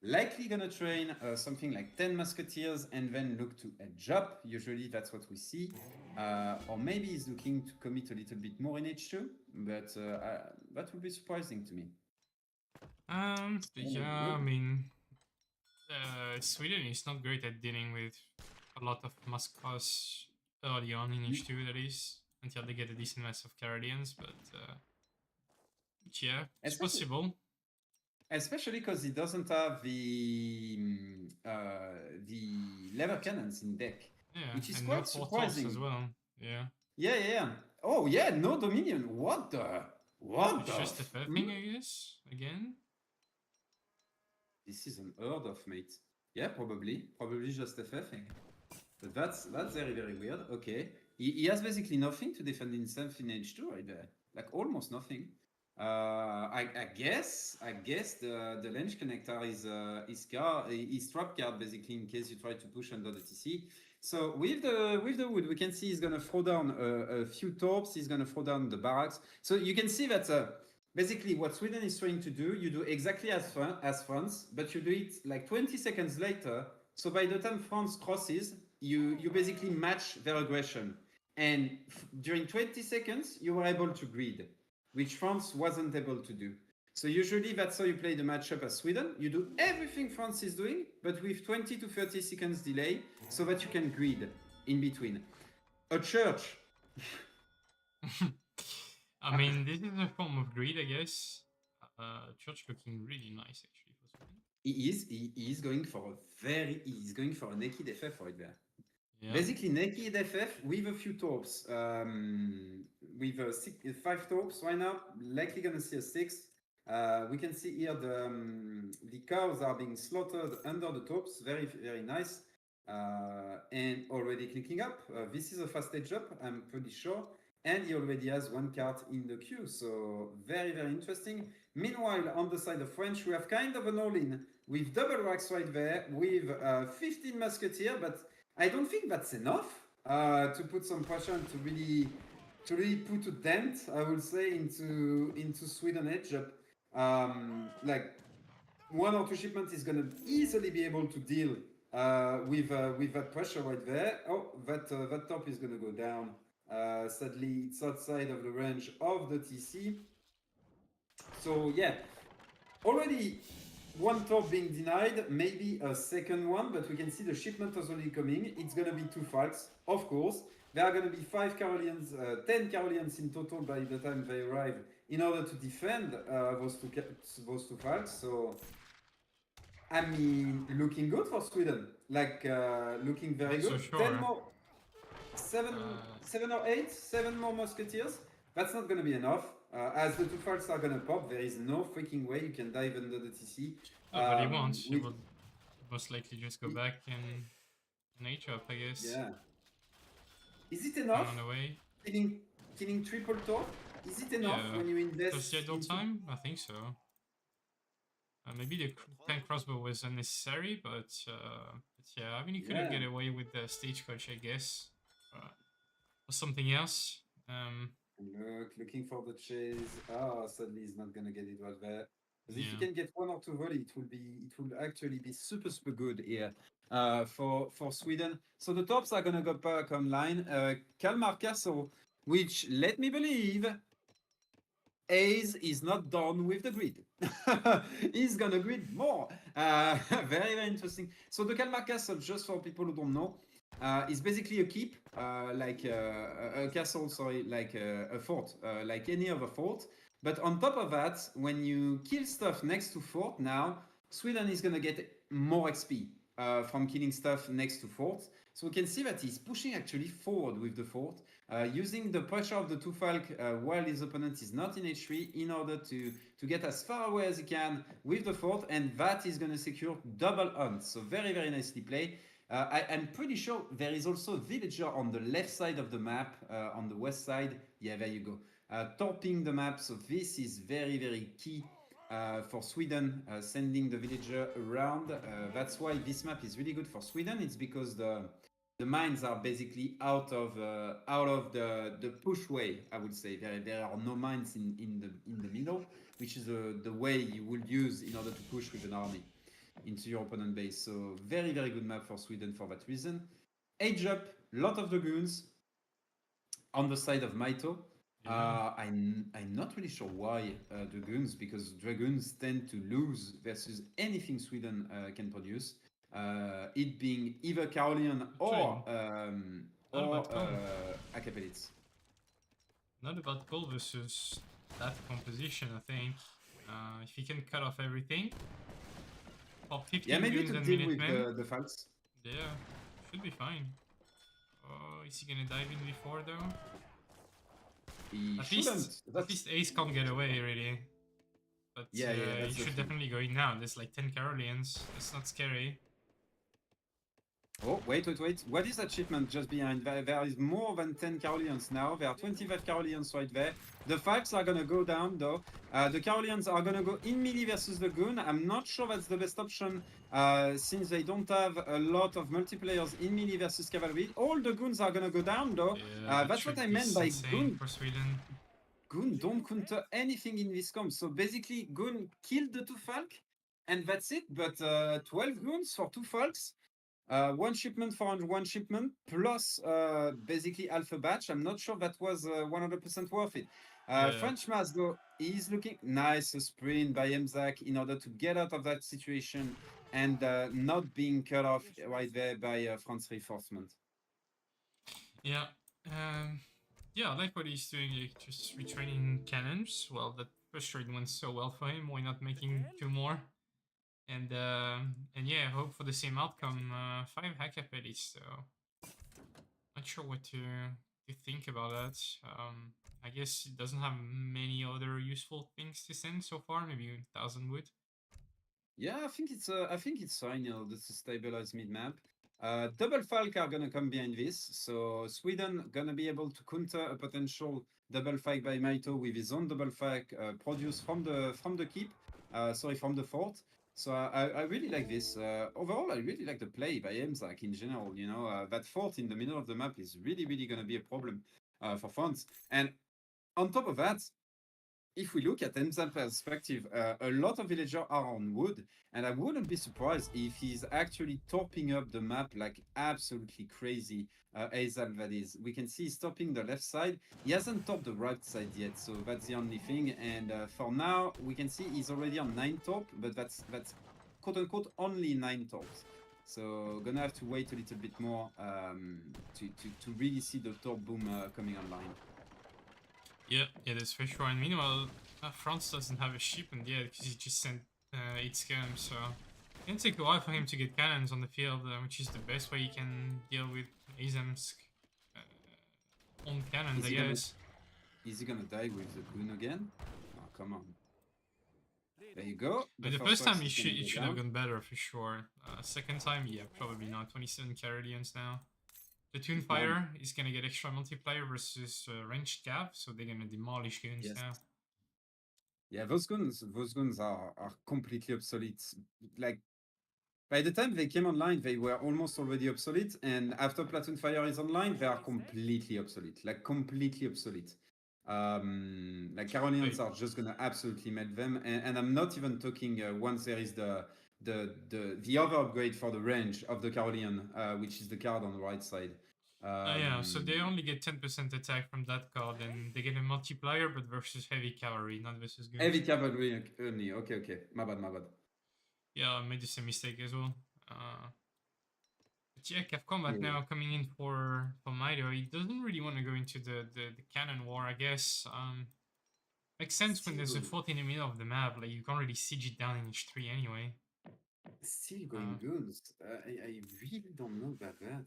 likely gonna train something like 10 Musketeers and then look to edge up. Usually that's what we see. Or maybe he's looking to commit a little bit more in H2, but that would be surprising to me. Yeah, I mean, Sweden is not great at dealing with a lot of Muskas early on in H2, that is, until they get a decent mass of Carolians, but yeah, it's possible. Especially because he doesn't have the lever cannons in deck, which is quite surprising as well. Yeah. Oh yeah, no Dominion. What the? Just a fair thing, I guess. Again. This is an herd of mates. Yeah, probably just a fair thing. But that's very weird. Okay, he has basically nothing to defend himself in H2 right there. Like almost nothing. I guess the Lens Connector is trap card, basically, in case you try to push under the TC. So with the wood, we can see he's gonna throw down a few torps. He's gonna throw down the barracks. So you can see that basically what Sweden is trying to do, you do exactly as France, but you do it like 20 seconds later. So by the time France crosses, you basically match their aggression, and during 20 seconds you were able to greed, which France wasn't able to do. So usually that's how you play the matchup as Sweden. You do everything France is doing, but with 20 to 30 seconds delay, so that you can greed in between. a church. I mean, this is a form of greed, I guess. Church looking really nice actually for Sweden. He is going for he's going for a naked FF right there. Yeah. Basically naked FF with a few torps. With 5 torps right now, likely gonna see a 6. We can see here the cows are being slaughtered under the torps, very, very nice. And already clicking up. This is a fast stage up, I'm pretty sure. And he already has 1 card in the queue, so very, very interesting. Meanwhile, on the side of French, we have kind of an all-in with double racks right there, with 15 musketeer, but I don't think that's enough to put some pressure and to really put a dent, I would say, into Sweden edge up. Like 1 or 2 shipments is gonna easily be able to deal with that pressure right there. Oh, that top is gonna go down. Sadly, it's outside of the range of the TC. So yeah, already 1 top being denied, maybe a second one, but we can see the shipment is already coming. It's gonna be 2 Falcons, of course. There are gonna be 5 Caroleans, 10 Caroleans in total by the time they arrive in order to defend those two Falcons. So I mean, looking good for Sweden. Like looking very Not so good. sure. 10 more, 7 or 8, 7 more musketeers. That's not gonna be enough. As the 2 Falcons are gonna pop, there is no freaking way you can dive under the TC. But he won't. He will most likely just go back and H up, I guess. Yeah. Is it enough? On the way. Killing triple top? Is it enough when you invest? Does he idle time? I think so. Maybe the tank crossbow was unnecessary, but yeah, I mean, you couldn't get away with the stagecoach, I guess. Or something else. Looking for the chase. Oh, sadly, he's not gonna get it right there. Because if you can get 1 or 2 volley, it will actually be super good here for Sweden. So the tops are gonna go back online. Kalmar Castle, which let me believe, Ace is not done with the grid. He's gonna grid more. Very, very interesting. So the Kalmar Castle, just for people who don't know, is basically a keep, like a castle, sorry, like a fort, like any other fort. But on top of that, when you kill stuff next to fort now, Sweden is gonna get more XP from killing stuff next to forts. So we can see that he's pushing actually forward with the fort, using the pressure of the 2 Falk while his opponent is not in H3 in order to get as far away as he can with the fort, and that is gonna secure double hunt. So very, very nicely played. I'm pretty sure there is also a villager on the left side of the map, on the west side. Yeah, there you go. Torping the map, so this is very, very key for Sweden, sending the villager around. That's why this map is really good for Sweden. It's because the mines are basically out of the push way, I would say. There are no mines in the middle, which is the way you would use in order to push with an army into your opponent base. So very, very good map for Sweden for that reason. Age up, lot of dragoons on the side of Mitoe. I'm not really sure why dragoons, because dragoons tend to lose versus anything Sweden can produce. It being either Carolean or Acapelites. Not about goal versus that composition, I think. If you can cut off everything, pop 15 maybe goons to and deal with Minutemen. the Falcons. Yeah, should be fine. Oh, is he gonna dive in before though? At least Ace can't get away, really. But you should definitely go in now. There's like 10 Caroleans. It's not scary. Oh, wait. What is that shipment just behind? There is more than 10 Caroleans now. There are 25 Caroleans right there. The Falcons are gonna go down though. The Caroleans are gonna go in melee versus the Goon. I'm not sure that's the best option since they don't have a lot of multiplayers in melee versus cavalry. All the Goons are gonna go down though. Yeah, that's what I meant by Goon. For Sweden. Goon don't counter anything in this comp. So basically, Goon killed the 2 Falk, and that's it. But 12 Goons for 2 Falks. 1 shipment for 1 shipment plus basically alpha batch. I'm not sure that was 100% worth it. French Mass though is looking nice. A sprint by Aizamk in order to get out of that situation and not being cut off right there by France reinforcement. Yeah, Yeah, I like what he's doing, like just retraining cannons. Well, that first trade went so well for him. Why not making 2 more? And yeah, hope for the same outcome. 5 hack abilities, so not sure what to think about that. I guess it doesn't have many other useful things to send so far. Maybe 1,000 wood. Yeah, I think it's fine. You know, this is stabilized mid map. Double Falk are gonna come behind this, so Sweden gonna be able to counter a potential double Falk by Mitoe with his own double Falk produced from the keep. Sorry, from the fort. So I really like this. Overall, I really like the play by Aizamk in general. You know, that fort in the middle of the map is really gonna be a problem for France. And on top of that, if we look at Aizamk's perspective, a lot of villagers are on wood, and I wouldn't be surprised if he's actually topping up the map like absolutely crazy. Aizamk, that is. We can see he's topping the left side. He hasn't topped the right side yet, so that's the only thing. And for now, we can see he's already on 9 top, but that's quote unquote only 9 tops. So gonna have to wait a little bit more to really see the top boom coming online. Yeah, that's for sure. And meanwhile, France doesn't have a shipment yet because he just sent 8 scams, so it's gonna take a while for him to get cannons on the field, which is the best way you can deal with Azamk's own cannons, I guess. Is he gonna die with the goon again? Oh, come on. There you go. But the first time it should have gone better for sure. Second time, yeah, probably not. 27 Carolians now. The Toon Fire is gonna get extra multiplier versus ranged cav, so they're gonna demolish goons now. Yeah, those guns are completely obsolete. Like, by the time they came online, they were almost already obsolete, and after Platoon Fire is online, they are completely obsolete. Like, completely obsolete. Like, Carolians are just gonna absolutely melt them, and I'm not even talking once there is the other upgrade for the range of the Carolian, which is the card on the right side. Yeah, so they only get 10% attack from that card, and they get a multiplier, but versus heavy cavalry, not versus goons. Heavy cavalry only. Okay. My bad. Yeah, I made the same mistake as well. But yeah, Cav Combat now coming in for Mitoe. He doesn't really want to go into the cannon war, I guess. Makes sense when there's a fort in the middle of the map. Like, you can't really siege it down in each 3 anyway. Still going goons. I really don't know about that.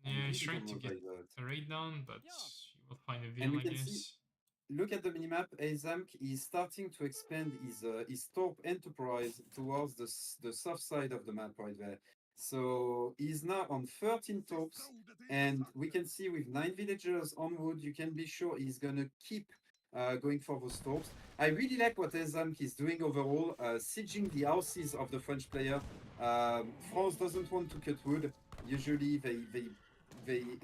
Yeah, he's trying to get the raid down, but you will find a veil, I guess. Look at the minimap. Aizamk is starting to expand his top enterprise towards the south side of the map right there. So he's now on 13 tops, and we can see with 9 villagers on wood, you can be sure he's gonna keep going for those tops. I really like what Aizamk is doing overall, sieging the houses of the French player. France doesn't want to cut wood. Usually they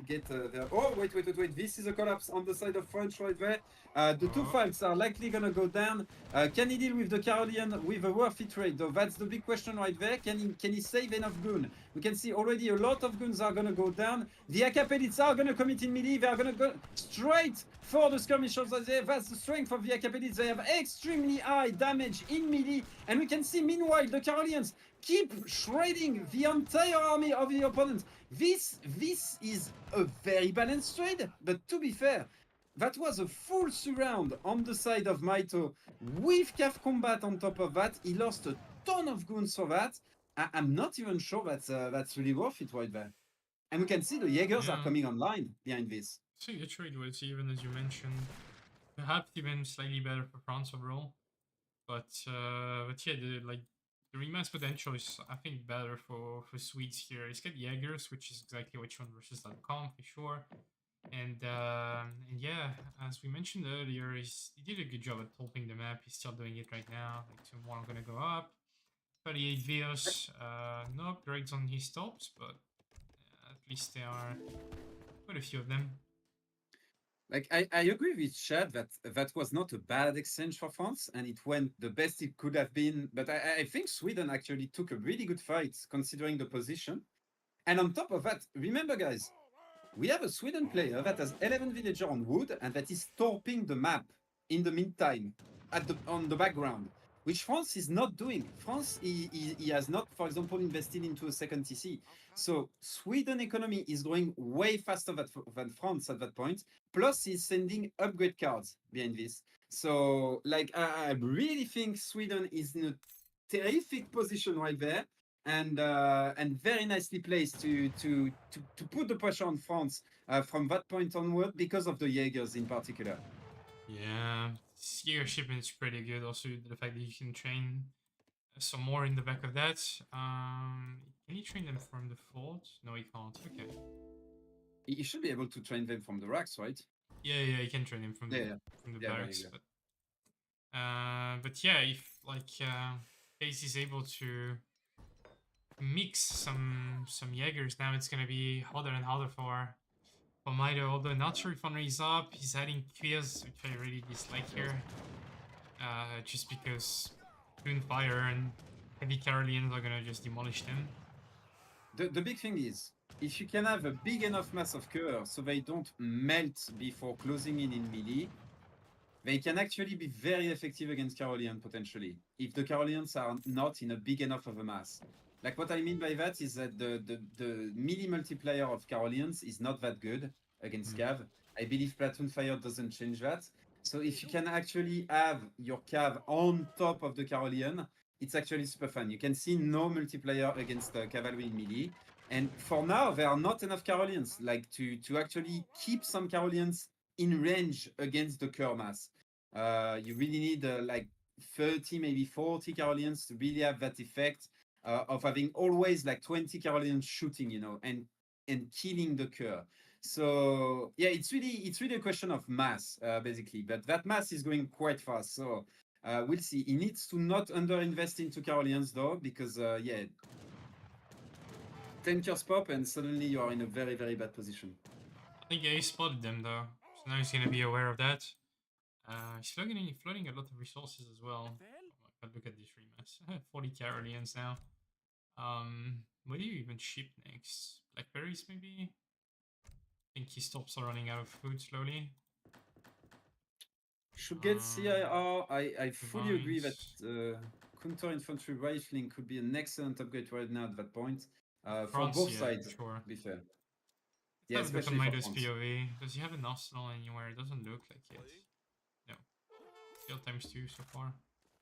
get their... Oh, wait. This is a collapse on the side of French right there. The 2 fights are likely gonna go down. Can he deal with the Carolian with a worthy trade, though? That's the big question right there. Can he save enough goon? We can see already a lot of goons are gonna go down. The Acapelids are gonna commit in melee. They are gonna go straight for the skirmishers. That's the strength of the Acapelids. They have extremely high damage in melee. And we can see, meanwhile, the Carolians keep shredding the entire army of the opponent. This is a very balanced trade, but to be fair, that was a full surround on the side of Mitoe with Cav Combat on top of that. He lost a ton of goons for that. I'm not even sure that's really worth it right there. And we can see the Jaegers are coming online behind this. So the trade was even, as you mentioned, perhaps even slightly better for France overall. But yeah, the rematch potential is, I think, better for Swedes here. He's got Jaegers, which is exactly what you want versus .com for sure. And yeah, as we mentioned earlier, he did a good job at topping the map. He's still doing it right now. Like, 2 more are gonna go up. 38 Veers, no upgrades on his tops, but at least there are quite a few of them. Like, I agree with Chad that was not a bad exchange for France, and it went the best it could have been. But I think Sweden actually took a really good fight considering the position. And on top of that, remember, guys, we have a Sweden player that has 11 villagers on wood and that is torping the map in the meantime on the background. which France is not doing. France, he has not, for example, invested into a second TC. So Sweden economy is growing way faster than France at that point. Plus, he's sending upgrade cards behind this. So, like, I really think Sweden is in a terrific position right there, and very nicely placed to put the pressure on France from that point onward because of the Jaegers in particular. Yeah, Seer shipment is pretty good. Also, the fact that you can train some more in the back of that. Can you train them from the fort? No, you can't. Okay. You should be able to train them from the racks, right? Yeah, you can train them from the Yeah. from the Yeah, there barracks. you go. But yeah, if like Case is able to mix some Jaegers, now it's gonna be harder and harder for Mitoe. Although not sure if Henry is up, he's adding Queers, which I really dislike here. Just because Twin Fire and Heavy Carolians are gonna just demolish them. The big thing is, if you can have a big enough mass of cœur so they don't melt before closing in melee, they can actually be very effective against Carolian potentially, if the Carolians are not in a big enough of a mass. Like what I mean by that is that the melee multiplier of Carolians is not that good against Cav. I believe Platoon Fire doesn't change that. So if you can actually have your Cav on top of the Carolian, it's actually super fun. You can see no multiplier against Cavalry in melee. And for now, there are not enough Carolians like to actually keep some Carolians in range against the Cœur mass. You really need like 30, maybe 40 Carolians to really have that effect of having always like 20 Carolians shooting, you know, and killing the Cœur. So yeah, it's really a question of mass, basically. But that mass is going quite fast. So we'll see. He needs to not underinvest into Carolians though, because yeah, 10 cures pop and suddenly you are in a very, very bad position. I think he spotted them though, so now he's gonna be aware of that. He's floating a lot of resources as well. Oh my god, look at this remass. 40 Carolians now. What do you even ship next? Blackberries maybe? I think his stops are running out of food slowly. Should get CIR. I fully agree that Mines. counter infantry rifling could be an excellent upgrade right now at that point. For France, both yeah, sides, sure. to be fair. Yeah, Yeah, especially for Mitoe's France. POV. Does he have an arsenal anywhere? It doesn't look like it. No. Still ×2 so far.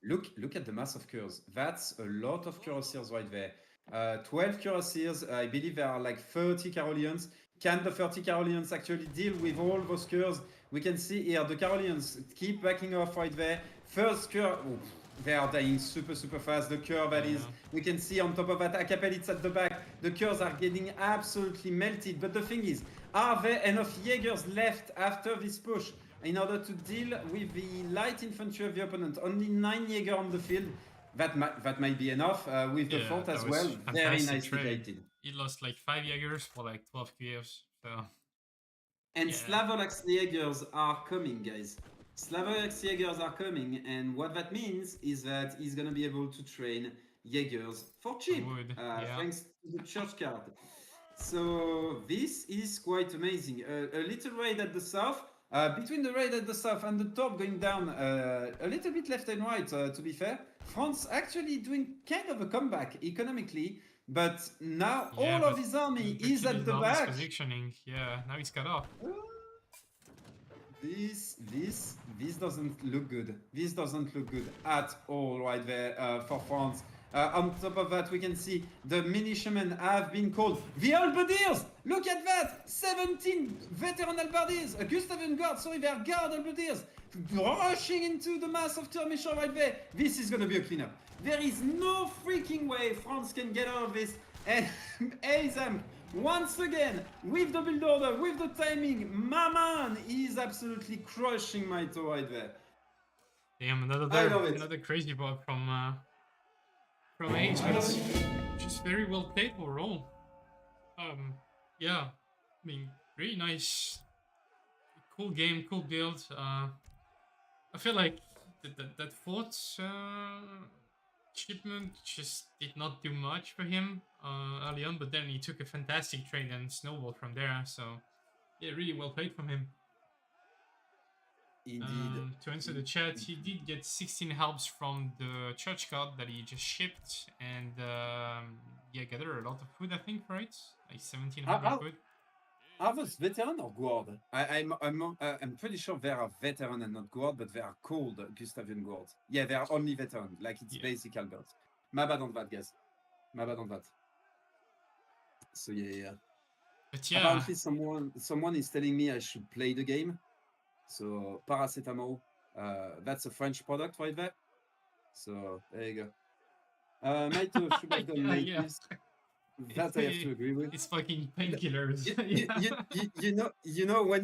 Look at the mass of cures. That's a lot of cuirassiers right there. 12 cuirassiers. I believe there are like 30 Carolians. Can the 30 Carolians actually deal with all those cures? We can see here the Carolians keep backing off right there. First cure. They are dying super fast. The cure that is. We can see on top of that Acapelites at the back. The cures are getting absolutely melted. But the thing is, are there enough Jaegers left after this push in order to deal with the light infantry of the opponent? Only 9 Jaeger on the field. That might be enough with the fort as well. Very nicely gated. He lost like 5 Jaegers for like 12 Kievs. So. And Slavolax Jaegers are coming, guys. Slavolax Jaegers are coming, and what that means is that he's gonna be able to train Jaegers for cheap, thanks to the church card. So this is quite amazing. A little raid at the south. Between the raid at the south and the top going down a little bit left and right, to be fair, France actually doing kind of a comeback economically, but now all of his army is at the back. Positioning, now he's cut off. This doesn't look good. This doesn't look good at all right there for France. On top of that, we can see the militiamen have been called the halberdiers. Look at that! 17 veteran halberdiers, Gustavian guard, sorry, they are guard halberdiers, rushing into the mass of skirmishers right there. This is gonna be a cleanup. There is no freaking way France can get out of this. And Aizamk, once again, with the build order, with the timing, my man is absolutely crushing Mitoe right there. Damn, another crazy bot from Ace, but it's just very well played overall. Yeah, I mean, really nice, cool game, cool build. I feel like that fort shipment just did not do much for him early on, but then he took a fantastic trade and snowballed from there. So yeah, really well played from him. Indeed. To answer the chat, he did get 16 helps from the church god that he just shipped, and yeah, gather a lot of food, I think, right? Like 1700 food. Are those veteran or gourd? I'm pretty sure they are veteran and not gourd, but they are called Gustavian gourd. Yeah, they are only veteran, like it's Yeah. basic Albert. My bad on that, guys. My bad on that. So yeah. But yeah, Apparently, someone is telling me I should play the game. So paracetamol, that's a French product right there. So there you go. Mitoe should have done natives. That I have to agree with. It's fucking painkillers. You know when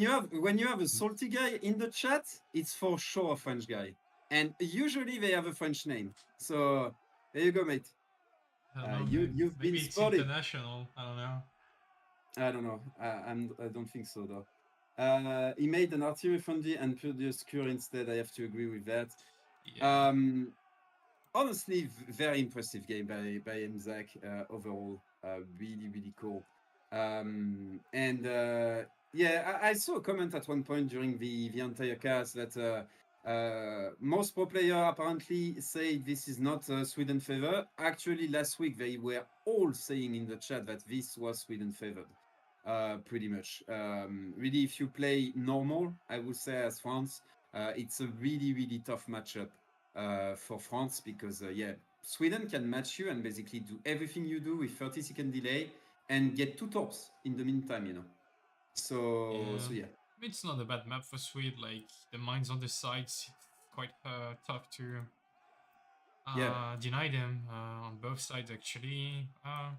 you have a salty guy in the chat, it's for sure a French guy, and usually they have a French name. So there you go, mate. I don't know, You've maybe been it's spotted. international. I don't know. I don't know. I don't think so though. He made an artillery foundry and produced cure instead. I have to agree with that. Yeah. Honestly, very impressive game by Aizamk overall. Really cool. Yeah, I saw a comment at one point during the entire cast that most pro player apparently say this is not Sweden favor. Actually, last week they were all saying in the chat that this was Sweden favored. Pretty much. Really, if you play normal, I would say as France, it's a really tough matchup for France because yeah, Sweden can match you and basically do everything you do with 30-second delay and get 2 torps in the meantime, you know. So yeah. It's not a bad map for Sweden. Like the mines on the sides, it's quite tough to deny them on both sides actually. I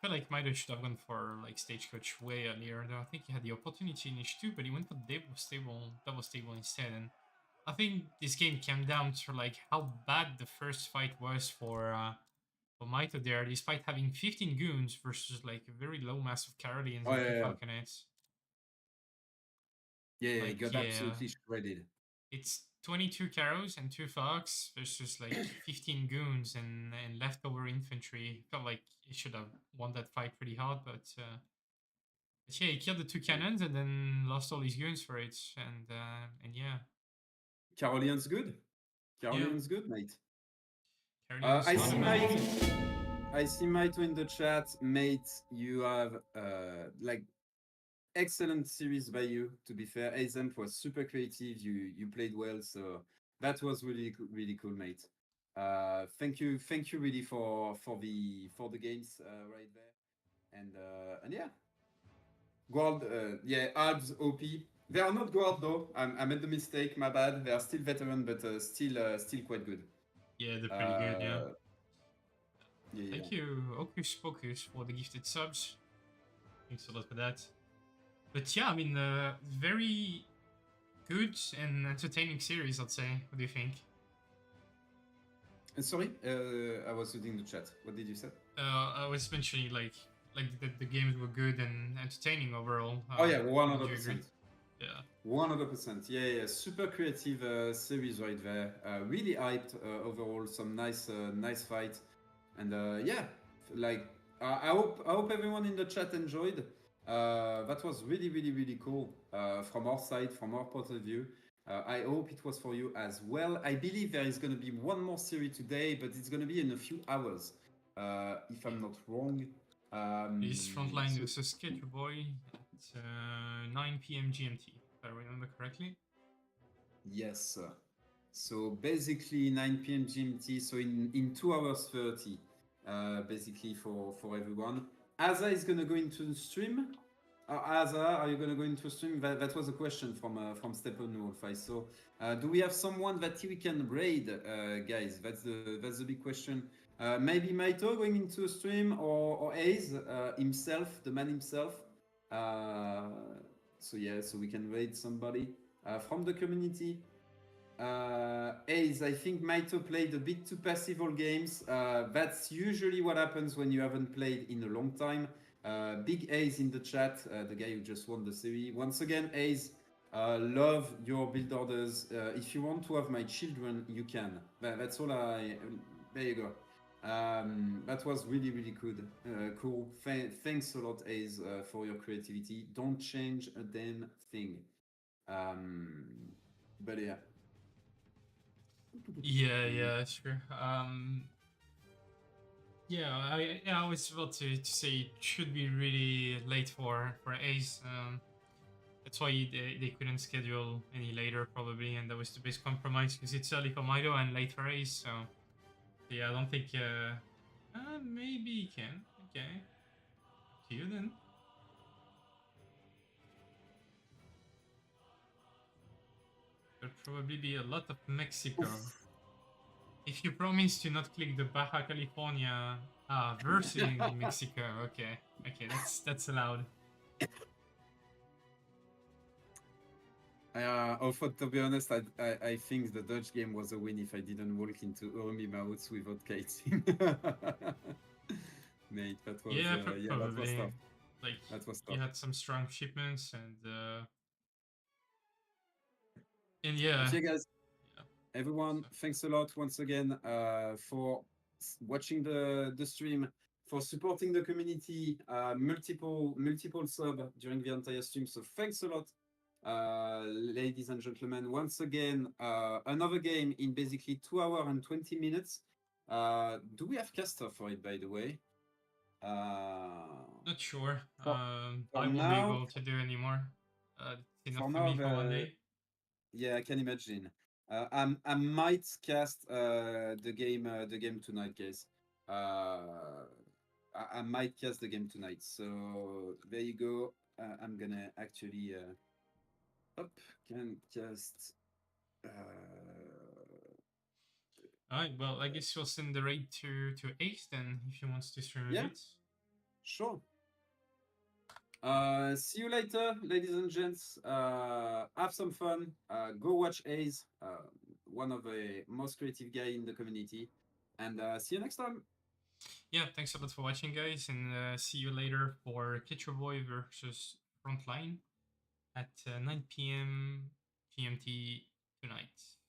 feel like Mitoe should have gone for like stagecoach way earlier. Though I think he had the opportunity in H2, but he went for double stable instead. And I think this game came down to like how bad the first fight was for Mitoe there, despite having 15 goons versus like a very low mass of Carolians and 2 Falconets. Yeah, Like, he got absolutely shredded. It's 22 Caros and 2 Fox versus like 15 goons and leftover infantry. Felt like he should have won that fight pretty hard, but yeah, he killed the 2 cannons and then lost all his goons for it. And yeah. Carolian's good. Carolian's good, mate. I see Mitoe in the chat, mate. You have like excellent series by you. To be fair, Aizamk was super creative. You played well, so that was really cool, mate. Thank you really for the games right there, and yeah. Gold, yeah, Albs OP. They are not gold though. I made the mistake. My bad. They are still veteran, but still quite good. Yeah, they're pretty good. Yeah. Yeah. Thank you, Ocus Pocus, for the gifted subs. Thanks a lot for that. But yeah, I mean, very good and entertaining series, I'd say. What do you think? Sorry, I was reading the chat. What did you say? I was mentioning like the games were good and entertaining overall. Oh yeah, 100%. Yeah. 100%. Yeah. Super creative series right there. Really hyped overall. Some nice fight. And yeah, like I hope everyone in the chat enjoyed. That was really cool from our side, from our point of view. I hope it was for you as well. I believe there is going to be one more series today, but it's going to be in a few hours, if I'm not wrong. This frontline versus Schedule Boy at 9 p.m. GMT, if I remember correctly. Yes. So basically 9 p.m. GMT, so in 2 hours 30, basically for everyone. Aza is gonna go into the stream. Aza, are you gonna go into a stream? That was a question from Steppenwolf. I saw. Do we have someone that we can raid, guys? That's the big question. Maybe Mitoe going into a stream or Ace himself, the man himself. So yeah, so we can raid somebody from the community. Ace, I think Mitoe played a bit too passive all games. That's usually what happens when you haven't played in a long time. Big Ace in the chat, the guy who just won the series. Once again, Ace, love your build orders. If you want to have my children, you can. That's all there you go. That was really good. Cool. Thanks a lot, Ace, for your creativity. Don't change a damn thing. But yeah. Yeah, sure. Yeah, I was about to say it should be really late for Ace. That's why they couldn't schedule any later probably, and that was the best compromise because it's early for Mitoe and late for Ace. So yeah, I don't think. Maybe he can. Okay, up to you then. There'll probably be a lot of Mexico. If you promise to not click the Baja California versus in Mexico, okay, that's allowed. Alfred, to be honest, I think the Dutch game was a win if I didn't walk into Omi Mouths without kiting. Mate, that was Yeah, that was probably. tough. Like That was tough. you had some strong shipments and yeah. Okay, guys. Yeah. Everyone, thanks a lot once again for watching the stream, for supporting the community, multiple sub during the entire stream. So thanks a lot, ladies and gentlemen. Once again, another game in basically 2 hours and 20 minutes. Do we have caster for it, by the way? Not sure. For I won't now- be able to do anymore. It's enough for for now, me for one day. Yeah, I can imagine. I might cast the game tonight, guys. I might cast the game tonight. So there you go. I'm gonna actually can cast. Alright, well I guess you'll send the raid to Ace then if he wants to stream a Yeah. bit. Sure. See you later, ladies and gents. Have some fun. Go watch Ace, one of the most creative guy in the community. And see you next time. Yeah, thanks a lot for watching, guys, and see you later for Kitcher Boy versus Frontline at 9 p.m. GMT tonight.